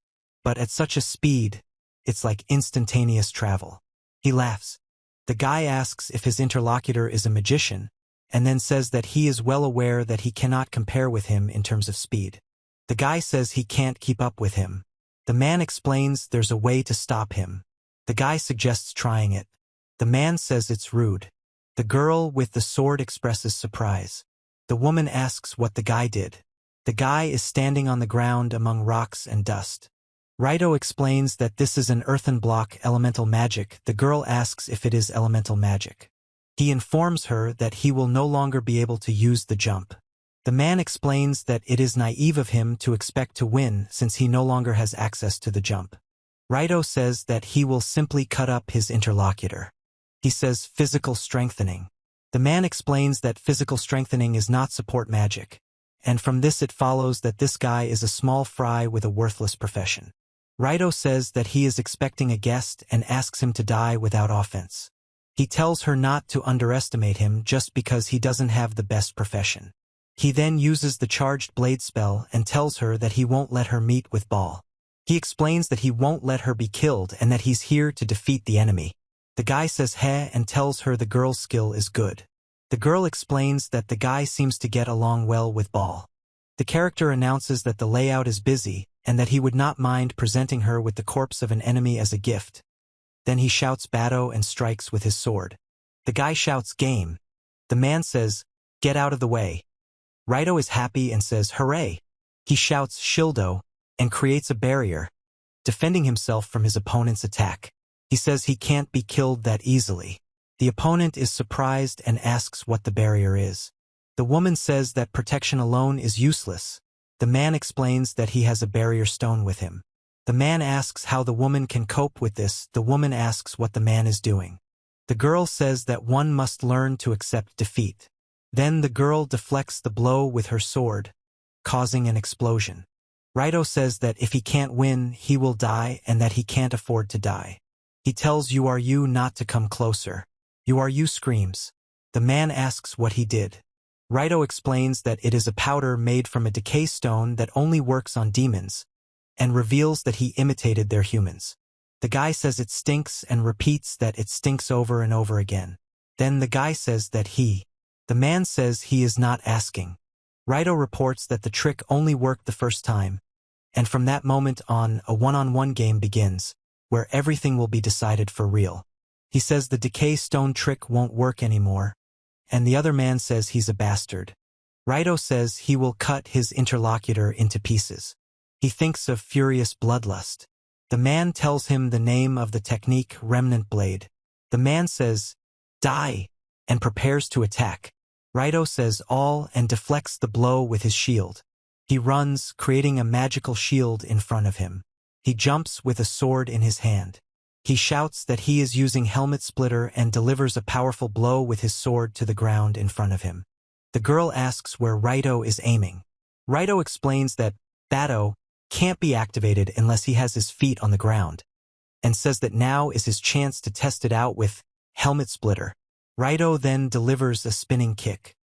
but at such a speed, it's like instantaneous travel. He laughs. The guy asks if his interlocutor is a magician, and then says that he is well aware that he cannot compare with him in terms of speed. The guy says he can't keep up with him. The man explains there's a way to stop him. The guy suggests trying it. The man says it's rude. The girl with the sword expresses surprise. The woman asks what the guy did. The guy is standing on the ground among rocks and dust. Raito explains that this is an earthen block elemental magic. The girl asks if it is elemental magic. He informs her that he will no longer be able to use the jump. The man explains that it is naive of him to expect to win since he no longer has access to the jump. Raito says that he will simply cut up his interlocutor. He says physical strengthening. The man explains that physical strengthening is not support magic, and from this it follows that this guy is a small fry with a worthless profession. Raito says that he is expecting a guest and asks him to die without offense. He tells her not to underestimate him just because he doesn't have the best profession. He then uses the charged blade spell and tells her that he won't let her meet with Ball. He explains that he won't let her be killed and that he's here to defeat the enemy. The guy says heh and tells her the girl's skill is good. The girl explains that the guy seems to get along well with Ball. The character announces that the layout is busy and that he would not mind presenting her with the corpse of an enemy as a gift. Then he shouts Batto and strikes with his sword. The guy shouts game. The man says, get out of the way. Raito is happy and says hooray. He shouts Shildo and creates a barrier, defending himself from his opponent's attack. He says he can't be killed that easily. The opponent is surprised and asks what the barrier is. The woman says that protection alone is useless. The man explains that he has a barrier stone with him. The man asks how the woman can cope with this. The woman asks what the man is doing. The girl says that one must learn to accept defeat. Then the girl deflects the blow with her sword, causing an explosion. Raito says that if he can't win, he will die and that he can't afford to die. He tells you not to come closer. You screams. The man asks what he did. Raito explains that it is a powder made from a decay stone that only works on demons, and reveals that he imitated their humans. The guy says it stinks and repeats that it stinks over and over again. Then the guy says that the man says he is not asking. Raito reports that the trick only worked the first time, and from that moment on, a one-on-one game begins, where everything will be decided for real. He says the decay stone trick won't work anymore, and the other man says he's a bastard. Raito says he will cut his interlocutor into pieces. He thinks of furious bloodlust. The man tells him the name of the technique remnant blade. The man says, die, and prepares to attack. Raito says all and deflects the blow with his shield. He runs, creating a magical shield in front of him. He jumps with a sword in his hand. He shouts that he is using Helmet Splitter and delivers a powerful blow with his sword to the ground in front of him. The girl asks where Raito is aiming. Raito explains that Batto can't be activated unless he has his feet on the ground, and says that now is his chance to test it out with Helmet Splitter. Raito then delivers a spinning kick.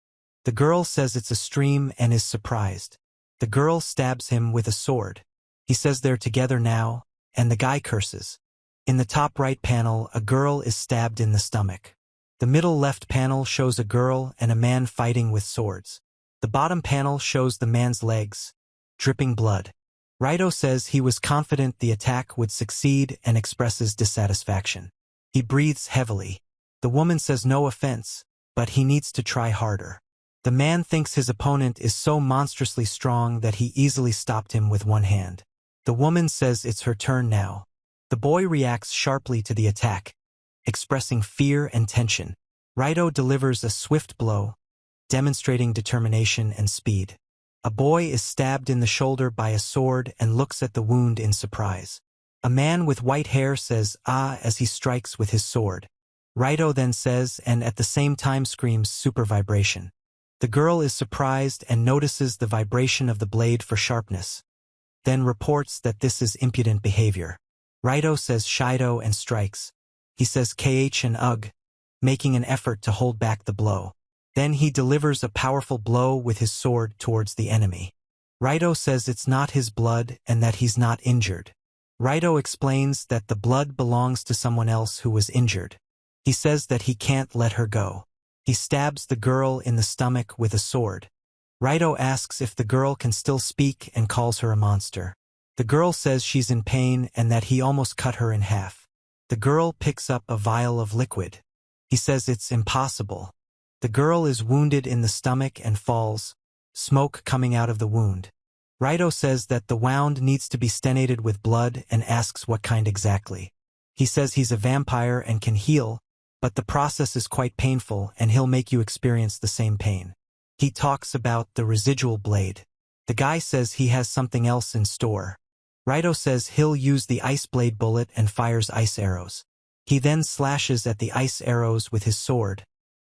The girl says it's a stream and is surprised. The girl stabs him with a sword. He says they're together now, and the guy curses. In the top right panel, a girl is stabbed in the stomach. The middle left panel shows a girl and a man fighting with swords. The bottom panel shows the man's legs, dripping blood. Raito says he was confident the attack would succeed and expresses dissatisfaction. He breathes heavily. The woman says no offense, but he needs to try harder. The man thinks his opponent is so monstrously strong that he easily stopped him with one hand. The woman says it's her turn now. The boy reacts sharply to the attack, expressing fear and tension. Raito delivers a swift blow, demonstrating determination and speed. A boy is stabbed in the shoulder by a sword and looks at the wound in surprise. A man with white hair says ah as he strikes with his sword. Raito then says and at the same time screams super vibration. The girl is surprised and notices the vibration of the blade for sharpness, then reports that this is impudent behavior. Raito says Shido and strikes. He says KH and UG, making an effort to hold back the blow. Then he delivers a powerful blow with his sword towards the enemy. Raito says it's not his blood and that he's not injured. Raito explains that the blood belongs to someone else who was injured. He says that he can't let her go. He stabs the girl in the stomach with a sword. Raito asks if the girl can still speak and calls her a monster. The girl says she's in pain and that he almost cut her in half. The girl picks up a vial of liquid. He says it's impossible. The girl is wounded in the stomach and falls, smoke coming out of the wound. Raito says that the wound needs to be stenated with blood and asks what kind exactly. He says he's a vampire and can heal, but the process is quite painful and he'll make you experience the same pain. He talks about the residual blade. The guy says he has something else in store. Raito says he'll use the ice blade bullet and fires ice arrows. He then slashes at the ice arrows with his sword,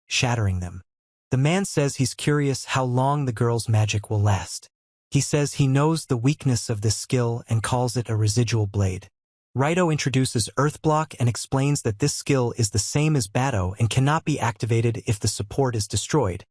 shattering them. The man says he's curious how long the girl's magic will last. He says he knows the weakness of this skill and calls it a residual blade. Raito introduces Earthblock and explains that this skill is the same as Batto and cannot be activated if the support is destroyed,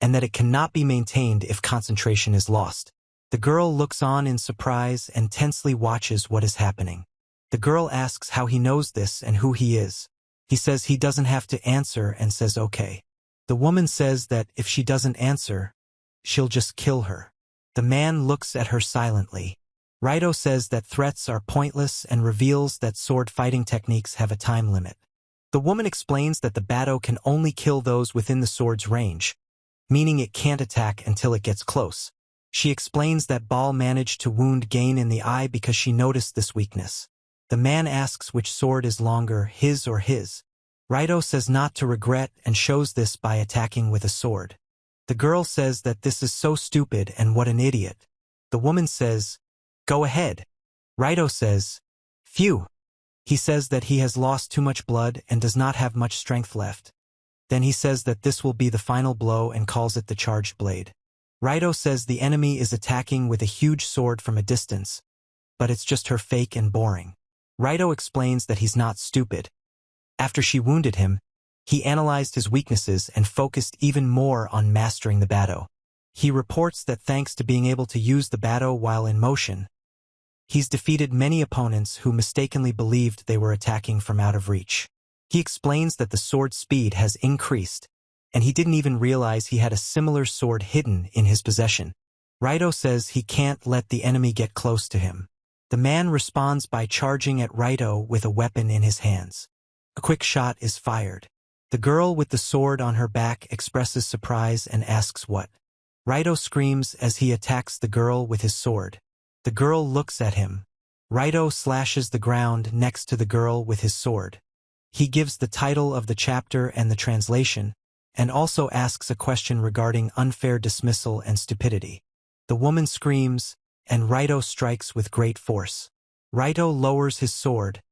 and that it cannot be maintained if concentration is lost. The girl looks on in surprise and tensely watches what is happening. The girl asks how he knows this and who he is. He says he doesn't have to answer and says okay. The woman says that if she doesn't answer, she'll just kill her. The man looks at her silently. Raito says that threats are pointless and reveals that sword fighting techniques have a time limit. The woman explains that the Batto can only kill those within the sword's range, meaning it can't attack until it gets close. She explains that Ball managed to wound Gain in the eye because she noticed this weakness. The man asks which sword is longer, his or his. Raito says not to regret and shows this by attacking with a sword. The girl says that this is so stupid and what an idiot. The woman says, go ahead. Raito says, phew. He says that he has lost too much blood and does not have much strength left. Then he says that this will be the final blow and calls it the charged blade. Raito says the enemy is attacking with a huge sword from a distance, but it's just her fake and boring. Raito explains that he's not stupid. After she wounded him, he analyzed his weaknesses and focused even more on mastering the Batto. He reports that thanks to being able to use the Batto while in motion, he's defeated many opponents who mistakenly believed they were attacking from out of reach. He explains that the sword's speed has increased, and he didn't even realize he had a similar sword hidden in his possession. Raito says he can't let the enemy get close to him. The man responds by charging at Raito with a weapon in his hands. A quick shot is fired. The girl with the sword on her back expresses surprise and asks what. Raito screams as he attacks the girl with his sword. The girl looks at him. Raito slashes the ground next to the girl with his sword. He gives the title of the chapter and the translation, and also asks a question regarding unfair dismissal and stupidity. The woman screams, and Raito strikes with great force. Raito lowers his sword,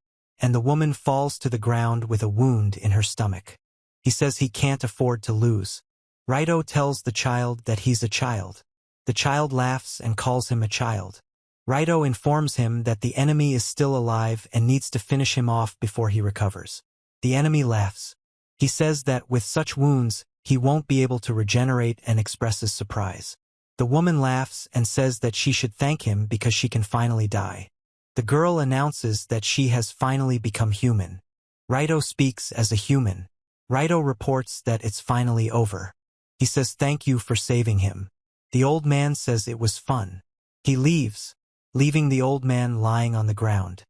and the woman falls to the ground with a wound in her stomach. He says he can't afford to lose. Raito tells the child that he's a child. The child laughs and calls him a child. Raito informs him that the enemy is still alive and needs to finish him off before he recovers. The enemy laughs. He says that with such wounds, he won't be able to regenerate and expresses surprise. The woman laughs and says that she should thank him because she can finally die. The girl announces that she has finally become human. Raito speaks as a human. Raito reports that it's finally over. He says thank you for saving him. The old man says it was fun. He leaves, leaving the old man lying on the ground.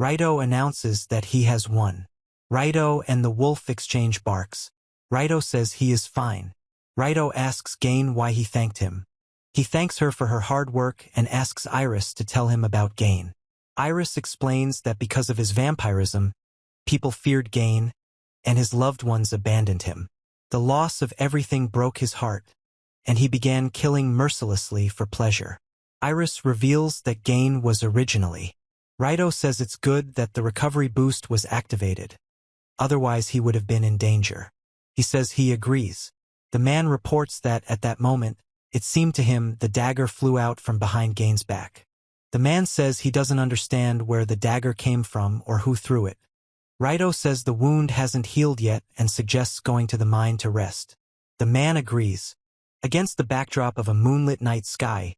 Raito announces that he has won. Raito and the wolf exchange barks. Raito says he is fine. Raito asks Gain why he thanked him. He thanks her for her hard work and asks Iris to tell him about Gain. Iris explains that because of his vampirism, people feared Gain, and his loved ones abandoned him. The loss of everything broke his heart, and he began killing mercilessly for pleasure. Iris reveals that Gain was originally. Raito says it's good that the recovery boost was activated. Otherwise he would have been in danger. He says he agrees. The man reports that at that moment, it seemed to him the dagger flew out from behind Gain's back. The man says he doesn't understand where the dagger came from or who threw it. Raito says the wound hasn't healed yet and suggests going to the mine to rest. The man agrees. Against the backdrop of a moonlit night sky,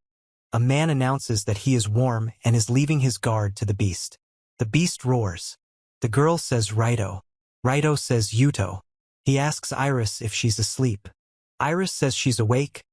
a man announces that he is warm and is leaving his guard to the beast. The beast roars. The girl says Raito. Raito says Yuto. He asks Iris if she's asleep. Iris says she's awake,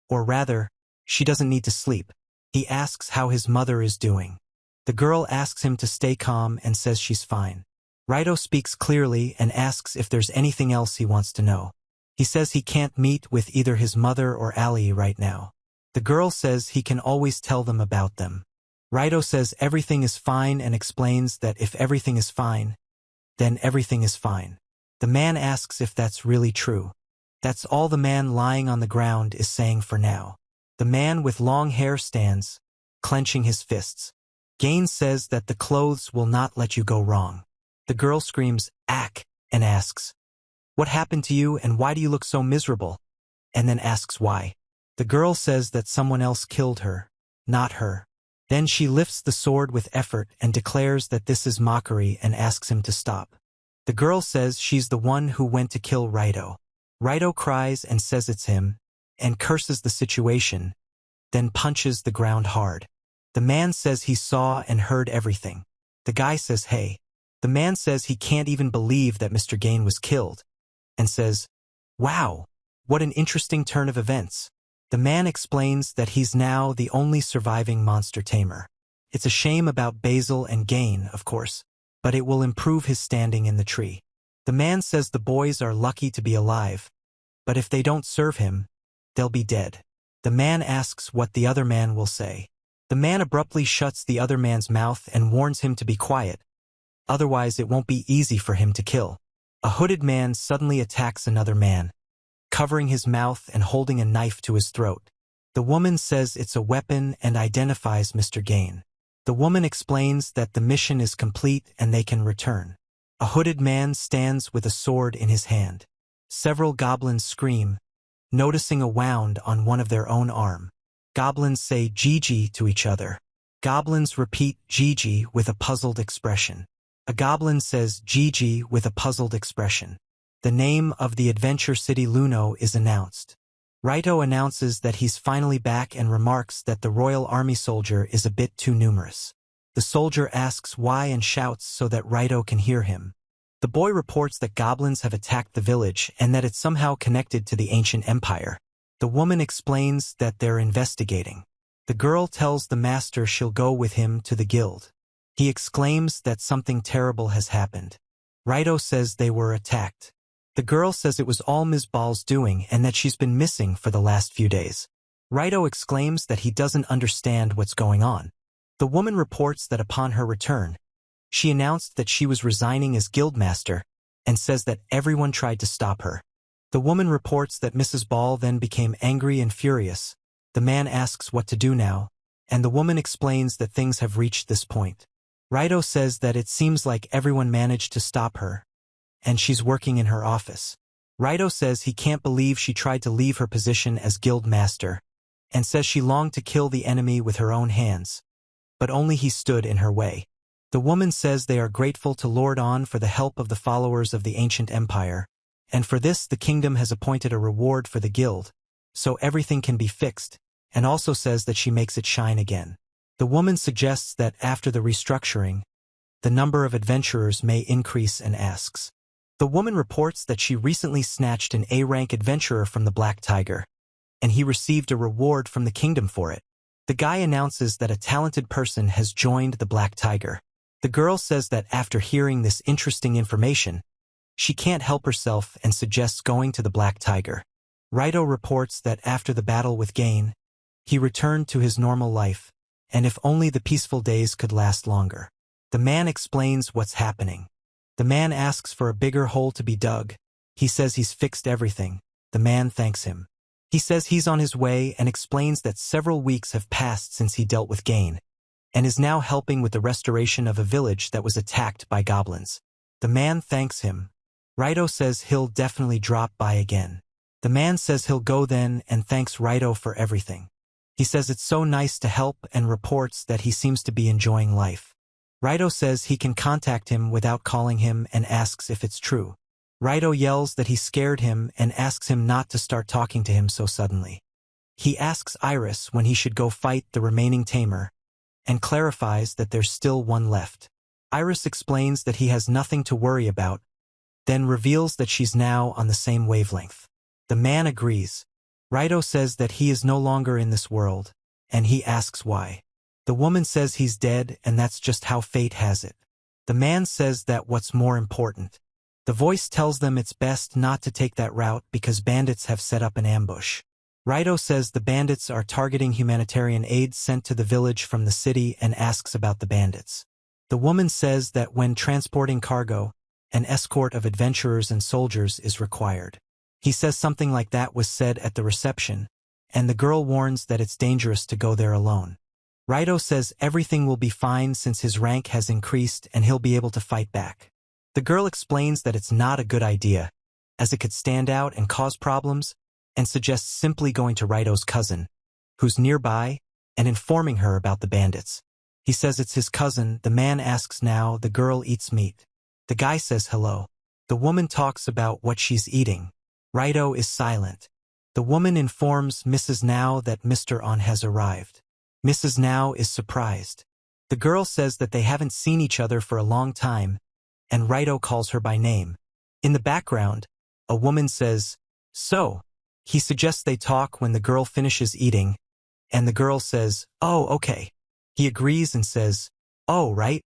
or rather, she doesn't need to sleep. He asks how his mother is doing. The girl asks him to stay calm and says she's fine. Raito speaks clearly and asks if there's anything else he wants to know. He says he can't meet with either his mother or Ali right now. The girl says he can always tell them about them. Raito says everything is fine and explains that if everything is fine, then everything is fine. The man asks if that's really true. That's all the man lying on the ground is saying for now. The man with long hair stands, clenching his fists. Gain says that the clothes will not let you go wrong. The girl screams, "Ack," and asks, "What happened to you and why do you look so miserable?" And then asks why. The girl says that someone else killed her, not her. Then she lifts the sword with effort and declares that this is mockery and asks him to stop. The girl says she's the one who went to kill Raito. Raito cries and says it's him, and curses the situation, then punches the ground hard. The man says he saw and heard everything. The guy says hey. The man says he can't even believe that Mr. Gain was killed, and says, "Wow, what an interesting turn of events." The man explains that he's now the only surviving monster tamer. It's a shame about Basil and Gain, of course, but it will improve his standing in the tree. The man says the boys are lucky to be alive, but if they don't serve him, they'll be dead. The man asks what the other man will say. The man abruptly shuts the other man's mouth and warns him to be quiet, otherwise it won't be easy for him to kill. A hooded man suddenly attacks another man, covering his mouth and holding a knife to his throat. The woman says it's a weapon and identifies Mr. Gain. The woman explains that the mission is complete and they can return. A hooded man stands with a sword in his hand. Several goblins scream, noticing a wound on one of their own arm. Goblins say Gigi to each other. Goblins repeat Gigi with a puzzled expression. A goblin says Gigi with a puzzled expression. The name of the adventure city Luno is announced. Raito announces that he's finally back and remarks that the royal army soldier is a bit too numerous. The soldier asks why and shouts so that Raito can hear him. The boy reports that goblins have attacked the village and that it's somehow connected to the ancient empire. The woman explains that they're investigating. The girl tells the master she'll go with him to the guild. He exclaims that something terrible has happened. Raito says they were attacked. The girl says it was all Ms. Ball's doing and that she's been missing for the last few days. Raito exclaims that he doesn't understand what's going on. The woman reports that upon her return, she announced that she was resigning as guildmaster and says that everyone tried to stop her. The woman reports that Mrs. Ball then became angry and furious. The man asks what to do now, and the woman explains that things have reached this point. Raito says that it seems like everyone managed to stop her, and she's working in her office. Raito says he can't believe she tried to leave her position as guild master, and says she longed to kill the enemy with her own hands, but only he stood in her way. The woman says they are grateful to Lord On for the help of the followers of the ancient empire, and for this the kingdom has appointed a reward for the guild, so everything can be fixed, and also says that she makes it shine again. The woman suggests that after the restructuring, the number of adventurers may increase and asks. The woman reports that she recently snatched an A-rank adventurer from the Black Tiger, and he received a reward from the kingdom for it. The guy announces that a talented person has joined the Black Tiger. The girl says that after hearing this interesting information, she can't help herself and suggests going to the Black Tiger. Raito reports that after the battle with Gain, he returned to his normal life, and if only the peaceful days could last longer. The man explains what's happening. The man asks for a bigger hole to be dug. He says he's fixed everything. The man thanks him. He says he's on his way and explains that several weeks have passed since he dealt with Gain, and is now helping with the restoration of a village that was attacked by goblins. The man thanks him. Raito says he'll definitely drop by again. The man says he'll go then and thanks Raito for everything. He says it's so nice to help and reports that he seems to be enjoying life. Raito says he can contact him without calling him and asks if it's true. Raito yells that he scared him and asks him not to start talking to him so suddenly. He asks Iris when he should go fight the remaining tamer, and clarifies that there's still one left. Iris explains that he has nothing to worry about, then reveals that she's now on the same wavelength. The man agrees. Raito says that he is no longer in this world, and he asks why. The woman says he's dead and that's just how fate has it. The man says that what's more important. The voice tells them it's best not to take that route because bandits have set up an ambush. Raito says the bandits are targeting humanitarian aid sent to the village from the city and asks about the bandits. The woman says that when transporting cargo, an escort of adventurers and soldiers is required. He says something like that was said at the reception, and the girl warns that it's dangerous to go there alone. Raito says everything will be fine since his rank has increased and he'll be able to fight back. The girl explains that it's not a good idea, as it could stand out and cause problems, and suggests simply going to Raito's cousin, who's nearby, and informing her about the bandits. He says it's his cousin. The man asks now the girl eats meat. The guy says hello. The woman talks about what she's eating. Raito is silent. The woman informs Mrs. Now that Mr. On has arrived. Mrs. Now is surprised. The girl says that they haven't seen each other for a long time, and Raito calls her by name. In the background, a woman says, "So." He suggests they talk when the girl finishes eating, and the girl says, "Oh, okay." He agrees and says, "Oh, right?"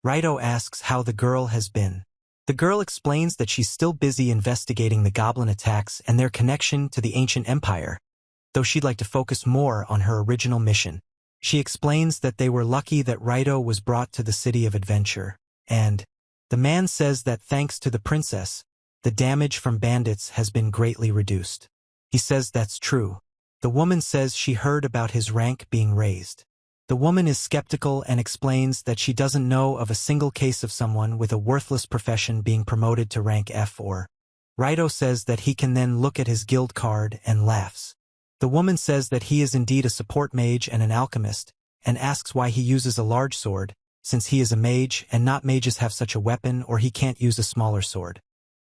Raito asks how the girl has been. The girl explains that she's still busy investigating the goblin attacks and their connection to the ancient empire, though she'd like to focus more on her original mission. She explains that they were lucky that Raito was brought to the city of adventure, and the man says that thanks to the princess, the damage from bandits has been greatly reduced. He says that's true. The woman says she heard about his rank being raised. The woman is skeptical and explains that she doesn't know of a single case of someone with a worthless profession being promoted to rank F or. Raito says that he can then look at his guild card and laughs. The woman says that he is indeed a support mage and an alchemist, and asks why he uses a large sword, since he is a mage and not mages have such a weapon or he can't use a smaller sword.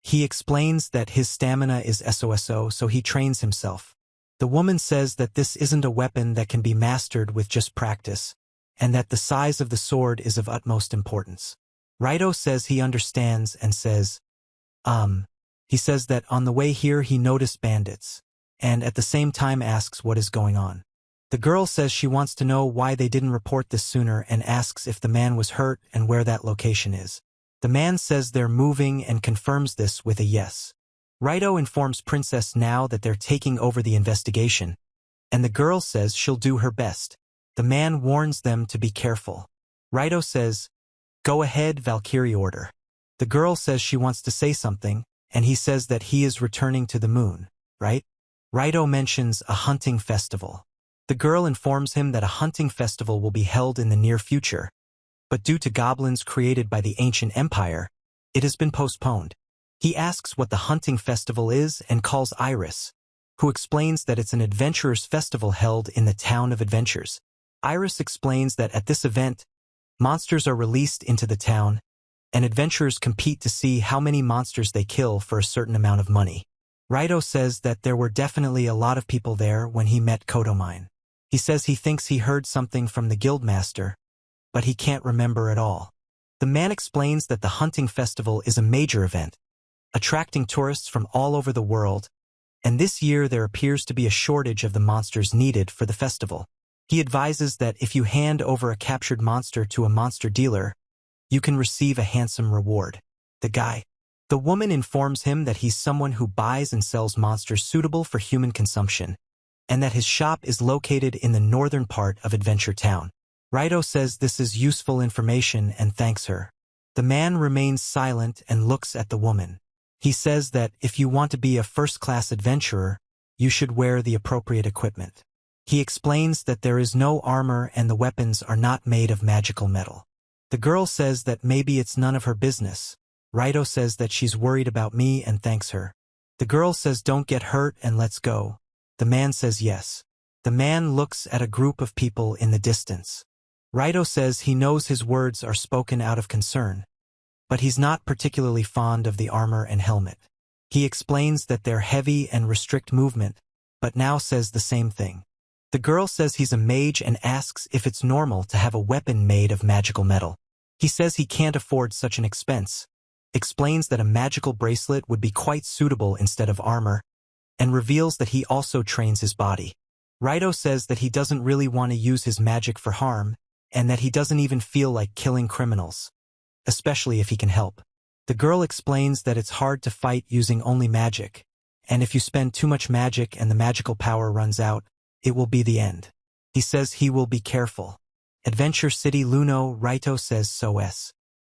He explains that his stamina is SOSO, so he trains himself. The woman says that this isn't a weapon that can be mastered with just practice, and that the size of the sword is of utmost importance. Raito says he understands and says, He says that on the way here he noticed bandits, and at the same time asks what is going on. The girl says she wants to know why they didn't report this sooner and asks if the man was hurt and where that location is. The man says they're moving and confirms this with a yes. Raito informs Princess Now that they're taking over the investigation, and the girl says she'll do her best. The man warns them to be careful. Raito says, "Go ahead, Valkyrie order." The girl says she wants to say something, and he says that he is returning to the moon, right? Raito mentions a hunting festival. The girl informs him that a hunting festival will be held in the near future, but due to goblins created by the ancient empire, it has been postponed. He asks what the hunting festival is and calls Iris, who explains that it's an adventurers' festival held in the town of adventures. Iris explains that at this event, monsters are released into the town, and adventurers compete to see how many monsters they kill for a certain amount of money. Raito says that there were definitely a lot of people there when he met Kotomine. He says he thinks he heard something from the guildmaster, but he can't remember at all. The man explains that the hunting festival is a major event, attracting tourists from all over the world, and this year there appears to be a shortage of the monsters needed for the festival. He advises that if you hand over a captured monster to a monster dealer, you can receive a handsome reward. The woman informs him that he's someone who buys and sells monsters suitable for human consumption, and that his shop is located in the northern part of Adventure Town. Raito says this is useful information and thanks her. The man remains silent and looks at the woman. He says that if you want to be a first-class adventurer, you should wear the appropriate equipment. He explains that there is no armor and the weapons are not made of magical metal. The girl says that maybe it's none of her business. Raito says that she's worried about me and thanks her. The girl says don't get hurt and let's go. The man says yes. The man looks at a group of people in the distance. Raito says he knows his words are spoken out of concern, but he's not particularly fond of the armor and helmet. He explains that they're heavy and restrict movement, but now says the same thing. The girl says he's a mage and asks if it's normal to have a weapon made of magical metal. He says he can't afford such an expense, explains that a magical bracelet would be quite suitable instead of armor, and reveals that he also trains his body. Raito says that he doesn't really want to use his magic for harm, and that he doesn't even feel like killing criminals, especially if he can help. The girl explains that it's hard to fight using only magic, and if you spend too much magic and the magical power runs out, it will be the end. He says he will be careful. Adventure City Luno, Raito says so.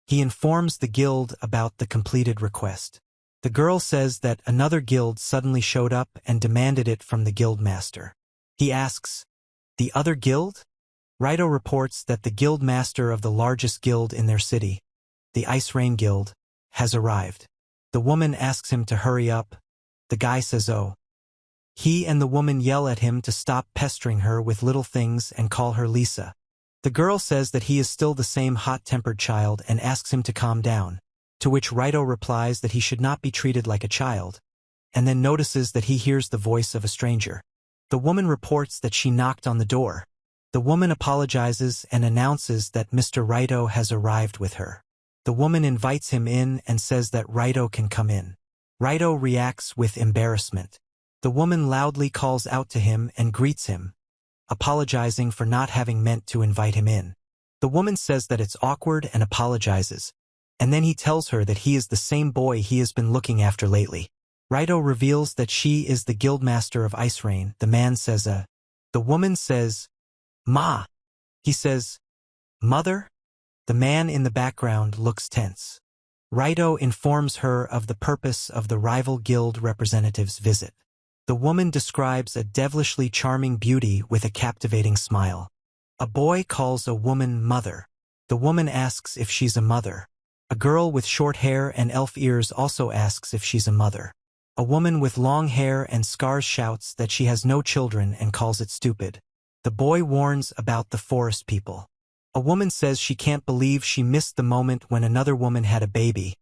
He informs the guild about the completed request. The girl says that another guild suddenly showed up and demanded it from the guild master. He asks, "The other guild?" Raito reports that the guild master of the largest guild in their city, the Ice Rain Guild, has arrived. The woman asks him to hurry up. The guy says oh. He and the woman yell at him to stop pestering her with little things and call her Lisa. The girl says that he is still the same hot-tempered child and asks him to calm down, to which Raito replies that he should not be treated like a child, and then notices that he hears the voice of a stranger. The woman reports that she knocked on the door. The woman apologizes and announces that Mr. Raito has arrived with her. The woman invites him in and says that Raito can come in. Raito reacts with embarrassment. The woman loudly calls out to him and greets him, apologizing for not having meant to invite him in. The woman says that it's awkward and apologizes, and then he tells her that he is the same boy he has been looking after lately. Raito reveals that she is the guildmaster of Ice Rain. The man says The woman says, "Ma." He says, "Mother?" The man in the background looks tense. Raito informs her of the purpose of the rival guild representative's visit. The woman describes a devilishly charming beauty with a captivating smile. A boy calls a woman mother. The woman asks if she's a mother. A girl with short hair and elf ears also asks if she's a mother. A woman with long hair and scars shouts that she has no children and calls it stupid. The boy warns about the forest people. A woman says she can't believe she missed the moment when another woman had a baby,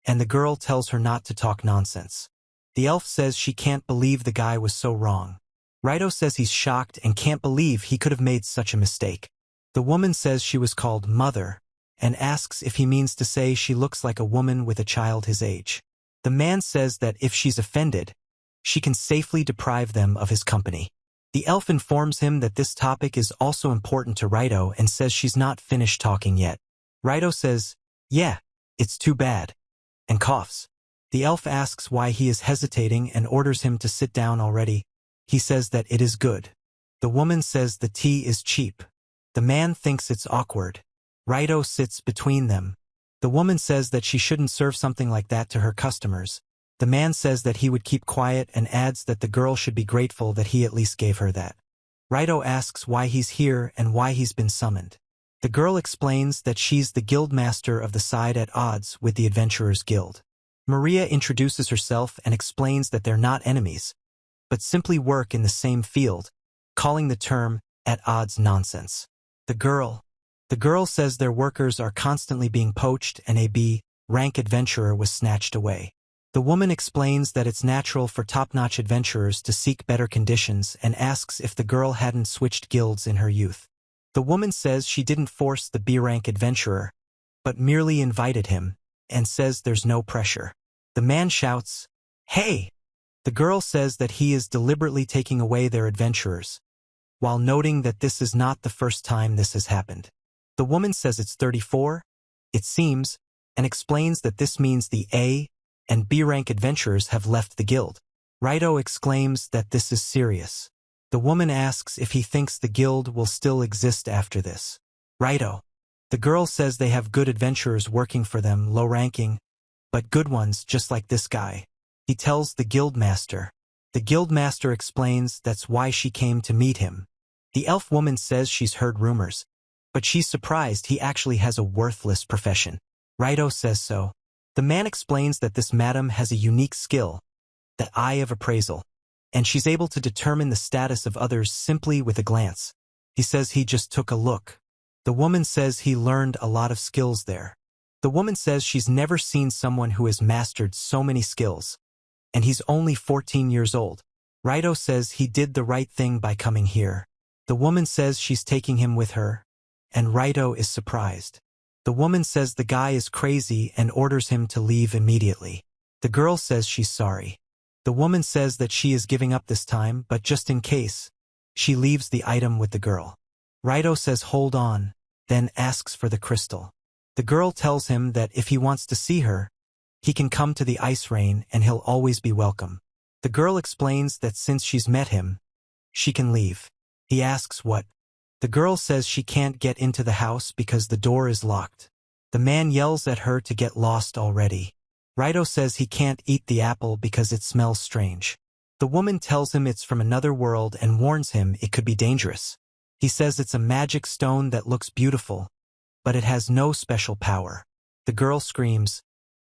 and the girl tells her not to talk nonsense. The elf says she can't believe the guy was so wrong. Raito says he's shocked and can't believe he could have made such a mistake. The woman says she was called mother, and asks if he means to say she looks like a woman with a child his age. The man says that if she's offended, she can safely deprive them of his company. The elf informs him that this topic is also important to Raito and says she's not finished talking yet. Raito says, "Yeah, it's too bad," and coughs. The elf asks why he is hesitating and orders him to sit down already. He says that it is good. The woman says the tea is cheap. The man thinks it's awkward. Raito sits between them. The woman says that she shouldn't serve something like that to her customers. The man says that he would keep quiet and adds that the girl should be grateful that he at least gave her that. Raito asks why he's here and why he's been summoned. The girl explains that she's the guild master of the side at odds with the Adventurers Guild. Maria introduces herself and explains that they're not enemies, but simply work in the same field, calling the term "at odds" nonsense. The girl says their workers are constantly being poached and a B-rank adventurer was snatched away. The woman explains that it's natural for top-notch adventurers to seek better conditions and asks if the girl hadn't switched guilds in her youth. The woman says she didn't force the B-rank adventurer, but merely invited him, and says there's no pressure. The man shouts, "Hey!" The girl says that he is deliberately taking away their adventurers, while noting that this is not the first time this has happened. The woman says it's 34, it seems, and explains that this means the A and B-rank adventurers have left the guild. Raito exclaims that this is serious. The woman asks if he thinks the guild will still exist after this. Raito. The girl says they have good adventurers working for them, low-ranking, but good ones just like this guy. He tells the guild master. The guild master explains that's why she came to meet him. The elf woman says she's heard rumors, but she's surprised he actually has a worthless profession. Raito says so. The man explains that this madam has a unique skill, the eye of appraisal, and she's able to determine the status of others simply with a glance. He says he just took a look. The woman says he learned a lot of skills there. The woman says she's never seen someone who has mastered so many skills, and he's only 14 years old. Raito says he did the right thing by coming here. The woman says she's taking him with her, and Raito is surprised. The woman says the guy is crazy and orders him to leave immediately. The girl says she's sorry. The woman says that she is giving up this time, but just in case, she leaves the item with the girl. Raito says hold on, then asks for the crystal. The girl tells him that if he wants to see her, he can come to the ice rain and he'll always be welcome. The girl explains that since she's met him, she can leave. He asks what. The girl says she can't get into the house because the door is locked. The man yells at her to get lost already. Raito says he can't eat the apple because it smells strange. The woman tells him it's from another world and warns him it could be dangerous. He says it's a magic stone that looks beautiful, but it has no special power. The girl screams,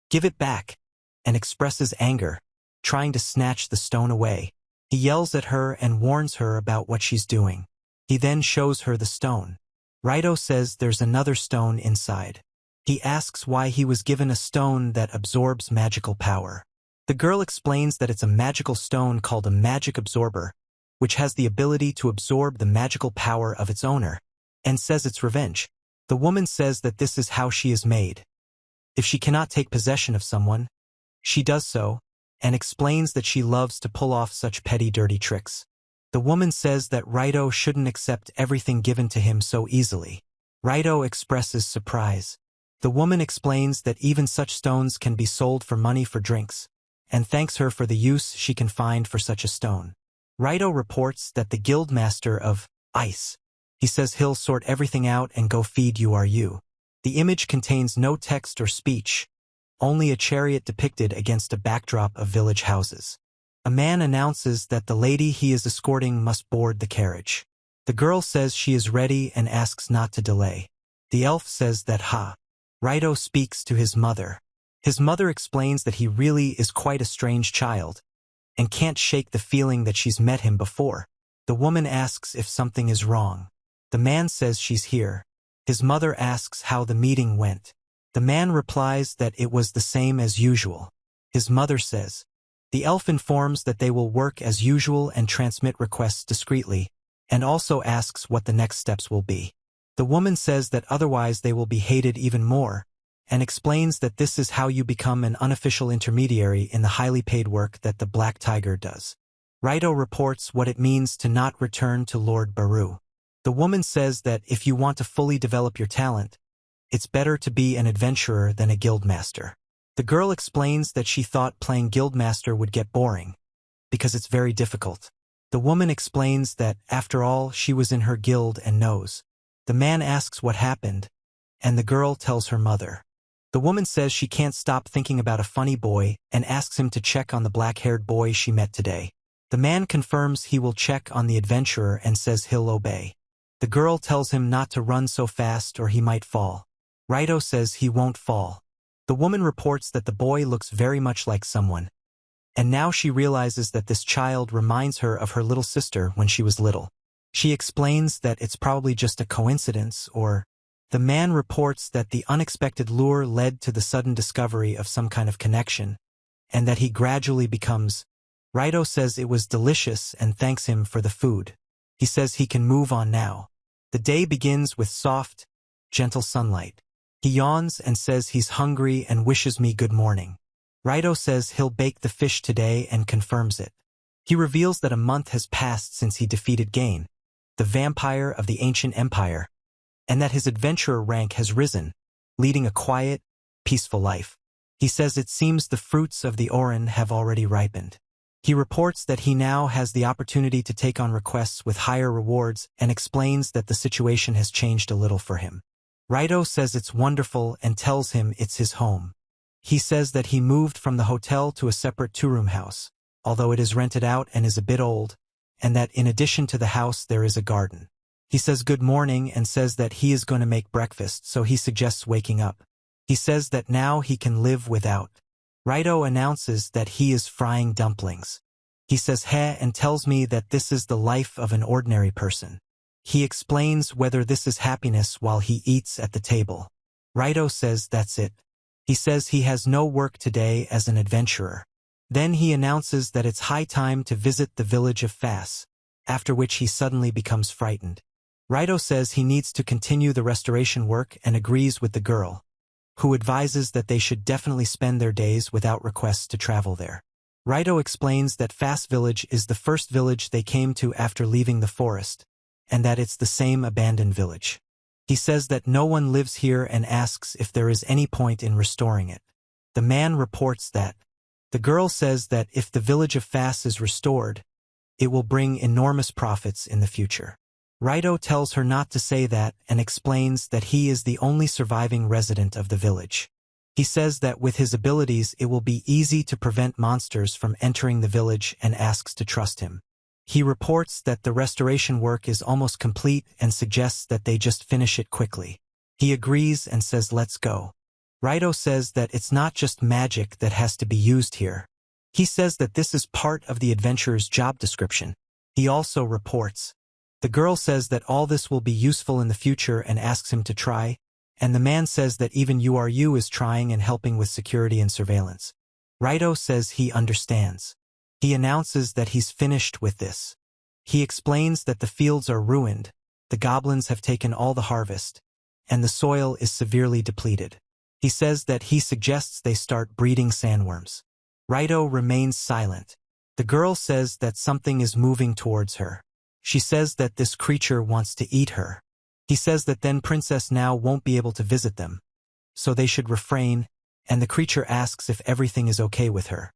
"Give it back," and expresses anger, trying to snatch the stone away. He yells at her and warns her about what she's doing. He then shows her the stone. Raito says there's another stone inside. He asks why he was given a stone that absorbs magical power. The girl explains that it's a magical stone called a magic absorber, which has the ability to absorb the magical power of its owner, and says it's revenge. The woman says that this is how she is made. If she cannot take possession of someone, she does so, and explains that she loves to pull off such petty dirty tricks. The woman says that Raito shouldn't accept everything given to him so easily. Raito expresses surprise. The woman explains that even such stones can be sold for money for drinks, and thanks her for the use she can find for such a stone. Raito reports that the guildmaster of Ice. He says he'll sort everything out and go feed you. The image contains no text or speech, only a chariot depicted against a backdrop of village houses. A man announces that the lady he is escorting must board the carriage. The girl says she is ready and asks not to delay. The elf says that Raito speaks to his mother. His mother explains that he really is quite a strange child, and can't shake the feeling that she's met him before. The woman asks if something is wrong. The man says she's here. His mother asks how the meeting went. The man replies that it was the same as usual. His mother says. The elf informs that they will work as usual and transmit requests discreetly, and also asks what the next steps will be. The woman says that otherwise they will be hated even more, and explains that this is how you become an unofficial intermediary in the highly paid work that the Black Tiger does. Raito reports what it means to not return to Lord Baru. The woman says that if you want to fully develop your talent, it's better to be an adventurer than a guildmaster. The girl explains that she thought playing guildmaster would get boring, because it's very difficult. The woman explains that, after all, she was in her guild and knows. The man asks what happened, and the girl tells her mother. The woman says she can't stop thinking about a funny boy and asks him to check on the black-haired boy she met today. The man confirms he will check on the adventurer and says he'll obey. The girl tells him not to run so fast or he might fall. Raito says he won't fall. The woman reports that the boy looks very much like someone, and now she realizes that this child reminds her of her little sister when she was little. She explains that it's probably just a coincidence, or the man reports that the unexpected lure led to the sudden discovery of some kind of connection, and that he gradually becomes. Raito says it was delicious and thanks him for the food. He says he can move on now. The day begins with soft, gentle sunlight. He yawns and says he's hungry and wishes me good morning. Raito says he'll bake the fish today and confirms it. He reveals that a month has passed since he defeated Gain, the vampire of the ancient empire, and that his adventurer rank has risen, leading a quiet, peaceful life. He says it seems the fruits of the Orin have already ripened. He reports that he now has the opportunity to take on requests with higher rewards and explains that the situation has changed a little for him. Raito says it's wonderful and tells him it's his home. He says that he moved from the hotel to a separate two-room house, although it is rented out and is a bit old, and that in addition to the house there is a garden. He says good morning and says that he is going to make breakfast, so he suggests waking up. He says that now he can live without. Raito announces that he is frying dumplings. He says heh and tells me that this is the life of an ordinary person. He explains whether this is happiness while he eats at the table. Raito says that's it. He says he has no work today as an adventurer. Then he announces that it's high time to visit the village of Fas, after which he suddenly becomes frightened. Raito says he needs to continue the restoration work and agrees with the girl, who advises that they should definitely spend their days without requests to travel there. Raito explains that Fas village is the first village they came to after leaving the forest, and that it's the same abandoned village. He says that no one lives here and asks if there is any point in restoring it. The man reports that. The girl says that if the village of Fas is restored, it will bring enormous profits in the future. Raito tells her not to say that and explains that he is the only surviving resident of the village. He says that with his abilities it will be easy to prevent monsters from entering the village and asks to trust him. He reports that the restoration work is almost complete and suggests that they just finish it quickly. He agrees and says let's go. Raito says that it's not just magic that has to be used here. He says that this is part of the adventurer's job description. He also reports. The girl says that all this will be useful in the future and asks him to try, and the man says that even URU is trying and helping with security and surveillance. Raito says he understands. He announces that he's finished with this. He explains that the fields are ruined, the goblins have taken all the harvest, and the soil is severely depleted. He says that he suggests they start breeding sandworms. Raito remains silent. The girl says that something is moving towards her. She says that this creature wants to eat her. He says that then Princess now won't be able to visit them, so they should refrain, and the creature asks if everything is okay with her.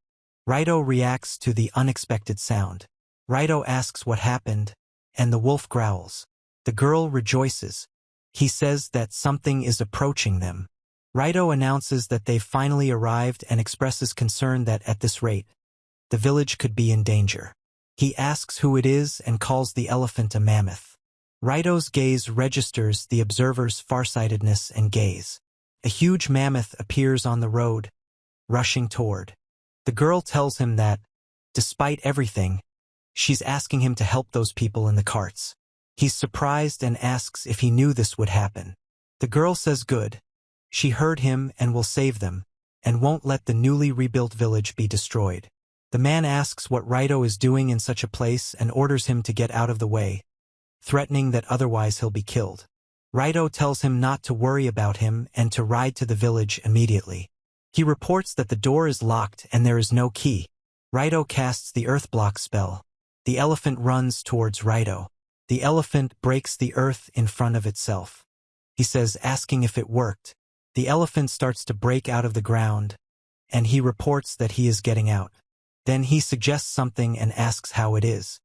Raito reacts to the unexpected sound. Raito asks what happened, and the wolf growls. The girl rejoices. He says that something is approaching them. Raito announces that they've finally arrived and expresses concern that at this rate, the village could be in danger. He asks who it is and calls the elephant a mammoth. Raito's gaze registers the observer's farsightedness and gaze. A huge mammoth appears on the road, rushing toward. The girl tells him that, despite everything, she's asking him to help those people in the carts. He's surprised and asks if he knew this would happen. The girl says good. She heard him and will save them, and won't let the newly rebuilt village be destroyed. The man asks what Raito is doing in such a place and orders him to get out of the way, threatening that otherwise he'll be killed. Raito tells him not to worry about him and to ride to the village immediately. He reports that the door is locked and there is no key. Raito casts the earth block spell. The elephant runs towards Raito. The elephant breaks the earth in front of itself. He says, asking if it worked. The elephant starts to break out of the ground, and he reports that he is getting out. Then he suggests something and asks how it is.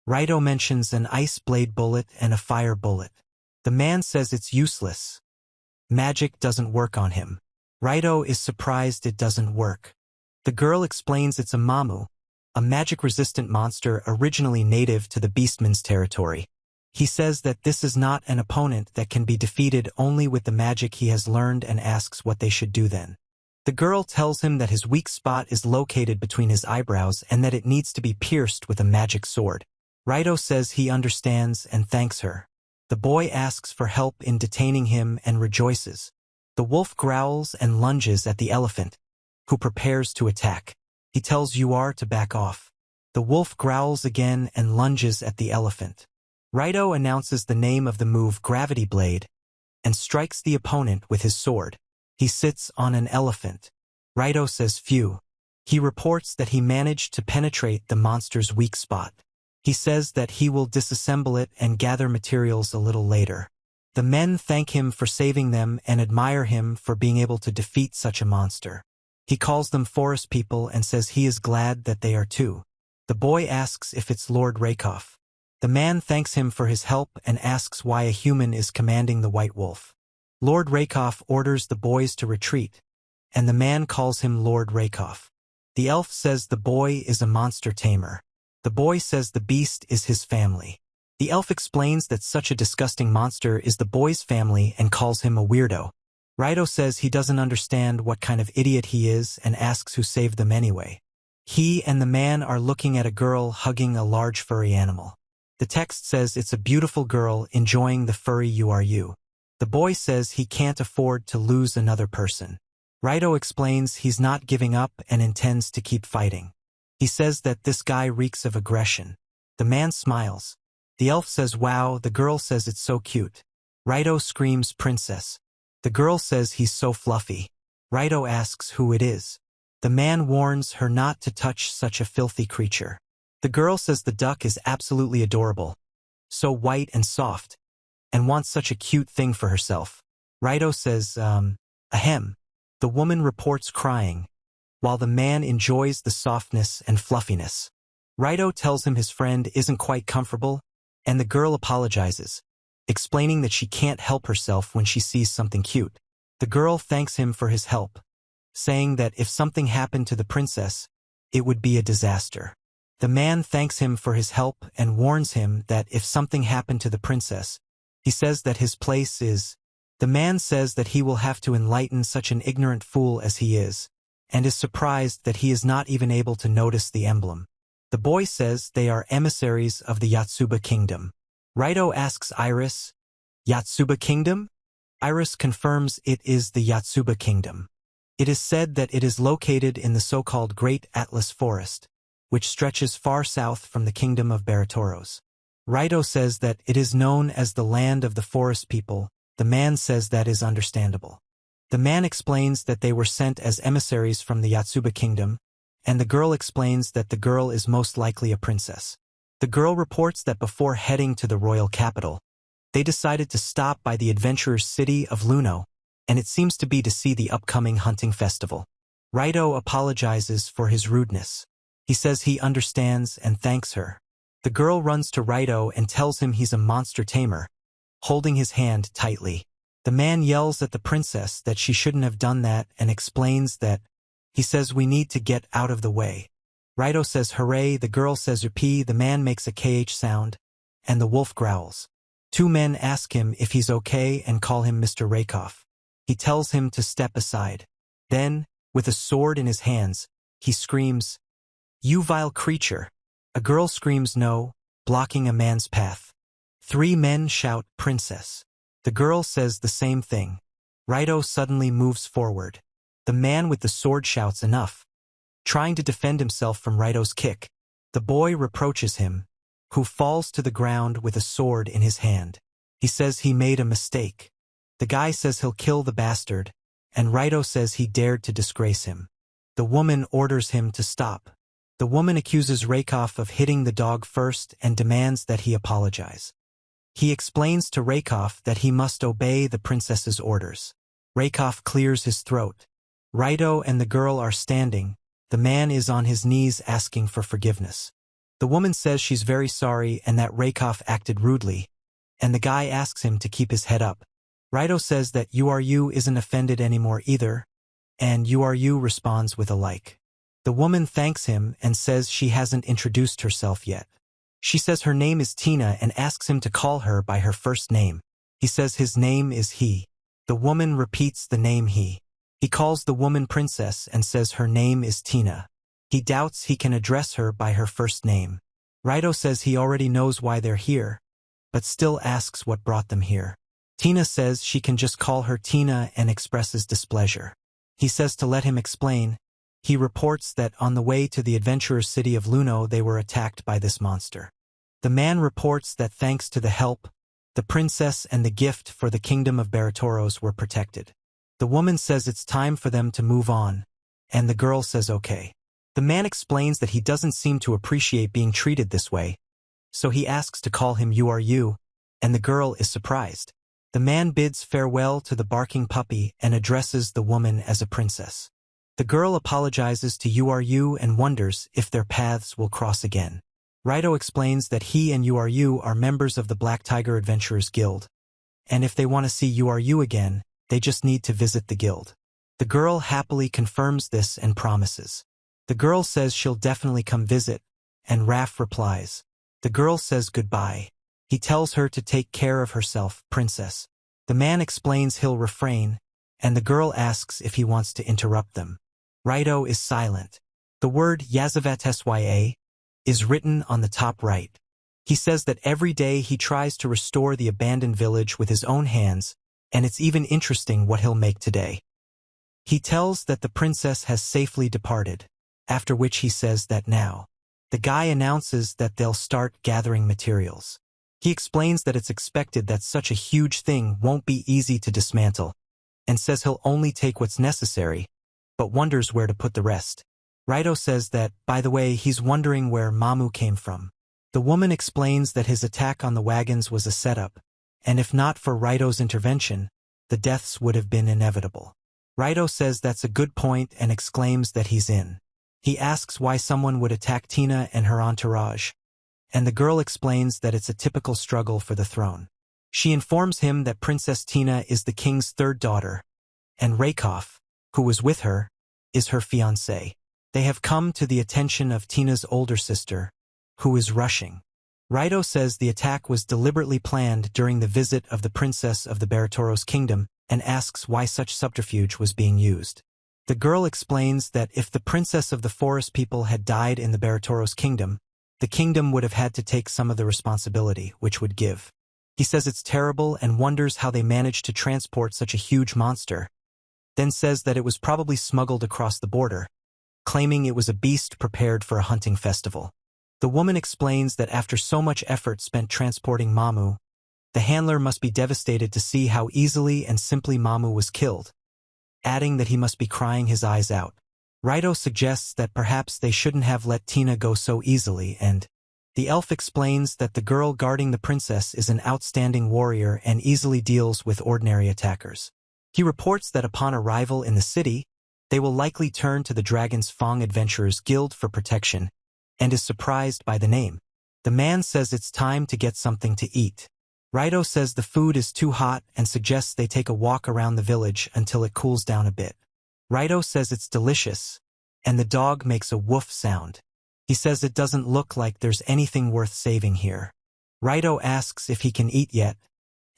Raito mentions an ice blade bullet and a fire bullet. The man says it's useless. Magic doesn't work on him. Raito is surprised it doesn't work. The girl explains it's a mamu, a magic-resistant monster originally native to the beastman's territory. He says that this is not an opponent that can be defeated only with the magic he has learned and asks what they should do then. The girl tells him that his weak spot is located between his eyebrows and that it needs to be pierced with a magic sword. Raito says he understands and thanks her. The boy asks for help in detaining him and rejoices. The wolf growls and lunges at the elephant, who prepares to attack. He tells Uar to back off. The wolf growls again and lunges at the elephant. Raito announces the name of the move Gravity Blade and strikes the opponent with his sword. He sits on an elephant. Raito says phew. He reports that he managed to penetrate the monster's weak spot. He says that he will disassemble it and gather materials a little later. The men thank him for saving them and admire him for being able to defeat such a monster. He calls them forest people and says he is glad that they are too. The boy asks if it's Lord Recap. The man thanks him for his help and asks why a human is commanding the white wolf. Lord Recap orders the boys to retreat, and the man calls him Lord Recap. The elf says the boy is a monster tamer. The boy says the beast is his family. The elf explains that such a disgusting monster is the boy's family and calls him a weirdo. Raito says he doesn't understand what kind of idiot he is and asks who saved them anyway. He and the man are looking at a girl hugging a large furry animal. The text says it's a beautiful girl enjoying the furry you are you. The boy says he can't afford to lose another person. Raito explains he's not giving up and intends to keep fighting. He says that this guy reeks of aggression. The man smiles. The elf says wow, the girl says it's so cute. Raito screams princess. The girl says he's so fluffy. Raito asks who it is. The man warns her not to touch such a filthy creature. The girl says the duck is absolutely adorable, so white and soft, and wants such a cute thing for herself. Raito says, ahem. The woman reports crying, while the man enjoys the softness and fluffiness. Raito tells him his friend isn't quite comfortable, and the girl apologizes, explaining that she can't help herself when she sees something cute. The girl thanks him for his help, saying that if something happened to the princess, it would be a disaster. The man thanks him for his help and warns him that if something happened to the princess, he says that his place is. The man says that he will have to enlighten such an ignorant fool as he is, and is surprised that he is not even able to notice the emblem. The boy says they are emissaries of the Yotsuba kingdom. Raito asks Iris, Yotsuba kingdom? Iris confirms it is the Yotsuba kingdom. It is said that it is located in the so-called Great Atlas Forest, which stretches far south from the kingdom of Baratoros. Raito says that it is known as the land of the forest people. The man says that is understandable. The man explains that they were sent as emissaries from the Yotsuba kingdom, and the girl explains that the girl is most likely a princess. The girl reports that before heading to the royal capital, they decided to stop by the adventurer's city of Luno, and it seems to be to see the upcoming hunting festival. Raito apologizes for his rudeness. He says he understands and thanks her. The girl runs to Raito and tells him he's a monster tamer, holding his hand tightly. The man yells at the princess that she shouldn't have done that and explains that he says we need to get out of the way. Raito says hooray, the girl says rp, the man makes a kh sound, and the wolf growls. Two men ask him if he's okay and call him Mr. Rakoff. He tells him to step aside. Then, with a sword in his hands, he screams, "You vile creature!" A girl screams no, blocking a man's path. Three men shout, "Princess." The girl says the same thing. Raito suddenly moves forward. The man with the sword shouts enough, trying to defend himself from Raito's kick. The boy reproaches him, who falls to the ground with a sword in his hand. He says he made a mistake. The guy says he'll kill the bastard, and Raito says he dared to disgrace him. The woman orders him to stop. The woman accuses Rakoff of hitting the dog first and demands that he apologize. He explains to Rakoff that he must obey the princess's orders. Rakoff clears his throat. Raito and the girl are standing. The man is on his knees asking for forgiveness. The woman says she's very sorry and that Rakoff acted rudely, and the guy asks him to keep his head up. Raito says that you isn't offended anymore either, and you responds with a like. The woman thanks him and says she hasn't introduced herself yet. She says her name is Tina and asks him to call her by her first name. He says his name is he. The woman repeats the name he. He calls the woman princess and says her name is Tina. He doubts he can address her by her first name. Raito says he already knows why they're here, but still asks what brought them here. Tina says she can just call her Tina and expresses displeasure. He says to let him explain. He reports that on the way to the adventurer's city of Luno they were attacked by this monster. The man reports that thanks to the help, the princess and the gift for the kingdom of Baratoros were protected. The woman says it's time for them to move on, and the girl says okay. The man explains that he doesn't seem to appreciate being treated this way, so he asks to call him you, and the girl is surprised. The man bids farewell to the barking puppy and addresses the woman as a princess. The girl apologizes to you and wonders if their paths will cross again. Raito explains that he and you are members of the Black Tiger Adventurers Guild, and if they want to see you again, they just need to visit the guild. The girl happily confirms this and promises. The girl says she'll definitely come visit, and Raf replies. The girl says goodbye. He tells her to take care of herself, princess. The man explains he'll refrain, and the girl asks if he wants to interrupt them. Raito is silent. The word Yazavat Sya is written on the top right. He says that every day he tries to restore the abandoned village with his own hands, and it's even interesting what he'll make today. He tells that the princess has safely departed, after which he says that now. The guy announces that they'll start gathering materials. He explains that it's expected that such a huge thing won't be easy to dismantle, and says he'll only take what's necessary, but wonders where to put the rest. Raito says that, by the way, he's wondering where Mamu came from. The woman explains that his attack on the wagons was a setup, and if not for Raito's intervention, the deaths would have been inevitable. Raito says that's a good point and exclaims that he's in. He asks why someone would attack Tina and her entourage, and the girl explains that it's a typical struggle for the throne. She informs him that Princess Tina is the king's third daughter, and Raikov, who was with her, is her fiancé. They have come to the attention of Tina's older sister, who is rushing. Raito says the attack was deliberately planned during the visit of the princess of the Baratoro's kingdom and asks why such subterfuge was being used. The girl explains that if the princess of the forest people had died in the Baratoro's kingdom, the kingdom would have had to take some of the responsibility, which would give. He says it's terrible and wonders how they managed to transport such a huge monster, then says that it was probably smuggled across the border, claiming it was a beast prepared for a hunting festival. The woman explains that after so much effort spent transporting Mamu, the handler must be devastated to see how easily and simply Mamu was killed, adding that he must be crying his eyes out. Raito suggests that perhaps they shouldn't have let Tina go so easily, and the elf explains that the girl guarding the princess is an outstanding warrior and easily deals with ordinary attackers. He reports that upon arrival in the city, they will likely turn to the Dragon's Fang Adventurers Guild for protection, and is surprised by the name. The man says it's time to get something to eat. Raito says the food is too hot and suggests they take a walk around the village until it cools down a bit. Raito says it's delicious, and the dog makes a woof sound. He says it doesn't look like there's anything worth saving here. Raito asks if he can eat yet,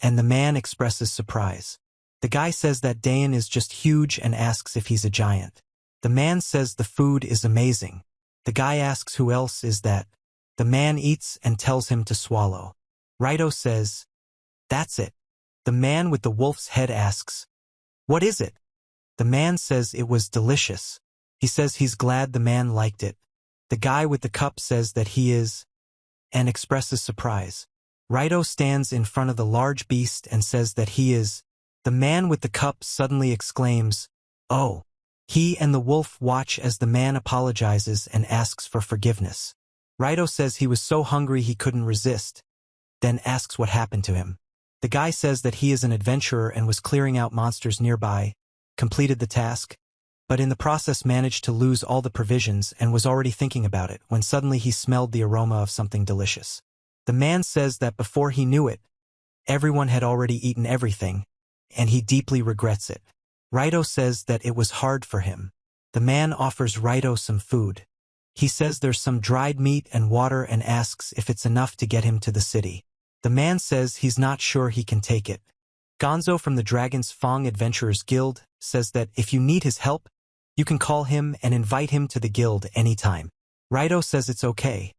and the man expresses surprise. The guy says that Dayan is just huge and asks if he's a giant. The man says the food is amazing. The guy asks who else is that. The man eats and tells him to swallow. Raito says, "That's it." The man with the wolf's head asks, "What is it?" The man says it was delicious. He says he's glad the man liked it. The guy with the cup says that he is, and expresses surprise. Raito stands in front of the large beast and says that he is. The man with the cup suddenly exclaims, "Oh." He and the wolf watch as the man apologizes and asks for forgiveness. Raito says he was so hungry he couldn't resist, then asks what happened to him. The guy says that he is an adventurer and was clearing out monsters nearby, completed the task, but in the process managed to lose all the provisions and was already thinking about it when suddenly he smelled the aroma of something delicious. The man says that before he knew it, everyone had already eaten everything, and he deeply regrets it. Raito says that it was hard for him. The man offers Raito some food. He says there's some dried meat and water and asks if it's enough to get him to the city. The man says he's not sure he can take it. Gonzo from the Dragon's Fang Adventurers Guild says that if you need his help, you can call him and invite him to the guild anytime. Raito says it's okay,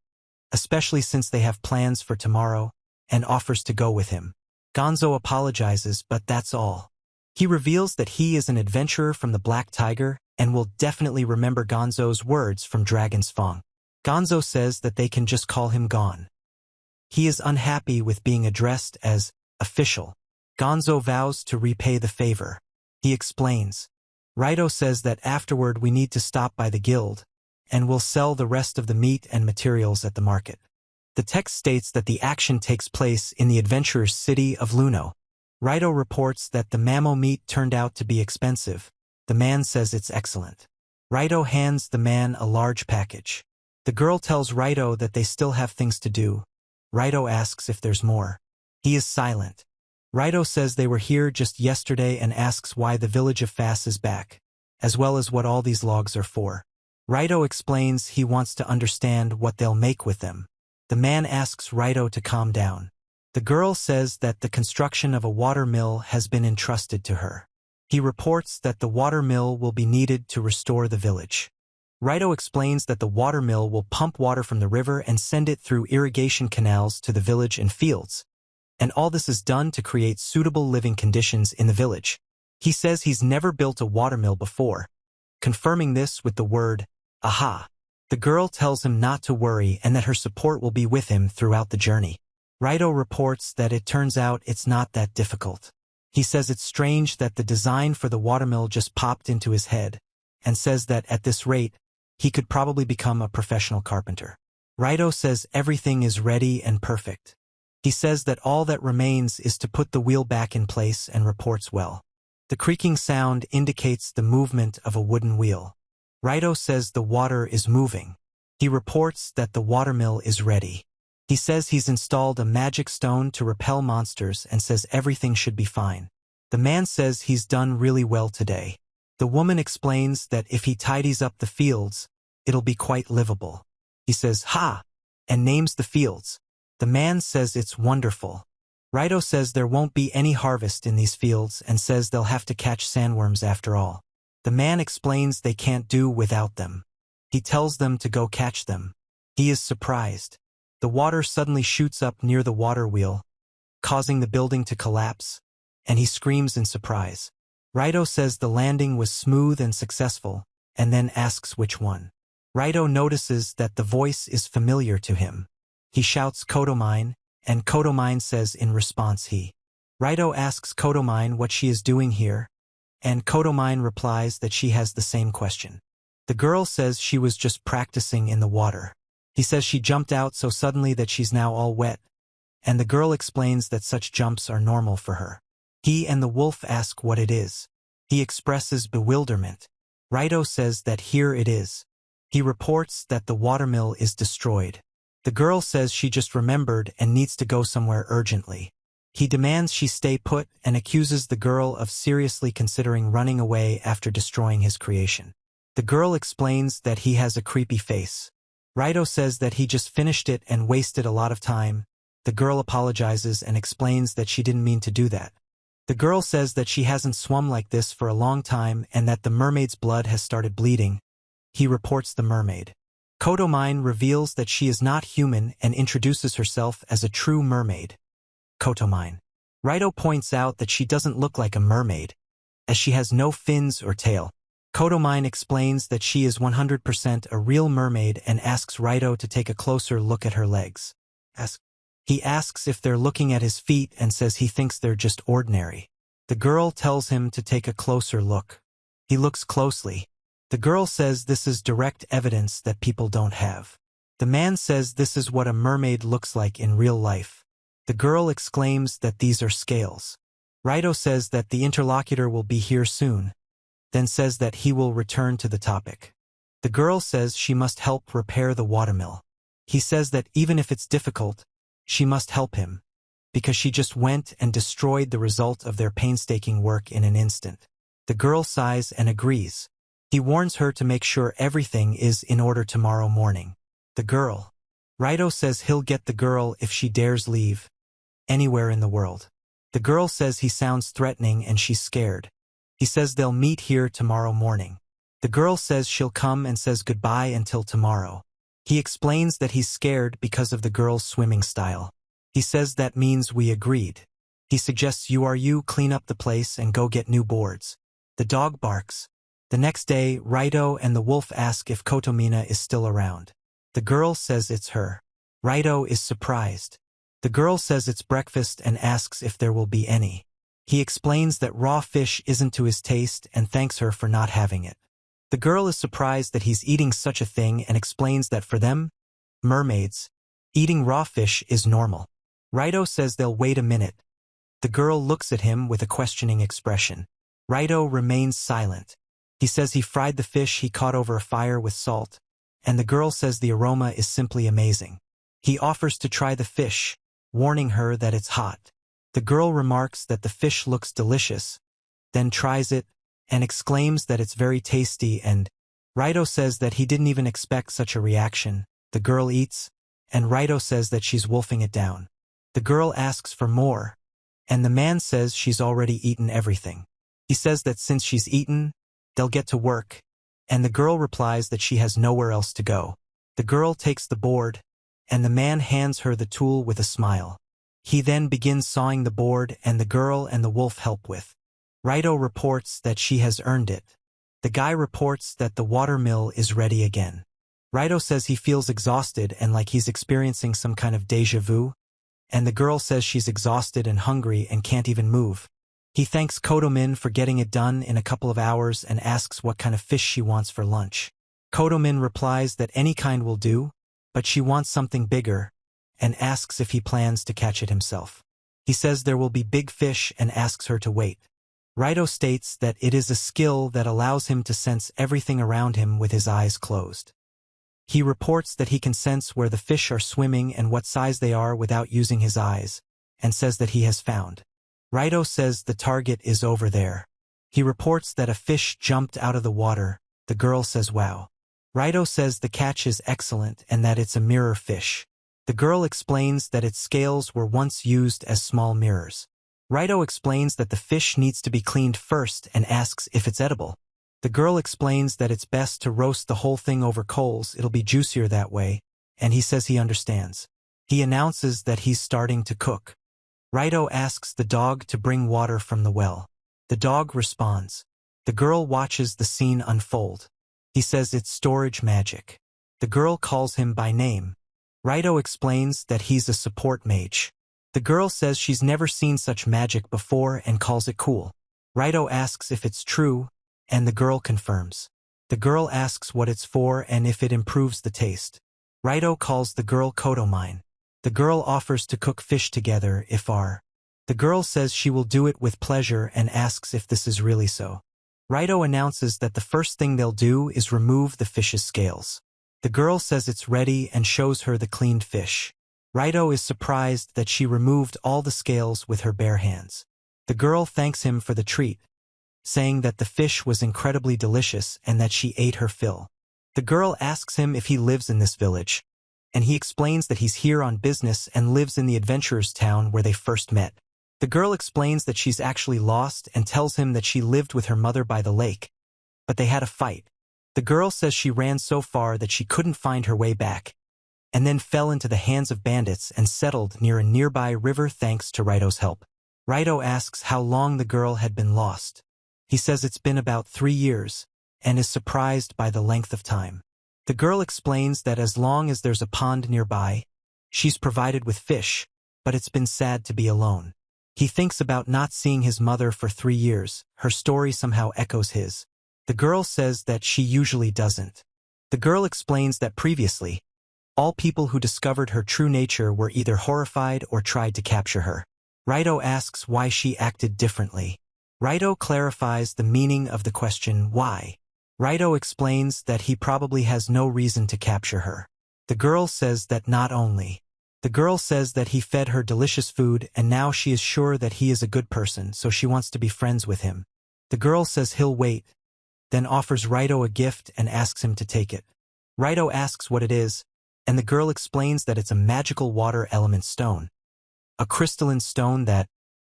especially since they have plans for tomorrow, and offers to go with him. Gonzo apologizes, but that's all. He reveals that he is an adventurer from the Black Tiger and will definitely remember Gonzo's words from Dragon's Fang. Gonzo says that they can just call him Gon. He is unhappy with being addressed as official. Gonzo vows to repay the favor. He explains. Raito says that afterward we need to stop by the guild, and will sell the rest of the meat and materials at the market. The text states that the action takes place in the adventurer's city of Luno. Raito reports that the mammo meat turned out to be expensive. The man says it's excellent. Raito hands the man a large package. The girl tells Raito that they still have things to do. Raito asks if there's more. He is silent. Raito says they were here just yesterday and asks why the village of Fass is back, as well as what all these logs are for. Raito explains he wants to understand what they'll make with them. The man asks Raito to calm down. The girl says that the construction of a water mill has been entrusted to her. He reports that the water mill will be needed to restore the village. Raito explains that the water mill will pump water from the river and send it through irrigation canals to the village and fields. And all this is done to create suitable living conditions in the village. He says he's never built a watermill before, confirming this with the word, aha. The girl tells him not to worry and that her support will be with him throughout the journey. Raito reports that it turns out it's not that difficult. He says it's strange that the design for the watermill just popped into his head, and says that at this rate, he could probably become a professional carpenter. Raito says everything is ready and perfect. He says that all that remains is to put the wheel back in place and reports well. The creaking sound indicates the movement of a wooden wheel. Raito says the water is moving. He reports that the watermill is ready. He says he's installed a magic stone to repel monsters and says everything should be fine. The man says he's done really well today. The woman explains that if he tidies up the fields, it'll be quite livable. He says, ha, and names the fields. The man says it's wonderful. Raito says there won't be any harvest in these fields and says they'll have to catch sandworms after all. The man explains they can't do without them. He tells them to go catch them. He is surprised. The water suddenly shoots up near the water wheel, causing the building to collapse, and he screams in surprise. Raito says the landing was smooth and successful, and then asks which one. Raito notices that the voice is familiar to him. He shouts Kotomine, and Kotomine says in response he. Raito asks Kotomine what she is doing here, and Kotomine replies that she has the same question. The girl says she was just practicing in the water. He says she jumped out so suddenly that she's now all wet, and the girl explains that such jumps are normal for her. He and the wolf ask what it is. He expresses bewilderment. Raito says that here it is. He reports that the watermill is destroyed. The girl says she just remembered and needs to go somewhere urgently. He demands she stay put and accuses the girl of seriously considering running away after destroying his creation. The girl explains that he has a creepy face. Raito says that he just finished it and wasted a lot of time. The girl apologizes and explains that she didn't mean to do that. The girl says that she hasn't swum like this for a long time and that the mermaid's blood has started bleeding. He reports the mermaid. Kotomine reveals that she is not human and introduces herself as a true mermaid. Kotomine. Raito points out that she doesn't look like a mermaid, as she has no fins or tail. Kotomine explains that she is 100% a real mermaid and asks Raito to take a closer look at her legs. He asks if they're looking at his feet and says he thinks they're just ordinary. The girl tells him to take a closer look. He looks closely. The girl says this is direct evidence that people don't have. The man says this is what a mermaid looks like in real life. The girl exclaims that these are scales. Raito says that the interlocutor will be here soon, then says that he will return to the topic. The girl says she must help repair the watermill. He says that even if it's difficult, she must help him, because she just went and destroyed the result of their painstaking work in an instant. The girl sighs and agrees. He warns her to make sure everything is in order tomorrow morning. The girl. Raito says he'll get the girl if she dares leave anywhere in the world. The girl says he sounds threatening and she's scared. He says they'll meet here tomorrow morning. The girl says she'll come and says goodbye until tomorrow. He explains that he's scared because of the girl's swimming style. He says that means we agreed. He suggests you clean up the place and go get new boards. The dog barks. The next day, Raito and the wolf ask if Kotomina is still around. The girl says it's her. Raito is surprised. The girl says it's breakfast and asks if there will be any. He explains that raw fish isn't to his taste and thanks her for not having it. The girl is surprised that he's eating such a thing and explains that for them, mermaids, eating raw fish is normal. Raito says they'll wait a minute. The girl looks at him with a questioning expression. Raito remains silent. He says he fried the fish he caught over a fire with salt, and the girl says the aroma is simply amazing. He offers to try the fish, warning her that it's hot. The girl remarks that the fish looks delicious, then tries it, and exclaims that it's very tasty and Raito says that he didn't even expect such a reaction. The girl eats, and Raito says that she's wolfing it down. The girl asks for more, and the man says she's already eaten everything. He says that since she's eaten, they'll get to work, And the girl replies that she has nowhere else to go. The girl takes the board, and the man hands her the tool with a smile. He then begins sawing the board, and the girl and the wolf help with. Raito reports that she has earned it. The guy reports that the watermill is ready again. Raito says he feels exhausted and like he's experiencing some kind of déjà vu, and the girl says she's exhausted and hungry and can't even move. He thanks Kodomin for getting it done in a couple of hours and asks what kind of fish she wants for lunch. Kodomin replies that any kind will do, but she wants something bigger, and asks if he plans to catch it himself. He says there will be big fish and asks her to wait. Raito states that it is a skill that allows him to sense everything around him with his eyes closed. He reports that he can sense where the fish are swimming and what size they are without using his eyes, and says that he has found. Raito says the target is over there. He reports that a fish jumped out of the water. The girl says wow. Raito says the catch is excellent and that it's a mirror fish. The girl explains that its scales were once used as small mirrors. Raito explains that the fish needs to be cleaned first and asks if it's edible. The girl explains that it's best to roast the whole thing over coals, it'll be juicier that way, and he says he understands. He announces that he's starting to cook. Raito asks the dog to bring water from the well. The dog responds. The girl watches the scene unfold. He says it's storage magic. The girl calls him by name. Raito explains that he's a support mage. The girl says she's never seen such magic before and calls it cool. Raito asks if it's true, and the girl confirms. The girl asks what it's for and if it improves the taste. Raito calls the girl Kodomine. The girl offers to cook fish together if are. The girl says she will do it with pleasure and asks if this is really so. Raito announces that the first thing they'll do is remove the fish's scales. The girl says it's ready and shows her the cleaned fish. Raito is surprised that she removed all the scales with her bare hands. The girl thanks him for the treat, saying that the fish was incredibly delicious and that she ate her fill. The girl asks him if he lives in this village, and he explains that he's here on business and lives in the adventurers' town where they first met. The girl explains that she's actually lost and tells him that she lived with her mother by the lake, but they had a fight. The girl says she ran so far that she couldn't find her way back, and then fell into the hands of bandits and settled near a nearby river thanks to Raito's help. Raito asks how long the girl had been lost. He says it's been about 3 years, and is surprised by the length of time. The girl explains that as long as there's a pond nearby, she's provided with fish, but it's been sad to be alone. He thinks about not seeing his mother for 3 years. Her story somehow echoes his. The girl says that she usually doesn't. The girl explains that previously, all people who discovered her true nature were either horrified or tried to capture her. Raito asks why she acted differently. Raito clarifies the meaning of the question why. Raito explains that he probably has no reason to capture her. The girl says that not only. The girl says that he fed her delicious food and now she is sure that he is a good person, so she wants to be friends with him. The girl says he'll wait, then offers Raito a gift and asks him to take it. Raito asks what it is, and the girl explains that it's a magical water element stone. A crystalline stone that,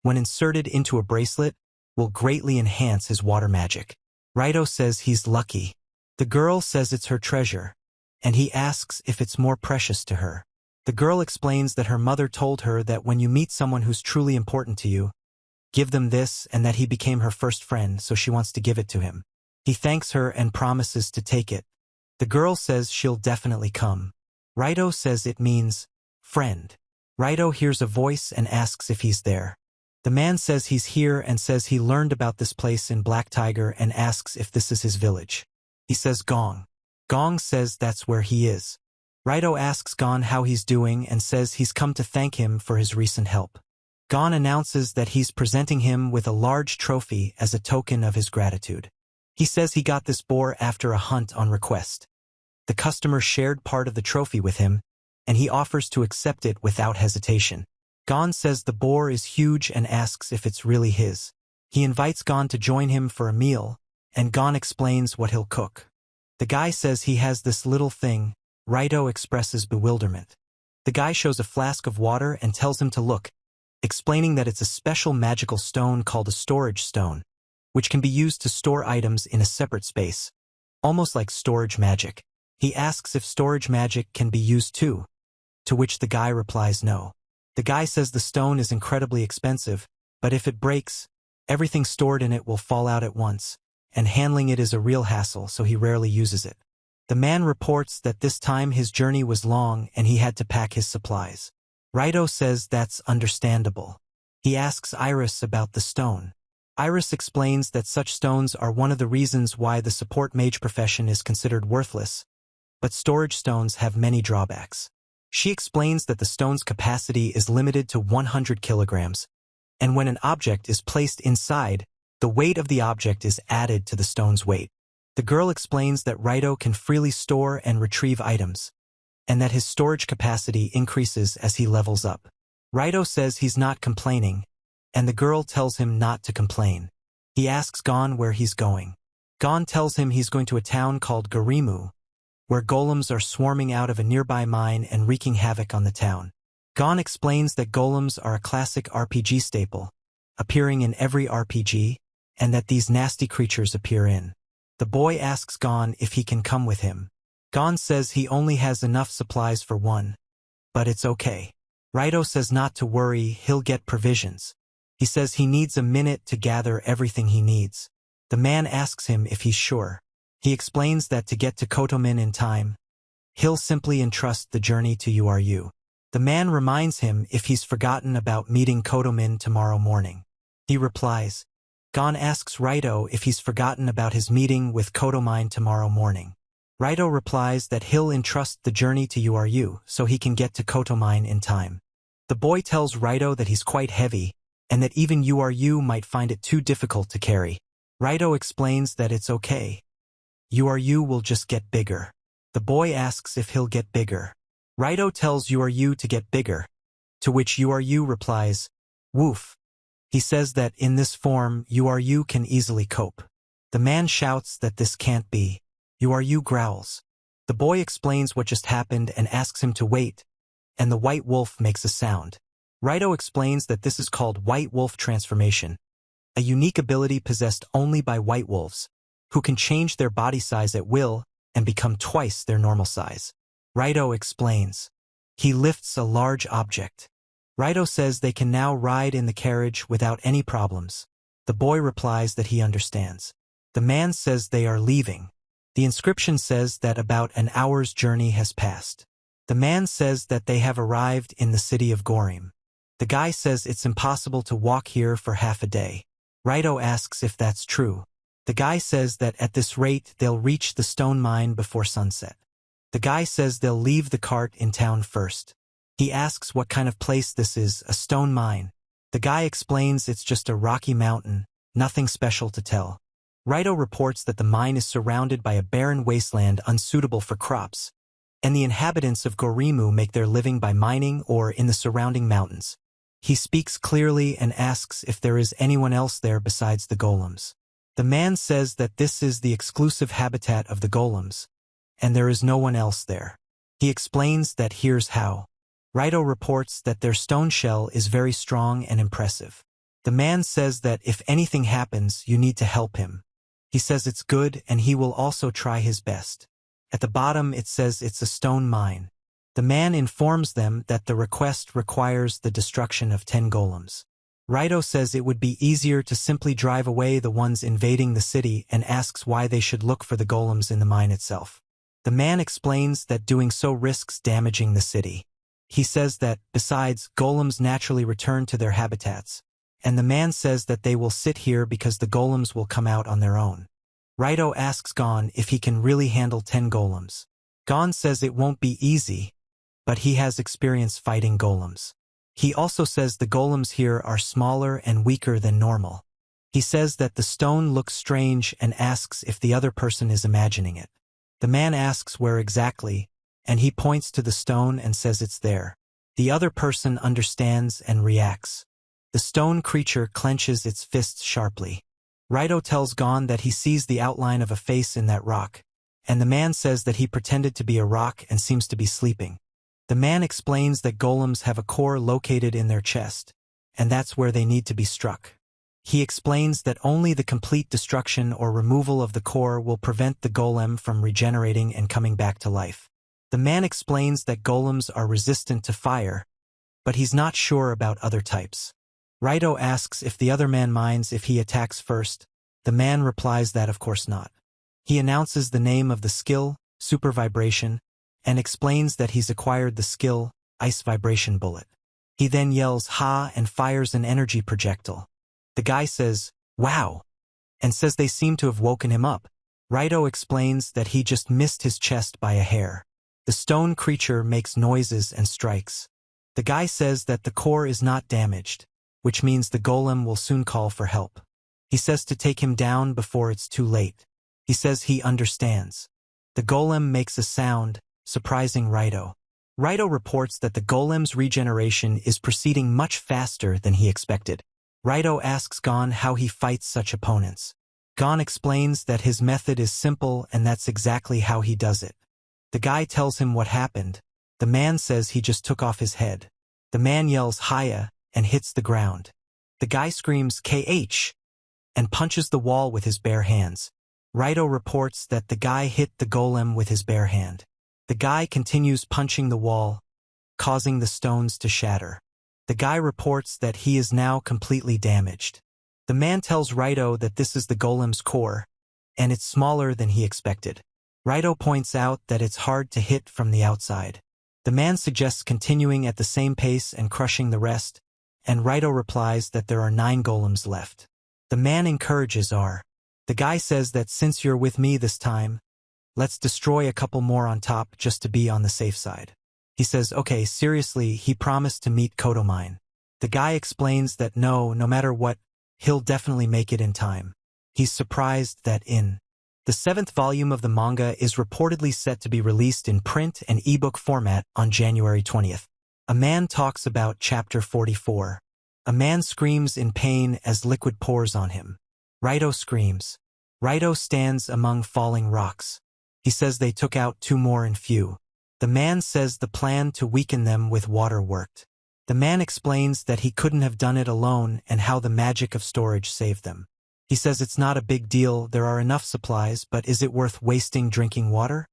when inserted into a bracelet, will greatly enhance his water magic. Raito says he's lucky. The girl says it's her treasure, and he asks if it's more precious to her. The girl explains that her mother told her that when you meet someone who's truly important to you, give them this, and that he became her first friend, so she wants to give it to him. He thanks her and promises to take it. The girl says she'll definitely come. Raito says it means friend. Raito hears a voice and asks if he's there. The man says he's here and says he learned about this place in Black Tiger and asks if this is his village. He says Gong. Gong says that's where he is. Raito asks Gon how he's doing and says he's come to thank him for his recent help. Gon announces that he's presenting him with a large trophy as a token of his gratitude. He says he got this boar after a hunt on request. The customer shared part of the trophy with him, and he offers to accept it without hesitation. Gon says the boar is huge and asks if it's really his. He invites Gon to join him for a meal, and Gon explains what he'll cook. The guy says he has this little thing. Raito expresses bewilderment. The guy shows a flask of water and tells him to look, explaining that it's a special magical stone called a storage stone, which can be used to store items in a separate space. almost like storage magic. He asks if storage magic can be used too, to which the guy replies no. The guy says the stone is incredibly expensive, but if it breaks, everything stored in it will fall out at once, and handling it is a real hassle, so he rarely uses it. The man reports that this time his journey was long and he had to pack his supplies. Raito says that's understandable. He asks Iris about the stone. Iris explains that such stones are one of the reasons why the support mage profession is considered worthless, but storage stones have many drawbacks. She explains that the stone's capacity is limited to 100 kilograms, and when an object is placed inside, the weight of the object is added to the stone's weight. The girl explains that Raito can freely store and retrieve items, and that his storage capacity increases as he levels up. Raito says he's not complaining, and the girl tells him not to complain. He asks Gon where he's going. Gon tells him he's going to a town called Garimu, where golems are swarming out of a nearby mine and wreaking havoc on the town. Gon explains that golems are a classic RPG staple, appearing in every RPG, and that these nasty creatures appear in. The boy asks Gon if he can come with him. Gon says he only has enough supplies for one, but it's okay. Raito says not to worry, he'll get provisions. He says he needs a minute to gather everything he needs. The man asks him if he's sure. He explains that to get to Kotomin in time, he'll simply entrust the journey to Uru. The man reminds him if he's forgotten about meeting Kotomin tomorrow morning. He replies. Gon asks Raito if he's forgotten about his meeting with Kotomin tomorrow morning. Raito replies that he'll entrust the journey to Uru so he can get to Kotomin in time. The boy tells Raito that he's quite heavy, and that even Uru might find it too difficult to carry. Raito explains that it's okay. Uru will just get bigger. The boy asks if he'll get bigger. Raito tells Uru to get bigger, to which Uru replies, woof. He says that in this form, Uru can easily cope. The man shouts that this can't be. Uru growls. The boy explains what just happened and asks him to wait, and the white wolf makes a sound. Raito explains that this is called white wolf transformation, a unique ability possessed only by white wolves, who can change their body size at will and become twice their normal size. Raito explains. He lifts a large object. Raito says they can now ride in the carriage without any problems. The boy replies that he understands. The man says they are leaving. The inscription says that about an hour's journey has passed. The man says that they have arrived in the city of Gorim. The guy says it's impossible to walk here for half a day. Raito asks if that's true. The guy says that at this rate they'll reach the stone mine before sunset. The guy says they'll leave the cart in town first. He asks what kind of place this is, a stone mine. The guy explains it's just a rocky mountain, nothing special to tell. Raito reports that the mine is surrounded by a barren wasteland unsuitable for crops, and the inhabitants of Gorimu make their living by mining or in the surrounding mountains. He speaks clearly and asks if there is anyone else there besides the golems. The man says that this is the exclusive habitat of the golems, and there is no one else there. He explains that here's how. Raito reports that their stone shell is very strong and impressive. The man says that if anything happens, you need to help him. He says it's good and he will also try his best. At the bottom it says it's a stone mine. The man informs them that the request requires the destruction of 10 golems. Raito says it would be easier to simply drive away the ones invading the city and asks why they should look for the golems in the mine itself. The man explains that doing so risks damaging the city. He says that, besides, golems naturally return to their habitats, and the man says that they will sit here because the golems will come out on their own. Raito asks Gon if he can really handle 10 golems. Gon says it won't be easy, but he has experience fighting golems. He also says the golems here are smaller and weaker than normal. He says that the stone looks strange and asks if the other person is imagining it. The man asks where exactly, and he points to the stone and says it's there. The other person understands and reacts. The stone creature clenches its fists sharply. Raito tells Gon that he sees the outline of a face in that rock, and the man says that he pretended to be a rock and seems to be sleeping. The man explains that golems have a core located in their chest, and that's where they need to be struck. He explains that only the complete destruction or removal of the core will prevent the golem from regenerating and coming back to life. The man explains that golems are resistant to fire, but he's not sure about other types. Raito asks if the other man minds if he attacks first. The man replies that of course not. He announces the name of the skill, Super Vibration, and explains that he's acquired the skill, Ice Vibration Bullet. He then yells "Ha" and fires an energy projectile. The guy says, "Wow," and says they seem to have woken him up. Raito explains that he just missed his chest by a hair. The stone creature makes noises and strikes. The guy says that the core is not damaged, which means the golem will soon call for help. He says to take him down before it's too late. He says he understands. The golem makes a sound, surprising Raito. Raito reports that the golem's regeneration is proceeding much faster than he expected. Raito asks Gon how he fights such opponents. Gon explains that his method is simple and that's exactly how he does it. The guy tells him what happened. The man says he just took off his head. The man yells "Hiya" and hits the ground. The guy screams "KH" and punches the wall with his bare hands. Raito reports that the guy hit the golem with his bare hand. The guy continues punching the wall, causing the stones to shatter. The guy reports that he is now completely damaged. The man tells Raito that this is the golem's core, and it's smaller than he expected. Raito points out that it's hard to hit from the outside. The man suggests continuing at the same pace and crushing the rest, and Raito replies that there are 9 golems left. The man encourages R. The guy says that since you're with me this time, let's destroy a couple more on top just to be on the safe side. He says, okay, seriously, he promised to meet Kodomine. The guy explains that no matter what, he'll definitely make it in time. He's surprised that in the 7th volume of the manga is reportedly set to be released in print and ebook format on January 20th. A man talks about Chapter 44. A man screams in pain as liquid pours on him. Raito screams. Raito stands among falling rocks. He says they took out 2 more in few. The man says the plan to weaken them with water worked. The man explains that he couldn't have done it alone and how the magic of storage saved them. He says it's not a big deal, there are enough supplies, but is it worth wasting drinking water?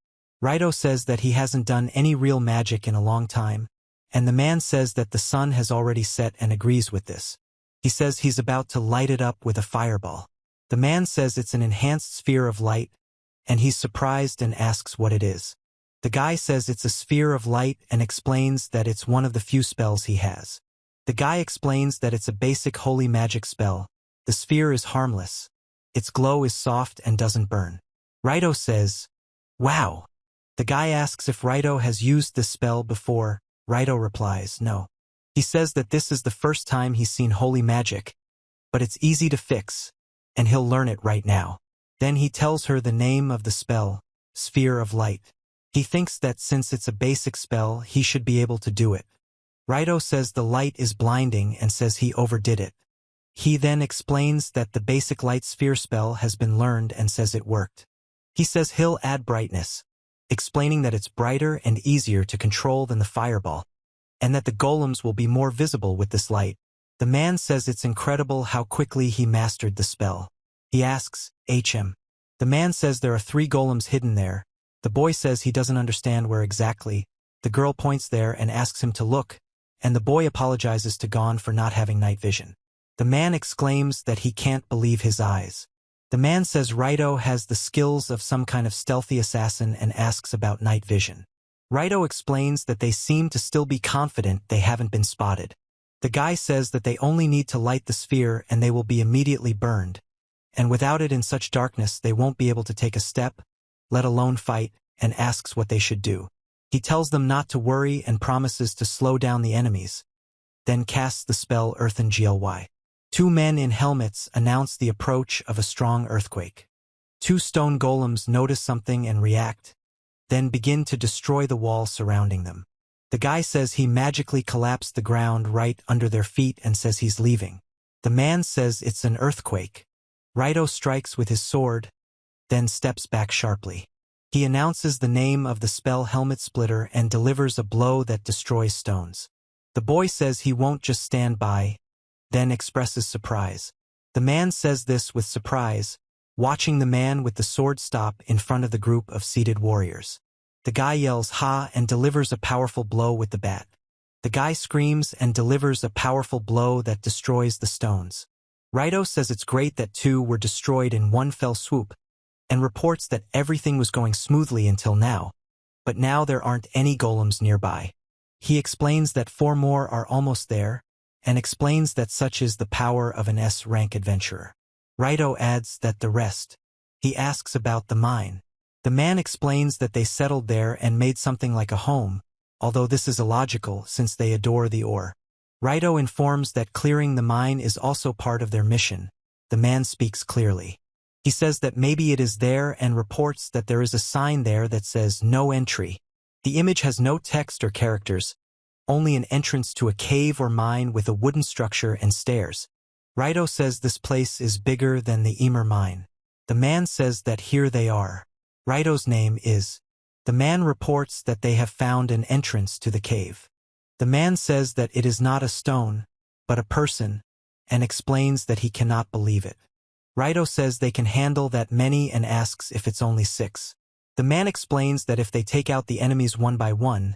Raito says that he hasn't done any real magic in a long time, and the man says that the sun has already set and agrees with this. He says he's about to light it up with a fireball. The man says it's an enhanced sphere of light, and he's surprised and asks what it is. The guy says it's a sphere of light and explains that it's one of the few spells he has. The guy explains that it's a basic holy magic spell. The sphere is harmless. Its glow is soft and doesn't burn. Raito says, "Wow." The guy asks if Raito has used this spell before. Raito replies, no. He says that this is the first time he's seen holy magic, but it's easy to fix, and he'll learn it right now. Then he tells her the name of the spell, Sphere of Light. He thinks that since it's a basic spell, he should be able to do it. Raito says the light is blinding and says he overdid it. He then explains that the basic light sphere spell has been learned and says it worked. He says he'll add brightness, explaining that it's brighter and easier to control than the fireball, and that the golems will be more visible with this light. The man says it's incredible how quickly he mastered the spell. He asks, "HM?" The man says there are 3 golems hidden there. The boy says he doesn't understand where exactly. The girl points there and asks him to look, and the boy apologizes to Gon for not having night vision. The man exclaims that he can't believe his eyes. The man says Raito has the skills of some kind of stealthy assassin and asks about night vision. Raito explains that they seem to still be confident they haven't been spotted. The guy says that they only need to light the sphere and they will be immediately burned, and without it in such darkness they won't be able to take a step, let alone fight, and asks what they should do. He tells them not to worry and promises to slow down the enemies, then casts the spell Earthen Gly. 2 men in helmets announce the approach of a strong earthquake. 2 stone golems notice something and react, then begin to destroy the wall surrounding them. The guy says he magically collapsed the ground right under their feet and says he's leaving. The man says it's an earthquake. Raito strikes with his sword, then steps back sharply. He announces the name of the spell Helmet Splitter and delivers a blow that destroys stones. The boy says he won't just stand by, then expresses surprise. The man says this with surprise, watching the man with the sword stop in front of the group of seated warriors. The guy yells "Ha!" and delivers a powerful blow with the bat. The guy screams and delivers a powerful blow that destroys the stones. Raito says it's great that two were destroyed in one fell swoop, and reports that everything was going smoothly until now. But now there aren't any golems nearby. He explains that 4 more are almost there, and explains that such is the power of an S-rank adventurer. Raito adds that the rest. He asks about the mine. The man explains that they settled there and made something like a home, although this is illogical since they adore the ore. Raito informs that clearing the mine is also part of their mission. The man speaks clearly. He says that maybe it is there and reports that there is a sign there that says "No entry." The image has no text or characters, only an entrance to a cave or mine with a wooden structure and stairs. Raito says this place is bigger than the Emer mine. The man says that here they are. Raito's name is. The man reports that they have found an entrance to the cave. The man says that it is not a stone, but a person, and explains that he cannot believe it. Raito says they can handle that many and asks if it's only 6. The man explains that if they take out the enemies one by one,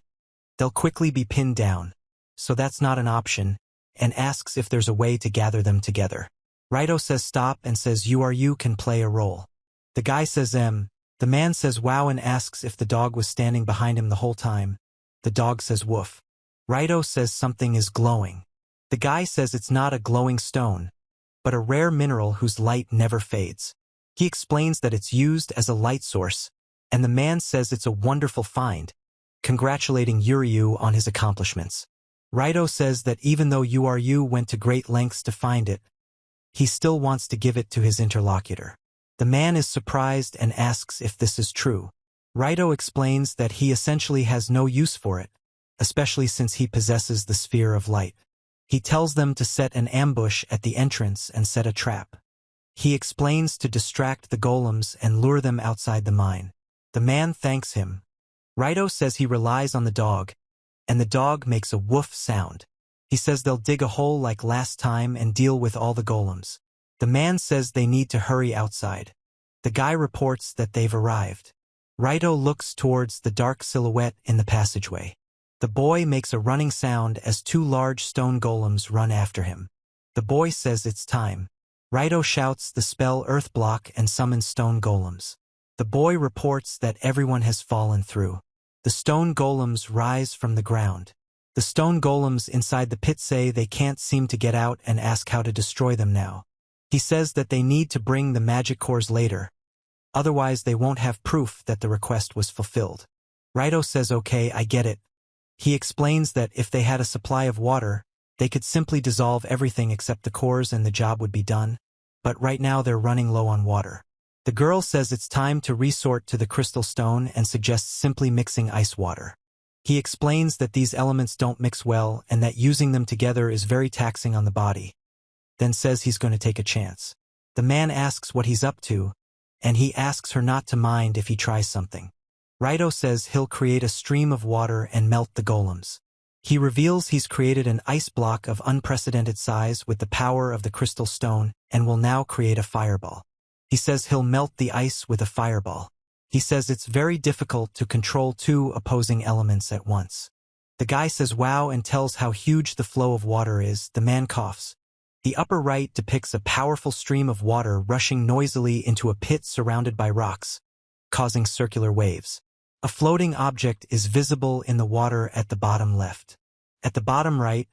they'll quickly be pinned down, so that's not an option, and asks if there's a way to gather them together. Raito says stop and says you can play a role. The guy says The man says wow and asks if the dog was standing behind him the whole time. The dog says woof. Raito says something is glowing. The guy says it's not a glowing stone, but a rare mineral whose light never fades. He explains that it's used as a light source, and the man says it's a wonderful find, congratulating Yuryu on his accomplishments. Raito says that even though Yuryu went to great lengths to find it, he still wants to give it to his interlocutor. The man is surprised and asks if this is true. Raito explains that he essentially has no use for it, especially since he possesses the sphere of light. He tells them to set an ambush at the entrance and set a trap. He explains to distract the golems and lure them outside the mine. The man thanks him. Raito says he relies on the dog, and the dog makes a woof sound. He says they'll dig a hole like last time and deal with all the golems. The man says they need to hurry outside. The guy reports that they've arrived. Raito looks towards the dark silhouette in the passageway. The boy makes a running sound as 2 large stone golems run after him. The boy says it's time. Raito shouts the spell Earth Block and summons stone golems. The boy reports that everyone has fallen through. The stone golems rise from the ground. The stone golems inside the pit say they can't seem to get out and ask how to destroy them now. He says that they need to bring the magic cores later, otherwise they won't have proof that the request was fulfilled. Raito says okay, I get it. He explains that if they had a supply of water, they could simply dissolve everything except the cores and the job would be done, but right now they're running low on water. The girl says it's time to resort to the crystal stone and suggests simply mixing ice water. He explains that these elements don't mix well and that using them together is very taxing on the body, then says he's going to take a chance. The man asks what he's up to, and he asks her not to mind if he tries something. Raito says he'll create a stream of water and melt the golems. He reveals he's created an ice block of unprecedented size with the power of the crystal stone and will now create a fireball. He says he'll melt the ice with a fireball. He says it's very difficult to control 2 opposing elements at once. The guy says wow and tells how huge the flow of water is. The man coughs. The upper right depicts a powerful stream of water rushing noisily into a pit surrounded by rocks, causing circular waves. A floating object is visible in the water at the bottom left. At the bottom right,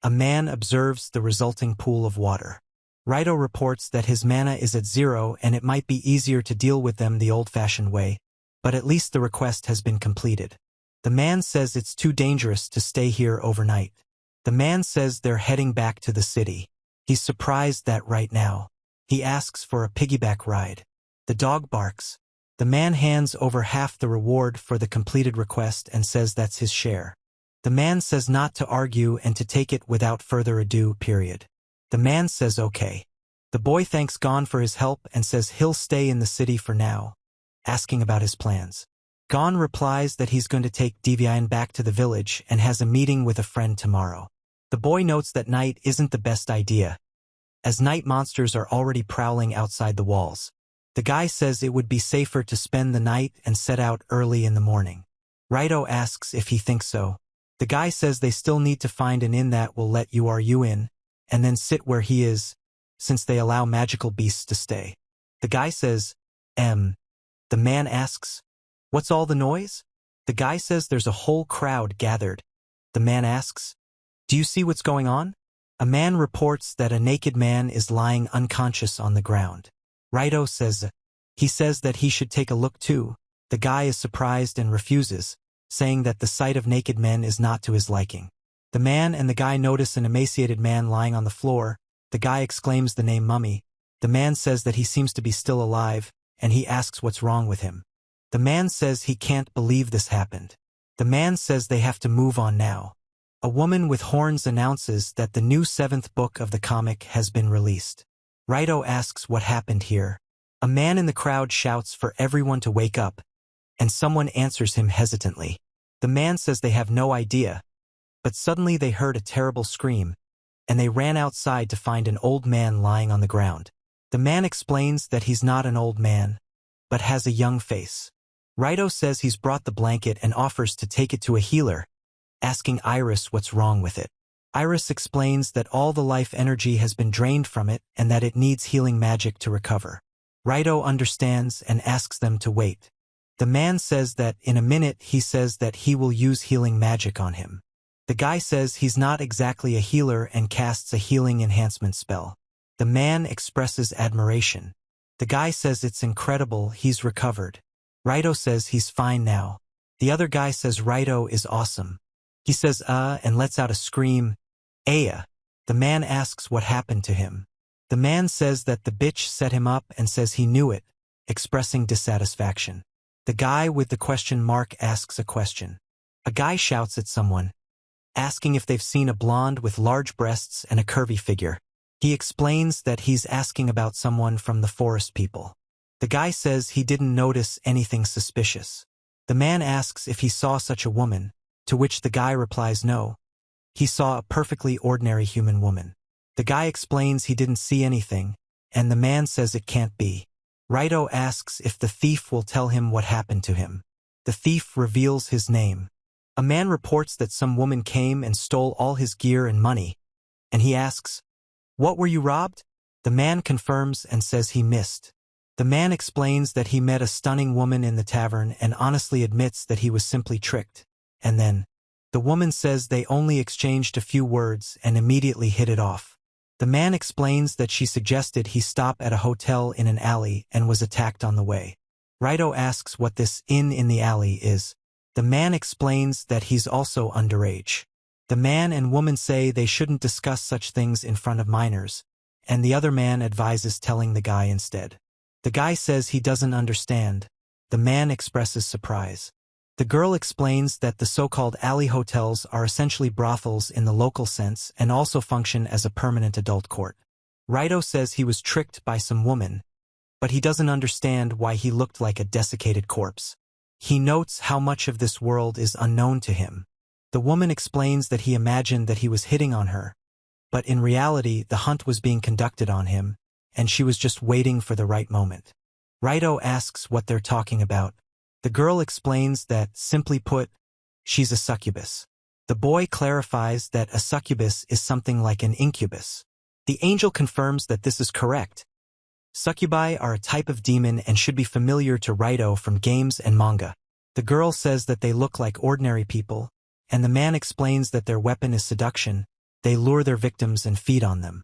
a man observes the resulting pool of water. Raito reports that his mana is at 0 and it might be easier to deal with them the old-fashioned way, but at least the request has been completed. The man says it's too dangerous to stay here overnight. The man says they're heading back to the city. He's surprised that right now. He asks for a piggyback ride. The dog barks. The man hands over half the reward for the completed request and says that's his share. The man says not to argue and to take it without further ado, period. The man says okay. The boy thanks Gon for his help and says he'll stay in the city for now, asking about his plans. Gon replies that he's going to take Devian back to the village and has a meeting with a friend tomorrow. The boy notes that night isn't the best idea, as night monsters are already prowling outside the walls. The guy says it would be safer to spend the night and set out early in the morning. Raito asks if he thinks so. The guy says they still need to find an inn that will let you in, and then sit where he is, since they allow magical beasts to stay. The guy says, The man asks, "What's all the noise?" The guy says there's a whole crowd gathered. The man asks, "Do you see what's going on?" A man reports that a naked man is lying unconscious on the ground. Raito says, he says that he should take a look too. The guy is surprised and refuses, saying that the sight of naked men is not to his liking. The man and the guy notice an emaciated man lying on the floor. The guy exclaims the name Mummy. The man says that he seems to be still alive, and he asks what's wrong with him. The man says he can't believe this happened. The man says they have to move on now. A woman with horns announces that the new 7th book of the comic has been released. Raito asks what happened here. A man in the crowd shouts for everyone to wake up, and someone answers him hesitantly. The man says they have no idea, but suddenly they heard a terrible scream, and they ran outside to find an old man lying on the ground. The man explains that he's not an old man, but has a young face. Raito says he's brought the blanket and offers to take it to a healer, asking Iris what's wrong with it. Iris explains that all the life energy has been drained from it and that it needs healing magic to recover. Raito understands and asks them to wait. The man says that in a minute he says that he will use healing magic on him. The guy says he's not exactly a healer and casts a healing enhancement spell. The man expresses admiration. The guy says it's incredible he's recovered. Raito says he's fine now. The other guy says Raito is awesome. He says and lets out a scream, "Aya." The man asks what happened to him. The man says that the bitch set him up and says he knew it, expressing dissatisfaction. The guy with the question mark asks a question. A guy shouts at someone, asking if they've seen a blonde with large breasts and a curvy figure. He explains that he's asking about someone from the forest people. The guy says he didn't notice anything suspicious. The man asks if he saw such a woman, to which the guy replies no. He saw a perfectly ordinary human woman. The guy explains he didn't see anything, and the man says it can't be. Raito asks if the thief will tell him what happened to him. The thief reveals his name. A man reports that some woman came and stole all his gear and money, and he asks, "What were you robbed?" The man confirms and says he missed. The man explains that he met a stunning woman in the tavern and honestly admits that he was simply tricked. And then, the woman says they only exchanged a few words and immediately hit it off. The man explains that she suggested he stop at a hotel in an alley and was attacked on the way. Raito asks what this inn in the alley is. The man explains that he's also underage. The man and woman say they shouldn't discuss such things in front of minors, and the other man advises telling the guy instead. The guy says he doesn't understand. The man expresses surprise. The girl explains that the so-called alley hotels are essentially brothels in the local sense and also function as a permanent adult court. Raito says he was tricked by some woman, but he doesn't understand why he looked like a desiccated corpse. He notes how much of this world is unknown to him. The woman explains that he imagined that he was hitting on her, but in reality the hunt was being conducted on him, and she was just waiting for the right moment. Raito asks what they're talking about. The girl explains that, simply put, she's a succubus. The boy clarifies that a succubus is something like an incubus. The angel confirms that this is correct. Succubi are a type of demon and should be familiar to Raito from games and manga. The girl says that they look like ordinary people, and the man explains that their weapon is seduction. They lure their victims and feed on them.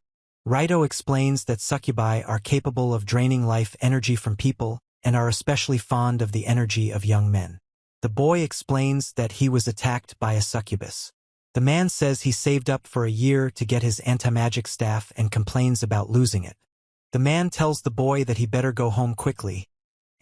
Raito explains that succubi are capable of draining life energy from people and are especially fond of the energy of young men. The boy explains that he was attacked by a succubus. The man says he saved up for a year to get his anti-magic staff and complains about losing it. The man tells the boy that he better go home quickly,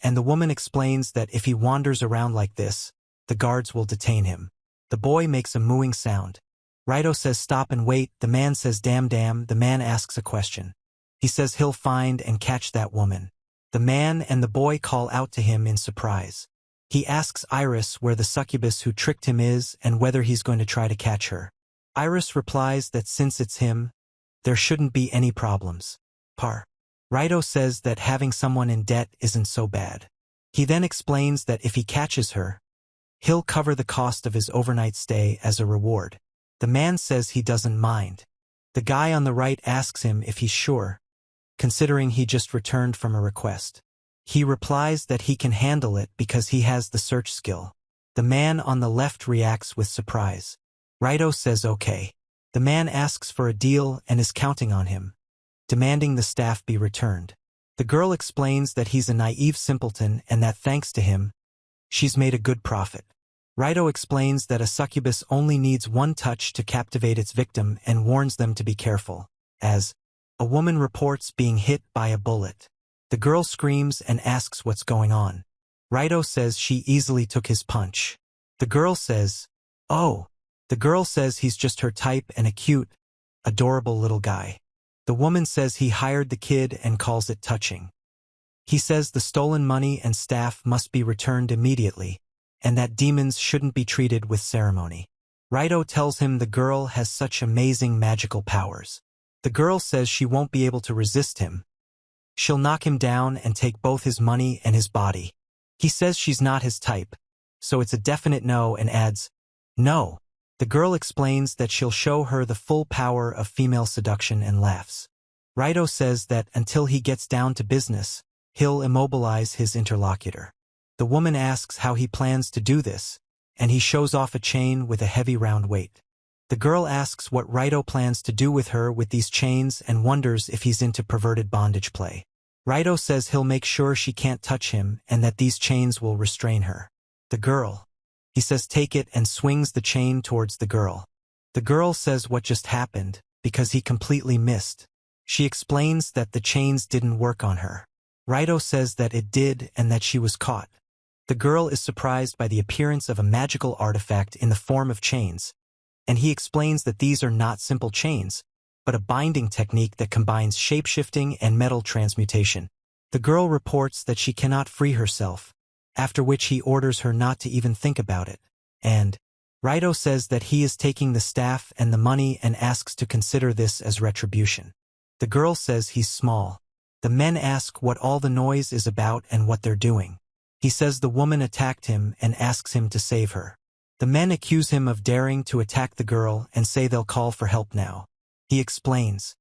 and the woman explains that if he wanders around like this, the guards will detain him. The boy makes a mooing sound. Raito says stop and wait. The man says damn. The man asks a question. He says he'll find and catch that woman. The man and the boy call out to him in surprise. He asks Iris where the succubus who tricked him is and whether he's going to try to catch her. Iris replies that since it's him, There shouldn't be any problems. Raito says that having someone in debt isn't so bad. He then explains that if he catches her, he'll cover the cost of his overnight stay as a reward. The man says he doesn't mind. The guy on the right asks him if he's sure, considering he just returned from a request. He replies that he can handle it because he has the search skill. The man on the left reacts with surprise. Raito says okay. The man asks for a deal and is counting on him, demanding the staff be returned. The girl explains that he's a naive simpleton and that thanks to him, she's made a good profit. Raito explains that a succubus only needs one touch to captivate its victim and warns them to be careful, as a woman reports being hit by a bullet. The girl screams and asks what's going on. Raito says she easily took his punch. The girl says, oh. The girl says he's just her type and a cute, adorable little guy. The woman says he hired the kid and calls it touching. He says the stolen money and staff must be returned immediately, and that demons shouldn't be treated with ceremony. Raito tells him the girl has such amazing magical powers. The girl says she won't be able to resist him. She'll knock him down and take both his money and his body. He says she's not his type, so it's a definite no and adds, no. The girl explains that she'll show her the full power of female seduction and laughs. Raito says that until he gets down to business, he'll immobilize his interlocutor. The woman asks how he plans to do this, and he shows off a chain with a heavy round weight. The girl asks what Raito plans to do with her with these chains and wonders if he's into perverted bondage play. Raito says he'll make sure she can't touch him and that these chains will restrain her. The girl. He says take it and swings the chain towards the girl. The girl says what just happened, because he completely missed. She explains that the chains didn't work on her. Raito says that it did and that she was caught. The girl is surprised by the appearance of a magical artifact in the form of chains, and he explains that these are not simple chains, but a binding technique that combines shape-shifting and metal transmutation. The girl reports that she cannot free herself, after which he orders her not to even think about it, and Raito says that he is taking the staff and the money and asks to consider this as retribution. The girl says he's small. The men ask what all the noise is about and what they're doing. He says the woman attacked him and asks him to save her. The men accuse him of daring to attack the girl and say they'll call for help now. He explains,